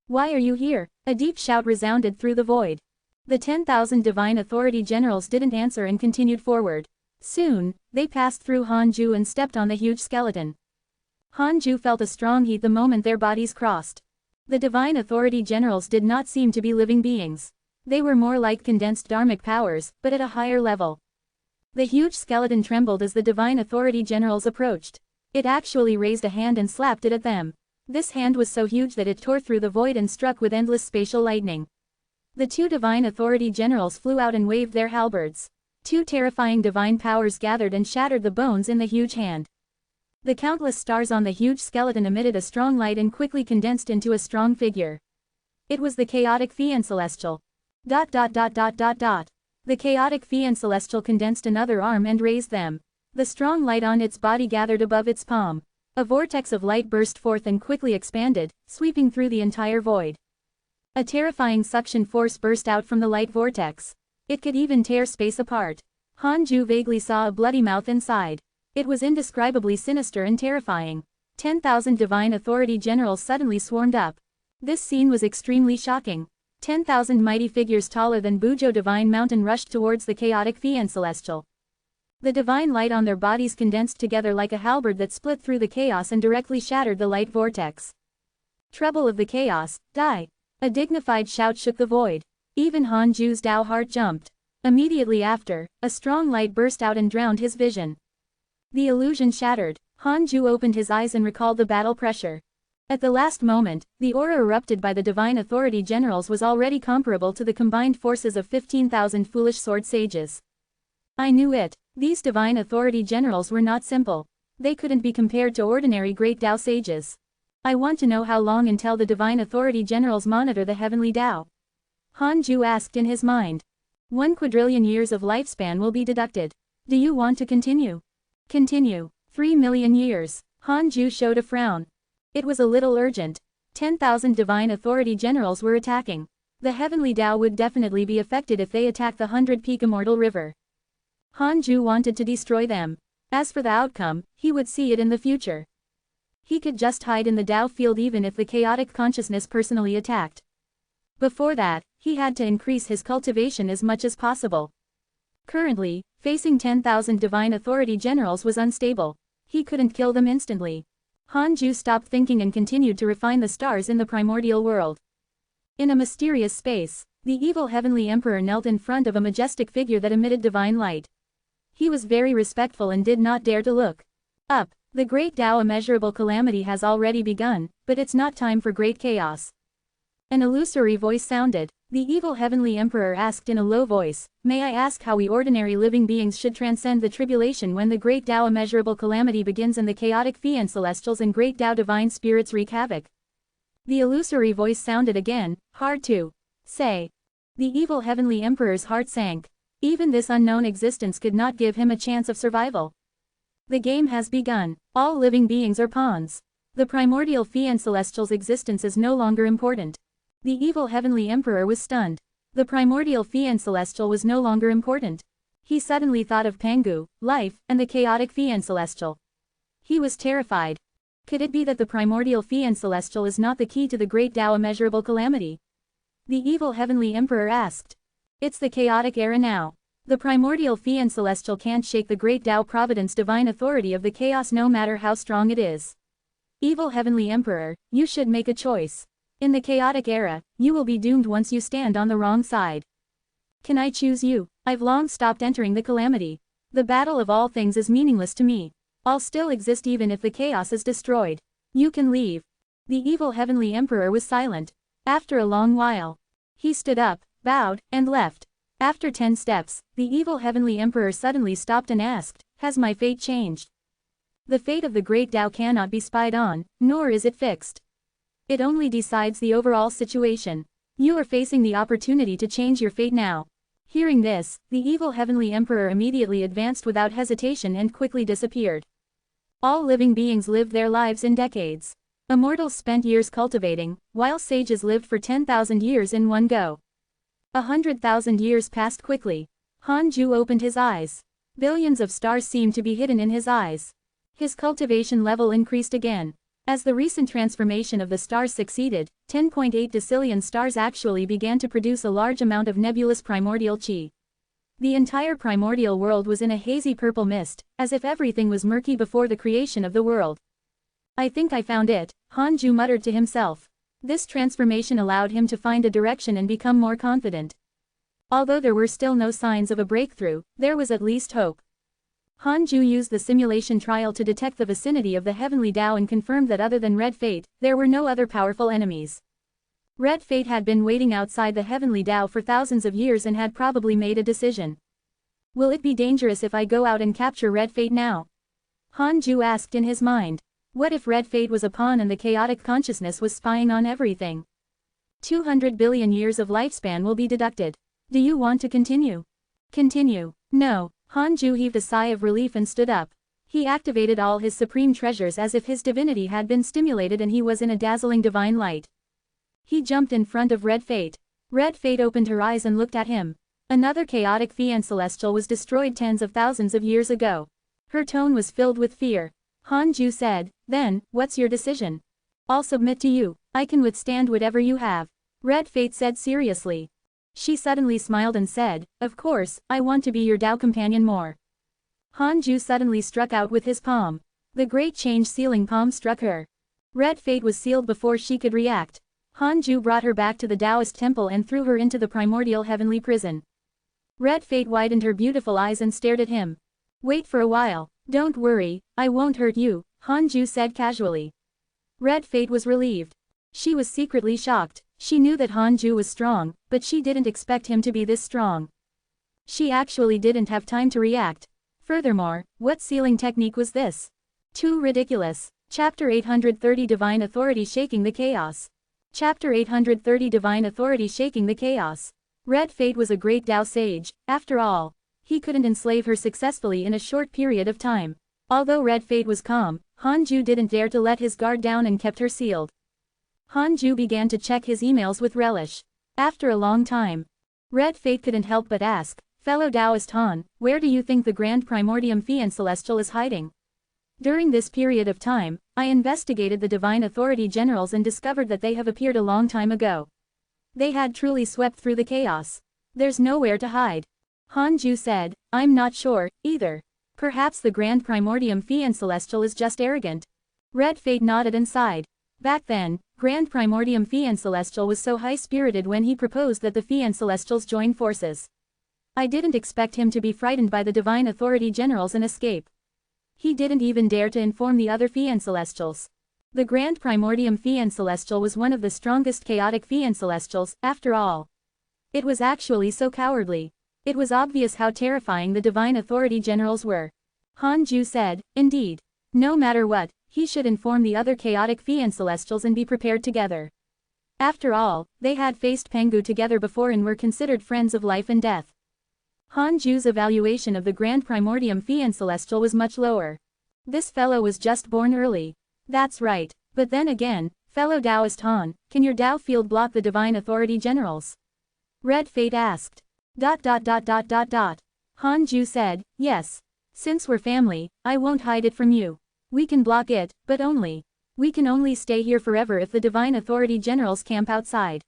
Why are you here? A deep shout resounded through the void. The 10,000 divine authority generals didn't answer and continued forward. Soon, they passed through Hanju and stepped on the huge skeleton. Hanju felt a strong heat the moment their bodies crossed. The divine authority generals did not seem to be living beings. They were more like condensed dharmic powers, but at a higher level. The huge skeleton trembled as the divine authority generals approached. It actually raised a hand and slapped it at them. This hand was so huge that it tore through the void and struck with endless spatial lightning. The two divine authority generals flew out and waved their halberds. Two terrifying divine powers gathered and shattered the bones in the huge hand. The countless stars on the huge skeleton emitted a strong light and quickly condensed into a strong figure. It was the chaotic fiend celestial. The chaotic fiend celestial condensed another arm and raised them. The strong light on its body gathered above its palm. A vortex of light burst forth and quickly expanded, sweeping through the entire void. A terrifying suction force burst out from the light vortex. It could even tear space apart. Hanju vaguely saw a bloody mouth inside. It was indescribably sinister and terrifying. 10,000 divine authority generals suddenly swarmed up. This scene was extremely shocking. 10,000 mighty figures taller than Bujo Divine Mountain rushed towards the chaotic fiend celestial. The divine light on their bodies condensed together like a halberd that split through the chaos and directly shattered the light vortex. Trouble of the chaos, die! A dignified shout shook the void. Even Hanju's Dao heart jumped. Immediately after, a strong light burst out and drowned his vision. The illusion shattered. Hanju opened his eyes and recalled the battle pressure. At the last moment, the aura erupted by the divine authority generals was already comparable to the combined forces of 15,000 foolish sword sages. I knew it. These divine authority generals were not simple. They couldn't be compared to ordinary great Dao sages. I want to know how long until the divine authority generals monitor the heavenly Dao. Hanju asked in his mind. 1 quadrillion years of lifespan will be deducted. Do you want to continue? Continue. 3 million years. Hanju showed a frown. It was a little urgent. 10,000 divine authority generals were attacking. The heavenly Dao would definitely be affected if they attacked the 100-peak immortal river. Hanju wanted to destroy them. As for the outcome, he would see it in the future. He could just hide in the Dao field even if the chaotic consciousness personally attacked. Before that, he had to increase his cultivation as much as possible. Currently, facing 10,000 divine authority generals was unstable. He couldn't kill them instantly. Hanju stopped thinking and continued to refine the stars in the primordial world. In a mysterious space, the evil heavenly emperor knelt in front of a majestic figure that emitted divine light. He was very respectful and did not dare to look up. The great Dao immeasurable calamity has already begun, but it's not time for great chaos. An illusory voice sounded. The evil heavenly emperor asked in a low voice, may I ask how we ordinary living beings should transcend the tribulation when the great Dao immeasurable calamity begins and the chaotic fiend celestials and great Dao divine spirits wreak havoc? The illusory voice sounded again, hard to say. The evil heavenly emperor's heart sank. Even this unknown existence could not give him a chance of survival. The game has begun. All living beings are pawns. The primordial Fee and Celestial's existence is no longer important. The evil Heavenly Emperor was stunned. The primordial Fee and Celestial was no longer important. He suddenly thought of Pangu, life, and the chaotic Fee and Celestial. He was terrified. Could it be that the primordial Fee and Celestial is not the key to the great Tao immeasurable calamity? The evil Heavenly Emperor asked. It's the chaotic era now. The primordial Fee and Celestial can't shake the great Tao Providence divine authority of the chaos no matter how strong it is. Evil Heavenly Emperor, you should make a choice. In the chaotic era, you will be doomed once you stand on the wrong side. Can I choose you? I've long stopped entering the calamity. The battle of all things is meaningless to me. I'll still exist even if the chaos is destroyed. You can leave. The evil Heavenly Emperor was silent. After a long while, he stood up, bowed, and left. After 10 steps, the evil Heavenly Emperor suddenly stopped and asked, has my fate changed? The fate of the great Tao cannot be spied on, nor is it fixed. It only decides the overall situation. You are facing the opportunity to change your fate now. Hearing this, the evil Heavenly Emperor immediately advanced without hesitation and quickly disappeared. All living beings lived their lives in decades. Immortals spent years cultivating, while sages lived for 10,000 years in one go. 100,000 years passed quickly. Hanju opened his eyes. Billions of stars seemed to be hidden in his eyes. His cultivation level increased again. As the recent transformation of the stars succeeded, 10.8 decillion stars actually began to produce a large amount of nebulous primordial chi. The entire primordial world was in a hazy purple mist, as if everything was murky before the creation of the world. I think I found it, Hanju muttered to himself. This transformation allowed him to find a direction and become more confident. Although there were still no signs of a breakthrough, there was at least hope. Hanju used the simulation trial to detect the vicinity of the heavenly Tao and confirmed that other than Red Fate, there were no other powerful enemies. Red Fate had been waiting outside the heavenly Tao for thousands of years and had probably made a decision. Will it be dangerous if I go out and capture Red Fate now? Hanju asked in his mind. What if Red Fate was a pawn and the chaotic consciousness was spying on everything? 200 billion years of lifespan will be deducted. Do you want to continue? Continue. No. Hanju heaved a sigh of relief and stood up. He activated all his supreme treasures as if his divinity had been stimulated and he was in a dazzling divine light. He jumped in front of Red Fate. Red Fate opened her eyes and looked at him. Another chaotic Fee and Celestial was destroyed tens of thousands of years ago. Her tone was filled with fear. Hanju said, then, what's your decision? I'll submit to you. I can withstand whatever you have. Red Fate said seriously. She suddenly smiled and said, of course, I want to be your Tao companion more. Hanju suddenly struck out with his palm. The great change sealing palm struck her. Red Fate was sealed before she could react. Hanju brought her back to the Taoist temple and threw her into the primordial heavenly prison. Red Fate widened her beautiful eyes and stared at him. Wait for a while. Don't worry, I won't hurt you, Hanju said casually. Red Fate was relieved. She was secretly shocked. She knew that Hanju was strong, but she didn't expect him to be this strong. She actually didn't have time to react. Furthermore, what sealing technique was this? Too ridiculous. Chapter 830 Divine Authority Shaking the Chaos. Chapter 830 Divine Authority Shaking the Chaos. Red Fate was a great Tao sage, after all. He couldn't enslave her successfully in a short period of time. Although Red Fate was calm, Hanju didn't dare to let his guard down and kept her sealed. Hanju began to check his emails with relish. After a long time, Red Fate couldn't help but ask, fellow Taoist Han, where do you think the Grand Primordium Fee and Celestial is hiding? During this period of time, I investigated the Divine Authority Generals and discovered that they have appeared a long time ago. They had truly swept through the chaos. There's nowhere to hide. Hanju said, I'm not sure, either. Perhaps the Grand Primordium Fee and Celestial is just arrogant. Red Fate nodded and sighed. Back then, Grand Primordium Fee and Celestial was so high-spirited when he proposed that the Fee and Celestials join forces. I didn't expect him to be frightened by the Divine Authority Generals and escape. He didn't even dare to inform the other Fee and Celestials. The Grand Primordium Fee and Celestial was one of the strongest chaotic Fee and Celestials, after all. It was actually so cowardly. It was obvious how terrifying the Divine Authority Generals were. Hanju said, indeed. No matter what, he should inform the other chaotic Fee and Celestials and be prepared together. After all, they had faced Pangu together before and were considered friends of life and death. Hanju's evaluation of the Grand Primordium Fee and Celestial was much lower. This fellow was just born early. That's right. But then again, fellow Taoist Han, can your Tao field block the divine authority generals? Red Fate asked. Han Ju said, yes. Since we're family, I won't hide it from you. We can block it, but only. We can only stay here forever if the divine authority generals camp outside.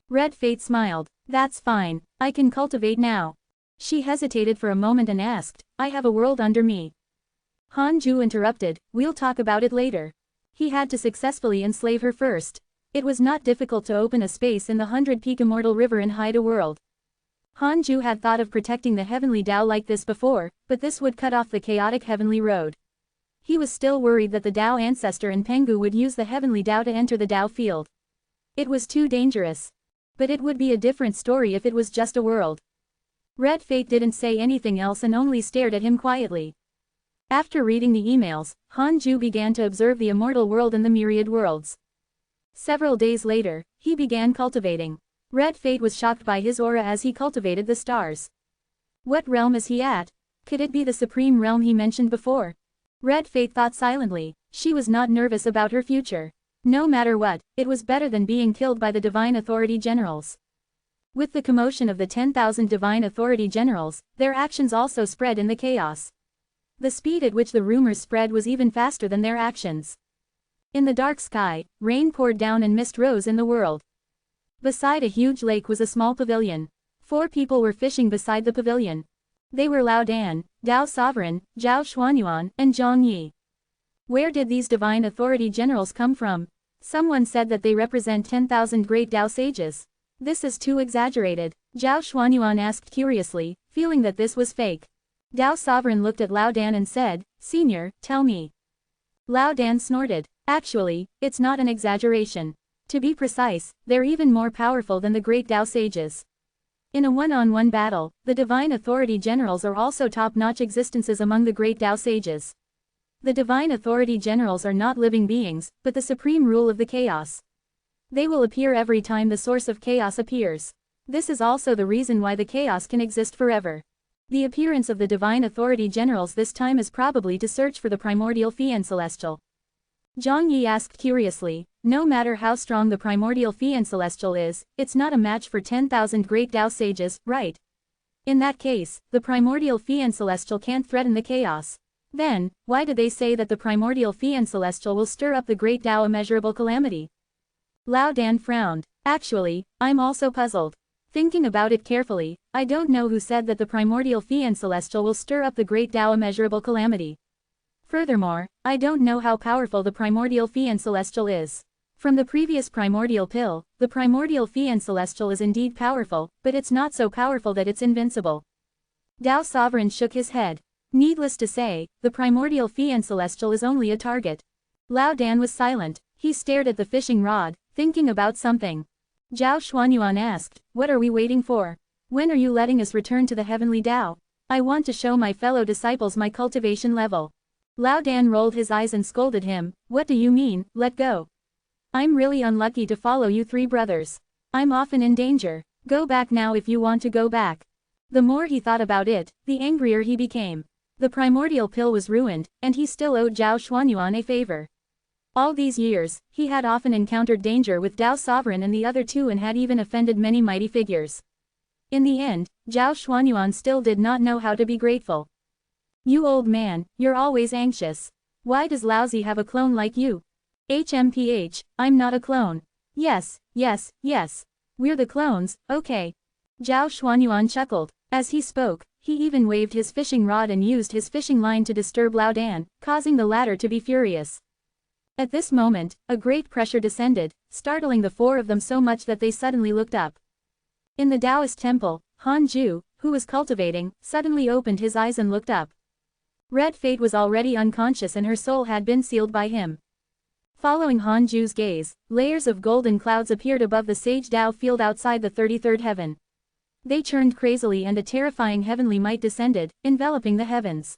Red Fate smiled. That's fine, I can cultivate now. She hesitated for a moment and asked, I have a world under me. Han Ju interrupted, we'll talk about it later. He had to successfully enslave her first. It was not difficult to open a space in the 100-peak immortal river and hide a world. Han Ju had thought of protecting the heavenly Tao like this before, but this would cut off the chaotic heavenly road. He was still worried that the Tao ancestor and Pengu would use the heavenly Tao to enter the Tao field. It was too dangerous. But it would be a different story if it was just a world. Red Fate didn't say anything else and only stared at him quietly. After reading the emails, Han Ju began to observe the immortal world and the myriad worlds. Several days later, he began cultivating. Red Fate was shocked by his aura as he cultivated the stars. What realm is he at? Could it be the supreme realm he mentioned before? Red Fate thought silently. She was not nervous about her future. No matter what, it was better than being killed by the divine authority generals. With the commotion of the 10,000 divine authority generals, their actions also spread in the chaos. The speed at which the rumors spread was even faster than their actions. In the dark sky, rain poured down and mist rose in the world. Beside a huge lake was a small pavilion. 4 people were fishing beside the pavilion. They were Lao Dan, Tao Sovereign, Zhao Xuanyuan, and Zhang Yi. Where did these divine authority generals come from? Someone said that they represent 10,000 great Tao sages. This is too exaggerated, Zhao Xuanyuan asked curiously, feeling that this was fake. Tao Sovereign looked at Lao Dan and said, Senior, tell me. Lao Dan snorted. Actually, it's not an exaggeration. To be precise, they're even more powerful than the great Tao sages. In a one-on-one battle, the divine authority generals are also top-notch existences among the great Tao sages. The divine authority generals are not living beings, but the supreme rule of the chaos. They will appear every time the source of chaos appears. This is also the reason why the chaos can exist forever. The appearance of the divine authority generals this time is probably to search for the primordial Fian Celestial. Zhang Yi asked curiously, no matter how strong the primordial Fian Celestial is, it's not a match for 10,000 great Tao sages, right? In that case, the primordial Fian Celestial can't threaten the chaos. Then, why do they say that the primordial Fian Celestial will stir up the great Tao immeasurable calamity? Lao Dan frowned. Actually, I'm also puzzled. Thinking about it carefully, I don't know who said that the primordial Fian Celestial will stir up the great Tao immeasurable calamity. Furthermore, I don't know how powerful the primordial Fian Celestial is. From the previous primordial pill, the primordial Fian Celestial is indeed powerful, but it's not so powerful that it's invincible. Tao Sovereign shook his head. Needless to say, the primordial Fian Celestial is only a target. Lao Dan was silent. He stared at the fishing rod, thinking about something. Zhao Xuanyuan asked, what are we waiting for? When are you letting us return to the heavenly Tao? I want to show my fellow disciples my cultivation level. Lao Dan rolled his eyes and scolded him, what do you mean, let go? I'm really unlucky to follow you 3 brothers. I'm often in danger. Go back now if you want to go back. The more he thought about it, the angrier he became. The primordial pill was ruined, and he still owed Zhao Xuanyuan a favor. All these years, he had often encountered danger with Tao Sovereign and the other 2 and had even offended many mighty figures. In the end, Zhao Xuanyuan still did not know how to be grateful. You old man, you're always anxious. Why does Laozi have a clone like you? HMPH, I'm not a clone. Yes, yes, yes. We're the clones, okay. Zhao Xuanyuan chuckled. As he spoke, he even waved his fishing rod and used his fishing line to disturb Lao Dan, causing the latter to be furious. At this moment, a great pressure descended, startling the 4 of them so much that they suddenly looked up. In the Taoist temple, Han Ju, who was cultivating, suddenly opened his eyes and looked up. Red Fate was already unconscious and her soul had been sealed by him. Following Han Ju's gaze, layers of golden clouds appeared above the sage Tao field outside the 33rd heaven. They churned crazily and a terrifying heavenly might descended, enveloping the heavens.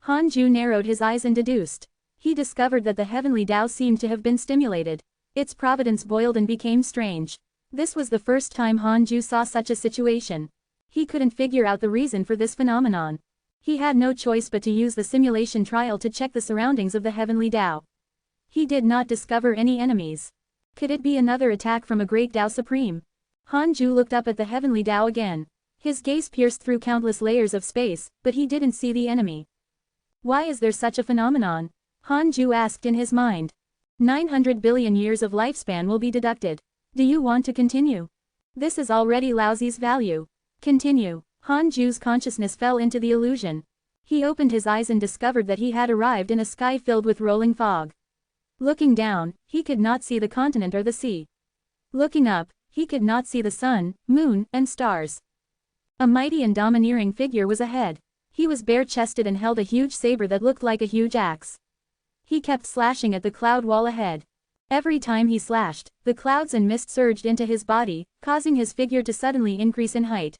Han Ju narrowed his eyes and deduced. He discovered that the heavenly Tao seemed to have been stimulated. Its providence boiled and became strange. This was the first time Han Ju saw such a situation. He couldn't figure out the reason for this phenomenon. He had no choice but to use the simulation trial to check the surroundings of the heavenly Tao. He did not discover any enemies. Could it be another attack from a great Tao Supreme? Hanju looked up at the heavenly Tao again. His gaze pierced through countless layers of space, but he didn't see the enemy. Why is there such a phenomenon? Hanju asked in his mind. 900 billion years of lifespan will be deducted. Do you want to continue? This is already Laozi's value. Continue. Hanju's consciousness fell into the illusion. He opened his eyes and discovered that he had arrived in a sky filled with rolling fog. Looking down, he could not see the continent or the sea. Looking up, he could not see the sun, moon, and stars. A mighty and domineering figure was ahead. He was bare-chested and held a huge saber that looked like a huge axe. He kept slashing at the cloud wall ahead. Every time he slashed, the clouds and mist surged into his body, causing his figure to suddenly increase in height.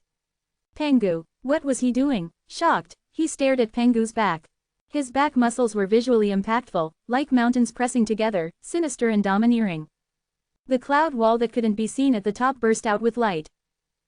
Pengu, what was he doing? Shocked, he stared at Pengu's back. His back muscles were visually impactful, like mountains pressing together, sinister and domineering. The cloud wall that couldn't be seen at the top burst out with light.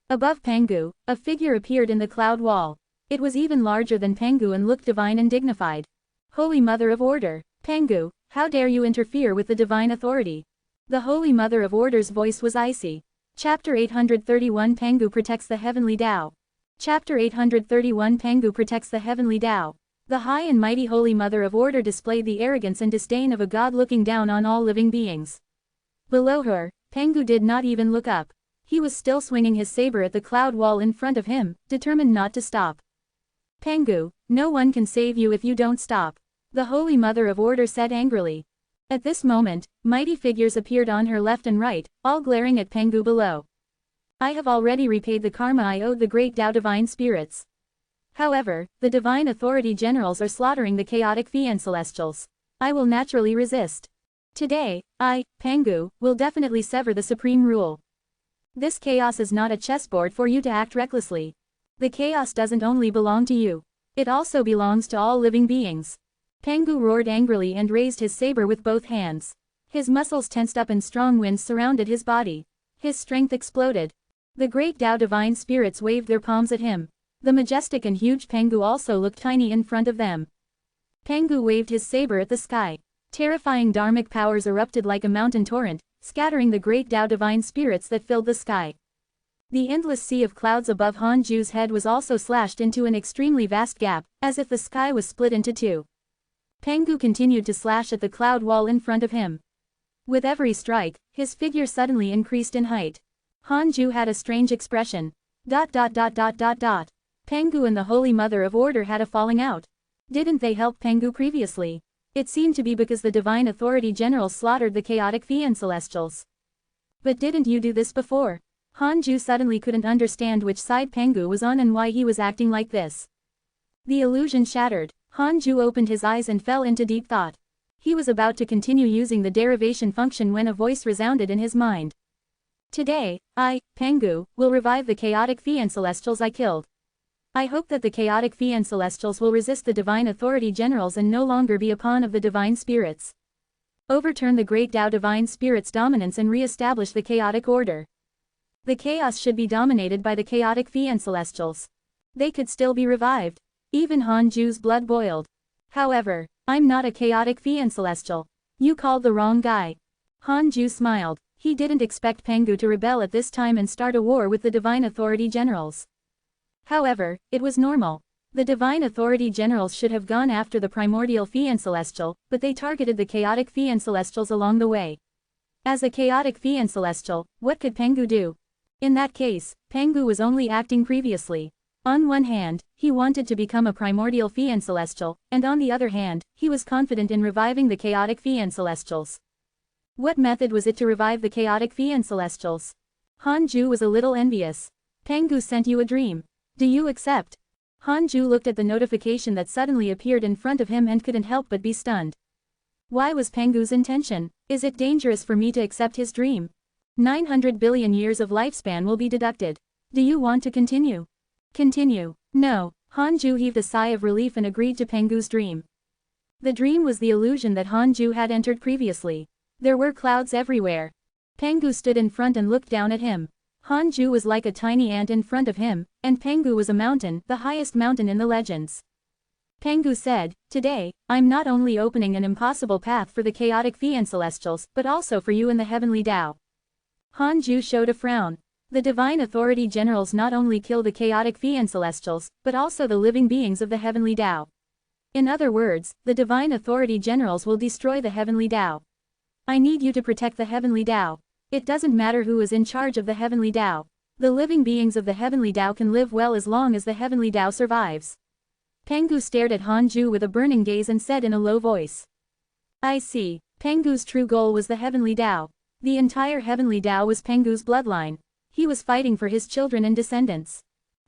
Above Pengu, a figure appeared in the cloud wall. It was even larger than Pengu and looked divine and dignified. Holy Mother of Order. Pengu, how dare you interfere with the divine authority? The Holy Mother of Order's voice was icy. Chapter 831 Pengu protects the heavenly Tao. Chapter 831 Pengu protects the heavenly Tao. The high and mighty Holy Mother of Order displayed the arrogance and disdain of a god looking down on all living beings. Below her, Pengu did not even look up. He was still swinging his saber at the cloud wall in front of him, determined not to stop. Pengu, no one can save you if you don't stop. The Holy Mother of Order said angrily. At this moment, mighty figures appeared on her left and right, all glaring at Pengu below. I have already repaid the karma I owed the great Tao divine spirits. However, the divine authority generals are slaughtering the chaotic fiend celestials. I will naturally resist. Today, I, Pengu, will definitely sever the supreme rule. This chaos is not a chessboard for you to act recklessly. The chaos doesn't only belong to you. It also belongs to all living beings. Pengu roared angrily and raised his saber with both hands. His muscles tensed up and strong winds surrounded his body. His strength exploded. The great Tao divine spirits waved their palms at him. The majestic and huge Pengu also looked tiny in front of them. Pengu waved his saber at the sky. Terrifying dharmic powers erupted like a mountain torrent, scattering the great Tao divine spirits that filled the sky. The endless sea of clouds above Hanju's head was also slashed into an extremely vast gap, as if the sky was split into two. Pengu continued to slash at the cloud wall in front of him. With every strike, his figure suddenly increased in height. Hanju had a strange expression. Pengu and the Holy Mother of Order had a falling out. Didn't they help Pengu previously? It seemed to be because the divine authority generals slaughtered the chaotic fiend celestials. But didn't you do this before? Hanju suddenly couldn't understand which side Pengu was on and why he was acting like this. The illusion shattered. Hanju opened his eyes and fell into deep thought. He was about to continue using the derivation function when a voice resounded in his mind. Today, I, Pengu, will revive the chaotic fiend celestials I killed. I hope that the chaotic fiend celestials will resist the divine authority generals and no longer be a pawn of the divine spirits. Overturn the great Tao divine spirits' dominance and re-establish the chaotic order. The chaos should be dominated by the chaotic fiend celestials. They could still be revived. Even Hanju's blood boiled. However, I'm not a chaotic fiend celestial. You called the wrong guy. Hanju smiled. He didn't expect Pengu to rebel at this time and start a war with the divine authority generals. However, it was normal. The divine authority generals should have gone after the primordial fiend celestial, but they targeted the chaotic fiend celestials along the way. As a chaotic fiend celestial, what could Pengu do? In that case, Pengu was only acting previously. On one hand, he wanted to become a primordial fiend celestial, and on the other hand, he was confident in reviving the chaotic fiend celestials. What method was it to revive the chaotic fiend celestials? Hanju was a little envious. Pengu sent you a dream. Do you accept? Hanju looked at the notification that suddenly appeared in front of him and couldn't help but be stunned. Why was Pengu's intention? Is it dangerous for me to accept his dream? 900 billion years of lifespan will be deducted. Do you want to continue? Continue. No. Hanju heaved a sigh of relief and agreed to Pengu's dream. The dream was the illusion that Hanju had entered previously. There were clouds everywhere. Pengu stood in front and looked down at him. Hanju was like a tiny ant in front of him, and Pengu was a mountain, the highest mountain in the legends. Pengu said, "Today, I'm not only opening an impossible path for the chaotic Fian Celestials, but also for you in the heavenly Tao." Hanju showed a frown. The divine authority generals not only kill the chaotic Fian Celestials, but also the living beings of the heavenly Tao. In other words, the divine authority generals will destroy the heavenly Tao. I need you to protect the heavenly Tao. It doesn't matter who is in charge of the heavenly Tao. The living beings of the heavenly Tao can live well as long as the heavenly Tao survives. Pengu stared at Hanju with a burning gaze and said in a low voice. I see. Pengu's true goal was the heavenly Tao. The entire heavenly Tao was Pengu's bloodline. He was fighting for his children and descendants.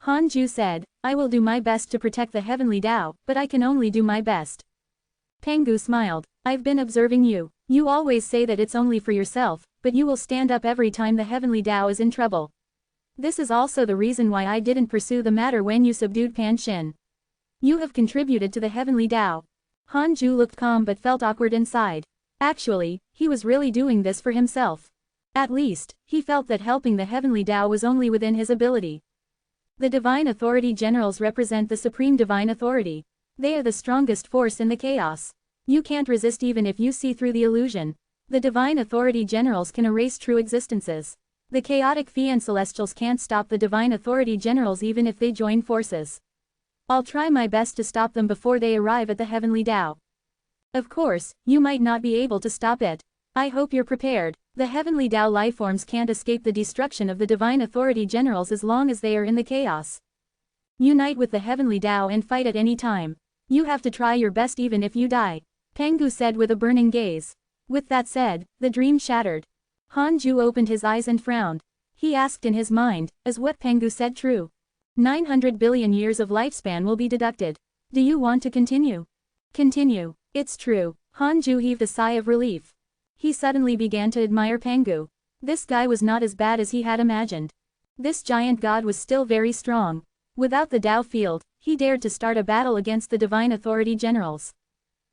Hanju said, I will do my best to protect the heavenly Tao, but I can only do my best. Pengu smiled. I've been observing you. You always say that it's only for yourself, but you will stand up every time the heavenly Tao is in trouble. This is also the reason why I didn't pursue the matter when you subdued Pan Xin. You have contributed to the heavenly Tao. Hanju looked calm but felt awkward inside. Actually, he was really doing this for himself. At least, he felt that helping the heavenly Tao was only within his ability. The divine authority generals represent the supreme divine authority. They are the strongest force in the chaos. You can't resist even if you see through the illusion. The divine authority generals can erase true existences. The chaotic Fian Celestials can't stop the divine authority generals even if they join forces. I'll try my best to stop them before they arrive at the heavenly Tao. Of course, you might not be able to stop it. I hope you're prepared. The heavenly Tao lifeforms can't escape the destruction of the divine authority generals as long as they are in the chaos. Unite with the heavenly Tao and fight at any time. You have to try your best even if you die. Pengu said with a burning gaze. With that said, the dream shattered. Hanju opened his eyes and frowned. He asked in his mind, is what Pengu said true? 900 billion years of lifespan will be deducted. Do you want to continue? Continue. It's true. Hanju heaved a sigh of relief. He suddenly began to admire Pengu. This guy was not as bad as he had imagined. This giant god was still very strong. Without the Tao field, he dared to start a battle against the divine authority generals.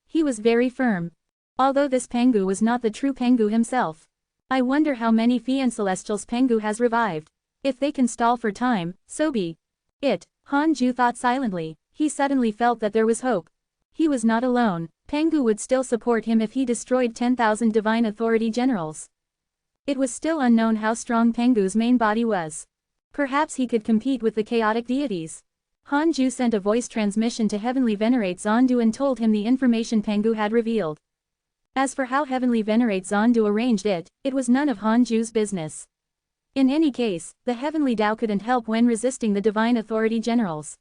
He was very firm. Although this Pengu was not the true Pengu himself. I wonder how many Fian Celestials Pengu has revived. If they can stall for time, so be it. Hanju thought silently. He suddenly felt that there was hope. He was not alone. Pengu would still support him if he destroyed 10,000 divine authority generals. It was still unknown how strong Pengu's main body was. Perhaps he could compete with the chaotic deities. Hanju sent a voice transmission to Heavenly Venerate Zondu and told him the information Pengu had revealed. As for how Heavenly Venerate Zondu arranged it, it was none of Hanju's business. In any case, the Heavenly Tao couldn't help when resisting the divine authority generals.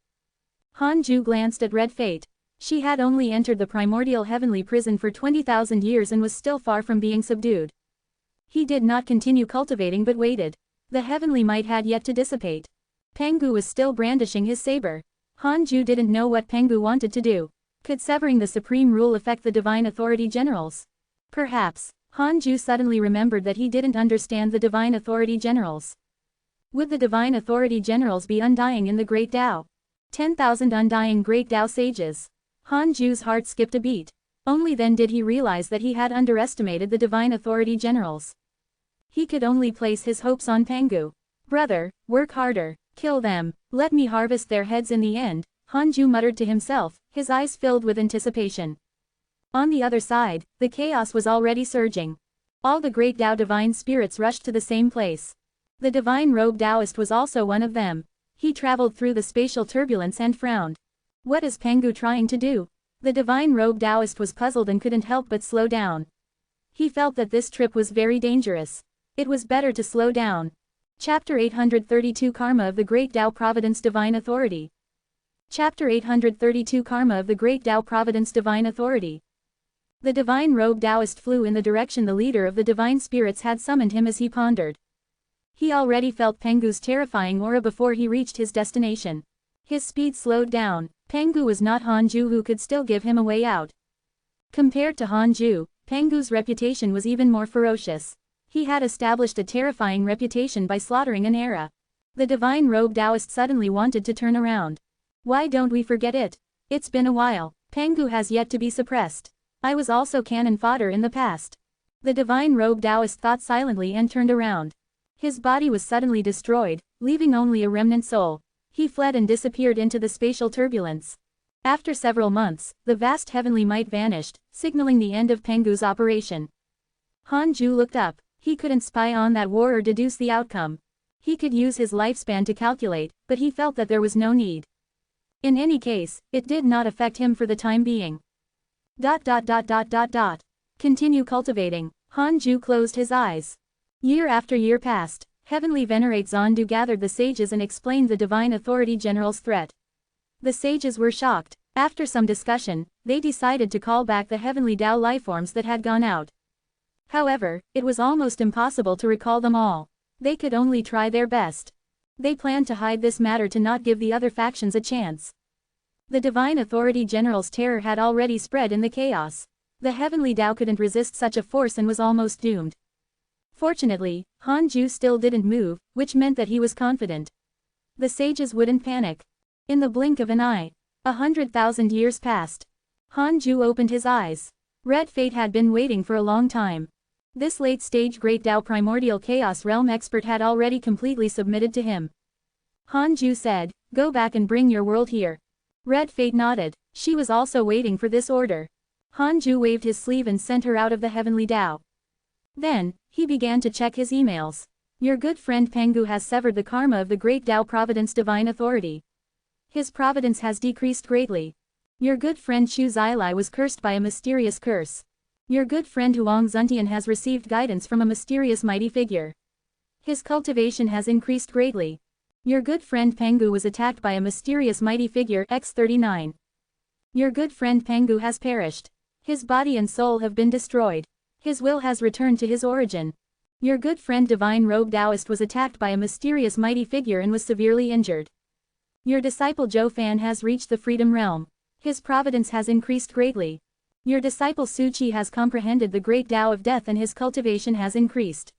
Hanju glanced at Red Fate. She had only entered the primordial heavenly prison for 20,000 years and was still far from being subdued. He did not continue cultivating but waited. The heavenly might had yet to dissipate. Pengu was still brandishing his saber. Hanju didn't know what Pengu wanted to do. Could severing the supreme rule affect the divine authority generals? Perhaps. Hanju suddenly remembered that he didn't understand the divine authority generals. Would the divine authority generals be undying in the great Tao? 10,000 undying great Tao sages. Hanju's heart skipped a beat. Only then did he realize that he had underestimated the divine authority generals. He could only place his hopes on Pengu. Brother, work harder, kill them, let me harvest their heads in the end, Hanju muttered to himself, his eyes filled with anticipation. On the other side, the chaos was already surging. All the great Tao divine spirits rushed to the same place. The divine robe Taoist was also one of them. He traveled through the spatial turbulence and frowned. What is Pengu trying to do? The divine robe Taoist was puzzled and couldn't help but slow down. He felt that this trip was very dangerous. It was better to slow down. Chapter 832 Karma of the Great Tao Providence Divine Authority. Chapter 832 Karma of the Great Tao Providence Divine Authority. The divine robe Taoist flew in the direction the leader of the divine spirits had summoned him as he pondered. He already felt Pengu's terrifying aura before he reached his destination. His speed slowed down. Pengu was not Hanju who could still give him a way out. Compared to Hanju, Pengu's reputation was even more ferocious. He had established a terrifying reputation by slaughtering an era. The divine robe Taoist suddenly wanted to turn around. Why don't we forget it? It's been a while. Pengu has yet to be suppressed. I was also cannon fodder in the past. The divine robe Taoist thought silently and turned around. His body was suddenly destroyed, leaving only a remnant soul. He fled and disappeared into the spatial turbulence. After several months, the vast heavenly might vanished, signaling the end of Pengu's operation. Hanju looked up. He couldn't spy on that war or deduce the outcome. He could use his lifespan to calculate, but he felt that there was no need. In any case, it did not affect him for the time being. Continue cultivating. Hanju closed his eyes. Year after year passed. Heavenly Venerate Zondu gathered the sages and explained the Divine Authority General's threat. The sages were shocked. After some discussion, they decided to call back the heavenly Tao lifeforms that had gone out. However, it was almost impossible to recall them all. They could only try their best. They planned to hide this matter to not give the other factions a chance. The Divine Authority General's terror had already spread in the chaos. The heavenly Tao couldn't resist such a force and was almost doomed. Fortunately, Hanju still didn't move, which meant that he was confident. The sages wouldn't panic. In the blink of an eye, 100,000 years passed. Hanju opened his eyes. Red Fate had been waiting for a long time. This late-stage Great Tao Primordial Chaos Realm expert had already completely submitted to him. Hanju said, "Go back and bring your world here." Red Fate nodded. She was also waiting for this order. Hanju waved his sleeve and sent her out of the heavenly Tao. Then, he began to check his emails. Your good friend Pengu has severed the karma of the Great Tao Providence Divine Authority. His providence has decreased greatly. Your good friend Chu Zilai was cursed by a mysterious curse. Your good friend Huang Zuntian has received guidance from a mysterious mighty figure. His cultivation has increased greatly. Your good friend Pengu was attacked by a mysterious mighty figure X39. Your good friend Pengu has perished. His body and soul have been destroyed. His will has returned to his origin. Your good friend Divine Rogue Taoist was attacked by a mysterious mighty figure and was severely injured. Your disciple Zhou Fan has reached the Freedom Realm. His providence has increased greatly. Your disciple Su Qi has comprehended the Great Tao of Death and his cultivation has increased.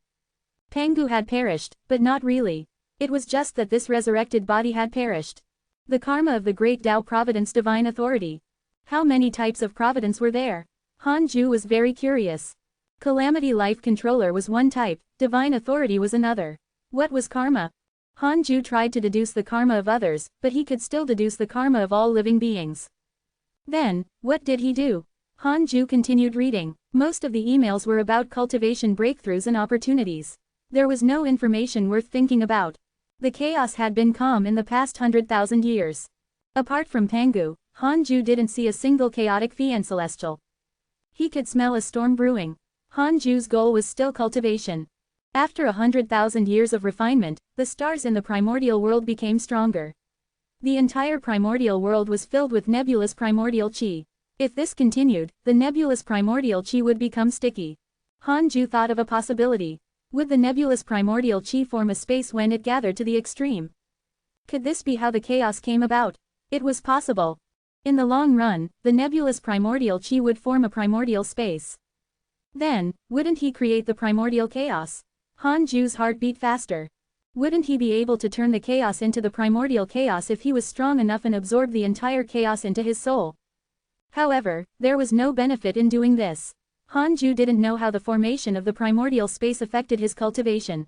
Pengu had perished, but not really. It was just that this resurrected body had perished. The karma of the Great Tao Providence Divine Authority. How many types of providence were there? Hanju was very curious. Calamity Life Controller was one type, Divine Authority was another. What was karma? Hanju tried to deduce the karma of others, but he could still deduce the karma of all living beings. Then, what did he do? Hanju continued reading. Most of the emails were about cultivation breakthroughs and opportunities. There was no information worth thinking about. The chaos had been calm in the past 100,000 years. Apart from Pengu, Hanju didn't see a single chaotic fiend celestial. He could smell a storm brewing. Hanju's goal was still cultivation. After 100,000 years of refinement, the stars in the primordial world became stronger. The entire primordial world was filled with nebulous primordial chi. If this continued, the nebulous primordial chi would become sticky. Hanju thought of a possibility. Would the nebulous primordial chi form a space when it gathered to the extreme? Could this be how the chaos came about? It was possible. In the long run, the nebulous primordial chi would form a primordial space. Then, wouldn't he create the primordial chaos? Hanju's heart beat faster. Wouldn't he be able to turn the chaos into the primordial chaos if he was strong enough and absorb the entire chaos into his soul? However, there was no benefit in doing this. Hanju didn't know how the formation of the primordial space affected his cultivation.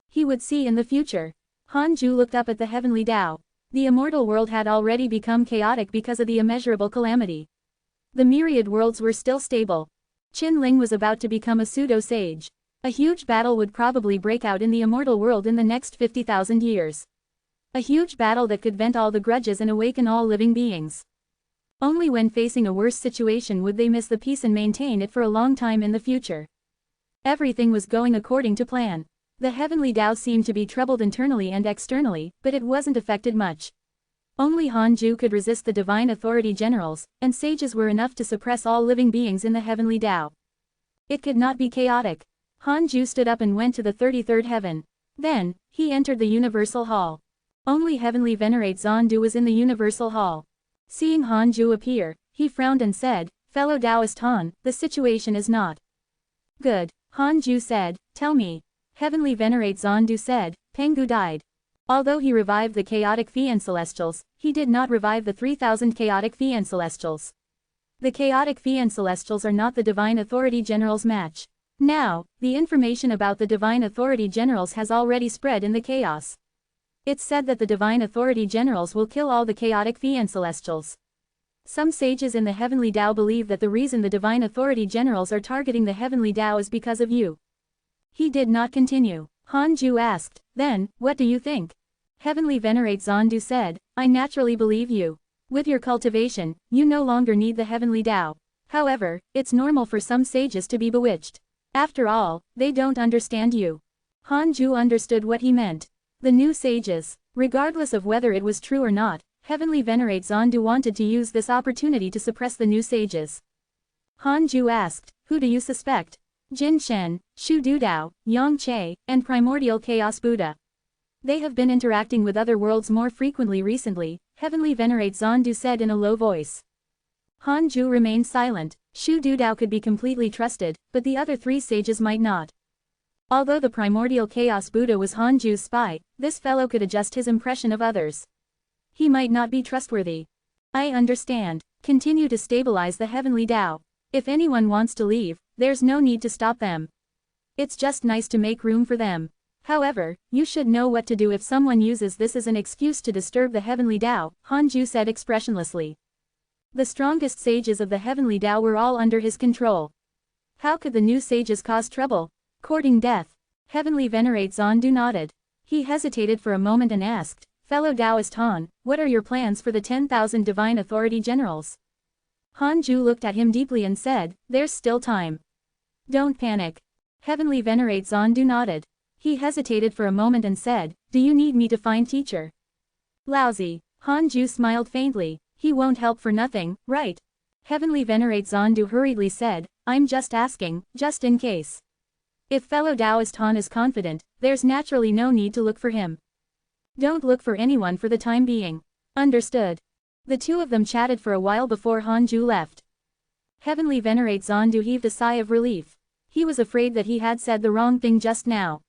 He would see in the future. Hanju looked up at the heavenly Tao. The immortal world had already become chaotic because of the immeasurable calamity. The myriad worlds were still stable. Qin Ling was about to become a pseudo-sage. A huge battle would probably break out in the immortal world in the next 50,000 years. A huge battle that could vent all the grudges and awaken all living beings. Only when facing a worse situation would they miss the peace and maintain it for a long time in the future. Everything was going according to plan. The heavenly Tao seemed to be troubled internally and externally, but it wasn't affected much. Only Hanju could resist the Divine Authority Generals, and sages were enough to suppress all living beings in the heavenly Tao. It could not be chaotic. Hanju stood up and went to the 33rd heaven. Then, he entered the Universal Hall. Only Heavenly Venerate Zondu was in the Universal Hall. Seeing Hanju appear, he frowned and said, "Fellow Taoist Han, the situation is not good." Hanju said, "Tell me." Heavenly Venerate Zondu said, "Pengu died. Although he revived the chaotic fiend celestials, he did not revive the 3,000 chaotic fiend celestials. The chaotic fiend celestials are not the Divine Authority General's match. Now, the information about the Divine Authority Generals has already spread in the chaos. It's said that the Divine Authority Generals will kill all the chaotic fiend celestials. Some sages in the Heavenly Tao believe that the reason the Divine Authority Generals are targeting the Heavenly Tao is because of you. He did not continue. Hanju asked, then, what do you think? Heavenly Venerate Zondu said, I naturally believe you. With your cultivation, you no longer need the Heavenly Tao. However, it's normal for some sages to be bewitched. After all, they don't understand you. Hanju understood what he meant. The new sages, regardless of whether it was true or not, Heavenly Venerate Zondu wanted to use this opportunity to suppress the new sages. Hanju asked, who do you suspect? Jin Shen, Shu Dudao, Yang Che, and Primordial Chaos Buddha. They have been interacting with other worlds more frequently recently, Heavenly Venerate Zondu said in a low voice. Hanju remained silent. Shu Dudao could be completely trusted, but the other three sages might not. Although the Primordial Chaos Buddha was Hanju's spy, this fellow could adjust his impression of others. He might not be trustworthy. I understand. Continue to stabilize the Heavenly Tao. If anyone wants to leave, there's no need to stop them. It's just nice to make room for them. However, you should know what to do if someone uses this as an excuse to disturb the Heavenly Tao, Hanju said expressionlessly. The strongest sages of the Heavenly Tao were all under his control. How could the new sages cause trouble? Courting death. Heavenly Venerate Zondu nodded. He hesitated for a moment and asked, fellow Taoist Han, what are your plans for the 10,000 Divine Authority Generals? Hanju looked at him deeply and said, there's still time. Don't panic. Heavenly Venerate Zondu nodded. He hesitated for a moment and said, do you need me to find teacher? Lousy. Hanju smiled faintly. He won't help for nothing, right? Heavenly Venerate Zondu hurriedly said, I'm just asking, just in case. If fellow Taoist Han is confident, there's naturally no need to look for him. Don't look for anyone for the time being. Understood. The two of them chatted for a while before Hanju left. Heavenly Venerate Zondu heaved a sigh of relief. He was afraid that he had said the wrong thing just now.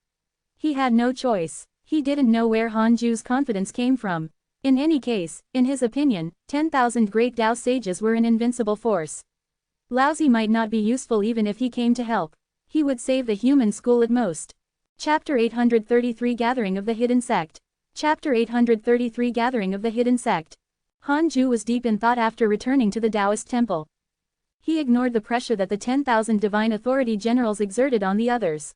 He had no choice. He didn't know where Hanju's confidence came from. In any case, in his opinion, 10,000 great Tao sages were an invincible force. Lousy might not be useful even if he came to help. He would save the human school at most. Chapter 833 Gathering of the Hidden Sect. Chapter 833 Gathering of the Hidden Sect. Hanju was deep in thought after returning to the Taoist temple. He ignored the pressure that the 10,000 Divine Authority Generals exerted on the others.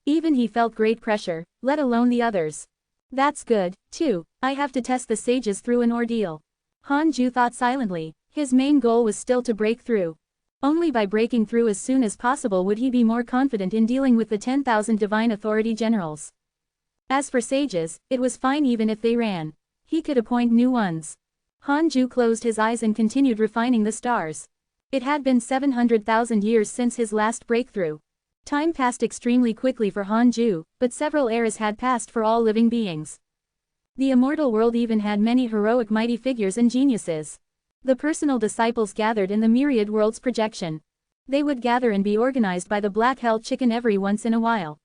Even he felt great pressure, let alone the others. That's good, too. I have to test the sages through an ordeal. Hanju thought silently. His main goal was still to break through. Only by breaking through as soon as possible would he be more confident in dealing with the 10,000 Divine Authority Generals. As for sages, it was fine even if they ran. He could appoint new ones. Hanju closed his eyes and continued refining the stars. It had been 700,000 years since his last breakthrough. Time passed extremely quickly for Hanju, but several eras had passed for all living beings. The immortal world even had many heroic mighty figures and geniuses. The personal disciples gathered in the myriad worlds projection. They would gather and be organized by the Black Hell Chicken every once in a while.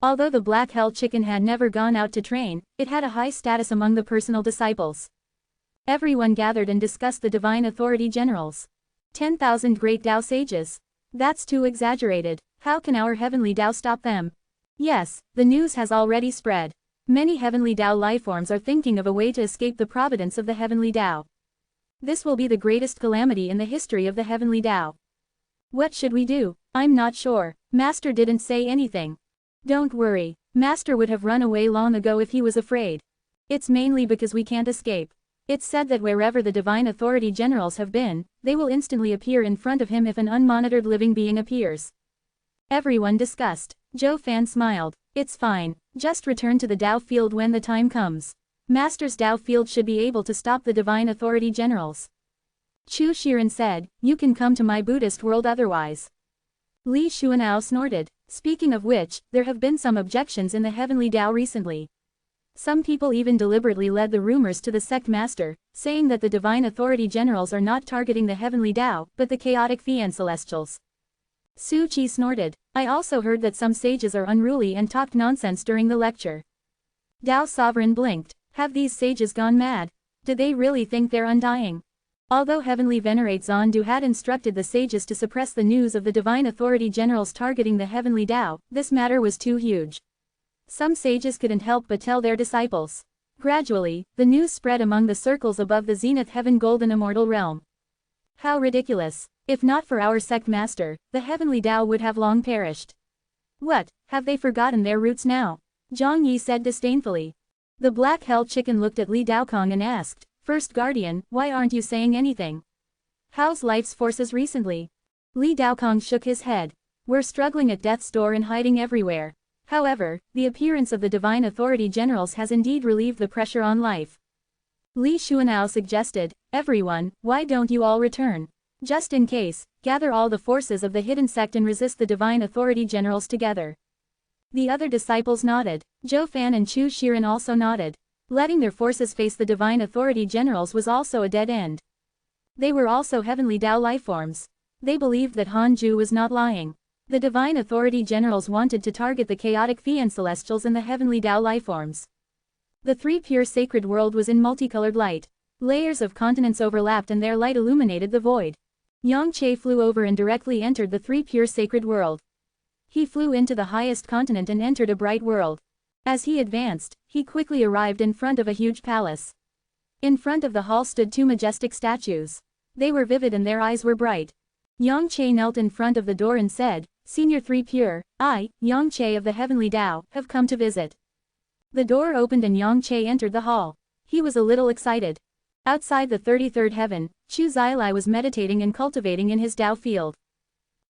Although the Black Hell Chicken had never gone out to train, it had a high status among the personal disciples. Everyone gathered and discussed the Divine Authority Generals. 10,000 great Tao sages. That's too exaggerated. How can our Heavenly Tao stop them? Yes, the news has already spread. Many Heavenly Tao lifeforms are thinking of a way to escape the providence of the Heavenly Tao. This will be the greatest calamity in the history of the Heavenly Tao. What should we do? I'm not sure. Master didn't say anything. Don't worry. Master would have run away long ago if he was afraid. It's mainly because we can't escape. It's said that wherever the Divine Authority Generals have been, they will instantly appear in front of him if an unmonitored living being appears. Everyone discussed. Zhou Fan smiled. It's fine. Just return to the Tao field when the time comes. Master's Tao field should be able to stop the Divine Authority Generals. Chu Shiren said, you can come to my Buddhist world otherwise. Li Xuanao snorted. Speaking of which, there have been some objections in the Heavenly Tao recently. Some people even deliberately led the rumors to the sect master, saying that the Divine Authority Generals are not targeting the Heavenly Tao, but the chaotic Fian Celestials. Su Chi snorted. I also heard that some sages are unruly and talked nonsense during the lecture. Tao Sovereign blinked. Have these sages gone mad? Do they really think they're undying? Although Heavenly Venerate Zondu had instructed the sages to suppress the news of the Divine Authority Generals targeting the Heavenly Tao, this matter was too huge. Some sages couldn't help but tell their disciples. Gradually, the news spread among the circles above the Zenith Heaven Golden Immortal Realm. How ridiculous! If not for our sect master, the heavenly Tao would have long perished. What, have they forgotten their roots now? Zhang Yi said disdainfully. The black hell chicken looked at Li Daokong and asked, First Guardian, why aren't you saying anything? How's life's forces recently? Li Daokong shook his head. We're struggling at death's door and hiding everywhere. However, the appearance of the divine authority generals has indeed relieved the pressure on life. Li Xuanao suggested, Everyone, why don't you all return? Just in case, gather all the forces of the hidden sect and resist the divine authority generals together. The other disciples nodded. Zhou Fan and Chu Shiren also nodded. Letting their forces face the divine authority generals was also a dead end. They were also heavenly Tao lifeforms. They believed that Han Ju was not lying. The divine authority generals wanted to target the chaotic Fian celestials and the heavenly Tao lifeforms. The three pure sacred world was in multicolored light. Layers of continents overlapped and their light illuminated the void. Yang Che flew over and directly entered the three pure sacred world. He flew into the highest continent and entered a bright world. As he advanced, he quickly arrived in front of a huge palace. In front of the hall stood two majestic statues. They were vivid and their eyes were bright. Yang Che knelt in front of the door and said, Senior Three Pure, I, Yang Che of the Heavenly Tao, have come to visit. The door opened and Yang Che entered the hall. He was a little excited. Outside the 33rd heaven, Chu Zilai was meditating and cultivating in his Tao field.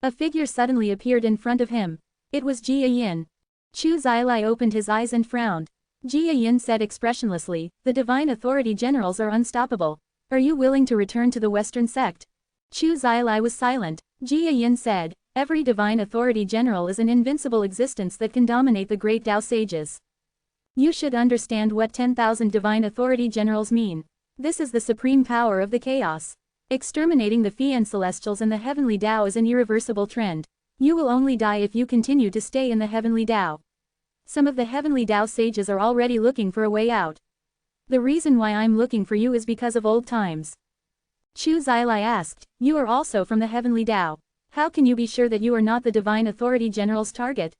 A figure suddenly appeared in front of him. It was Jia Yin. Chu Zilai opened his eyes and frowned. Jia Yin said expressionlessly, The divine authority generals are unstoppable. Are you willing to return to the Western sect? Chu Zilai was silent. Jia Yin said, Every divine authority general is an invincible existence that can dominate the great Tao sages. You should understand what 10,000 divine authority generals mean. This is the supreme power of the chaos. Exterminating the Fian celestials and the heavenly Tao is an irreversible trend. You will only die if you continue to stay in the heavenly Tao. Some of the heavenly Tao sages are already looking for a way out. The reason why I'm looking for you is because of old times. Chu Zilai asked, You are also from the heavenly Tao. How can you be sure that you are not the divine authority general's target?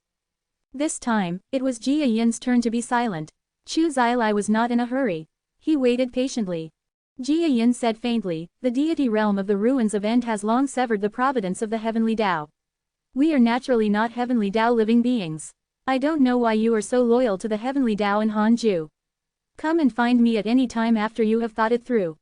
This time, it was Jia Yin's turn to be silent. Chu Zilai was not in a hurry. He waited patiently. Jia Yin said faintly, The deity realm of the ruins of End has long severed the providence of the heavenly Tao. We are naturally not heavenly Tao living beings. I don't know why you are so loyal to the heavenly Tao and Han Ju. Come and find me at any time after you have thought it through.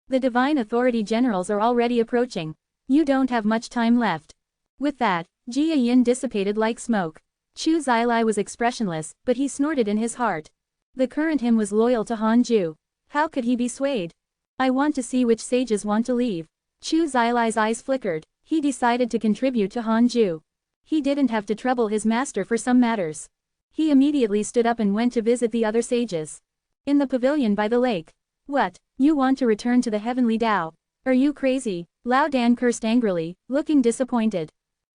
The divine authority generals are already approaching. You don't have much time left. With that, Jia Yin dissipated like smoke. Chu Zilai was expressionless, but he snorted in his heart. The current him was loyal to Han Ju. How could he be swayed? I want to see which sages want to leave. Chu Zilai's eyes flickered. He decided to contribute to Han Ju. He didn't have to trouble his master for some matters. He immediately stood up and went to visit the other sages. In the pavilion by the lake. What, you want to return to the heavenly Tao? Are you crazy? Lao Dan cursed angrily, looking disappointed.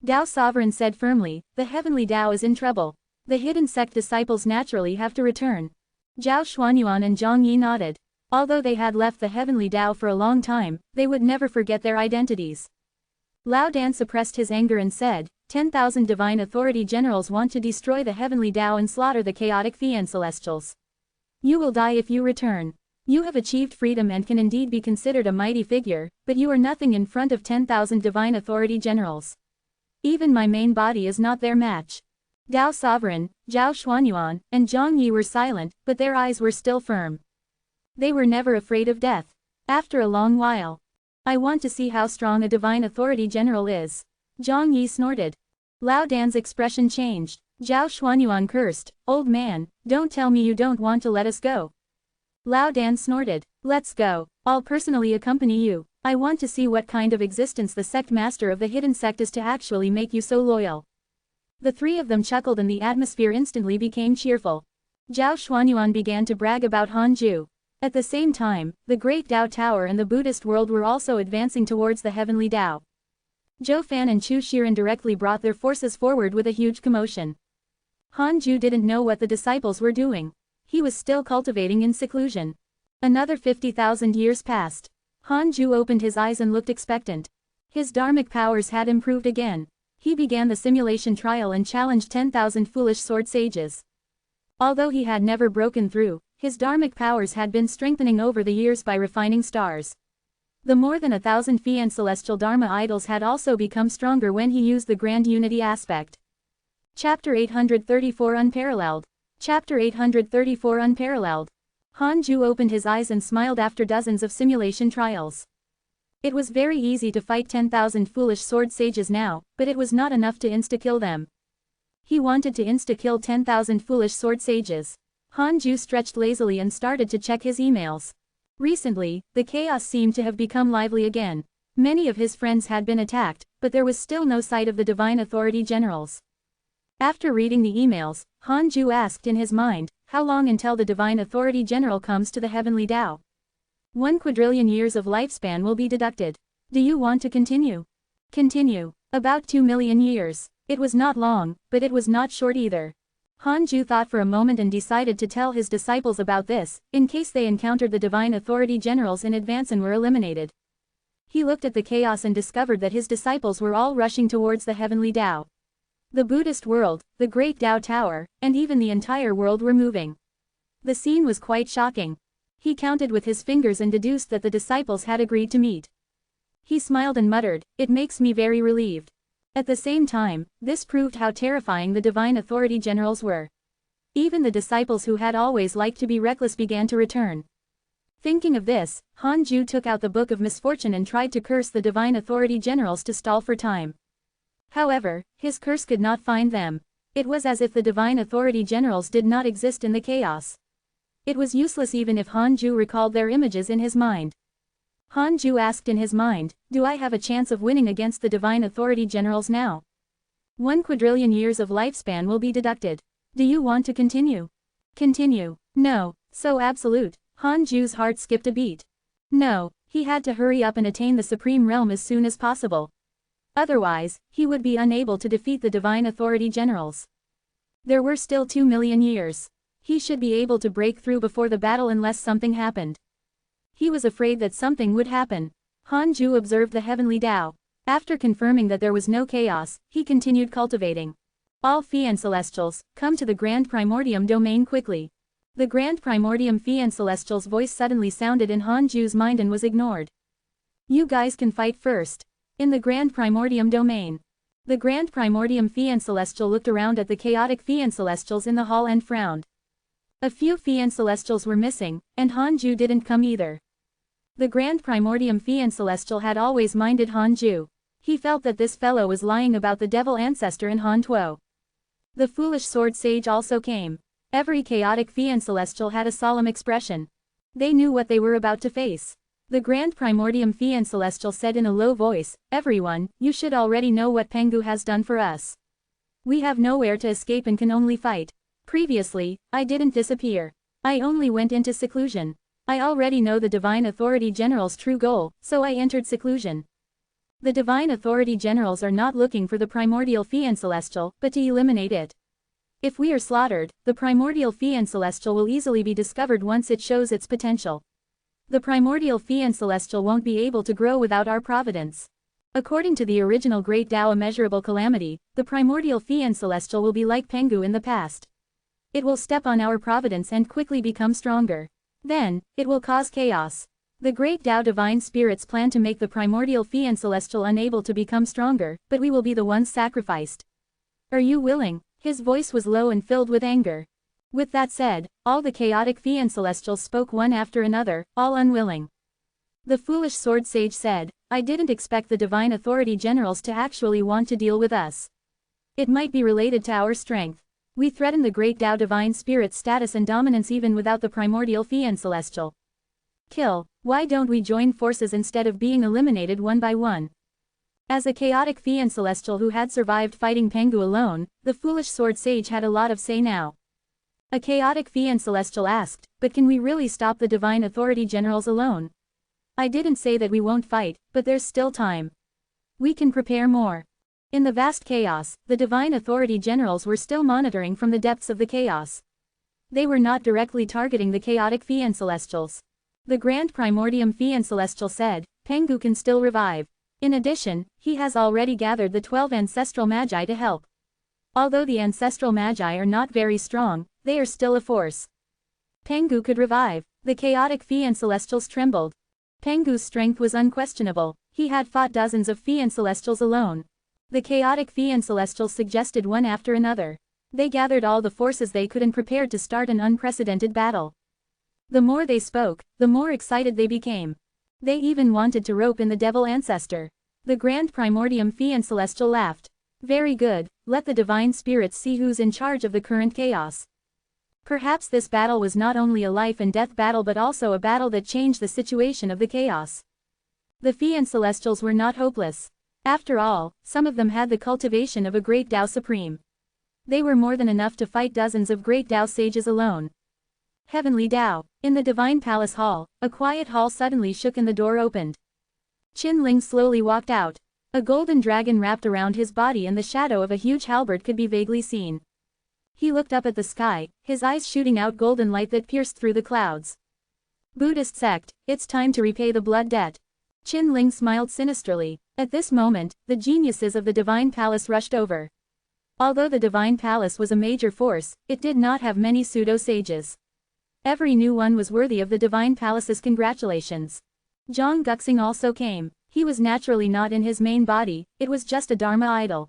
Tao Sovereign said firmly, The heavenly Tao is in trouble. The hidden sect disciples naturally have to return. Zhao Xuanyuan and Zhang Yi nodded. Although they had left the heavenly Tao for a long time, they would never forget their identities. Lao Dan suppressed his anger and said, 10,000 divine authority generals want to destroy the heavenly Tao and slaughter the chaotic Fian celestials. You will die if you return. You have achieved freedom and can indeed be considered a mighty figure, but you are nothing in front of 10,000 divine authority generals. Even my main body is not their match. Tao Sovereign, Zhao Xuanyuan, and Zhang Yi were silent, but their eyes were still firm. They were never afraid of death. After a long while. I want to see how strong a divine authority general is. Zhang Yi snorted. Lao Dan's expression changed. Zhao Xuanyuan cursed, Old man, don't tell me you don't want to let us go. Lao Dan snorted. Let's go. I'll personally accompany you. I want to see what kind of existence the sect master of the hidden sect is to actually make you so loyal. The three of them chuckled and the atmosphere instantly became cheerful. Zhao Xuanyuan began to brag about Han Ju. At the same time, the Great Tao Tower and the Buddhist world were also advancing towards the heavenly Tao. Zhou Fan and Chu Shiren directly brought their forces forward with a huge commotion. Han Ju didn't know what the disciples were doing. He was still cultivating in seclusion. Another 50,000 years passed. Han Ju opened his eyes and looked expectant. His dharmic powers had improved again. He began the simulation trial and challenged 10,000 foolish sword sages. Although he had never broken through, his dharmic powers had been strengthening over the years by refining stars. The more than 1,000 Phi and celestial Dharma idols had also become stronger when he used the grand unity aspect. Chapter 834 Unparalleled. Chapter 834 Unparalleled. Hanju opened his eyes and smiled after dozens of simulation trials. It was very easy to fight 10,000 foolish sword sages now, but it was not enough to insta-kill them. He wanted to insta-kill 10,000 foolish sword sages. Hanju stretched lazily and started to check his emails. Recently, the chaos seemed to have become lively again. Many of his friends had been attacked, but there was still no sight of the divine authority generals. After reading the emails, Hanju asked in his mind, how long until the divine authority general comes to the heavenly Tao? 1 quadrillion years of lifespan will be deducted. Do you want to continue? Continue. About 2 million years. It was not long, but it was not short either. Hanju thought for a moment and decided to tell his disciples about this, in case they encountered the divine authority generals in advance and were eliminated. He looked at the chaos and discovered that his disciples were all rushing towards the heavenly Tao. The Buddhist world, the great Tao Tower, and even the entire world were moving. The scene was quite shocking. He counted with his fingers and deduced that the disciples had agreed to meet. He smiled and muttered, "It makes me very relieved." At the same time, this proved how terrifying the divine authority generals were. Even the disciples who had always liked to be reckless began to return. Thinking of this, Hanju took out the Book of Misfortune and tried to curse the divine authority generals to stall for time. However, his curse could not find them. It was as if the divine authority generals did not exist in the chaos. It was useless even if Hanju recalled their images in his mind. Hanju asked in his mind, do I have a chance of winning against the divine authority generals now? 1 quadrillion years of lifespan will be deducted. Do you want to continue? Continue. No. So absolute. Hanju's heart skipped a beat. No, he had to hurry up and attain the supreme realm as soon as possible. Otherwise, he would be unable to defeat the divine authority generals. There were still 2 million years. He should be able to break through before the battle unless something happened. He was afraid that something would happen. Hanju observed the heavenly Tao. After confirming that there was no chaos, he continued cultivating. All Phi and Celestials, come to the Grand Primordium domain quickly. The Grand Primordium Phi and Celestial's voice suddenly sounded in Hanju's mind and was ignored. You guys can fight first. In the Grand Primordium domain. The Grand Primordium Phi and Celestial looked around at the chaotic Phi and Celestials in the hall and frowned. A few Phi and Celestials were missing, and Hanju didn't come either. The Grand Primordium Phi and Celestial had always minded Hanju. He felt that this fellow was lying about the devil ancestor in Han Tuo. The foolish sword sage also came. Every chaotic Phi and Celestial had a solemn expression. They knew what they were about to face. The Grand Primordium Phi and Celestial said in a low voice, everyone, you should already know what Pengu has done for us. We have nowhere to escape and can only fight. Previously, I didn't disappear. I only went into seclusion. I already know the divine authority general's true goal, so I entered seclusion. The divine authority generals are not looking for the primordial Phi and Celestial, but to eliminate it. If we are slaughtered, the primordial Phi and Celestial will easily be discovered once it shows its potential. The primordial Phi and Celestial won't be able to grow without our providence. According to the original Great Tao Immeasurable Calamity, the primordial Phi and Celestial will be like Pengu in the past. It will step on our providence and quickly become stronger. Then, it will cause chaos. The Great Tao Divine Spirits plan to make the primordial Phi and Celestial unable to become stronger, but we will be the ones sacrificed. Are you willing? His voice was low and filled with anger. With that said, all the chaotic Phi and Celestials spoke one after another, all unwilling. The foolish sword sage said, I didn't expect the divine authority generals to actually want to deal with us. It might be related to our strength. We threaten the Great Tao Divine Spirit's status and dominance even without the primordial Phi and Celestial. Kill. Why don't we join forces instead of being eliminated one by one? As a chaotic Phi and Celestial who had survived fighting Pengu alone, the foolish sword sage had a lot of say now. A chaotic Phi and Celestial asked, but can we really stop the divine authority generals alone? I didn't say that we won't fight, but there's still time. We can prepare more. In the vast chaos, the divine authority generals were still monitoring from the depths of the chaos. They were not directly targeting the chaotic Phi and Celestials. The Grand Primordium Phi and Celestial said, Pengu can still revive. In addition, he has already gathered the 12 ancestral magi to help. Although the ancestral magi are not very strong, they are still a force. Pengu could revive. The chaotic Phi and Celestials trembled. Pengu's strength was unquestionable. He had fought dozens of Fian Celestials alone. The chaotic Fian Celestials suggested one after another. They gathered all the forces they could and prepared to start an unprecedented battle. The more they spoke, the more excited they became. They even wanted to rope in the devil ancestor. The Grand Primordium Fian Celestial laughed. Very good, let the divine spirits see who's in charge of the current chaos. Perhaps this battle was not only a life and death battle but also a battle that changed the situation of the chaos. The Fian Celestials were not hopeless. After all, some of them had the cultivation of a great Tao Supreme. They were more than enough to fight dozens of great Tao sages alone. Heavenly Tao. In the Divine Palace Hall, a quiet hall suddenly shook and the door opened. Qin Ling slowly walked out. A golden dragon wrapped around his body and the shadow of a huge halberd could be vaguely seen. He looked up at the sky, his eyes shooting out golden light that pierced through the clouds. Buddhist sect, it's time to repay the blood debt. Qin Ling smiled sinisterly. At this moment, the geniuses of the Divine Palace rushed over. Although the Divine Palace was a major force, it did not have many pseudo-sages. Every new one was worthy of the Divine Palace's congratulations. Zhang Guxing also came. He was naturally not in his main body, it was just a Dharma idol.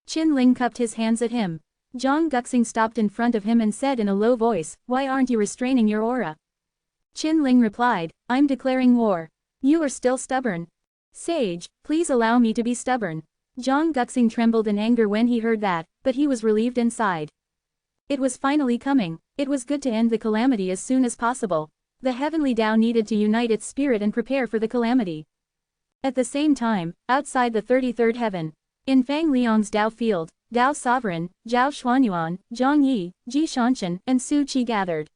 Qin Ling cupped his hands at him. Zhang Guxing stopped in front of him and said in a low voice, "Why aren't you restraining your aura?" Qin Ling replied, "I'm declaring war. You are still stubborn. Sage, please allow me to be stubborn." Zhang Guxing trembled in anger when he heard that, but he was relieved inside. It was finally coming. It was good to end the calamity as soon as possible. The heavenly Tao needed to unite its spirit and prepare for the calamity. At the same time, outside the 33rd heaven, in Fang Liang's Tao field, Tao Sovereign, Zhao Xuanyuan, Zhang Yi, Ji Shanshan, and Su Qi gathered.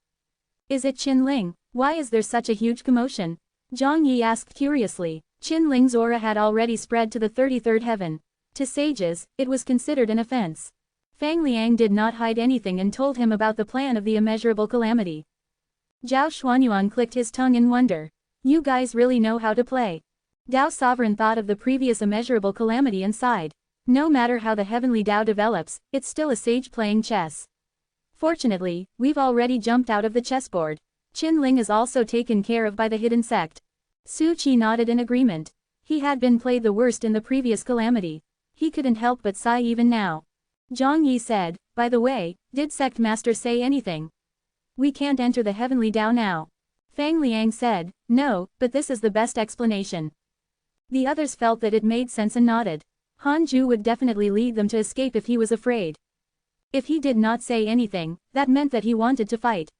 "Is it Qin Ling? Why is there such a huge commotion?" Zhang Yi asked curiously. Qin Ling's aura had already spread to the 33rd heaven. To sages, it was considered an offense. Fang Liang did not hide anything and told him about the plan of the immeasurable calamity. Zhao Xuanyuan clicked his tongue in wonder. "You guys really know how to play." Tao Sovereign thought of the previous immeasurable calamity and sighed. No matter how the heavenly Tao develops, it's still a sage playing chess. Fortunately, we've already jumped out of the chessboard. Qin Ling is also taken care of by the hidden sect. Su Qi nodded in agreement. He had been played the worst in the previous calamity. He couldn't help but sigh even now. Zhang Yi said, "By the way, did sect master say anything? We can't enter the heavenly Tao now." Fang Liang said, "No, but this is the best explanation." The others felt that it made sense and nodded. Han Ju would definitely lead them to escape if he was afraid. If he did not say anything, that meant that he wanted to fight.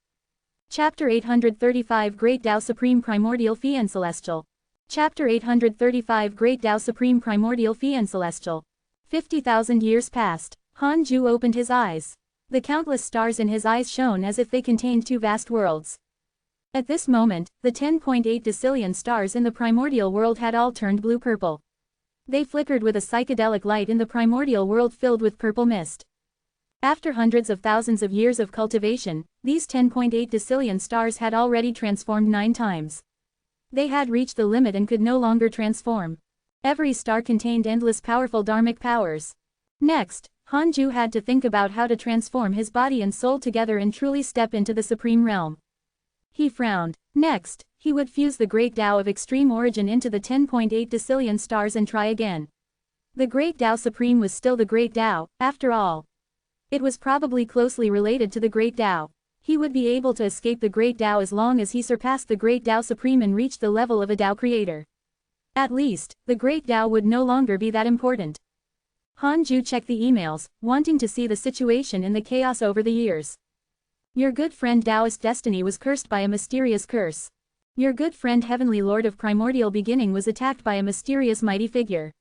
Chapter 835 Great Tao Supreme Primordial Fian Celestial. Chapter 835 Great Tao Supreme Primordial Fian Celestial. 50,000 years passed. Han Ju opened his eyes. The countless stars in his eyes shone as if they contained two vast worlds. At this moment, the 10.8 decillion stars in the primordial world had all turned blue-purple. They flickered with a psychedelic light in the primordial world filled with purple mist. After hundreds of thousands of years of cultivation, these 10.8 decillion stars had already transformed 9 times. They had reached the limit and could no longer transform. Every star contained endless powerful dharmic powers. Next, Han Ju had to think about how to transform his body and soul together and truly step into the supreme realm. He frowned. Next, he would fuse the great Tao of extreme origin into the 10.8 decillion stars and try again. The great Tao Supreme was still the great Tao, after all. It was probably closely related to the great Tao. He would be able to escape the great Tao as long as he surpassed the great Tao Supreme and reached the level of a Tao creator. At least, the great Tao would no longer be that important. Han Ju checked the emails, wanting to see the situation in the chaos over the years. Your good friend Taoist Destiny was cursed by a mysterious curse. Your good friend Heavenly Lord of Primordial Beginning was attacked by a mysterious mighty figure.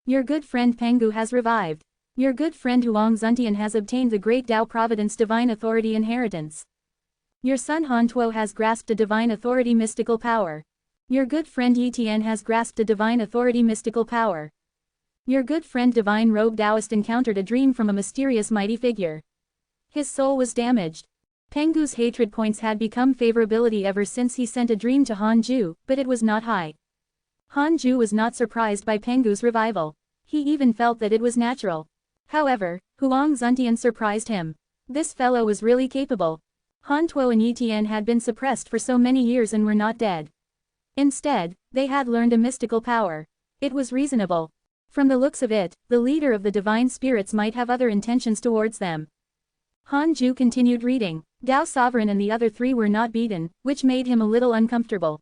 Your good friend Pengu has revived. Your good friend Huang Zuntian has obtained the great Tao Providence Divine Authority inheritance. Your son Han Tuo has grasped a Divine Authority mystical power. Your good friend Yi Tian has grasped a Divine Authority mystical power. Your good friend Divine Robe Taoist encountered a dream from a mysterious mighty figure. His soul was damaged. Pengu's hatred points had become favorability ever since he sent a dream to Han Ju, but it was not high. Han Ju was not surprised by Pengu's revival. He even felt that it was natural. However, Huang Zuntian surprised him. This fellow was really capable. Han Tuo and Yi Tian had been suppressed for so many years and were not dead. Instead, they had learned a mystical power. It was reasonable. From the looks of it, the leader of the divine spirits might have other intentions towards them. Hanju continued reading. Dao Sovereign and the other three were not beaten, which made him a little uncomfortable.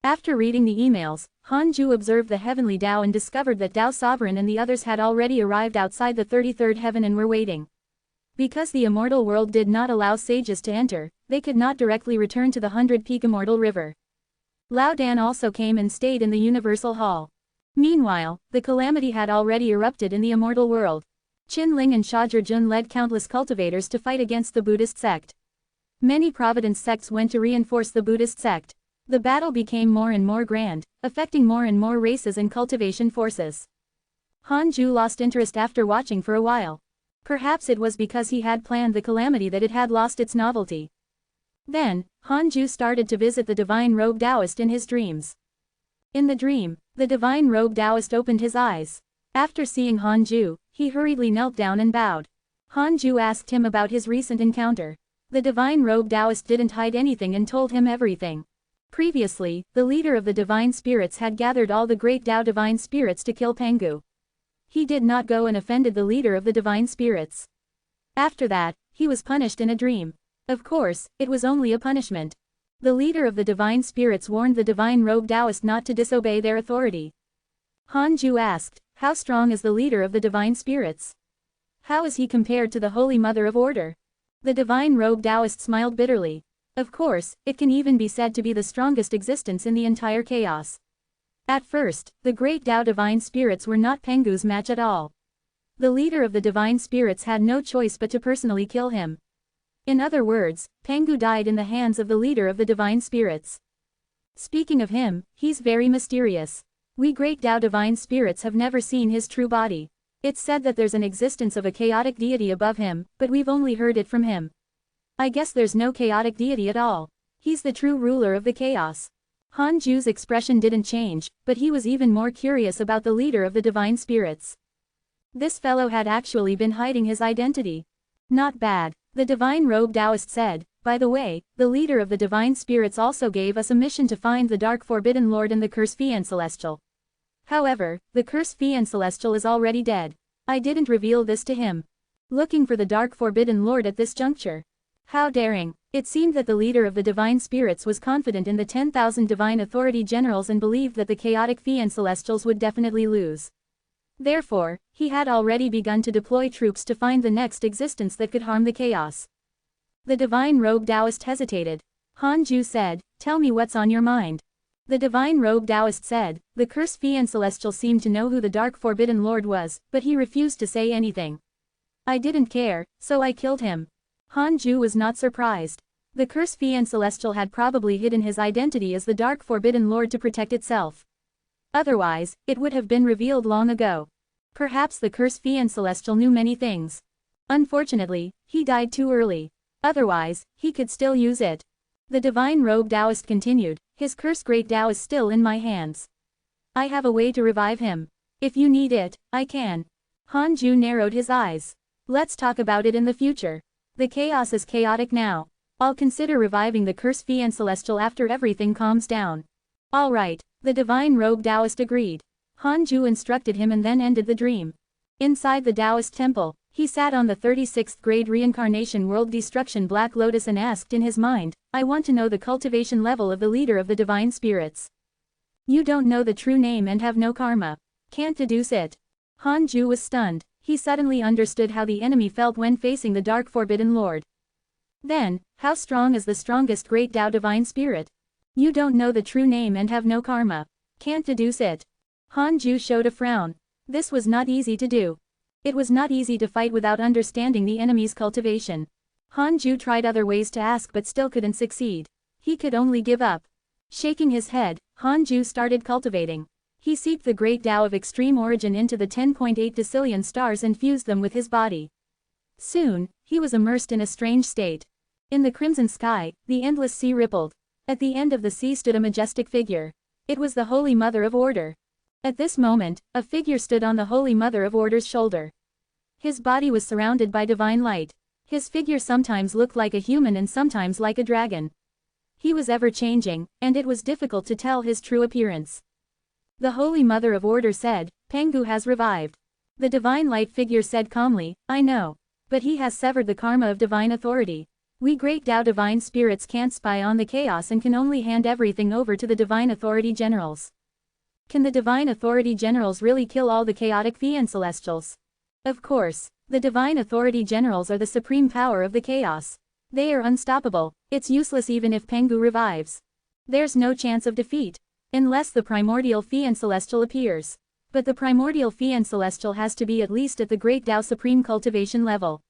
After reading the emails, Hanju observed the heavenly Dao and discovered that Dao Sovereign and the others had already arrived outside the 33rd heaven and were waiting. Because the immortal world did not allow sages to enter, they could not directly return to the 100-peak immortal river. Lao Dan also came and stayed in the universal hall. Meanwhile, the calamity had already erupted in the immortal world. Qin Ling and Shazher Jun led countless cultivators to fight against the Buddhist sect. Many Providence sects went to reinforce the Buddhist sect. The battle became more and more grand, affecting more and more races and cultivation forces. Hanju lost interest after watching for a while. Perhaps it was because he had planned the calamity that it had lost its novelty. Then, Hanju started to visit the divine robe Taoist in his dreams. In the dream, the divine robe Taoist opened his eyes. After seeing Hanju, he hurriedly knelt down and bowed. Hanju asked him about his recent encounter. The divine robe Taoist didn't hide anything and told him everything. Previously, the leader of the divine spirits had gathered all the great Tao divine spirits to kill Pengu. He did not go and offended the leader of the divine spirits. After that, he was punished in a dream. Of course, it was only a punishment. The leader of the divine spirits warned the divine robe Taoist not to disobey their authority. Hanju asked, how strong is the leader of the divine spirits? How is he compared to the Holy Mother of Order? The divine robe Taoist smiled bitterly. Of course, it can even be said to be the strongest existence in the entire chaos. At first, the great Tao divine spirits were not Pengu's match at all. The leader of the divine spirits had no choice but to personally kill him. In other words, Pengu died in the hands of the leader of the divine spirits. Speaking of him, he's very mysterious. We great Tao divine spirits have never seen his true body. It's said that there's an existence of a chaotic deity above him, but we've only heard it from him. I guess there's no chaotic deity at all. He's the true ruler of the chaos. Hanju's expression didn't change, but he was even more curious about the leader of the divine spirits. This fellow had actually been hiding his identity. Not bad, the divine robe Taoist said. By the way, the leader of the divine spirits also gave us a mission to find the Dark Forbidden Lord and the Cursed Fiend Celestial. However, the Cursed Fiend Celestial is already dead. I didn't reveal this to him. Looking for the Dark Forbidden Lord at this juncture. How daring. It seemed that the leader of the divine spirits was confident in the 10,000 divine authority generals and believed that the chaotic Fiend Celestials would definitely lose. Therefore, he had already begun to deploy troops to find the next existence that could harm the chaos. The divine robe Taoist hesitated. Hanju said, tell me what's on your mind. The divine robe Taoist said, the Cursed Fiend Celestial seemed to know who the Dark Forbidden Lord was, but he refused to say anything. I didn't care, so I killed him. Hanju was not surprised. The Cursed Fiend Celestial had probably hidden his identity as the Dark Forbidden Lord to protect itself. Otherwise, it would have been revealed long ago. Perhaps the Cursed Fiend Celestial knew many things. Unfortunately, he died too early. Otherwise, he could still use it. The divine robe Taoist continued, his cursed great Tao is still in my hands. I have a way to revive him. If you need it, I can. Hanju narrowed his eyes. Let's talk about it in the future. The chaos is chaotic now. I'll consider reviving the Cursed Fiend Celestial after everything calms down. All right, the divine robe Taoist agreed. Hanju instructed him and then ended the dream. Inside the Taoist temple, he sat on the 36th grade reincarnation world destruction Black Lotus and asked in his mind, I want to know the cultivation level of the leader of the divine spirits. You don't know the true name and have no karma. Can't deduce it. Hanju was stunned. He suddenly understood how the enemy felt when facing the Dark Forbidden Lord. Then, how strong is the strongest great Tao divine spirit? You don't know the true name and have no karma. Can't deduce it. Hanju showed a frown. This was not easy to do. It was not easy to fight without understanding the enemy's cultivation. Hanju tried other ways to ask but still couldn't succeed. He could only give up. Shaking his head, Hanju started cultivating. He seeped the great Tao of extreme origin into the 10.8 decillion stars and fused them with his body. Soon, he was immersed in a strange state. In the crimson sky, the endless sea rippled. At the end of the sea stood a majestic figure. It was the Holy Mother of Order. At this moment, a figure stood on the Holy Mother of Order's shoulder. His body was surrounded by divine light. His figure sometimes looked like a human and sometimes like a dragon. He was ever-changing, and it was difficult to tell his true appearance. The Holy Mother of Order said, Pengu has revived. The Divine Light figure said calmly, I know. But he has severed the karma of divine authority. We great Tao divine spirits can't spy on the chaos and can only hand everything over to the divine authority generals. Can the divine authority generals really kill all the chaotic Fian celestials? Of course. The divine authority generals are the supreme power of the chaos. They are unstoppable. It's useless even if Pengu revives. There's no chance of defeat. Unless the primordial Fian celestial appears. But the primordial Fian celestial has to be at least at the great Tao supreme cultivation level.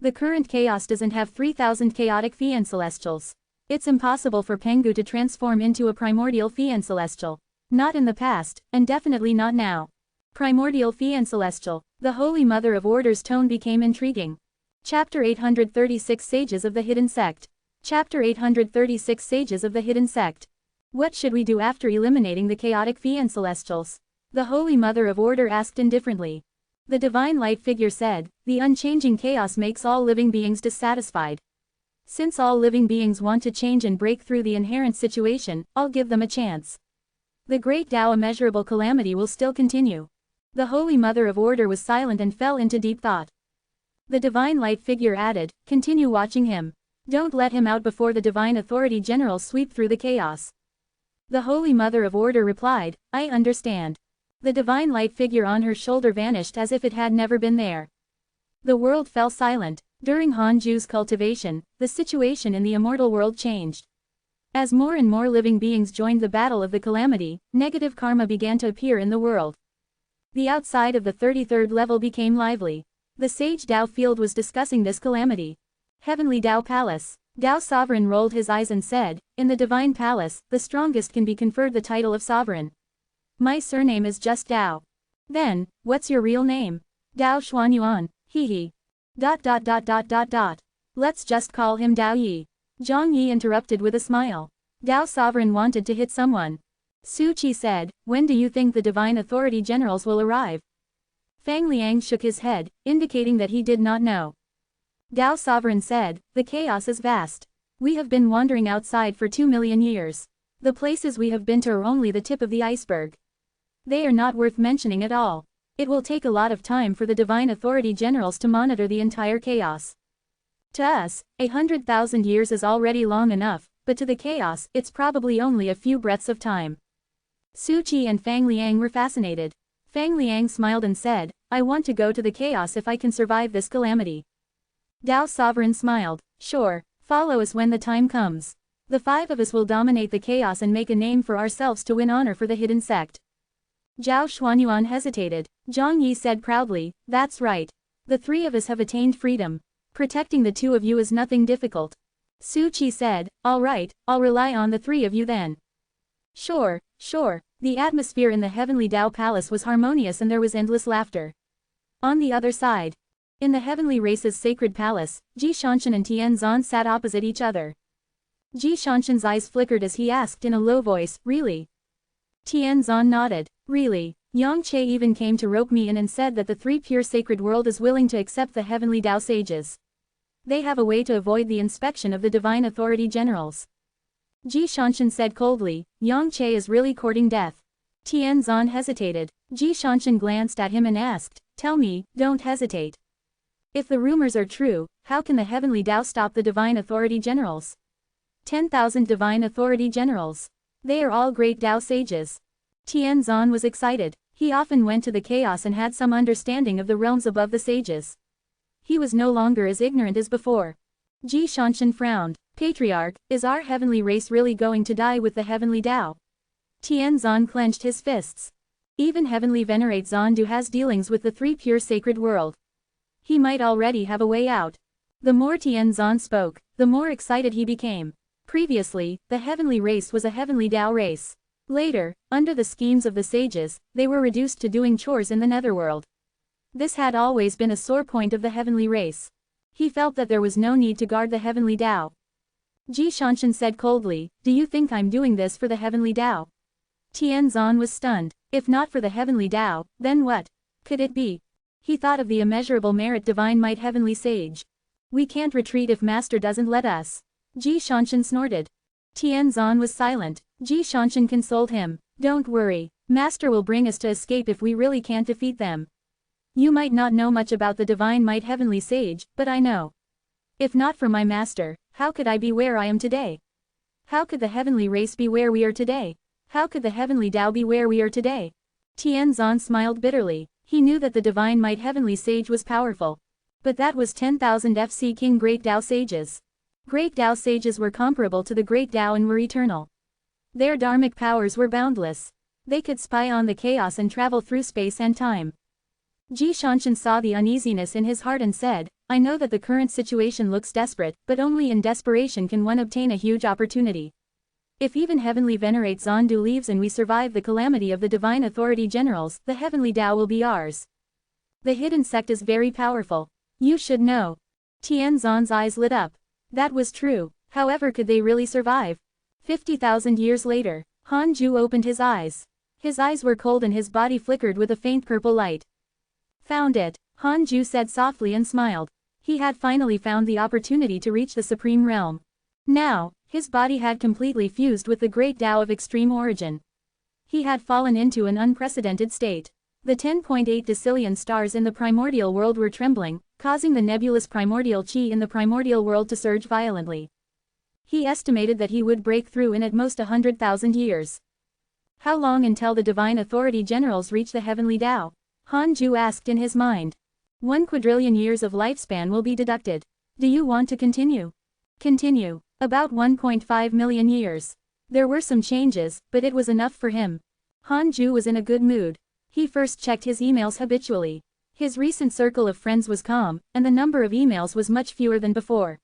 The current chaos doesn't have 3,000 chaotic Fian celestials. It's impossible for Pengu to transform into a primordial Fian celestial. Not in the past, and definitely not now. Primordial Fian celestial. The Holy Mother of Order's tone became intriguing. Chapter 836 Sages of the Hidden Sect. Chapter 836 Sages of the Hidden Sect. What should we do after eliminating the chaotic Fian celestials? The Holy Mother of Order asked indifferently. The Divine Light figure said, the unchanging chaos makes all living beings dissatisfied. Since all living beings want to change and break through the inherent situation, I'll give them a chance. The great Tao immeasurable calamity will still continue. The Holy Mother of Order was silent and fell into deep thought. The Divine Light figure added, continue watching him. Don't let him out before the Divine Authority Generals sweep through the chaos. The Holy Mother of Order replied, I understand. The Divine Light figure on her shoulder vanished as if it had never been there. The world fell silent. During Hanju's cultivation, the situation in the immortal world changed. As more and more living beings joined the battle of the calamity, negative karma began to appear in the world. The outside of the 33rd level became lively. The Sage Tao field was discussing this calamity. Heavenly Tao Palace. Tao Sovereign rolled his eyes and said, in the Divine Palace, the strongest can be conferred the title of Sovereign. My surname is just Tao. Then, what's your real name? Tao Xuanyuan, hee. Let's just call him Tao Yi. Zhang Yi interrupted with a smile. Tao Sovereign wanted to hit someone. Su Qi said, when do you think the Divine Authority Generals will arrive? Fang Liang shook his head, indicating that he did not know. Tao Sovereign said, the chaos is vast. We have been wandering outside for 2 million years. The places we have been to are only the tip of the iceberg. They are not worth mentioning at all. It will take a lot of time for the Divine Authority Generals to monitor the entire chaos. To us, 100,000 years is already long enough, but to the chaos, it's probably only a few breaths of time. Su Qi and Fang Liang were fascinated. Fang Liang smiled and said, I want to go to the chaos if I can survive this calamity. Tao Sovereign smiled, sure, follow us when the time comes. The 5 of us will dominate the chaos and make a name for ourselves to win honor for the hidden sect. Zhao Xuanyuan hesitated. Zhang Yi said proudly, that's right. The 3 of us have attained freedom. Protecting the 2 of you is nothing difficult. Su Qi said, all right, I'll rely on the 3 of you then. Sure. The atmosphere in the Heavenly Tao Palace was harmonious and there was endless laughter. On the other side, in the Heavenly Race's sacred palace, Ji Shanshan and Tian Zan sat opposite each other. Ji Shanshan's eyes flickered as he asked in a low voice, really? Tian Zan nodded, really. Yang Che even came to rope me in and said that the 3 pure sacred world is willing to accept the Heavenly Tao sages. They have a way to avoid the inspection of the Divine Authority Generals. Ji Shanshan said coldly, Yang Che is really courting death. Tian Zan hesitated. Ji Shanshan glanced at him and asked, tell me, don't hesitate. If the rumors are true, how can the Heavenly Tao stop the Divine Authority Generals? 10,000 Divine Authority Generals. They are all great Tao sages. Tian Zan was excited. He often went to the chaos and had some understanding of the realms above the sages. He was no longer as ignorant as before. Ji Shanshan frowned. Patriarch, is our heavenly race really going to die with the Heavenly Tao? Tian Zan clenched his fists. Even Heavenly Venerate Zandu has dealings with the 3 pure sacred world. He might already have a way out. The more Tian Zan spoke, the more excited he became. Previously, the heavenly race was a Heavenly Tao race. Later, under the schemes of the sages, they were reduced to doing chores in the netherworld. This had always been a sore point of the heavenly race. He felt that there was no need to guard the Heavenly Tao. Ji Shanshan said coldly, do you think I'm doing this for the Heavenly Tao? Tian Zan was stunned. If not for the Heavenly Tao, then what could it be? He thought of the immeasurable merit divine might Heavenly Sage. We can't retreat if Master doesn't let us. Ji Shanshan snorted. Tianzan was silent. Ji Shanshan consoled him. Don't worry. Master will bring us to escape if we really can't defeat them. You might not know much about the divine might heavenly sage, but I know. If not for my master, how could I be where I am today? How could the heavenly race be where we are today? How could the heavenly Tao be where we are today? Tianzan smiled bitterly. He knew that the divine might heavenly sage was powerful. But that was 10,000 FC King Great Tao sages. Great Tao sages were comparable to the Great Tao and were eternal. Their dharmic powers were boundless. They could spy on the chaos and travel through space and time. Ji Shanshan saw the uneasiness in his heart and said, I know that the current situation looks desperate, but only in desperation can one obtain a huge opportunity. If even Heavenly Venerate Zondu leaves and we survive the calamity of the Divine Authority Generals, the Heavenly Tao will be ours. The hidden sect is very powerful. You should know. Tianzan's eyes lit up. That was true. However, could they really survive? 50,000 years later, Han Ju opened his eyes. His eyes were cold and his body flickered with a faint purple light. Found it, Han Ju said softly and smiled. He had finally found the opportunity to reach the Supreme Realm. Now, his body had completely fused with the Great Tao of extreme origin. He had fallen into an unprecedented state. The 10.8 decillion stars in the primordial world were trembling, causing the nebulous primordial chi in the primordial world to surge violently. He estimated that he would break through in at most 100,000 years. How long until the Divine Authority Generals reach the Heavenly Tao? Han Ju asked in his mind. 1 quadrillion years of lifespan will be deducted. Do you want to continue? Continue. About 1.5 million years. There were some changes, but it was enough for him. Han Ju was in a good mood. He first checked his emails habitually. His recent circle of friends was calm, and the number of emails was much fewer than before.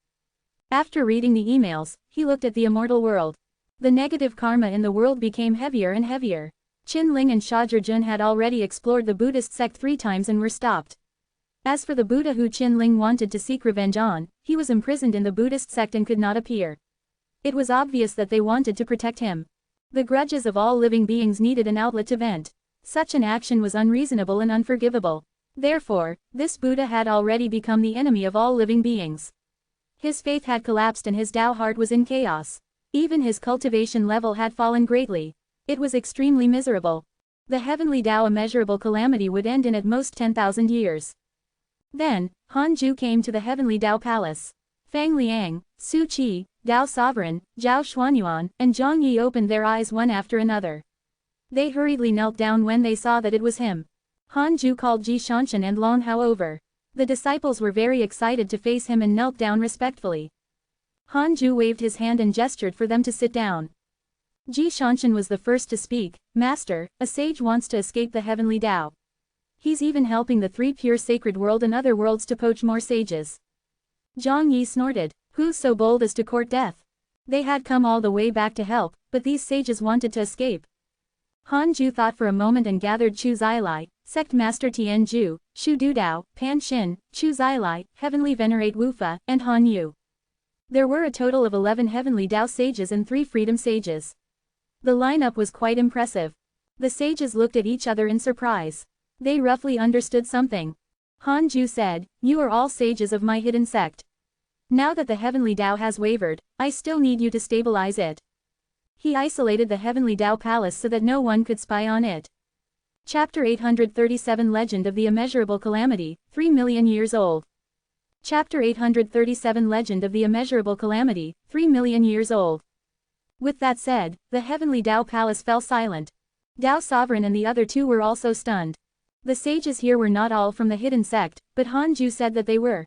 After reading the emails, he looked at the immortal world. The negative karma in the world became heavier and heavier. Qin Ling and Xia Jun had already explored the Buddhist sect 3 times and were stopped. As for the Buddha who Qin Ling wanted to seek revenge on, he was imprisoned in the Buddhist sect and could not appear. It was obvious that they wanted to protect him. The grudges of all living beings needed an outlet to vent. Such an action was unreasonable and unforgivable. Therefore, this Buddha had already become the enemy of all living beings. His faith had collapsed and his Tao heart was in chaos. Even his cultivation level had fallen greatly. It was extremely miserable. The heavenly Tao immeasurable calamity would end in at most 10,000 years. Then, Han Ju came to the heavenly Tao palace. Fang Liang, Su Qi, Tao Sovereign, Zhao Xuanyuan, and Zhang Yi opened their eyes one after another. They hurriedly knelt down when they saw that it was him. Han Ju called Ji Shanshan and Long Hao over. The disciples were very excited to face him and knelt down respectfully. Han Ju waved his hand and gestured for them to sit down. Ji Shanshan was the first to speak. Master, a sage wants to escape the heavenly Tao. He's even helping the 3 pure sacred world and other worlds to poach more sages. Zhang Yi snorted. Who's so bold as to court death? They had come all the way back to help, but these sages wanted to escape. Han Ju thought for a moment and gathered Chu Zilai, Sect Master Tian Ju, Shu Dudao, Pan Xin, Chu Zilai, Heavenly Venerate Wufa, and Han Yu. There were a total of 11 Heavenly Tao sages and 3 Freedom sages. The lineup was quite impressive. The sages looked at each other in surprise. They roughly understood something. Han Ju said, you are all sages of my hidden sect. Now that the Heavenly Tao has wavered, I still need you to stabilize it. He isolated the Heavenly Tao Palace so that no one could spy on it. Chapter 837 Legend of the Immeasurable Calamity, 3 million years old. Chapter 837 Legend of the Immeasurable Calamity, 3 million years old. With that said, the Heavenly Tao Palace fell silent. Tao Sovereign and the other 2 were also stunned. The sages here were not all from the hidden sect, but Han Ju said that they were.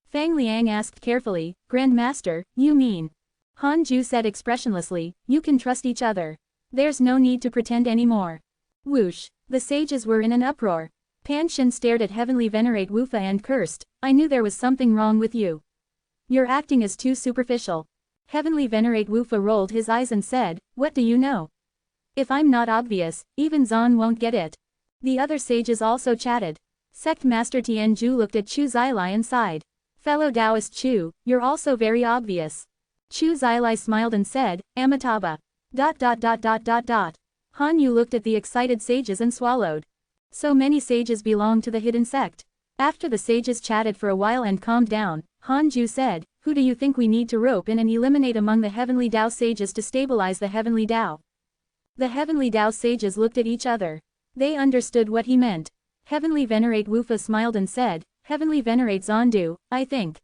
Fang Liang asked carefully, Grand Master, you mean? Han Ju said expressionlessly, you can trust each other. There's no need to pretend anymore. Whoosh, the sages were in an uproar. Pan Xin stared at Heavenly Venerate Wufa and cursed, I knew there was something wrong with you. Your acting is too superficial. Heavenly Venerate Wufa rolled his eyes and said, what do you know? If I'm not obvious, even Zan won't get it. The other sages also chatted. Sect Master Tian Ju looked at Chu Zilai and sighed. Fellow Taoist Chu, you're also very obvious. Chu Zilai smiled and said, Amitabha. ... Han Yu looked at the excited sages and swallowed. So many sages belong to the hidden sect. After the sages chatted for a while and calmed down, Han Ju said, Who do you think we need to rope in and eliminate among the heavenly Tao sages to stabilize the heavenly Tao? The heavenly Tao sages looked at each other. They understood what he meant. Heavenly Venerate Wufa smiled and said, Heavenly Venerate Zondu, I think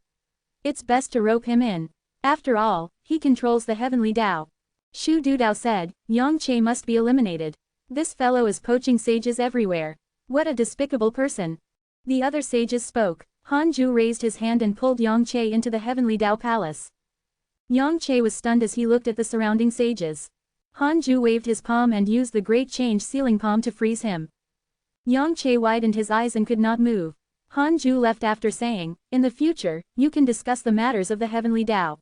it's best to rope him in. After all, he controls the heavenly Tao. Shu Dudao said, Yang Che must be eliminated. This fellow is poaching sages everywhere. What a despicable person. The other sages spoke. Han Ju raised his hand and pulled Yang Che into the heavenly Tao palace. Yang Che was stunned as he looked at the surrounding sages. Han Ju waved his palm and used the great change sealing palm to freeze him. Yang Che widened his eyes and could not move. Han Ju left after saying, in the future, you can discuss the matters of the heavenly Tao.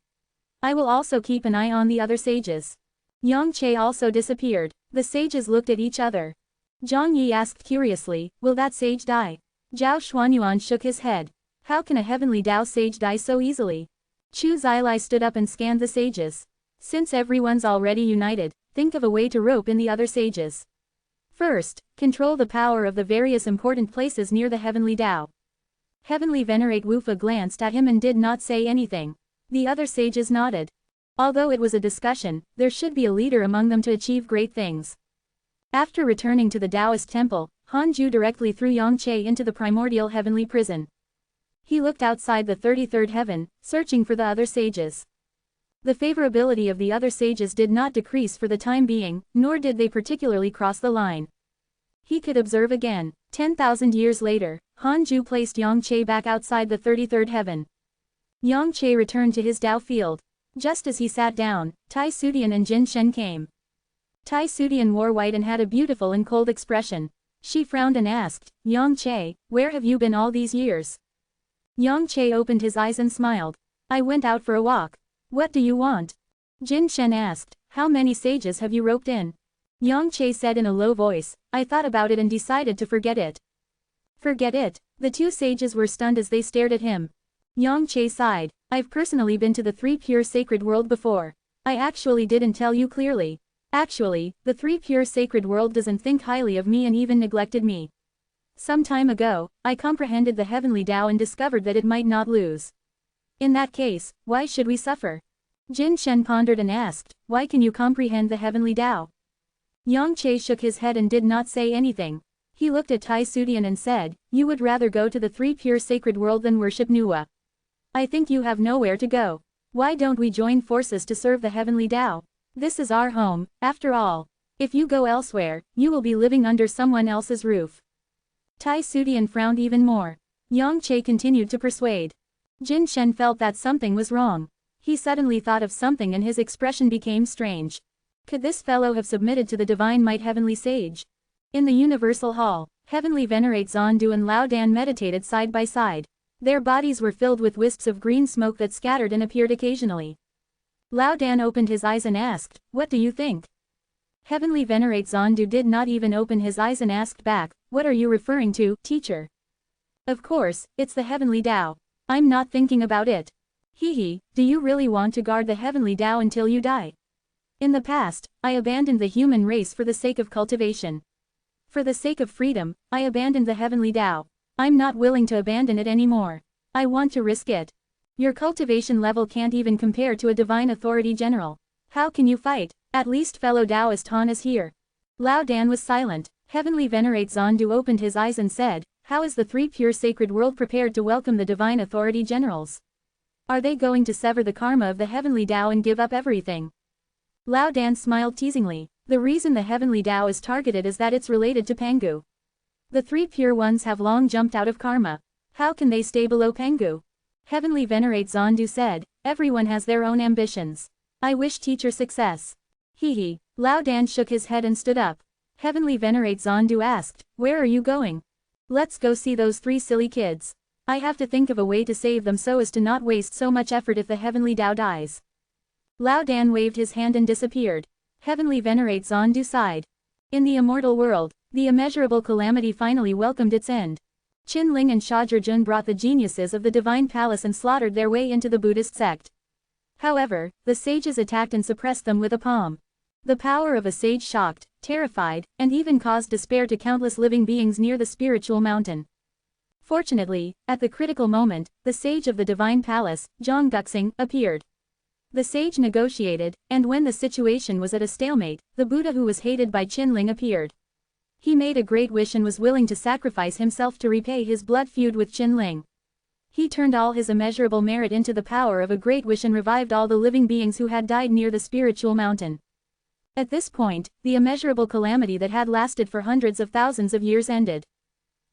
I will also keep an eye on the other sages. Yang Che also disappeared. The sages looked at each other. Zhang Yi asked curiously, will that sage die? Zhao Xuanyuan shook his head. How can a heavenly Tao sage die so easily? Chu Zilai stood up and scanned the sages. Since everyone's already united, think of a way to rope in the other sages. First, control the power of the various important places near the heavenly Tao. Heavenly Venerate Wufa glanced at him and did not say anything. The other sages nodded. Although it was a discussion, there should be a leader among them to achieve great things. After returning to the Taoist temple, Han Ju directly threw Yang Che into the primordial heavenly prison. He looked outside the 33rd heaven, searching for the other sages. The favorability of the other sages did not decrease for the time being, nor did they particularly cross the line. He could observe again. 10,000 years later, Han Ju placed Yang Che back outside the 33rd heaven. Yang Che returned to his Tao field. Just as he sat down, Tai Sudian and Jin Shen came. Tai Sudian wore white and had a beautiful and cold expression. She frowned and asked, Yang Che, where have you been all these years? Yang Che opened his eyes and smiled. I went out for a walk. What do you want? Jin Shen asked, how many sages have you roped in? Yang Che said in a low voice, I thought about it and decided to forget it. Forget it? The two sages were stunned as they stared at him. Yang Che sighed, I've personally been to the three pure sacred world before. I actually didn't tell you clearly. Actually, the three pure sacred world doesn't think highly of me and even neglected me. Some time ago, I comprehended the heavenly Tao and discovered that it might not lose. In that case, why should we suffer? Jin Shen pondered and asked, why can you comprehend the heavenly Tao? Yang Che shook his head and did not say anything. He looked at Tai Sudian and said, you would rather go to the three pure sacred world than worship Nuwa. I think you have nowhere to go. Why don't we join forces to serve the heavenly Tao? This is our home, after all. If you go elsewhere, you will be living under someone else's roof. Tai Sudian frowned even more. Yang Che continued to persuade. Jin Shen felt that something was wrong. He suddenly thought of something and his expression became strange. Could this fellow have submitted to the divine might heavenly sage? In the universal hall, Heavenly Venerate Zondu and Lao Dan meditated side by side. Their bodies were filled with wisps of green smoke that scattered and appeared occasionally. Lao Dan opened his eyes and asked, what do you think? Heavenly Venerate Zondu did not even open his eyes and asked back, what are you referring to, teacher? Of course, it's the heavenly Tao. I'm not thinking about it. Hee, do you really want to guard the heavenly Tao until you die? In the past, I abandoned the human race for the sake of cultivation. For the sake of freedom, I abandoned the heavenly Tao. I'm not willing to abandon it anymore. I want to risk it. Your cultivation level can't even compare to a divine authority general. How can you fight? At least fellow Taoist Han is here. Lao Dan was silent. Heavenly Venerate Zondu opened his eyes and said, how is the three pure sacred world prepared to welcome the divine authority generals? Are they going to sever the karma of the heavenly Tao and give up everything? Lao Dan smiled teasingly. The reason the heavenly Tao is targeted is that it's related to Pangu. The three pure ones have long jumped out of karma. How can they stay below Pangu? Heavenly Venerate Zondu said, everyone has their own ambitions. I wish teacher success. Hee. Lao Dan shook his head and stood up. Heavenly Venerate Zondu asked, where are you going? Let's go see those three silly kids. I have to think of a way to save them so as to not waste so much effort if the heavenly Tao dies. Lao Dan waved his hand and disappeared. Heavenly Venerate Zondu sighed. In the immortal world, the immeasurable calamity finally welcomed its end. Qin Ling and Sha Zhejun brought the geniuses of the divine palace and slaughtered their way into the Buddhist sect. However, the sages attacked and suppressed them with a palm. The power of a sage shocked, terrified, and even caused despair to countless living beings near the spiritual mountain. Fortunately, at the critical moment, the sage of the divine palace, Zhang Guxing, appeared. The sage negotiated, and when the situation was at a stalemate, the Buddha who was hated by Qinling appeared. He made a great wish and was willing to sacrifice himself to repay his blood feud with Qinling. He turned all his immeasurable merit into the power of a great wish and revived all the living beings who had died near the spiritual mountain. At this point, the immeasurable calamity that had lasted for hundreds of thousands of years ended.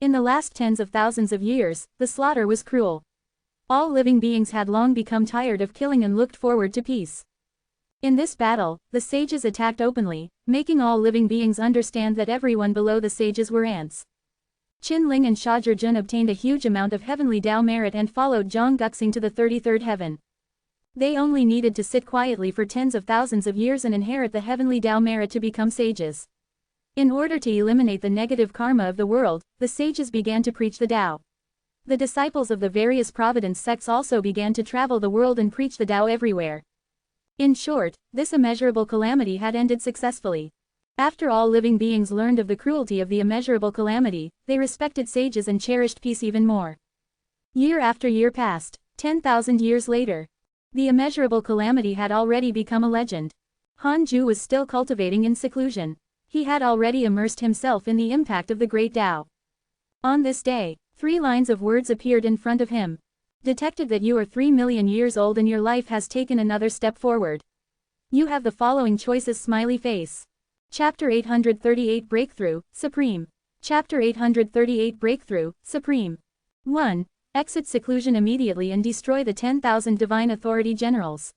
In the last tens of thousands of years, the slaughter was cruel. All living beings had long become tired of killing and looked forward to peace. In this battle, the sages attacked openly, making all living beings understand that everyone below the sages were ants. Qinling and Shazhijun obtained a huge amount of heavenly Tao merit and followed Zhang Guxing to the 33rd heaven. They only needed to sit quietly for tens of thousands of years and inherit the heavenly Tao merit to become sages. In order to eliminate the negative karma of the world, the sages began to preach the Tao. The disciples of the various Providence sects also began to travel the world and preach the Tao everywhere. In short, this immeasurable calamity had ended successfully. After all living beings learned of the cruelty of the immeasurable calamity, they respected sages and cherished peace even more. Year after year passed. 10,000 years later. The immeasurable calamity had already become a legend. Han Ju was still cultivating in seclusion. He had already immersed himself in the impact of the great Tao. On this day, 3 lines of words appeared in front of him. Detected that you are 3 million years old and your life has taken another step forward. You have the following choices: smiley face. Chapter 838 Breakthrough, Supreme. Chapter 838 Breakthrough, Supreme. 1. Exit seclusion immediately and destroy the 10,000 divine authority generals.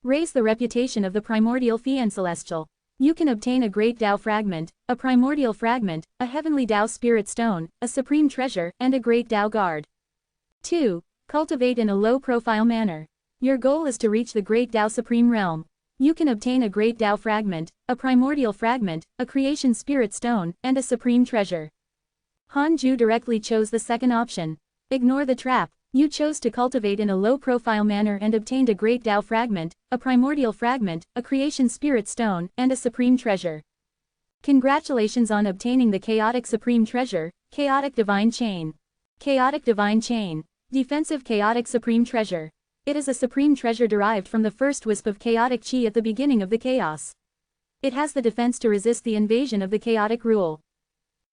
Raise the reputation of the primordial Fian Celestial. You can obtain a great Tao fragment, a primordial fragment, a heavenly Tao spirit stone, a supreme treasure, and a great Tao guard. 2. Cultivate in a low-profile manner. Your goal is to reach the great Tao supreme realm. You can obtain a great Tao fragment, a primordial fragment, a creation spirit stone, and a supreme treasure. Han Ju directly chose the second option. Ignore the trap. You chose to cultivate in a low-profile manner and obtained a great Tao fragment, a primordial fragment, a creation spirit stone, and a supreme treasure. Congratulations on obtaining the chaotic supreme treasure, chaotic divine chain. Chaotic divine chain. Defensive chaotic supreme treasure. It is a supreme treasure derived from the first wisp of chaotic chi at the beginning of the chaos. It has the defense to resist the invasion of the chaotic rule.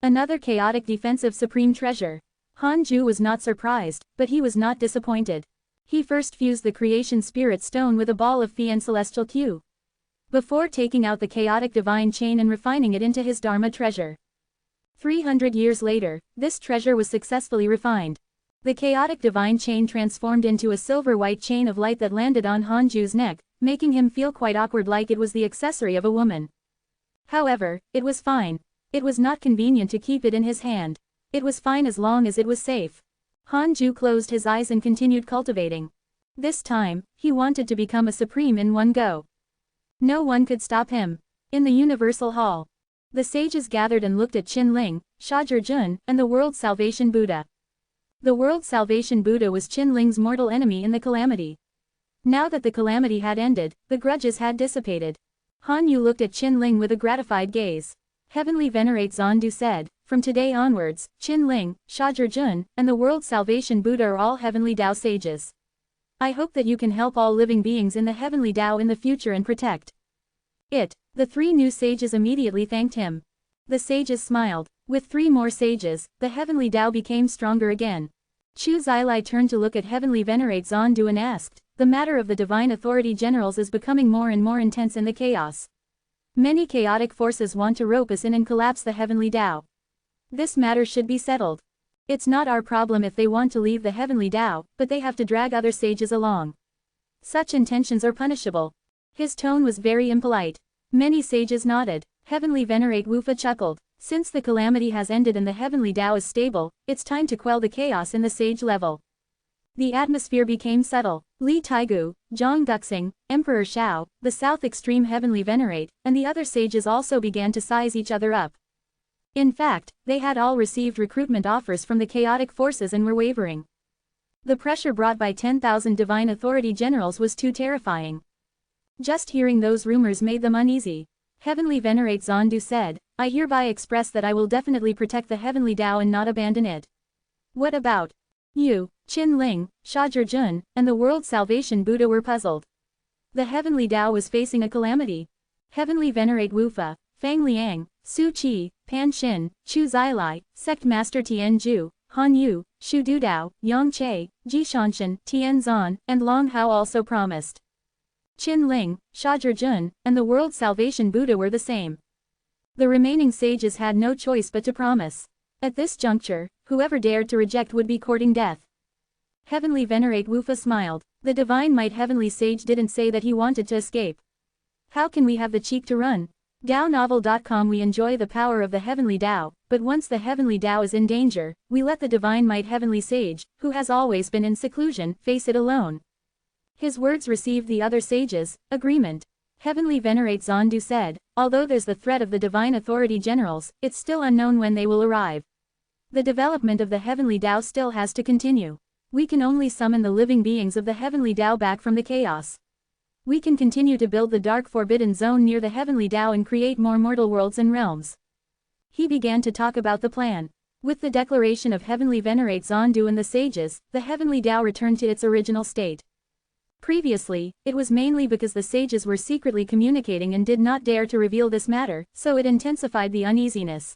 Another chaotic defensive supreme treasure. Han Ju was not surprised, but he was not disappointed. He first fused the creation spirit stone with a ball of Fian Celestial Q. Before taking out the chaotic divine chain and refining it into his Dharma treasure. 300 years later, this treasure was successfully refined. The chaotic divine chain transformed into a silver-white chain of light that landed on Han Ju's neck, making him feel quite awkward, like it was the accessory of a woman. However, it was fine. It was not convenient to keep it in his hand. It was fine as long as it was safe. Han Ju closed his eyes and continued cultivating. This time, he wanted to become a supreme in one go. No one could stop him. In the Universal Hall, the sages gathered and looked at Qinling, Shazhijun, and the World Salvation Buddha. The World Salvation Buddha was Qinling's mortal enemy in the calamity. Now that the calamity had ended, the grudges had dissipated. Han Yu looked at Qinling with a gratified gaze. Heavenly Venerate Zondu said, from today onwards, Qinling, Shazhijun, and the World Salvation Buddha are all heavenly Tao sages. I hope that you can help all living beings in the heavenly Tao in the future and protect it. The 3 new sages immediately thanked him. The sages smiled. With 3 more sages, the heavenly Tao became stronger again. Chu Zilai turned to look at Heavenly Venerate Zondu and asked, the matter of the divine authority generals is becoming more and more intense in the chaos. Many chaotic forces want to rope us in and collapse the heavenly Tao. This matter should be settled. It's not our problem if they want to leave the heavenly Tao, but they have to drag other sages along. Such intentions are punishable. His tone was very impolite. Many sages nodded. Heavenly Venerate Wufa chuckled. Since the calamity has ended and the heavenly Tao is stable, it's time to quell the chaos in the sage level. The atmosphere became subtle. Li Taigu, Zhang Guxing, Emperor Shao, the South Extreme Heavenly Venerate, and the other sages also began to size each other up. In fact, they had all received recruitment offers from the chaotic forces and were wavering. The pressure brought by 10,000 divine authority generals was too terrifying. Just hearing those rumors made them uneasy. Heavenly Venerate Zondu said, I hereby express that I will definitely protect the heavenly Tao and not abandon it. What about you? Qin Ling, Shajar Jun, and the World Salvation Buddha were puzzled. The Heavenly Tao was facing a calamity. Heavenly Venerate Wufa, Fang Liang, Su Qi, Pan Xin, Chu Zilai, Sect Master Tian Ju, Han Yu, Shu Dudao, Yang Che, Ji Shanshan, Tian Zan, and Long Hao also promised. Qin Ling, Shajar Jun, and the World Salvation Buddha were the same. The remaining sages had no choice but to promise. At this juncture, whoever dared to reject would be courting death. Heavenly Venerate Wufa smiled. The Divine Might Heavenly Sage didn't say that he wanted to escape. How can we have the cheek to run? DaoNovel.com. We enjoy the power of the Heavenly Tao, but once the Heavenly Tao is in danger, we let the Divine Might Heavenly Sage, who has always been in seclusion, face it alone. His words received the other sages' agreement. Heavenly Venerate Zondu said, although there's the threat of the Divine Authority Generals, it's still unknown when they will arrive. The development of the Heavenly Tao still has to continue. We can only summon the living beings of the Heavenly Tao back from the chaos. We can continue to build the dark forbidden zone near the Heavenly Tao and create more mortal worlds and realms. He began to talk about the plan. With the declaration of Heavenly Venerate Zondu and the sages, the Heavenly Tao returned to its original state. Previously, it was mainly because the sages were secretly communicating and did not dare to reveal this matter, so it intensified the uneasiness.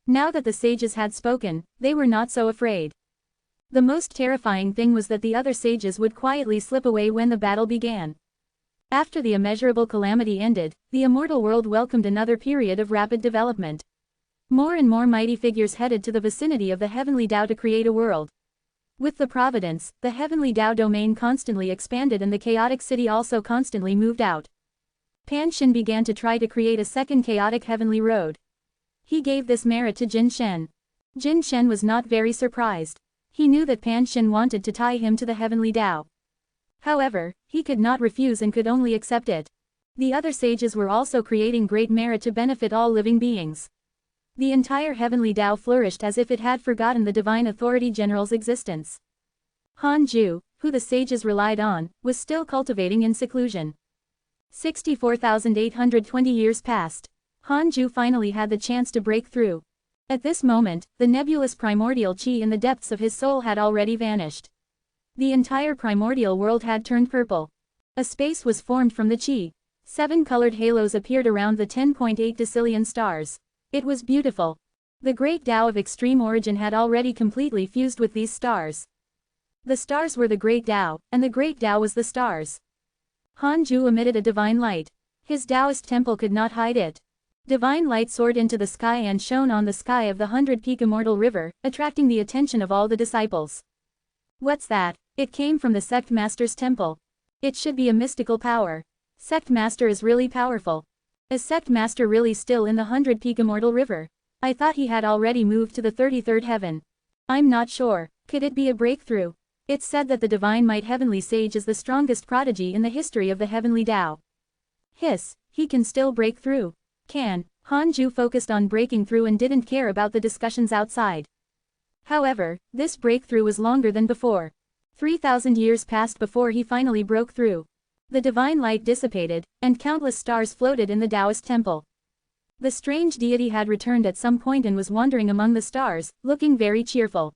Now that the sages had spoken, they were not so afraid. The most terrifying thing was that the other sages would quietly slip away when the battle began. After the immeasurable calamity ended, the immortal world welcomed another period of rapid development. More and more mighty figures headed to the vicinity of the Heavenly Tao to create a world. With the Providence, the Heavenly Tao domain constantly expanded and the chaotic city also constantly moved out. Pan Xin began to try to create a second chaotic heavenly road. He gave this merit to Jin Shen. Jin Shen was not very surprised. He knew that Pan Xin wanted to tie him to the Heavenly Tao. However, he could not refuse and could only accept it. The other sages were also creating great merit to benefit all living beings. The entire Heavenly Tao flourished as if it had forgotten the Divine Authority General's existence. Han Ju, who the sages relied on, was still cultivating in seclusion. 64,820 years passed. Han Ju finally had the chance to break through. At this moment, the nebulous primordial chi in the depths of his soul had already vanished. The entire primordial world had turned purple. A space was formed from the chi. 7 colored halos appeared around the 10.8 decillion stars. It was beautiful. The great Tao of extreme origin had already completely fused with these stars. The stars were the great Tao, and the great Tao was the stars. Han Ju emitted a divine light. His Taoist temple could not hide it. Divine light soared into the sky and shone on the sky of the 100-peak immortal river, attracting the attention of all the disciples. What's that? It came from the sect master's temple. It should be a mystical power. Sect master is really powerful. Is sect master really still in the 100-peak immortal river? I thought he had already moved to the 33rd heaven. I'm not sure. Could it be a breakthrough? It's said that the Divine Might Heavenly Sage is the strongest prodigy in the history of the Heavenly Tao. Hiss, he can still break through. Can. Han Ju focused on breaking through and didn't care about the discussions outside. However, this breakthrough was longer than before. 3,000 years passed before he finally broke through. The divine light dissipated, and countless stars floated in the Taoist temple. The strange deity had returned at some point and was wandering among the stars, looking very cheerful.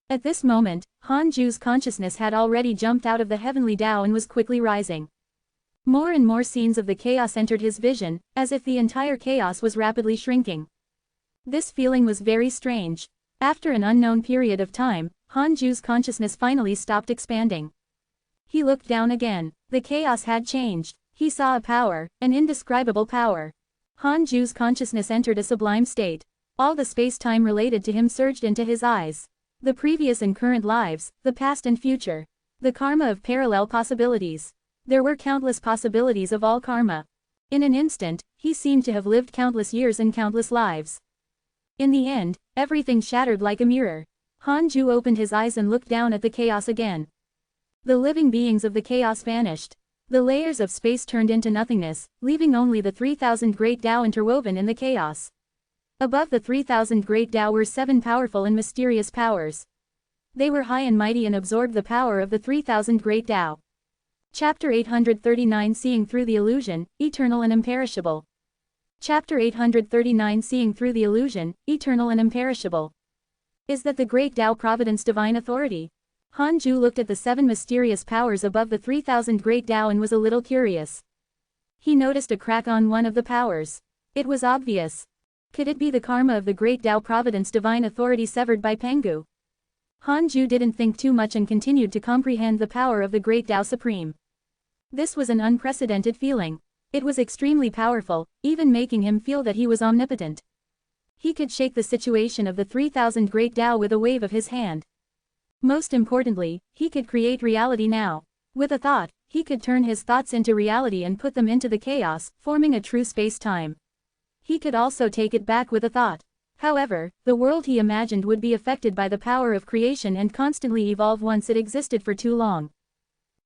At this moment, Han Ju's consciousness had already jumped out of the Heavenly Tao and was quickly rising. More and more scenes of the chaos entered his vision, as if the entire chaos was rapidly shrinking. This feeling was very strange. After an unknown period of time, Han Ju's consciousness finally stopped expanding. He looked down again. The chaos had changed. He saw a power, an indescribable power. Han Ju's consciousness entered a sublime state. All the space-time related to him surged into his eyes. The previous and current lives, the past and future. The karma of parallel possibilities. There were countless possibilities of all karma. In an instant, he seemed to have lived countless years and countless lives. In the end, everything shattered like a mirror. Han Ju opened his eyes and looked down at the chaos again. The living beings of the chaos vanished. The layers of space turned into nothingness, leaving only the 3,000 great Tao interwoven in the chaos. Above the 3,000 great Tao were 7 powerful and mysterious powers. They were high and mighty and absorbed the power of the 3,000 great Tao. Chapter 839 Seeing Through the Illusion, Eternal and Imperishable. Chapter 839 Seeing Through the Illusion, Eternal and Imperishable. Is that the great Tao Providence divine authority? Hanju looked at the 7 mysterious powers above the 3,000 great Tao and was a little curious. He noticed a crack on one of the powers. It was obvious. Could it be the karma of the great Tao Providence divine authority severed by Pengu? Hanju didn't think too much and continued to comprehend the power of the great Tao Supreme. This was an unprecedented feeling. It was extremely powerful, even making him feel that he was omnipotent. He could shake the situation of the 3,000 great Tao with a wave of his hand. Most importantly, he could create reality now. With a thought, he could turn his thoughts into reality and put them into the chaos, forming a true space-time. He could also take it back with a thought. However, the world he imagined would be affected by the power of creation and constantly evolve once it existed for too long.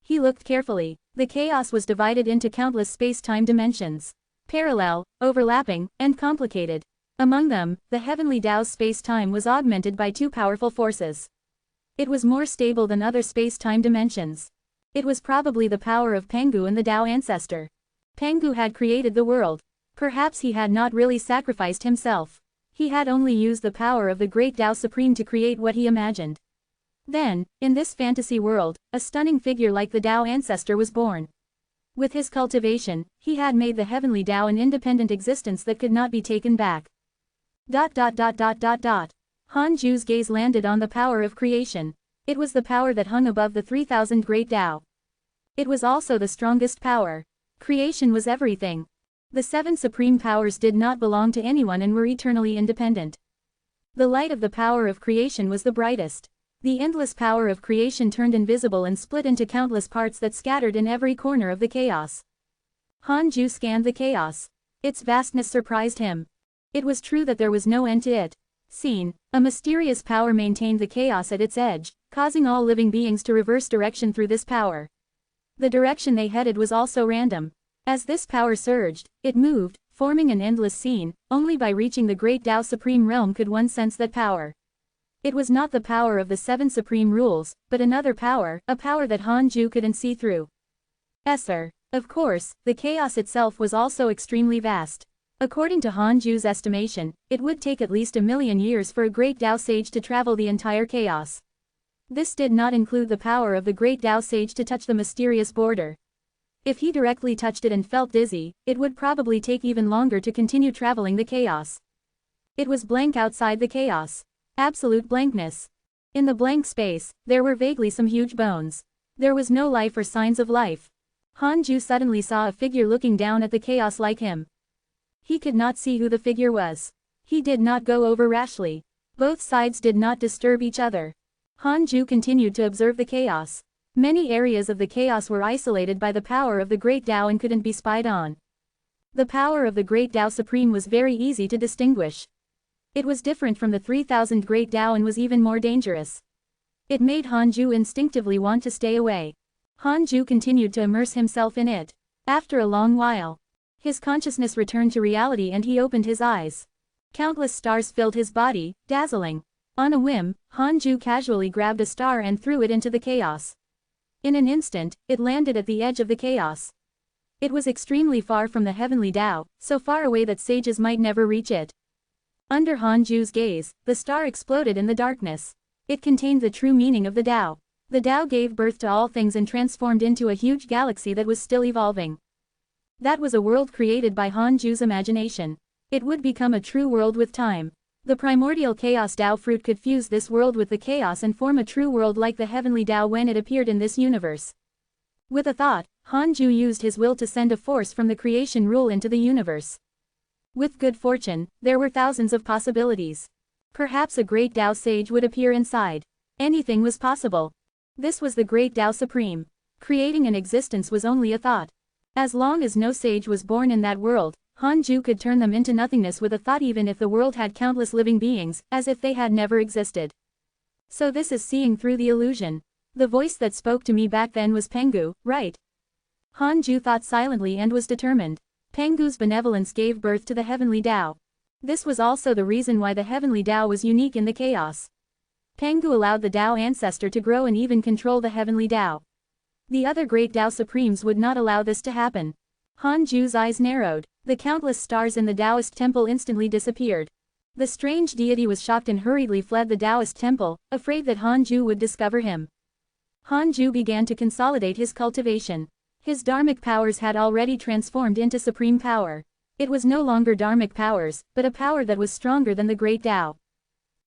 He looked carefully. The chaos was divided into countless space-time dimensions. Parallel, overlapping, and complicated. Among them, the heavenly Tao's space-time was augmented by 2 powerful forces. It was more stable than other space-time dimensions. It was probably the power of Pengu and the Tao ancestor. Pengu had created the world. Perhaps he had not really sacrificed himself. He had only used the power of the great Tao Supreme to create what he imagined. Then, in this fantasy world, a stunning figure like the Tao ancestor was born. With his cultivation, he had made the heavenly Tao an independent existence that could not be taken back. Hanju's gaze landed on the power of creation. It was the power that hung above the 3,000 great Tao. It was also the strongest power. Creation was everything. The 7 supreme powers did not belong to anyone and were eternally independent. The light of the power of creation was the brightest. The endless power of creation turned invisible and split into countless parts that scattered in every corner of the chaos. Hanju scanned the chaos. Its vastness surprised him. It was true that there was no end to it. Seen, a mysterious power maintained the chaos at its edge, causing all living beings to reverse direction through this power. The direction they headed was also random. As this power surged, it moved, forming an endless scene. Only by reaching the great Tao Supreme realm could one sense that power. It was not the power of the 7 supreme rules, but another power, a power that Hanju couldn't see through. Of course, the chaos itself was also extremely vast. According to Hanju's estimation, it would take at least 1,000,000 years for a great Tao sage to travel the entire chaos. This did not include the power of the great Tao sage to touch the mysterious border. If he directly touched it and felt dizzy, it would probably take even longer to continue traveling the chaos. It was blank outside the chaos. Absolute blankness. In the blank space, there were vaguely some huge bones. There was no life or signs of life. Hanju suddenly saw a figure looking down at the chaos like him. He could not see who the figure was. He did not go over rashly. Both sides did not disturb each other. Hanju continued to observe the chaos. Many areas of the chaos were isolated by the power of the great Tao and couldn't be spied on. The power of the great Tao Supreme was very easy to distinguish. It was different from the 3,000 great Tao and was even more dangerous. It made Hanju instinctively want to stay away. Hanju continued to immerse himself in it. After a long while, his consciousness returned to reality and he opened his eyes. Countless stars filled his body, dazzling. On a whim, Hanju casually grabbed a star and threw it into the chaos. In an instant, it landed at the edge of the chaos. It was extremely far from the heavenly Tao, so far away that sages might never reach it. Under Hanju's gaze, the star exploded in the darkness. It contained the true meaning of the Tao. The Tao gave birth to all things and transformed into a huge galaxy that was still evolving. That was a world created by Hanju's imagination. It would become a true world with time. The primordial chaos Tao fruit could fuse this world with the chaos and form a true world like the heavenly Tao when it appeared in this universe. With a thought, Hanju used his will to send a force from the creation rule into the universe. With good fortune, there were thousands of possibilities. Perhaps a great Tao sage would appear inside. Anything was possible. This was the great Tao Supreme. Creating an existence was only a thought. As long as no sage was born in that world, Hanju could turn them into nothingness with a thought even if the world had countless living beings, as if they had never existed. So this is seeing through the illusion. The voice that spoke to me back then was Pengu, right? Hanju thought silently and was determined. Pengu's benevolence gave birth to the heavenly Tao. This was also the reason why the heavenly Tao was unique in the chaos. Pengu allowed the Tao ancestor to grow and even control the heavenly Tao. The other great Tao Supremes would not allow this to happen. Hanju's eyes narrowed. The countless stars in the Taoist temple instantly disappeared. The strange deity was shocked and hurriedly fled the Taoist temple, afraid that Hanju would discover him. Hanju began to consolidate his cultivation. His dharmic powers had already transformed into supreme power. It was no longer dharmic powers, but a power that was stronger than the great Tao.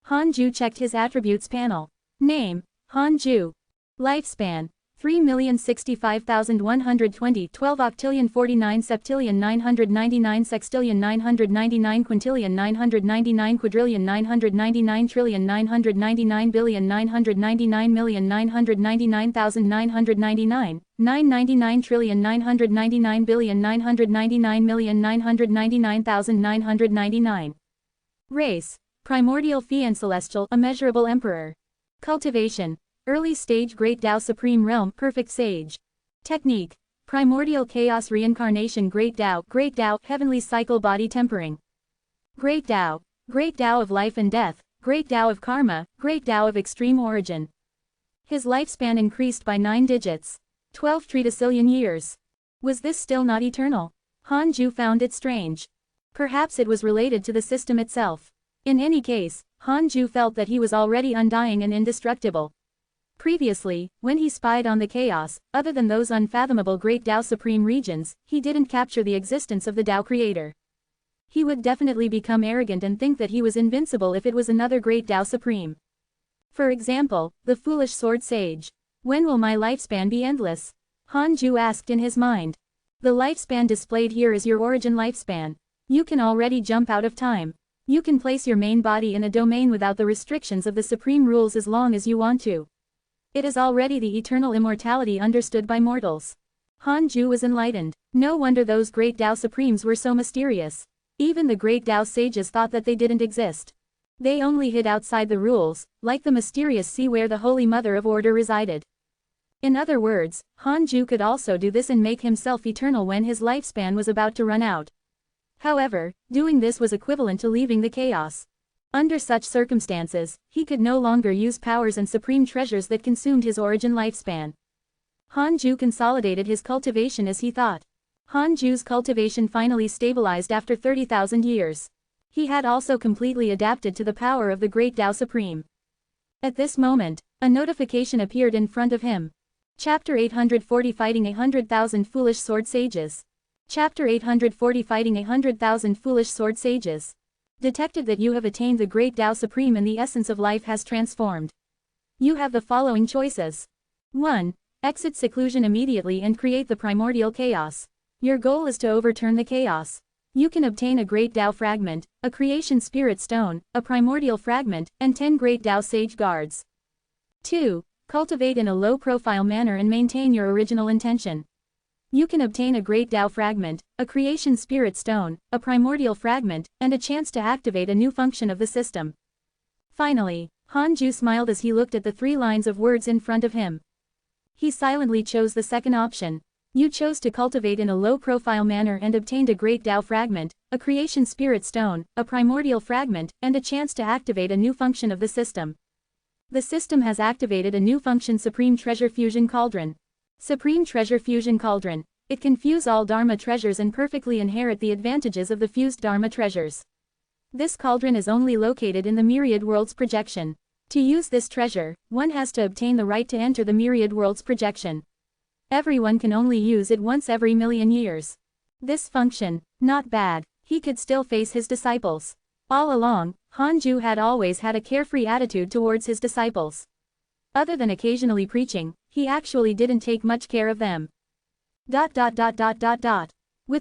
Hanju checked his attributes panel. Name: Hanju. Lifespan: 3,065,120 12 octillion 49 septillion 999 sextillion 999 quintillion 999 quadrillion 999 trillion 999 billion 999 million 999,999 999 trillion 999 billion 999 million 999,999. Race: Primordial Fian Celestial, Immeasurable Emperor. Cultivation: Early stage Great Tao Supreme Realm, Perfect Sage. Technique: Primordial Chaos Reincarnation Great Tao, Heavenly Cycle Body Tempering. Great Tao of Life and Death, Great Tao of Karma, Great Tao of Extreme Origin. His lifespan increased by 9 digits. 12 trillion years. Was this still not eternal? Hanju found it strange. Perhaps it was related to the system itself. In any case, Hanju felt that he was already undying and indestructible. Previously, when he spied on the chaos, other than those unfathomable Great Tao Supreme regions, he didn't capture the existence of the Tao Creator. He would definitely become arrogant and think that he was invincible if it was another Great Tao Supreme. For example, the foolish sword sage. When will my lifespan be endless? Hanju asked in his mind. The lifespan displayed here is your origin lifespan. You can already jump out of time. You can place your main body in a domain without the restrictions of the supreme rules as long as you want to. It is already the eternal immortality understood by mortals. Hanju was enlightened. No wonder those Great Tao Supremes were so mysterious. Even the Great Tao sages thought that they didn't exist. They only hid outside the rules, like the mysterious sea where the Holy Mother of Order resided. In other words, Hanju could also do this and make himself eternal when his lifespan was about to run out. However, doing this was equivalent to leaving the chaos. Under such circumstances, he could no longer use powers and supreme treasures that consumed his origin lifespan. Hanju consolidated his cultivation as he thought. Hanju's cultivation finally stabilized after 30,000 years. He had also completely adapted to the power of the Great Tao Supreme. At this moment, a notification appeared in front of him. Chapter 840 Fighting 100,000 Foolish Sword Sages. Chapter 840 Fighting 100,000 Foolish Sword Sages. Detected that you have attained the Great Tao Supreme and the essence of life has transformed. You have the following choices. 1. Exit seclusion immediately and create the primordial chaos. Your goal is to overturn the chaos. You can obtain a Great Tao fragment, a creation spirit stone, a primordial fragment, and 10 Great Tao sage guards. 2. Cultivate in a low-profile manner and maintain your original intention. You can obtain a Great Tao fragment, a creation spirit stone, a primordial fragment, and a chance to activate a new function of the system. Finally, Hanju smiled as he looked at the 3 lines of words in front of him. He silently chose the second option. You chose to cultivate in a low-profile manner and obtained a Great Tao fragment, a creation spirit stone, a primordial fragment, and a chance to activate a new function of the system. The system has activated a new function: Supreme Treasure Fusion Cauldron. Supreme Treasure Fusion Cauldron. It can fuse all Dharma treasures and perfectly inherit the advantages of the fused Dharma treasures. This cauldron is only located in the Myriad Worlds projection. To use this treasure, one has to obtain the right to enter the Myriad Worlds projection. Everyone can only use it once every million years. This function, not bad. He could still face his disciples. All along, Hanju had always had a carefree attitude towards his disciples. Other than occasionally preaching, he actually didn't take much care of them. With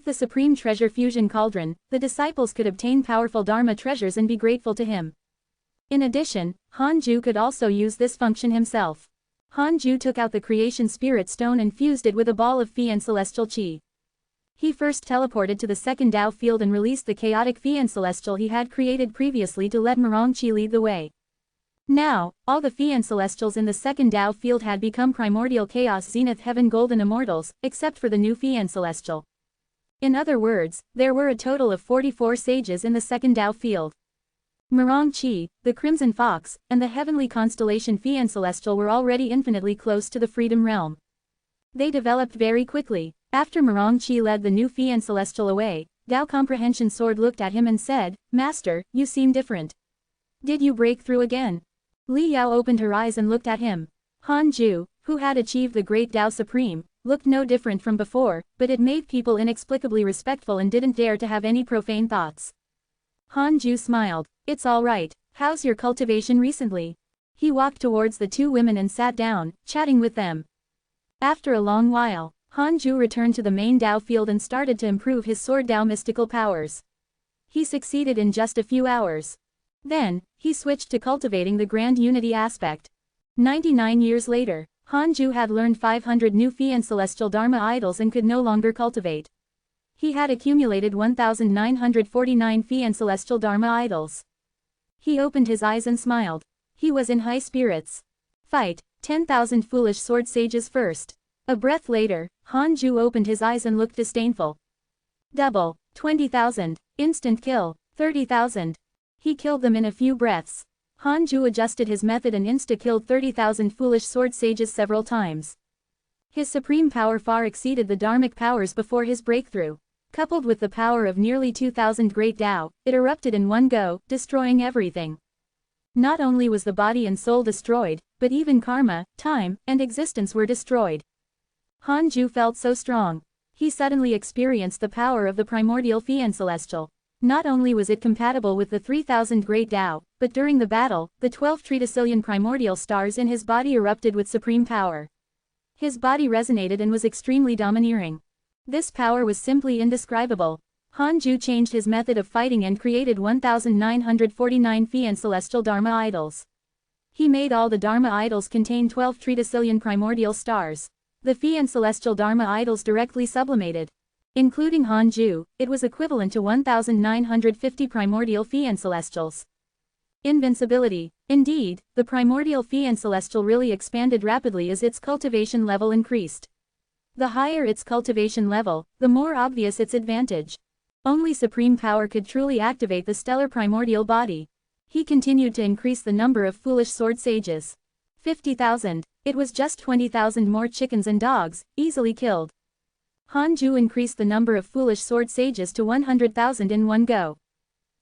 the Supreme Treasure Fusion Cauldron, the disciples could obtain powerful Dharma treasures and be grateful to him. In addition, Hanju could also use this function himself. Hanju took out the Creation Spirit Stone and fused it with a ball of Fian Celestial Qi. He first teleported to the second Tao field and released the chaotic Fian Celestial he had created previously to let Mirang Qi lead the way. Now, all the Fian Celestials in the second Tao field had become Primordial Chaos Zenith Heaven Golden Immortals, except for the new Fian Celestial. In other words, there were a total of 44 sages in the second Tao field. Mirang Qi, the Crimson Fox, and the heavenly constellation Fian Celestial were already infinitely close to the Freedom Realm. They developed very quickly. After Mirang Qi led the new Fian Celestial away, Dao Comprehension Sword looked at him and said, "Master, you seem different. Did you break through again?" Li Yao opened her eyes and looked at him. Han Ju, who had achieved the great Dao Supreme, looked no different from before, but it made people inexplicably respectful and didn't dare to have any profane thoughts. Han Ju smiled. "It's all right. How's your cultivation recently?" He walked towards the two women and sat down, chatting with them. After a long while, Han Ju returned to the main Dao field and started to improve his sword Dao mystical powers. He succeeded in just a few hours. Then, he switched to cultivating the grand unity aspect. 99 years later, Han Ju had learned 500 new Fi and celestial Dharma idols and could no longer cultivate. He had accumulated 1,949 Fi and celestial Dharma idols. He opened his eyes and smiled. He was in high spirits. Fight, 10,000 foolish sword sages first. A breath later, Han Ju opened his eyes and looked disdainful. Double, 20,000, instant kill, 30,000. He killed them in a few breaths. Han Ju adjusted his method and insta-killed 30,000 foolish sword sages several times. His supreme power far exceeded the dharmic powers before his breakthrough. Coupled with the power of nearly 2,000 great Dao, it erupted in one go, destroying everything. Not only was the body and soul destroyed, but even karma, time, and existence were destroyed. Han Ju felt so strong. He suddenly experienced the power of the primordial Fi and celestial. Not only was it compatible with the 3,000 great Dao, but during the battle, the 12 tridecillion primordial stars in his body erupted with supreme power. His body resonated and was extremely domineering. This power was simply indescribable. Han Ju changed his method of fighting and created 1,949 Fi and celestial Dharma idols. He made all the Dharma idols contain 12 tridecillion primordial stars. The Fi and celestial Dharma idols directly sublimated. Including Han Ju, it was equivalent to 1,950 primordial Fi and celestials. Invincibility. Indeed, the primordial Fi and celestial really expanded rapidly as its cultivation level increased. The higher its cultivation level, the more obvious its advantage. Only supreme power could truly activate the stellar primordial body. He continued to increase the number of foolish sword sages. 50,000. It was just 20,000 more chickens and dogs, easily killed. Han Ju increased the number of foolish sword sages to 100,000 in one go.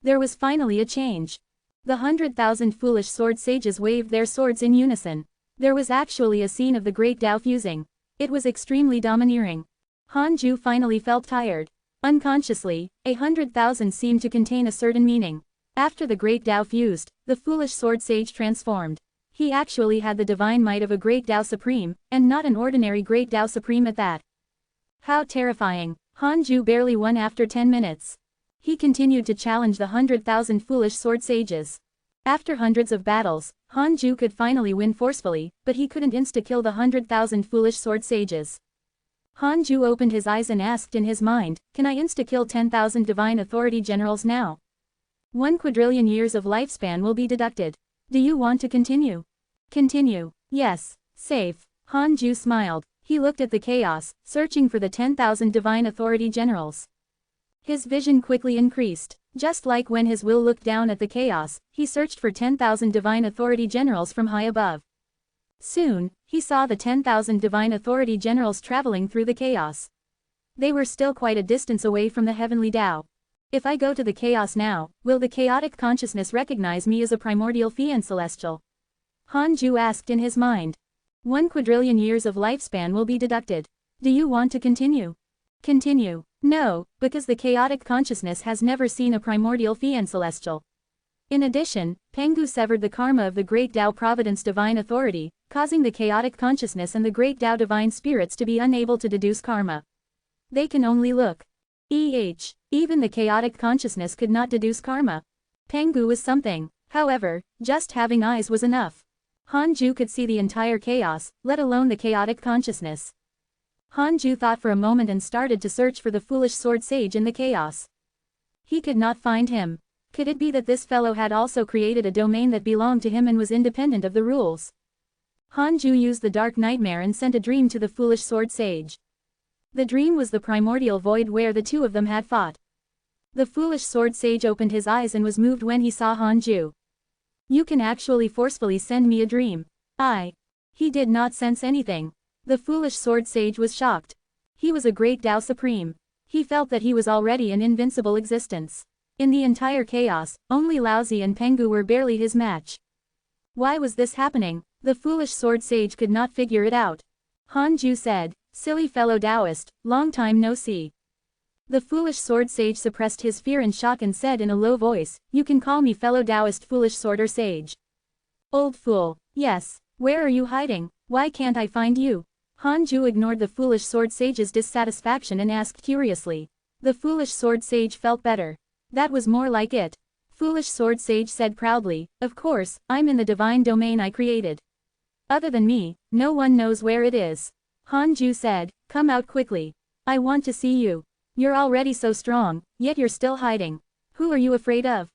There was finally a change. The 100,000 foolish sword sages waved their swords in unison. There was actually a scene of the great Dao fusing. It was extremely domineering. Han Ju finally felt tired. Unconsciously, 100,000 seemed to contain a certain meaning. After the great Dao fused, the foolish sword sage transformed. He actually had the divine might of a great Dao Supreme, and not an ordinary great Dao Supreme at that. How terrifying. Han Ju barely won after 10 minutes. He continued to challenge the 100,000 foolish sword sages. After hundreds of battles, Han Ju could finally win forcefully, but he couldn't insta-kill the 100,000 foolish sword sages. Han Ju opened his eyes and asked in his mind, "Can I insta-kill 10,000 divine authority generals now? 1 quadrillion years of lifespan will be deducted. Do you want to continue?" "Continue. Yes. Safe." Han Ju smiled. He looked at the chaos, searching for the 10,000 divine authority generals. His vision quickly increased. Just like when his will looked down at the chaos, he searched for 10,000 divine authority generals from high above. Soon, he saw the 10,000 divine authority generals traveling through the chaos. They were still quite a distance away from the heavenly Tao. If I go to the chaos now, will the chaotic consciousness recognize me as a primordial Fi and celestial? Han Ju asked in his mind. 1 quadrillion years of lifespan will be deducted. Do you want to continue? Continue. No, because the chaotic consciousness has never seen a primordial Fi and celestial. In addition, Pengu severed the karma of the great Tao Providence divine authority, causing the chaotic consciousness and the great Tao divine spirits to be unable to deduce karma. They can only look. Even the chaotic consciousness could not deduce karma. Pengu was something. However, just having eyes was enough. Han Ju could see the entire chaos, let alone the chaotic consciousness. Han Ju thought for a moment and started to search for the foolish sword sage in the chaos. He could not find him. Could it be that this fellow had also created a domain that belonged to him and was independent of the rules? Han Ju used the dark nightmare and sent a dream to the foolish sword sage. The dream was the primordial void where the two of them had fought. The foolish sword sage opened his eyes and was moved when he saw Han Ju. "You can actually forcefully send me a dream." He did not sense anything. The foolish sword sage was shocked. He was a great Tao Supreme. He felt that he was already an invincible existence. In the entire chaos, only Laozi and Pengu were barely his match. Why was this happening? The foolish sword sage could not figure it out. Han Ju said, "Silly fellow Taoist, long time no see." The foolish sword sage suppressed his fear and shock and said in a low voice, "You can call me fellow Taoist foolish sword or sage." "Old fool, yes. Where are you hiding? Why can't I find you?" Han Ju ignored the foolish sword sage's dissatisfaction and asked curiously. The foolish sword sage felt better. That was more like it. Foolish sword sage said proudly, "Of course, I'm in the divine domain I created. Other than me, no one knows where it is." Han Ju said, "Come out quickly. I want to see you. You're already so strong, yet you're still hiding. Who are you afraid of?"